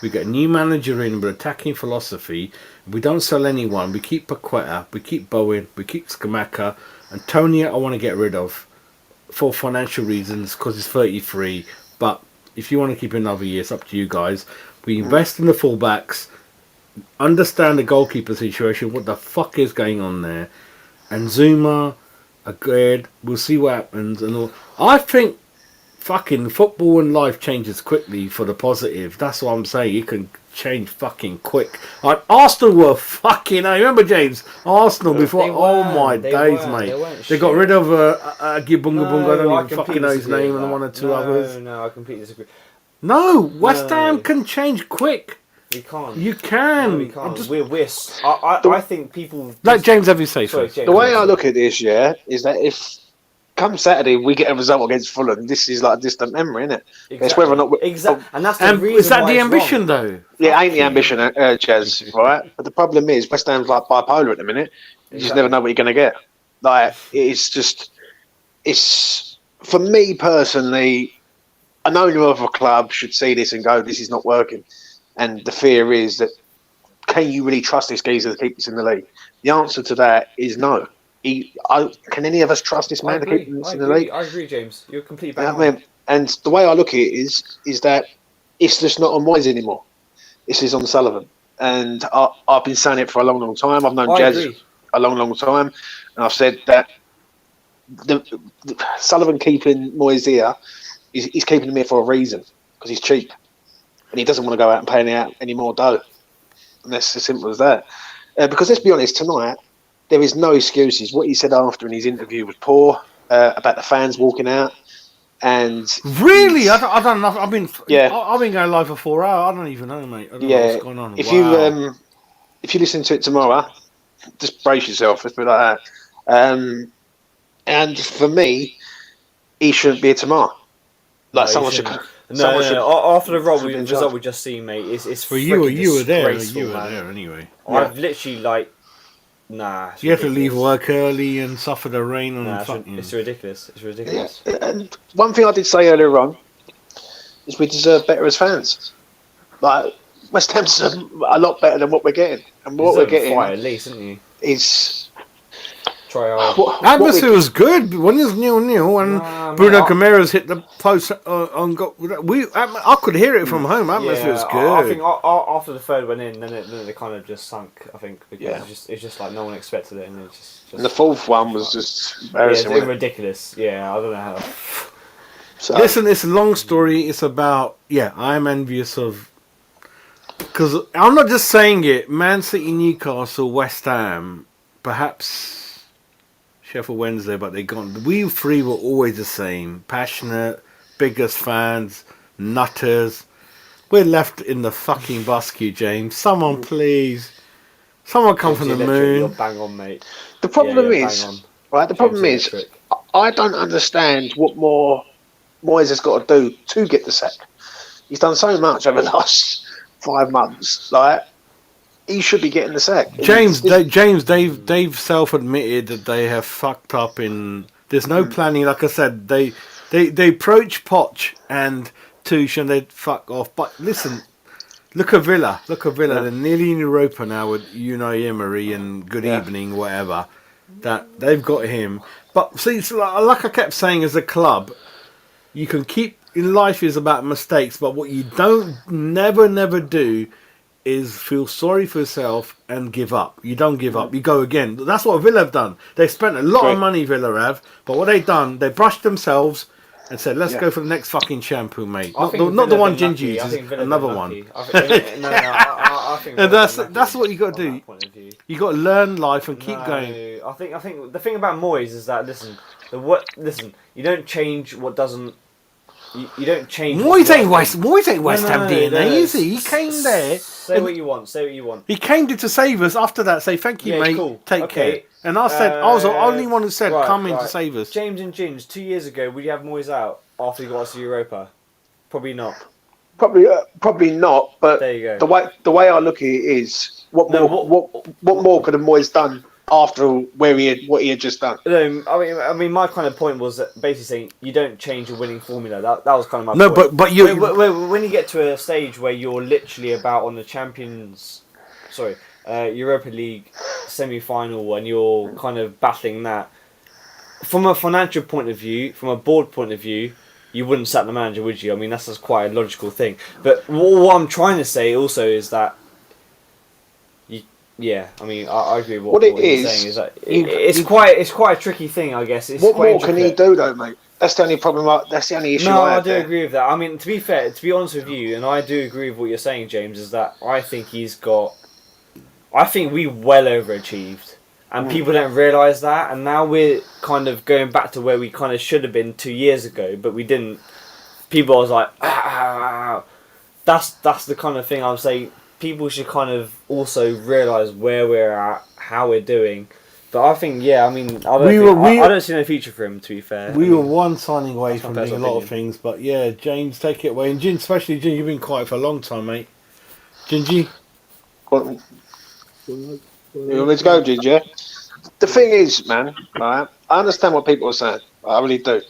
We get a new manager in with attacking philosophy. We don't sell anyone. We keep Paqueta. We keep Bowen. We keep Skamaka. And Tony, I want to get rid of for financial reasons because he's 33. But if you want to keep another year, it's up to you guys. We invest in the fullbacks. Understand the goalkeeper situation. What the fuck is going on there? And Zuma, agreed. We'll see what happens. And all. I think fucking football and life changes quickly for the positive. That's what I'm saying. It can change fucking quick. Like Arsenal were fucking. I remember James. Arsenal before. They Oh weren't. my They days, weren't. mate. They weren't They got shit. rid of Gibunga Bunga. I don't even completely fucking know his disagree name, with and that. one or two others. No, I completely disagree. No, West No. Ham can change quick. We can't. You can. No, we I'm can't. just- I think people... Let James have his say Sorry, first. James. The way I look at this, yeah, is that if come Saturday we get a result against Fulham, this is like a distant memory, isn't it? It's whether or not. Exactly. And that's the And reason is that why the it's ambition, wrong. though? Yeah, ain't the ambition, Chaz, right? But the problem is West Ham's like bipolar at the minute. You just never know what you're going to get. Like it's for me personally. An owner of a club should see this and go, "This is not working." And the fear is that, can you really trust this geezer to keep us in the league? The answer to that is no. Can any of us trust this man to keep us in the league? I agree, James. You're completely You bang know what I on. mean? And the way I look at it is that it's just not on Moyes anymore. This is on Sullivan. And I've been saying it for a long, long time. I've known I Jazz agree. a long, long time. And I've said that the Sullivan keeping Moyes here, he's keeping him here for a reason, because he's cheap. And he doesn't want to go out and pay out any more dough. And that's as simple as that. Because let's be honest, tonight, there is no excuses. What he said after in his interview was poor, about the fans walking out. And Really? I don't know. I've been going live for 4 hours. I don't even know, mate. I don't know what's going on. If Wow. if you listen to it tomorrow, just brace yourself. Let's put it like that. And for me, he shouldn't be here tomorrow. Like No, someone he should. shouldn't. someone should- After the should be in result charge. we just seen, mate, it's For you, freaking you were there. disgraceful, You were man. there anyway. I've literally nah. it's You have to leave ridiculous. work early and suffer the rain Nah, and fucking. it's ridiculous. It's ridiculous. And one thing I did say earlier on is we deserve better as fans. Like West Ham's a lot better than what we're getting, and what we're Deserve a fight getting at least, didn't you? is Try hard. what Atmosphere was good when it was 0-0 and Nah, Bruno mate, Camara's hit the post on got. I could hear it from home. Atmosphere was good. I think after the third went in, then it kind of just sunk. I think because Yeah. it's just like no one expected it, and it just and the fourth one was just yeah, embarrassing. it's wasn't it? ridiculous. Yeah, I don't know how. So, Listen, it's a long story. It's about I am envious of Because I'm not just saying it. Man City, Newcastle, West Ham, perhaps Sheffield Wednesday, but they gone. We three were always the same. Passionate, biggest fans, nutters. We're left in the fucking bus queue, James. Someone please. Someone come from the You're moon. bang on, mate. The problem Yeah, is, bang on. right? The problem James is, Electric. I don't understand what more Moyes has got to do to get the sack. He's done so much over the last 5 months. Like, he should be getting the sack. They've self-admitted that they have fucked up in. There's no planning. Like I said, they approach Poch and Tuchel and they fuck off. But listen, look at Villa. They're nearly in Europa now with Unai Emery and Good Evening, whatever. That they've got him. But see, it's like I kept saying, as a club, you can keep in life is about mistakes, but what you don't never do is feel sorry for yourself and give up. You don't give up. You go again. That's what Villa have done. They spent a lot of money, Villa have, but what they've done, they brushed themselves and said, let's go for the next fucking shampoo, mate. Not the one Gingy uses, another one. I think And that's what you got to do. You got to learn life and keep going. I think the thing about Moyes is that listen, you don't change what doesn't. You don't change. Moyes ain't West Ham DNA, is he? He came there. Say what you want. He came to save us. After that, say thank you, mate. Cool. Take care. And I said, I was the only one who said, come in to save us. James and Ginge, 2 years ago, would you have Moyes out after he got us to Europa? Probably not. Probably not. But there you go. The way I look at it is, what more could have Moyes done after what he had just done? No, I mean, my kind of point was that basically saying you don't change a winning formula. That was kind of my point. No, but you when you get to a stage where you're literally about on the Europa League semi-final and you're kind of battling that, from a financial point of view, from a board point of view, you wouldn't sack the manager, would you? I mean, that's just quite a logical thing. But what I'm trying to say also is that, I mean, I agree with what you're saying. Is that it's quite a tricky thing, I guess. What more can he do, though, mate? That's the only problem. That's the only issue. No, I do agree with that. I mean, to be fair, to be honest with you, and I do agree with what you're saying, James, is that I think we well overachieved, and people don't realise that, and now we're kind of going back to where we kind of should have been 2 years ago, but we didn't. People was like, that's the kind of thing I'm saying. People should kind of also realise where we're at, how we're doing. But I think, I don't see no future for him, to be fair. We were one signing away from doing a lot of things, but James, take it away. And Jin, especially Jin, you've been quiet for a long time, mate. Gingy? You want me to go, Ginger? The thing is, man, right, I understand what people are saying. I really do.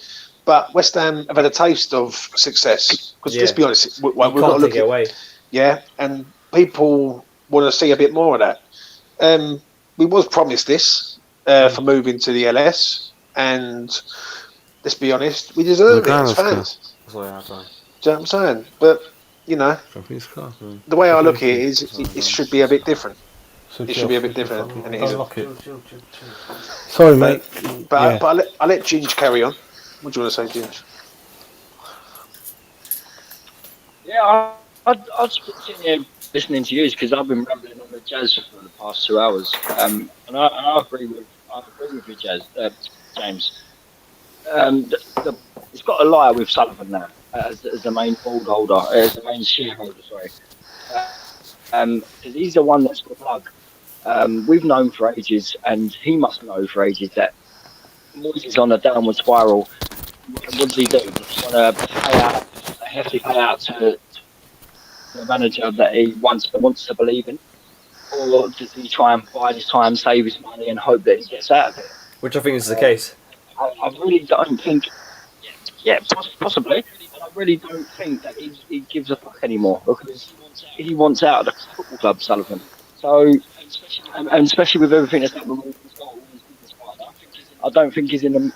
But West Ham have had a taste of success. Because let's be honest, we've got to look away. Yeah, and people want to see a bit more of that. We was promised this for moving to the LS, and let's be honest, we deserve it as fans. Do you know what I'm saying? But, the way I look at it is, it should be a bit different. It should be a bit different, and it isn't. Sorry, mate. But I'll let Ginge carry on. What do you want to say, Ginge? Yeah, I've just been sitting here listening to you because I've been rambling on the Jazz for the past 2 hours, and I agree with you, James. It's got a lie with Sullivan now as the main board holder, as the main shareholder. Sorry, because he's the one that's got the plug. We've known for ages, and he must know for ages that Moyes is on a downward spiral. What does he do? Does he want to pay out a hefty payout to the manager that he wants to believe in, or does he try and bide his time, save his money, and hope that he gets out of it? Which I think is the case. I really don't think. Yeah, possibly. But I really don't think that he gives a fuck anymore because he wants out of the football club, Sullivan. So, and especially with everything that's happened with his goal, I don't think he's in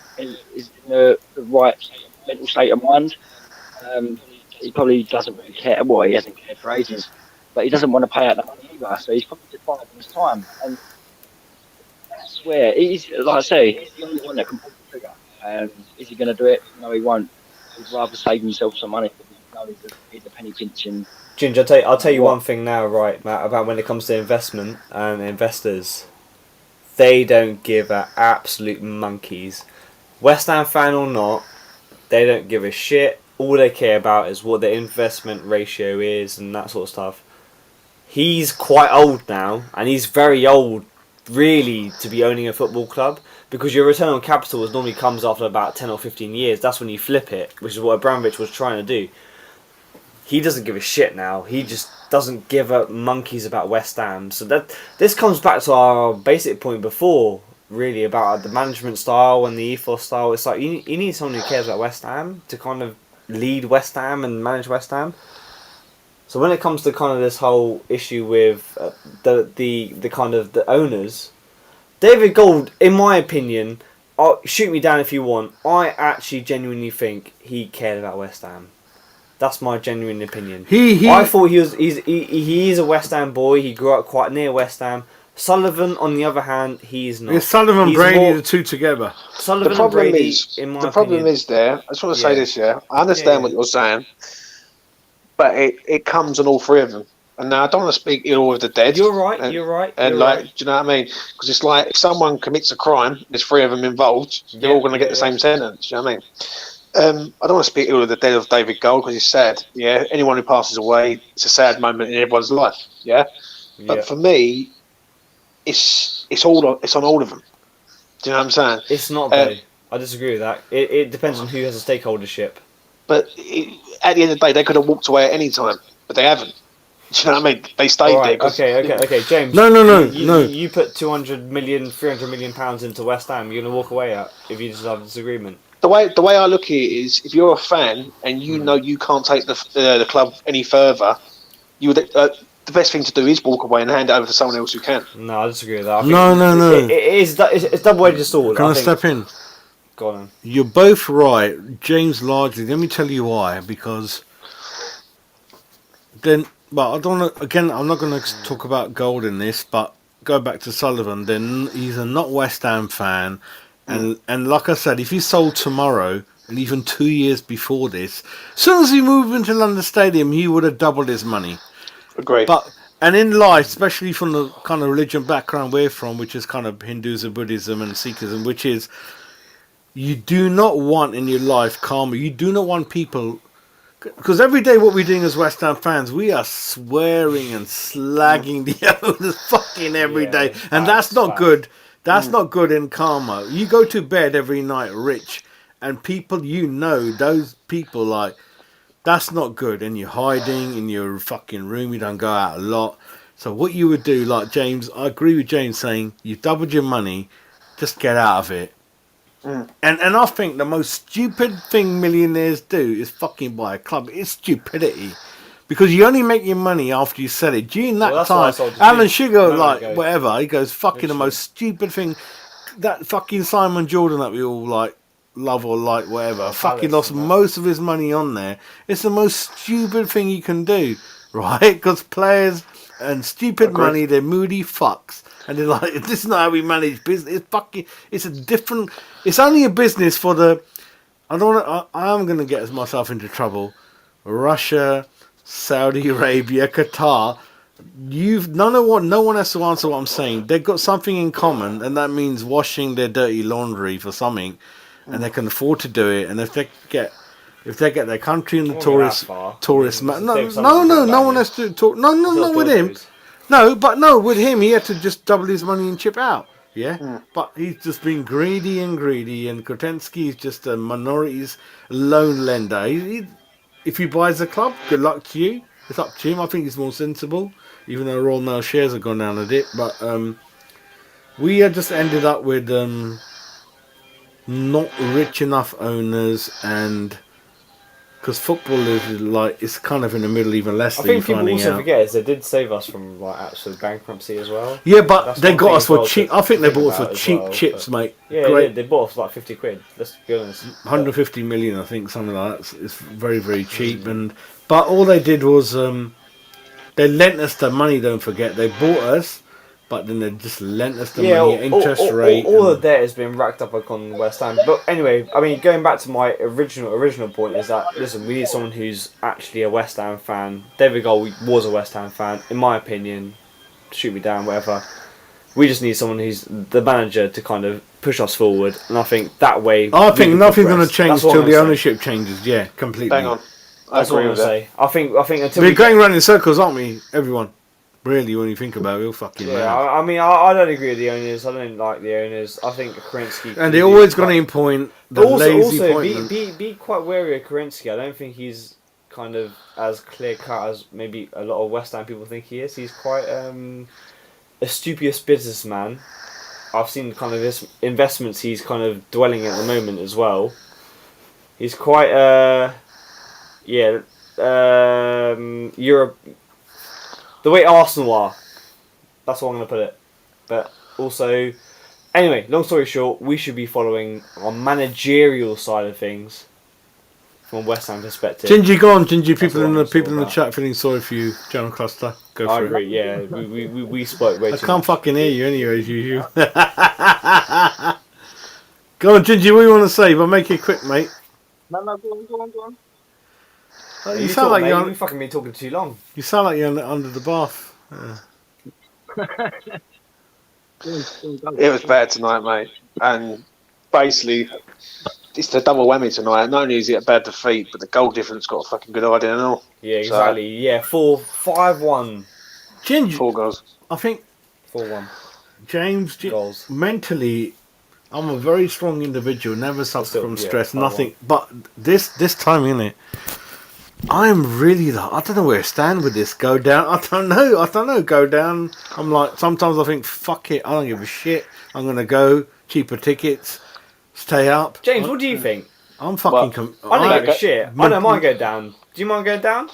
the right mental state of mind. He probably doesn't really care. Well, he hasn't cared for ages, but he doesn't want to pay out the money either. So he's probably just biding his time. And I swear, he's like I say, he's the only one that can pull the trigger. Is he going to do it? No, he won't. He'd rather save himself some money. No, he's a penny pinching. Ginger, I'll tell you one thing now, right, Matt, about when it comes to investment and investors. They don't give a absolute monkeys. West Ham fan or not, they don't give a shit. All they care about is what the investment ratio is and that sort of stuff. He's quite old now, and he's very old, really, to be owning a football club, because your return on capital normally comes after about 10 or 15 years. That's when you flip it, which is what Abramovich was trying to do. He doesn't give a shit now. He just doesn't give a monkeys about West Ham. So this comes back to our basic point before, really, about the management style and the ethos style. It's like you need someone who cares about West Ham to kind of lead West Ham and manage West Ham. So when it comes to kind of this whole issue with the kind of the owners, David Gold, in my opinion, shoot me down if you want, I actually genuinely think he cared about West Ham. That's my genuine opinion. I thought he is a West Ham boy. He grew up quite near West Ham. Sullivan, on the other hand, he's not. It's Sullivan and Brady, the two together. The problem is there. I just want to say this, yeah. I understand what you're saying, but it comes on all three of them. And now I don't want to speak ill of the dead. You're right. And, you're right. And do you know what I mean? Because it's like if someone commits a crime, there's three of them involved. They're all going to get the same sentence. Do you know what I mean? I don't want to speak ill of the dead of David Gold because it's sad. Yeah, anyone who passes away, it's a sad moment in everyone's life. Yeah, but for me, it's on all of them. Do you know what I'm saying? It's not though. I disagree with that. It depends on who has a stakeholdership. But at the end of the day, they could have walked away at any time, but they haven't. Do you know what I mean? They stayed there. Okay, James. No. You put 200 million, 300 million pounds into West Ham. You're gonna walk away if you just have a disagreement. The way I look at it is, if you're a fan and you know you can't take the club any further, the best thing to do is walk away and hand it over to someone else who can. No, I disagree with that. No. It's double-edged sword. Can I step in? Go on. You're both right, James. Largely, let me tell you why. Because then, I don't want to. Again, I'm not going to talk about Gold in this, but go back to Sullivan. Then he's a not West Ham fan. And like I said, if he sold tomorrow, and even 2 years before this, as soon as he moved into London Stadium, he would have doubled his money. Agree. And in life, especially from the kind of religion background we're from, which is kind of Hinduism, Buddhism, and Sikhism, which is, you do not want in your life karma. You do not want people... Because every day what we're doing as West Ham fans, we are swearing and slagging the owners fucking every day. And that's not good. That's not good in karma. You go to bed every night rich, and people those people, like, that's not good. And you're hiding in your fucking room, you don't go out a lot. So what you would do, like James, I agree with James saying, you've doubled your money, just get out of it. And I think the most stupid thing millionaires do is fucking buy a club. It's stupidity. Because you only make your money after you sell it. During that time, Alan Sugar, whatever, he goes, fucking the most stupid thing. That fucking Simon Jordan that we all love or like, whatever, fucking lost most of his money on there. It's the most stupid thing you can do, right? Because players and stupid money, they're moody fucks. And they're like, this is not how we manage business. It's only a business for the, I'm going to get myself into trouble. Russia, Saudi Arabia, Qatar, no one has to answer what I'm saying. They've got something in common, and that means washing their dirty laundry for something, and they can afford to do it. And if they get their country in the tourist no one has to talk. No, with him. With him, he had to just double his money and chip out. Yeah, but he's just been greedy, and Krotensky is just a minority's loan lender. If he buys the club, good luck to you. It's up to him. I think he's more sensible, even though Royal Mail shares have gone down a bit. But we had just ended up with not rich enough owners, and because football is like, it's kind of in the middle, even less. I think people also forget is they did save us from like actual bankruptcy as well. Yeah, but they got us for cheap. I think they bought us for cheap chips, mate. Yeah, they bought us for like 50 quid. Let's be honest. 150 million, I think, something like that. It's very, very cheap. But all they did was they lent us the money. Don't forget, they bought us, but then they just lent us the Yeah, money at interest rate. all the and- debt has been racked up on West Ham. But anyway, I mean, going back to my original point is that, listen, we need someone who's actually a West Ham fan. David Gold was a West Ham fan, in my opinion. Shoot me down, whatever. We just need someone who's the manager to kind of push us forward, and I think that way. I we think can nothing's going to progress. change That's what till I'm the gonna say. ownership changes. Yeah, completely. Bang on. I That's what agree I'm with gonna that. say. I think until We're we going round in circles, aren't we, everyone? Really, when you think about it, we're fucking Yeah, mad. I mean, I don't agree with the owners. I don't like the owners. I think Kerensky. And they're always going to point the But also, lazy also point. be quite wary of Kerensky. I don't think he's kind of as clear cut as maybe a lot of West Ham people think he is. He's quite a stupious businessman. I've seen kind of his investments he's kind of dwelling at the moment as well. He's quite Europe. The way Arsenal are. That's how I'm going to put it. But also, anyway, long story short, we should be following our managerial side of things from a West Ham perspective. Gingy, go on, Gingy. People what in I'm the talking people in the about. chat feeling sorry for you, General Cluster. Go I for agree. it. Yeah, we spoke way I too can't much. fucking hear you anyway, as usual. Go on, Gingy. What do you want to say? But make it quick, mate. No, go on. Oh, You you sound talk, like mate. you're. You've fucking been talking too long. You sound like you're under the bath. It was bad tonight, mate. And basically, it's the double whammy tonight. Not only is it a bad defeat, but the goal difference got a fucking good idea and all. Yeah, exactly. Yeah, 5-1. Gingy, 4 goals. I think 4-1 James goals. mentally, I'm a very strong individual. Never suffer Still, from yeah, stress. 5-1. Nothing. But this time, innit? I'm really I don't know where I stand with this. Go down. I don't know. Go down. I'm like, sometimes I think, fuck it. I don't give a shit. I'm gonna go cheaper tickets. Stay up. James, what do you think? I'm fucking. I don't give a I- shit. I don't mind going down. Do you mind going down?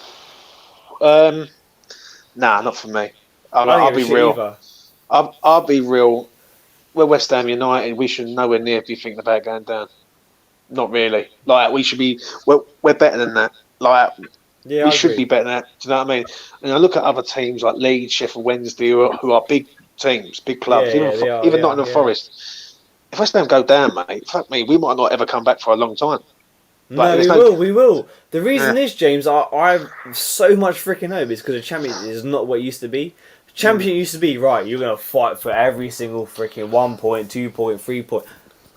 Nah, not for me. I I'll don't be give a shit real. either. I'll be real. We're West Ham United. We should nowhere near be thinking about going down. Not really. Like we should be. We're better than that. Like Yeah, we I should agree. be better than that. Do you know what I mean? And I look at other teams like Leeds, Sheffield Wednesday, who are big teams, big clubs. Yeah, they are, even yeah, Nottingham yeah. Forest. If West Ham go down, mate, fuck me, we might not ever come back for a long time. No, there's we will. The reason is, James, I have so much freaking hope is because the Championship is not what it used to be. Championship used to be, right, you're going to fight for every single freaking 1 point, 2 point, 3 point.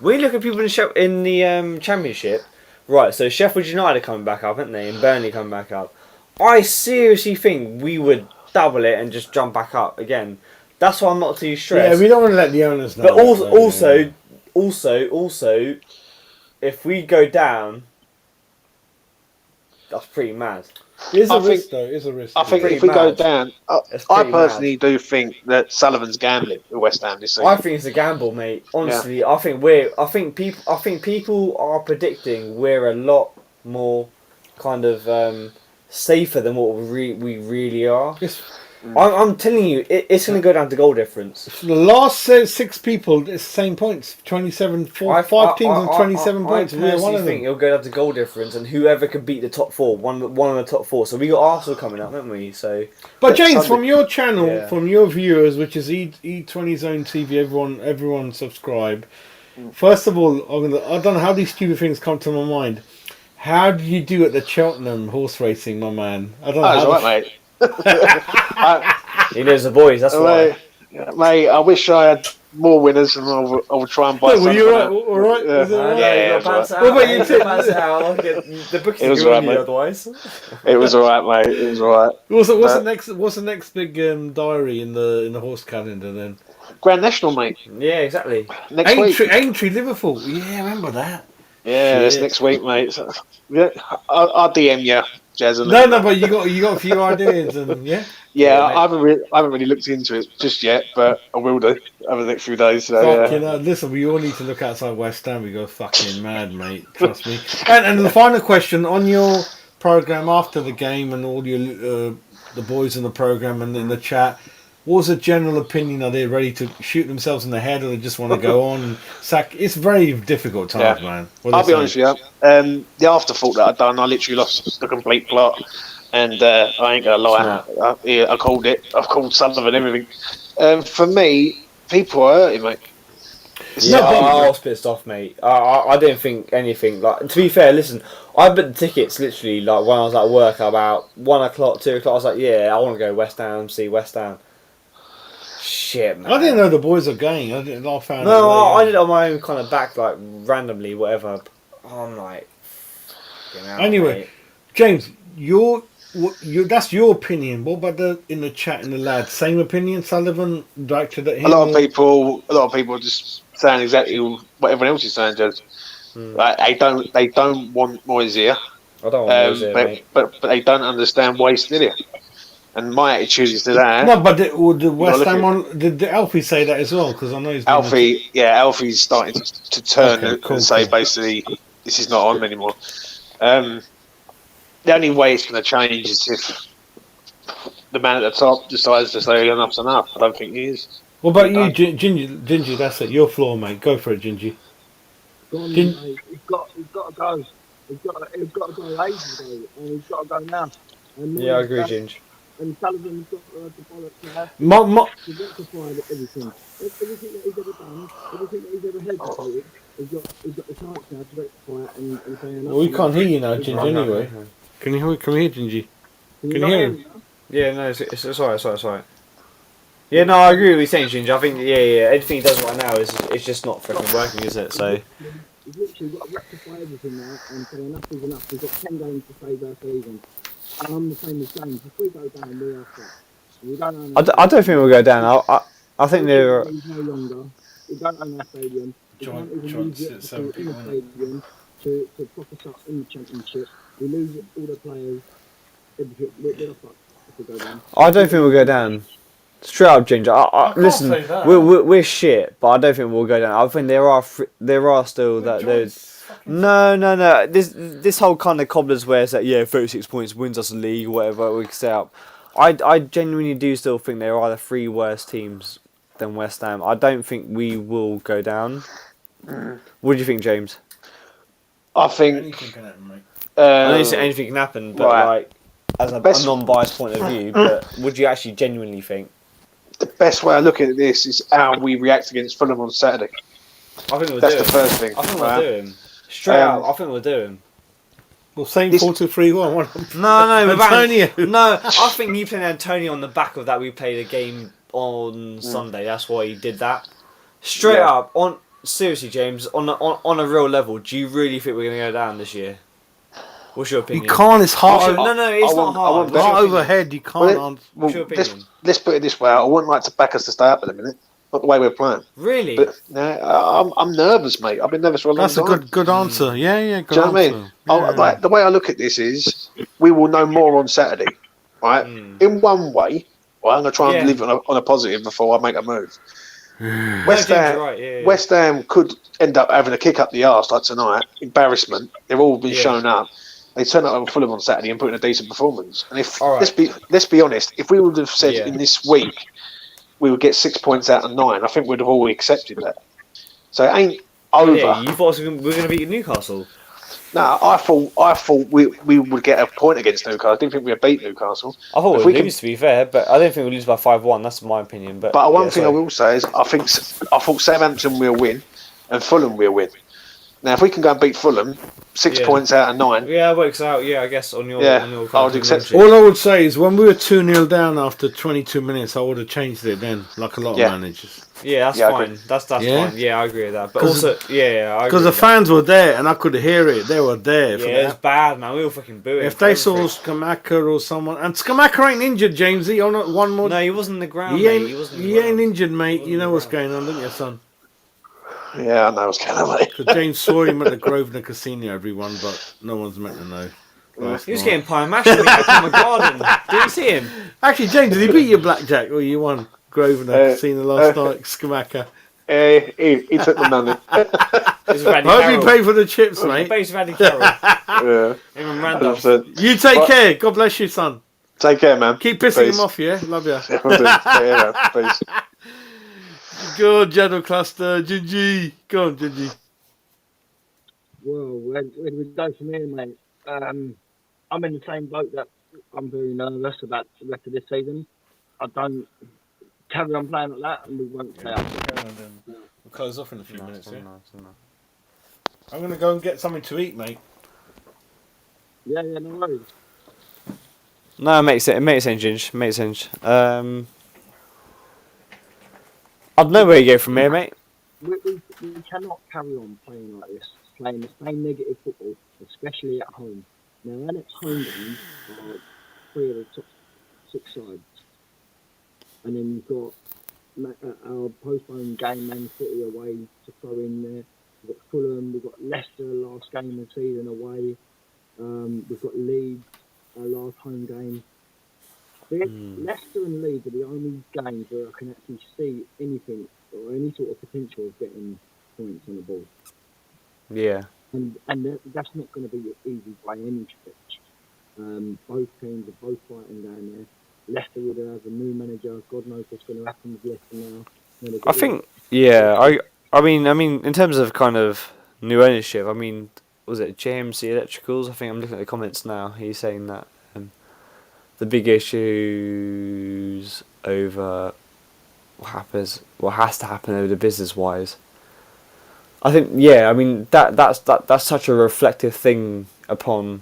We look at people in the Championship, right, so Sheffield United are coming back up, aren't they, and Burnley coming back up. I seriously think we would double it and just jump back up again. That's why I'm not too stressed. Yeah, we don't want to let the owners know. But that, also, if we go down, that's pretty mad. It's I a think- risk, though. It's a risk. I think pretty if we go mad. down, It's I pretty personally do think that Sullivan's gambling with West Ham this season. I think it's a gamble, mate. Honestly, I think people are predicting we're a lot more kind of safer than what we really are. It's- I'm telling you, it's going to go down to goal difference. the last 6 people, it's the same points. 27, 5 teams on 27 points. I We're one personally of think them. it'll go down to goal difference, and whoever can beat the top 4, one of the top 4. So we got Arsenal coming up, haven't we? So But James, Sunday- from your channel, Yeah. from your viewers, which is E20 Zone TV, everyone subscribe. First of all, I don't know how these stupid things come to my mind. How did you do at the Cheltenham horse racing, my man? I don't know. Oh, it's how all right, mate. he knows the boys. That's why. Mate, I wish I had more winners, and I would try and buy. Were you something. all right? Yeah. Was it all right? Yeah, you it got was to bounce What about out. you, You Tim? got to bounce out. The bookies It are was good right, on you mate. otherwise. It was all right, mate. It was all right. What's the But- next? What's the next big diary in the horse calendar then? Grand National, mate. Yeah, exactly. Next week. Aintree, Liverpool. Yeah, I remember that. Yeah, it's Shit. next week, mate. So, yeah, I'll DM you, Jazz. And No, but you got a few ideas, and yeah. Yeah, mate. I haven't really looked into it just yet, but I will do over the next few days. So, Fucking listen, we all need to look outside West Ham. We go fucking mad, mate. Trust me. And the final question on your program after the game, and all your the boys in the program and in the chat. What was the general opinion? Are they ready to shoot themselves in the head, or they just want to go on and sack? It's very difficult times, man. What I'll they be honest with you. The afterthought that I'd done, I literally lost the complete plot, and I ain't gonna lie. I called it. I've called Sullivan everything. For me, people are hurting, mate. Yeah, I was pissed off, mate. I didn't think anything. Like, to be fair, listen, I booked the tickets literally like when I was at work about 1 o'clock, 2 o'clock. I was like, yeah, I want to go West Ham, see West Ham. Shit, man. I didn't know the boys are going. I found No, out I later. did it on my own kind of back, like randomly, whatever. I'm like, fucking hell, Anyway, mate. James, that's your opinion. What about in the chat in the lads? Same opinion, Sullivan, directed at him? A lot of people are just saying exactly what everyone else is saying, Jez. Like, they don't want Moyes here, I don't want to lose it, mate. but they don't understand why he's still here. And my attitude is to that. No, but the West look Ham at- one, did Alfie say that as well? Because I know he's been Alfie's starting to turn Okay, cool, and say cool. basically this is not on anymore. The only way it's going to change is if the man at the top decides to say enough's enough. I don't think he is. What about you, Gingy? That's it. Your floor, mate. Go for it, Gingy. Go on, Didn't- mate. He's got to go. He's got to go ages ago, and he's got to go now. And Yeah, I agree, Ginge. And Sullivan's got the bollocks now. Mo- To rectify everything. Everything that he's ever done, everything that he's ever hesitated, he's got the chance now to rectify it and say enough. well, we can't hear you now, Gingy. Anyway, can you hear? Can we hear Gingy? Can you hear him? Yeah, no, it's alright. Yeah, no, I agree with you saying, Ginger. I think, yeah, anything he does right now it's just not freaking working, is it? So. He's literally got to rectify everything now and say enough is enough. We've got 10 games to save our season. And I'm the same as James. If we go down, we are fucked. We don't own I don't think we'll go down. I think they're. no longer. We don't own our stadium. We can't even use it to in the stadium to prop us up in the championship. We lose all the players. Everything. We're fucked if we go down. I don't think we'll go down. Straight up, Ginger. can't Listen, say that. we're shit, but I don't think we'll go down. I think there are still that there's. No. This whole kind of cobblers where it's like 36 points wins us a league, whatever we can set up. I genuinely do still think there are the 3 worst teams than West Ham. I don't think we will go down. What do you think, James? I think Anything can happen, mate. I know anything can happen, but right. like as a non-biased point of view, but would you actually genuinely think? the best way of looking at this is how we react against Fulham on Saturday. I think we'll That's do the him. first thing. I think right? we'll do him. Straight up, I think we'll do him. Well, same This- 4-2-3-1. No, Antonio. No, I think he played Antonio on the back of that. We played a game on Sunday. That's why he did that. Straight Yeah. up, seriously, James, on a real level, do you really think we're going to go down this year? What's your You opinion? can't. It's hard. No, it's I not want- I hard. want What's Not your opinion? overhead. You can't. Well, answer. Well, your let's, opinion? let's put it this way. I wouldn't like to back us to stay up at the minute. Not the way we're playing. Really? But I'm nervous, mate. I've been nervous for a long That's a time. good answer. Yeah, good Do you know what I answer. mean? Yeah. Like, the way I look at this is, we will know more on Saturday, right? In one way, well, I'm going to try and live on a positive before I make a move. West James, Ham, you're right, yeah. West Ham could end up having a kick up the arse like tonight. Embarrassment. They've all been shown up. They turn up on Fulham on Saturday and put in a decent performance. And if All right. let's be honest, if we would have said in this week we would get 6 points out of 9, I think we'd have all accepted that. So it ain't over. Yeah, you thought we were going to beat Newcastle. No, I thought we would get a point against Newcastle. I didn't think we'd beat Newcastle. I thought If we'd we lose, to be fair, but I don't think we'll lose by 5-1. That's my opinion. But one thing I will say is I thought Southampton will win and Fulham will win. Now, if we can go and beat Fulham, 6 points out of 9. Yeah, it works out. Yeah, I guess on your Yeah, on your I would accept it. All I would say is when we were 2-0 down after 22 minutes, I would have changed it then, like a lot of managers. Yeah, that's Yeah, I fine. That's Yeah? fine. Yeah, I agree with that. But 'Cause- also, I agree Because the with that. fans were there and I could hear it. They were there. For Yeah, it's that. bad, man. We were fucking booing. If for they saw everything. Skamaka or someone, and Skamaka ain't injured, Jamesy. On one more, No, he wasn't in the ground. he mate. ain't. He wasn't in the He ground. ain't injured, mate. wasn't You know in the what's ground. going on, don't you, son? Yeah, I know what's going on, mate. Because James saw him at the Grosvenor Casino, everyone, but no one's meant to know. Last He was night. getting pie and mash with me at Common Garden. Did you see him? Actually, James, did he beat you blackjack or you won Grosvenor Casino last night? Skamaka. He took the money. It was Randy I hope Carroll. you pay for the chips, mate. Based Randy Carroll. Yeah. Him and Randolph. 100%. You take But- care. God bless you, son. Take care, man. Keep pissing Peace. him off, yeah? Love ya. Yeah, will do. Take care, man. Peace. Good, General Cluster. GG. Go on, GG. Well, where do we go from here, mate? I'm in the same boat that I'm very nervous about the rest of this season. I don't carry on playing like that, and we won't stay up. We'll close off in a few minutes. Yeah? I'm gonna go and get something to eat, mate. Yeah, no worries. No, it makes sense, Ginge. Makes sense. I don't know where you go from here, mate. We cannot carry on playing like this, playing the same negative football, especially at home. Now, when it's home games, are 3 of the top 6 sides. And then you've got our postponed game, Man City away to throw in there. We've got Fulham, we've got Leicester last game of the season away. We've got Leeds, our last home game. Leicester and Leeds are the only games where I can actually see anything or any sort of potential of getting points on the board. Yeah. And that's not going to be easy by any stretch. Both teams are both fighting down there. Leicester would have a new manager. God knows what's going to happen with Leicester now. I think, yeah. I mean, in terms of kind of new ownership, I mean, was it JMC Electricals? I think I'm looking at the comments now. He's saying that the big issues over what has to happen over the business wise. I think, yeah. I mean, that's such a reflective thing upon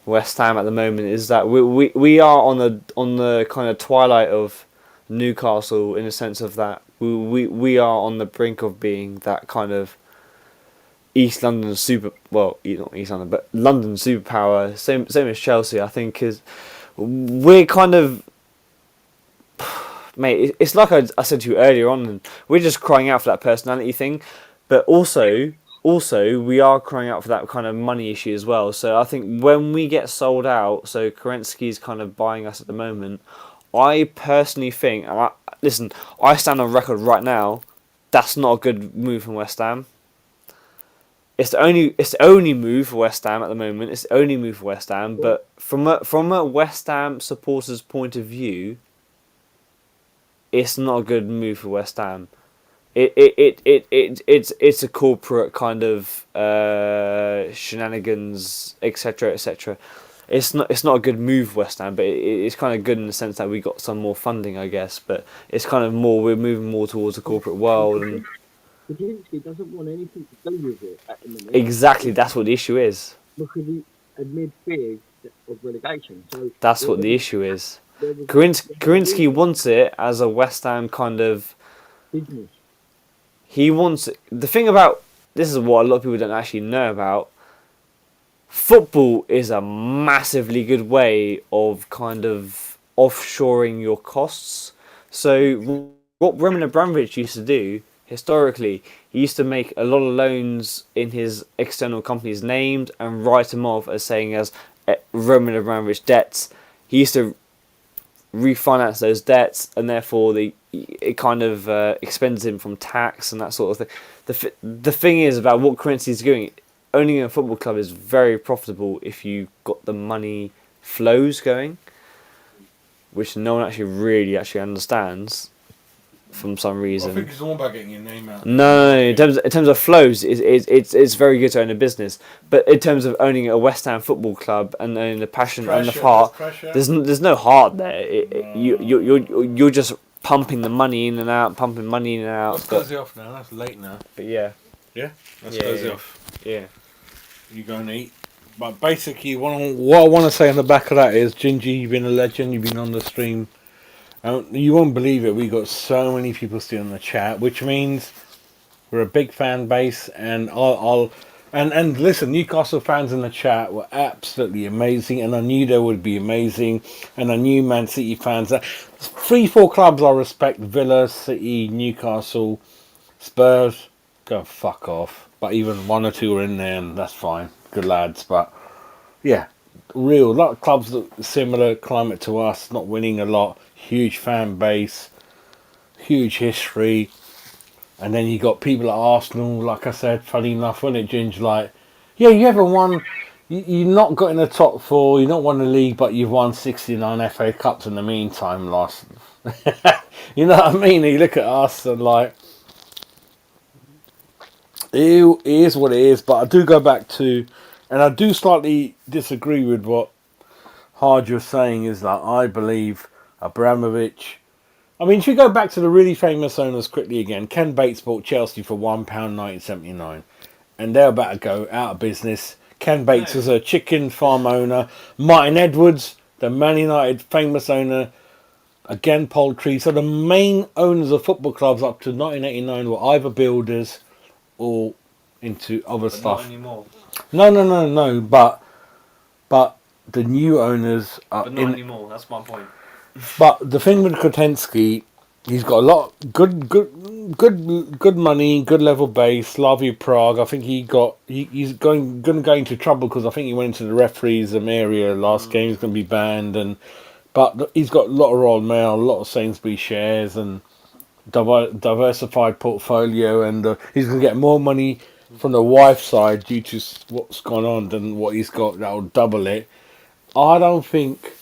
West Ham at the moment, is that we are on the kind of twilight of Newcastle, in the sense of that we are on the brink of being that kind of East London not East London, but London superpower. Same as Chelsea, I think, is we're kind of, mate. It's like I said to you earlier on, and we're just crying out for that personality thing, but also we are crying out for that kind of money issue as well. So I think when we get sold out, so Kerensky's kind of buying us at the moment, I personally think, and I stand on record right now, that's not a good move from West Ham. It's the only move for West Ham at the moment. It's the only move for West Ham. But from a West Ham supporter's point of view, it's not a good move for West Ham. It's a corporate kind of shenanigans, etc., etc. It's not a good move, West Ham, but it's kind of good in the sense that we got some more funding, I guess. But it's kind of we're moving more towards the corporate world, and Kaczynski doesn't want anything to do with it at the minute. Exactly, that's what the issue is. Because he admits fears of relegation. So that's what the issue is. Kerensky wants it as a West Ham kind of business. He wants the thing about this is what a lot of people don't actually know about. Football is a massively good way of kind of offshoring your costs. So what Roman Abramovich used to do historically, he used to make a lot of loans in his external companies named and write them off as saying as Roman Abramovich debts. He used to refinance those debts, and therefore it kind of expends him from tax and that sort of thing. The thing is about what Kerensky is doing, owning a football club is very profitable if you got the money flows going, which no one really understands from some reason. I think it's all about getting your name out. No, in terms of flows, it's very good to own a business, but in terms of owning a West Ham football club and owning the passion and the heart, there's no heart there. You're just pumping the money in and out, pumping money in and out. Let's close it off now. That's late now. But yeah. Yeah. Let's close it off. Yeah. You go and eat. But basically, what I want to say on the back of that is, Gingy, you've been a legend. You've been on the stream. You won't believe it. We got so many people still in the chat, which means we're a big fan base. And and listen, Newcastle fans in the chat were absolutely amazing, and I knew they would be amazing. And I knew Man City fans. 3-4 clubs I respect: Villa, City, Newcastle, Spurs. Go fuck off. But even 1 or 2 are in there, and that's fine. Good lads. But yeah, a lot of clubs that similar climate to us, not winning a lot. Huge fan base, huge history, and then you got people at Arsenal, like I said, funny enough, wasn't it, Ginge? Like, yeah, you ever won, you not got in the top 4, you not won the league, but you've won 69 FA Cups in the meantime, last. You know what I mean? You look at us and like, it is what it is, but I do go back to, and I do slightly disagree with what Hard you're saying, is that I believe Abramovich, I mean, if you go back to the really famous owners quickly again, Ken Bates bought Chelsea for £1 1979, and they're about to go out of business. Ken Bates was a chicken farm owner. Martin Edwards, the Man United famous owner, again poultry. So the main owners of football clubs up to 1989 were either builders or into other But stuff. not anymore. No. But the new owners are But not anymore. That's my point. But the thing with Kotensky, he's got a lot good money, good level base. Slavia Prague. I think he's going to go into trouble because I think he went into the referees area last game. He's going to be banned, but he's got a lot of Royal Mail, a lot of Sainsbury shares, and diversified portfolio, and he's going to get more money from the wife's side due to what's gone on than what he's got. That'll double it. I don't think.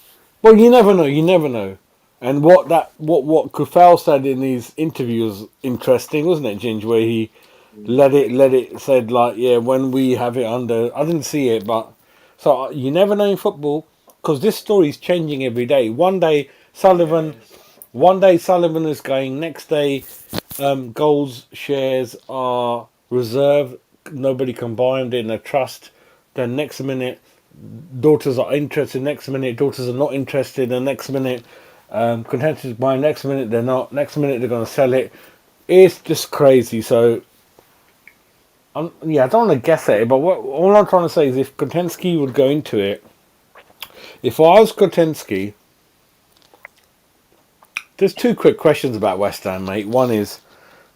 Well, you never know. You never know. And what Kufal said in his interview was interesting, wasn't it, Ginge? Where he let it said like, yeah, when we have it under. I didn't see it, but so you never know in football because this story is changing every day. One day Sullivan is going. Next day, Gold's shares are reserved. Nobody can buy them. They're in a trust. Then next minute, daughters are interested. Next minute, daughters are not interested. And next minute, contenders buy. Next minute, they're not. Next minute, they're going to sell it. It's just crazy. So, I don't want to guess at it. But all I'm trying to say is, if Kotensky would go into it, if I was Kotensky, there's two quick questions about West Ham, mate. One is,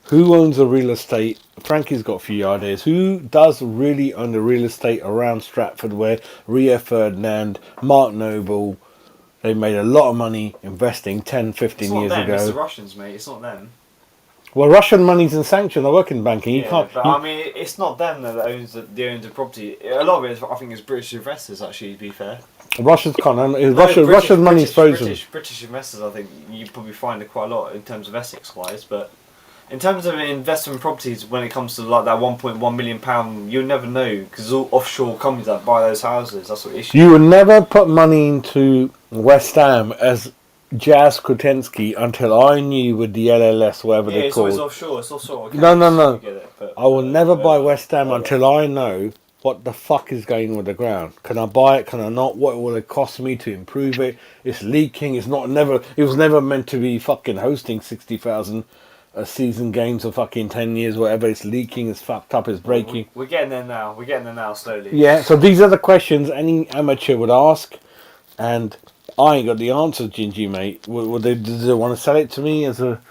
who owns the real estate? Frankie's got a few ideas. Who does really own the real estate around Stratford where Rio Ferdinand, Mark Noble, they made a lot of money investing 10, 15 years ago. It's the Russians, mate. It's not them. Well, Russian money's in sanction. I work in banking. You can't. But I mean, it's not them that owns the property. A lot of it, I think, is British investors. Actually, to be fair. Russians can't. Russian money's frozen. British investors, I think you probably find it quite a lot in terms of Essex-wise, but in terms of investment properties, when it comes to like that £1.1 million, you'll never know because it's all offshore companies that buy those houses. That's what issue. You would never put money into West Ham as Jazz Kotensky until I knew with the LLS, whatever they're called. It's offshore. It's offshore. No. But, I will never buy West Ham until I know what the fuck is going with the ground. Can I buy it? Can I not? What will it cost me to improve it? It's leaking. It was never meant to be fucking hosting 60,000 season games for fucking 10 years, whatever. It's leaking. It's fucked up. It's breaking. We're getting there now. We're getting there now slowly. Yeah. So these are the questions any amateur would ask, and I ain't got the answers, Gingy, mate. Do they want to sell it to me as a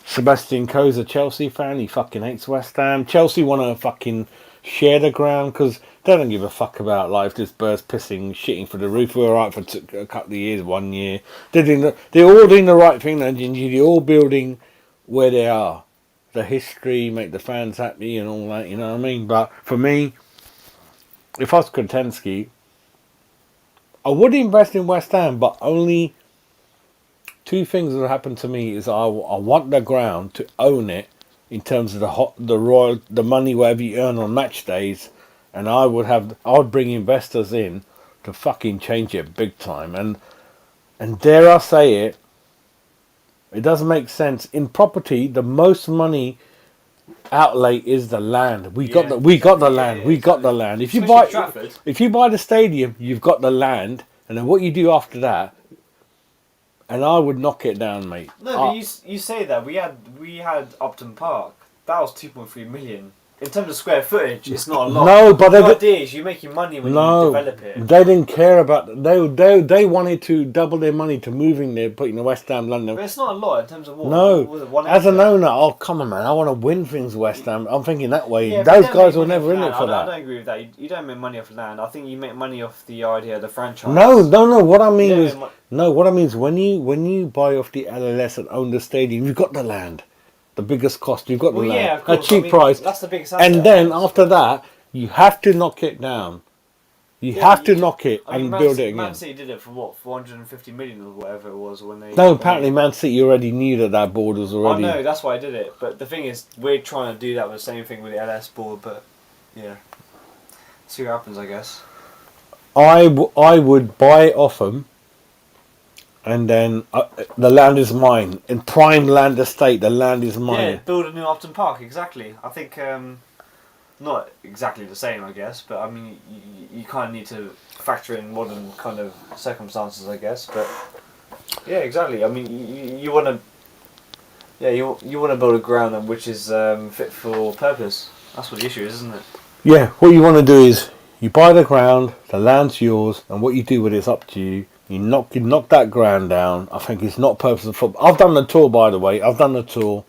Sebastian Coe's a Chelsea fan? He fucking hates West Ham. Chelsea want to fucking share the ground because they don't give a fuck about life. This bird's pissing, shitting for the roof. We're alright for a couple of years, 1 year. They're all doing the right thing, now, Gingy. They're all building where they are. The history, make the fans happy and all that, you know what I mean? But for me, if I was Kotensky, I would invest in West Ham, but only two things that happen to me is I want the ground to own it in terms of the money whatever you earn on match days, and I would bring investors in to fucking change it big time. And dare I say it, it doesn't make sense in property. The most money outlay is the land. We got the land. If you buy the stadium, you've got the land, and then what you do after that, and I would knock it down, mate. No, but you say that we had Upton Park. That was 2.3 million. In terms of square footage, it's not a lot. No, but the idea is you're making money when you develop it. They didn't care about. They wanted to double their money to moving there, putting the West Ham, London. But it's not a lot in terms of what. No, as an owner, oh come on, man, I want to win things, West Ham. I'm thinking that way. Yeah, those guys were never in it for that. I don't agree with that. You don't make money off land. I think you make money off the idea of the franchise. No. What I mean is, when you buy off the LLS and own the stadium, you've got the land. The biggest cost, you've got the land. Yeah, of course. A cheap price. That's the biggest asset. And then after that, you have to knock it down. You have to knock it and build it again. Man City did it for what, 450 million or whatever it was when they. No, apparently Man City already knew that board was already. I know, that's why I did it. But the thing is, we're trying to do that with the same thing with the LS board. But yeah, see what happens, I guess. I would buy it off them and then the land is mine. In prime land estate, the land is Yeah, mine. build a new Upton Park, exactly. I think, not exactly the same, I guess, but I mean, you kind of need to factor in modern kind of circumstances, I guess, but yeah, exactly. I mean, you want to, yeah, you want to build a ground which is fit for purpose. That's what the issue is, isn't it? Yeah, what you want to do is you buy the ground, the land's yours, and what you do with it's up to you. You knock that ground down. I think it's not purpose of football. I've done the tour, by the way. I've done the tour.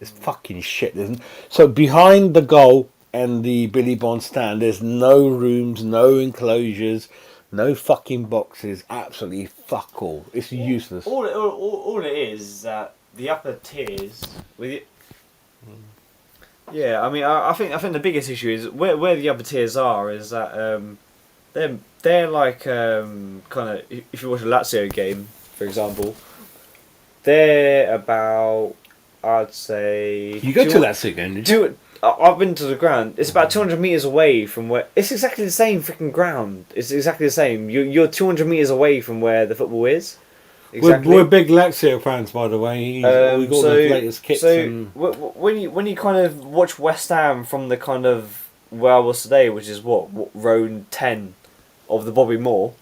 It's fucking shit. So behind the goal and the Billy Bond stand, there's no rooms, no enclosures, no fucking boxes. Absolutely fuck all. It's useless. All it is that the upper tiers with it. Yeah, I mean, I think the biggest issue is where the upper tiers are is that they're like kind of, if you watch a Lazio game, for example, they're about, I'd say, You go to Lazio again, did you? I've been to the ground. It's about 200 meters away from where. It's exactly the same freaking ground. It's exactly the same. You're 200 meters away from where the football is. Exactly. We're big Lazio fans, by the way. We've got the latest kits. When you kind of watch West Ham from the kind of where I was today, which is what row 10 of the Bobby Moore,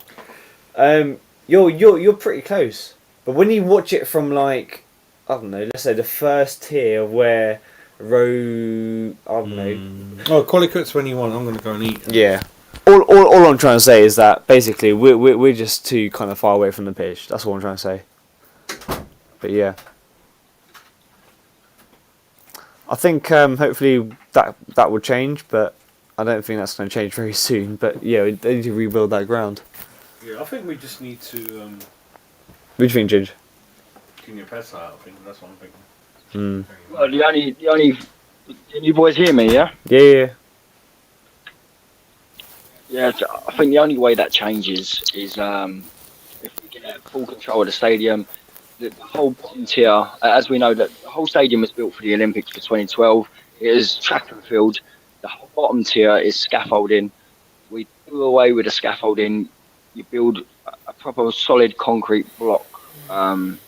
you're pretty close. But when you watch it from, like, I don't know, let's say the first tier of where row, I don't know. Oh, call it quits when you want. I'm going to go and eat. Yeah. All I'm trying to say is that basically we're just too kind of far away from the pitch. That's all I'm trying to say. But yeah, I think hopefully that will change, but I don't think that's going to change very soon. But yeah, they need to rebuild that ground. Yeah, I think we just need to. What do you think, Ginge? Clean your pets out. I think that's what I'm thinking. Well, the only, can you boys hear me? Yeah. Yeah. Yeah, I think the only way that changes is if we get full control of the stadium. The whole bottom tier, as we know, that the whole stadium was built for the Olympics for 2012. It is track and field. The whole bottom tier is scaffolding. We do away with the scaffolding. You build a proper solid concrete block bottom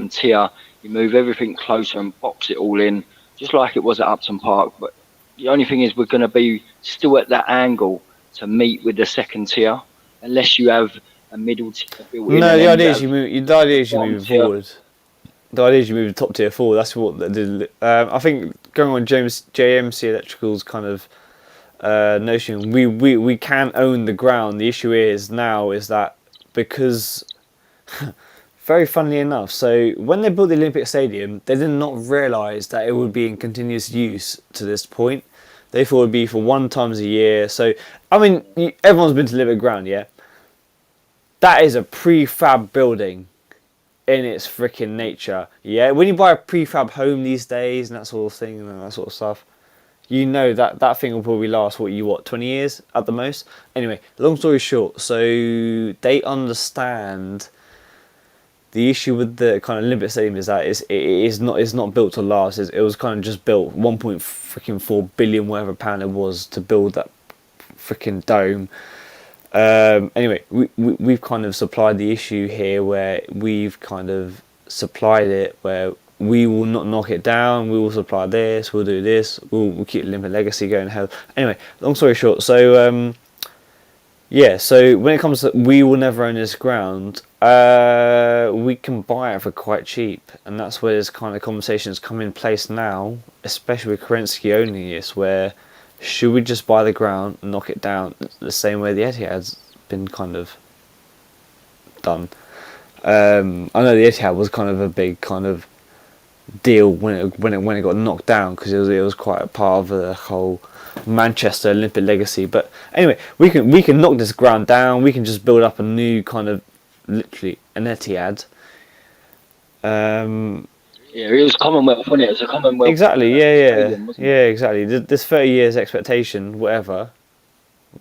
tier. You move everything closer and box it all in, just like it was at Upton Park. But the only thing is we're going to be still at that angle to meet with the second tier, unless you have a middle tier built in. No, the idea is you move. The idea is you move forward. The idea is you move the top tier forward. That's what they did. I think going on JMC Electrical's kind of notion, we can own the ground. The issue is now is that because. Very funnily enough, so when they built the Olympic Stadium, they did not realise that it would be in continuous use to this point. They thought it would be for one times a year. So, I mean, everyone's been to Olympic Ground, yeah? That is a prefab building in its freaking nature, yeah? When you buy a prefab home these days and that sort of thing and that sort of stuff, you know that thing will probably last, 20 years at the most? Anyway, long story short, so they understand. The issue with the kind of Olympic Stadium is that it's not built to last. It was kind of just built 1.4 billion whatever pound it was to build that freaking dome. Anyway, we've kind of supplied the issue here where we've kind of supplied it where we will not knock it down. We will supply this. We'll do this. We'll keep Olympic legacy going ahead. Anyway, long story short. So yeah. So when it comes to we will never own this ground. We can buy it for quite cheap, and that's where this kind of conversations come in place now, especially with Kerensky owning this, where should we just buy the ground and knock it down the same way the Etihad's been kind of done. I know the Etihad was kind of a big kind of deal when it got knocked down because it was quite a part of the whole Manchester Olympic legacy. But anyway, we can knock this ground down. We can just build up a new kind of literally an Etihad. Yeah, it was Commonwealth, wasn't it? It was a Commonwealth. Exactly. Yeah. Exactly. This 30 years expectation, whatever,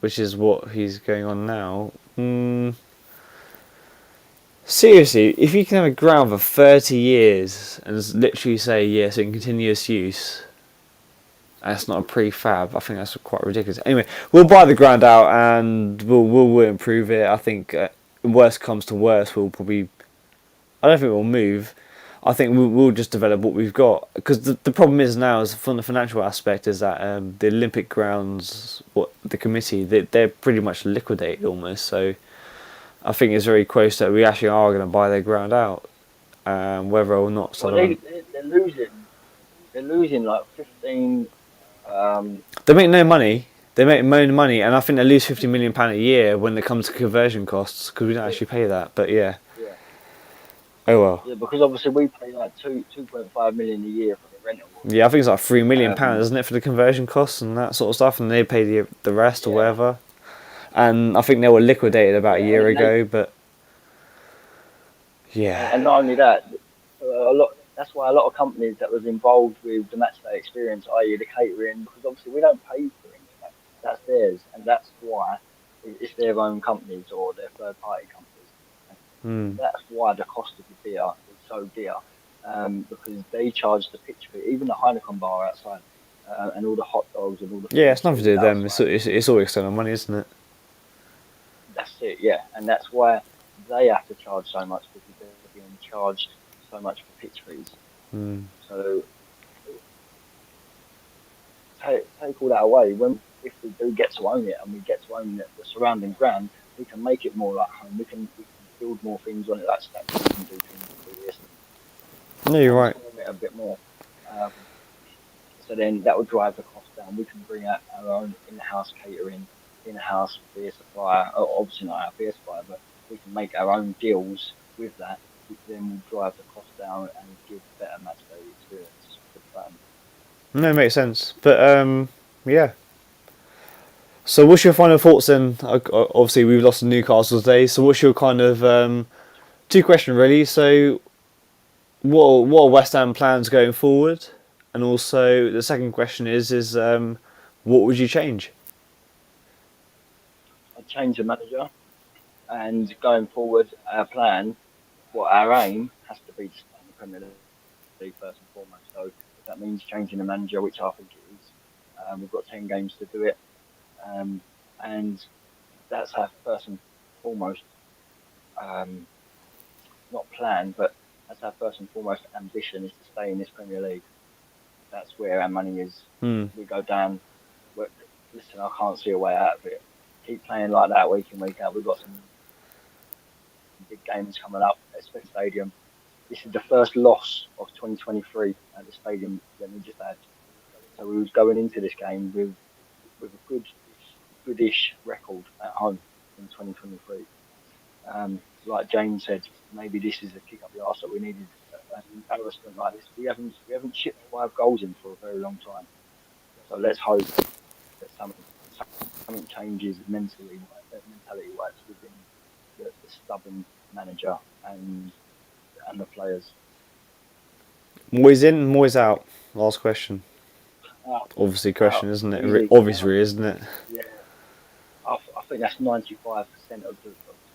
which is what he's going on now. Seriously, if you can have a ground for 30 years and just literally say yes in continuous use, that's not a prefab. I think that's quite ridiculous. Anyway, we'll buy the ground out and we'll improve it. I think worst comes to worst, we'll probably. I don't think we'll move. I think we'll just develop what we've got, because the problem is now, is from the financial aspect, is that the Olympic grounds, the committee, they're pretty much liquidated almost. So I think it's very close that we actually are going to buy their ground out, whether or not. Well, they're losing. They're losing like 15. They make no money. They make no money, and I think they lose £50 million a year when it comes to conversion costs, because we don't actually pay that. But yeah. Yeah. Oh well. Yeah, because obviously we pay like 2.5 million a year for the rental. Yeah, I think it's like £3 million, isn't it, for the conversion costs and that sort of stuff, and they pay the rest or whatever. And I think they were liquidated about a year ago, but yeah. And not only that, that's why a lot of companies that was involved with the match day experience, i.e. the catering, because obviously we don't pay for it. That's theirs, and that's why it's their own companies or their third party companies. That's why the cost of the beer is so dear, because they charge the pitch fee, even the Heineken bar outside, and all the hot dogs and all the. Yeah, it's nothing to do with them. It's all external money, isn't it? That's it, yeah, and that's why they have to charge so much, because they're being charged so much for pitch fees. So take all that away. If we do get to own it, and we get to own the surrounding ground, we can make it more like home. We can build more things on it, like statues, we can do things like this. No, you're right. A bit more. So then that will drive the cost down. We can bring out our own in-house catering, in-house beer supplier. Obviously not our beer supplier, but we can make our own deals with that, which then will drive the cost down and give better match day experience for the fans. No, it makes sense. But yeah. So what's your final thoughts then? Obviously we've lost to Newcastle today, so what's your kind of two questions really. So what are West Ham plans going forward? And also the second question is what would you change? I'd change the manager, and going forward our plan, our aim has to be to stay in the Premier League first and foremost. So if that means changing the manager, which I think it is, we've got 10 games to do it. And that's our first and foremost, not plan, but that's our first and foremost ambition, is to stay in this Premier League. That's where our money is. We go down. Listen, I can't see a way out of it. Keep playing like that week in, week out. We've got some big games coming up at Smith Stadium. This is the first loss of 2023 at the stadium that we just had. So we was going into this game with a goodish record at home in 2023. Like James said, maybe this is a kick up the arse that we needed. An embarrassment like this. We haven't chipped 5 goals in for a very long time. So let's hope that something changes mentality wise within the stubborn manager and the players. Moyes in, Moyes out. Last question. Obviously, question, isn't it? Obviously, isn't it? Yeah, I think that's 95% of the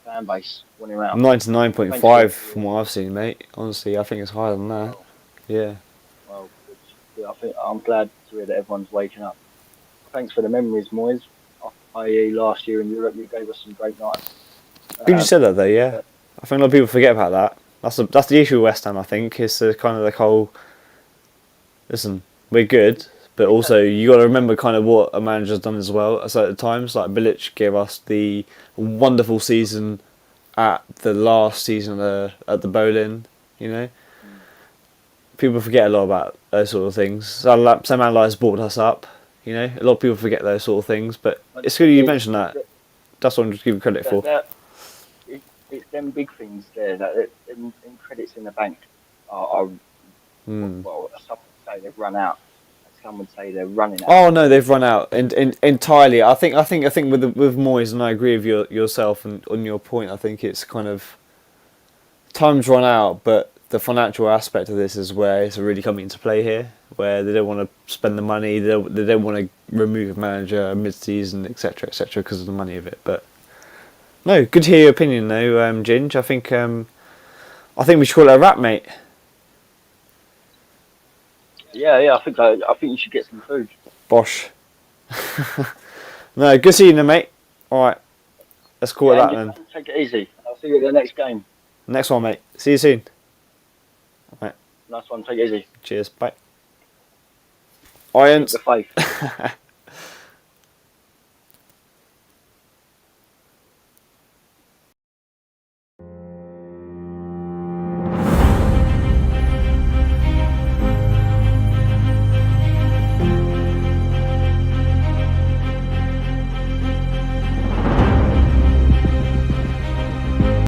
fan base wanting him out. 99.5 from what I've seen, mate. Honestly, I think it's higher than that. Yeah. Well, I'm glad to hear that everyone's waking up. Thanks for the memories, Moyes. I.e., last year in Europe, you gave us some great nights. Good you said that, though. Yeah, I think a lot of people forget about that. That's the issue with West Ham. I think is the kind of the whole. Listen, we're good. But also, you got to remember kind of what a manager's done as well at certain times. Like Bilic gave us the wonderful season at the last season at the Bowling. You know, people forget a lot about those sort of things. Sam Allardyce brought us up. You know, a lot of people forget those sort of things. But it's good you mentioned that. That's what I'm just giving credit for. It's them big things there that in credits in the bank are well, some would say they've run out. Some would say they're running out. Oh no, they've run out entirely. I think with Moyes, and I agree with yourself and on your point. I think it's kind of time's run out, but the financial aspect of this is where it's really coming into play here, where they don't want to spend the money, they don't want to remove a manager mid-season, etc., because of the money of it. But no, good to hear your opinion though, Ginge. I think we should call it a wrap, mate. Yeah, I think you should get some food. Bosh. No, good seeing you, mate. All right, let's call it that then. Take it easy. I'll see you at the next game. Next one, mate. See you soon. Nice one. Take it easy. Cheers. Bye. Irons. The faith.